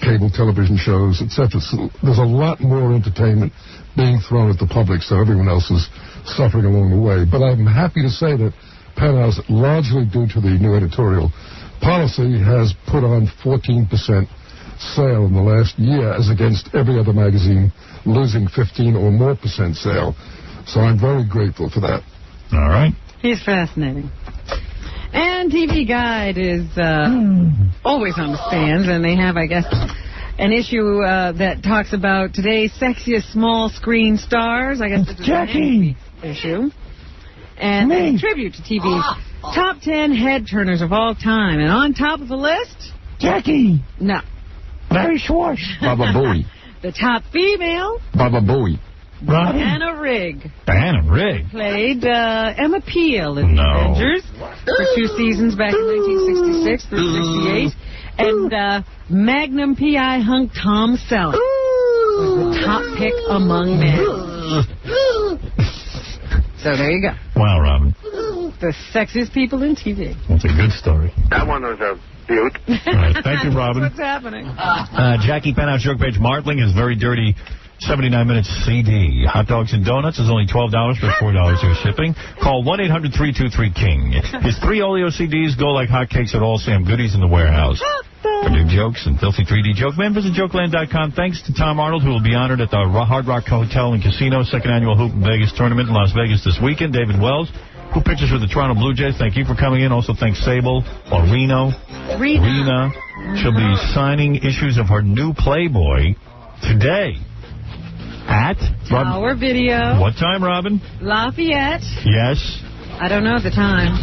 cable television shows, etc. So there's a lot more entertainment being thrown at the public, so everyone else is suffering along the way. But I'm happy to say that Penthouse, largely due to the new editorial policy, has put on 14% sale in the last year, as against every other magazine losing 15 or more % sale. So I'm very grateful for that. All right. He's fascinating. And TV Guide is always on the stands, and they have, I guess, an issue that talks about today's sexiest small screen stars. I guess this is Jackie issue. And a tribute to TV's top 10 head turners of all time. And on top of the list, Jackie. No. Larry Schwartz. Baba Booey. The top female, Baba Booey. Anna Rigg. Anna Rigg. Played Emma Peel in The Avengers for 2 seasons back in 1966 through 68. And Magnum P.I. hunk Tom Selleck was the top pick among men. So there you go. Wow, Robin. The sexiest people in TV. That's a good story. That one was a beaut. All right, thank you, Robin. What's happening? Jackie Penthouse joke page. Martling is very dirty. 79-minute CD. Hot dogs and donuts is only $12 for $4 for shipping. Call 1-800-323-KING. His 3 Oleo CDs go like hotcakes at all Sam Goodies in the warehouse. For new jokes and filthy 3D joke man, visit jokeland.com. Thanks to Tom Arnold, who will be honored at the Hard Rock Hotel and Casino, 2nd Annual Hoop in Vegas Tournament in Las Vegas this weekend. David Wells, who pitches for the Toronto Blue Jays. Thank you for coming in. Also, thanks Sable or Rena. She'll be signing issues of her new Playboy today. At Our Video. What time, Robin? Lafayette. Yes. I don't know the time.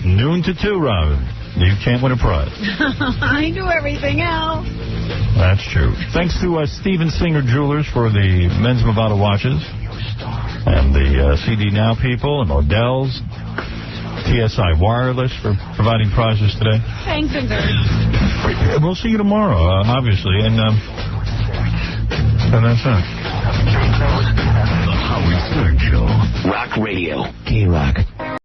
Noon to 2, Robin. You can't win a prize. I do everything else. That's true. Thanks to Steven Singer Jewelers for the men's Movado watches. And the CD Now people and Odell's. TSI Wireless for providing prizes today. Thanks, and We'll see you tomorrow, obviously. And that's it. The Howard Stern Show. Rock Radio. K-Rock.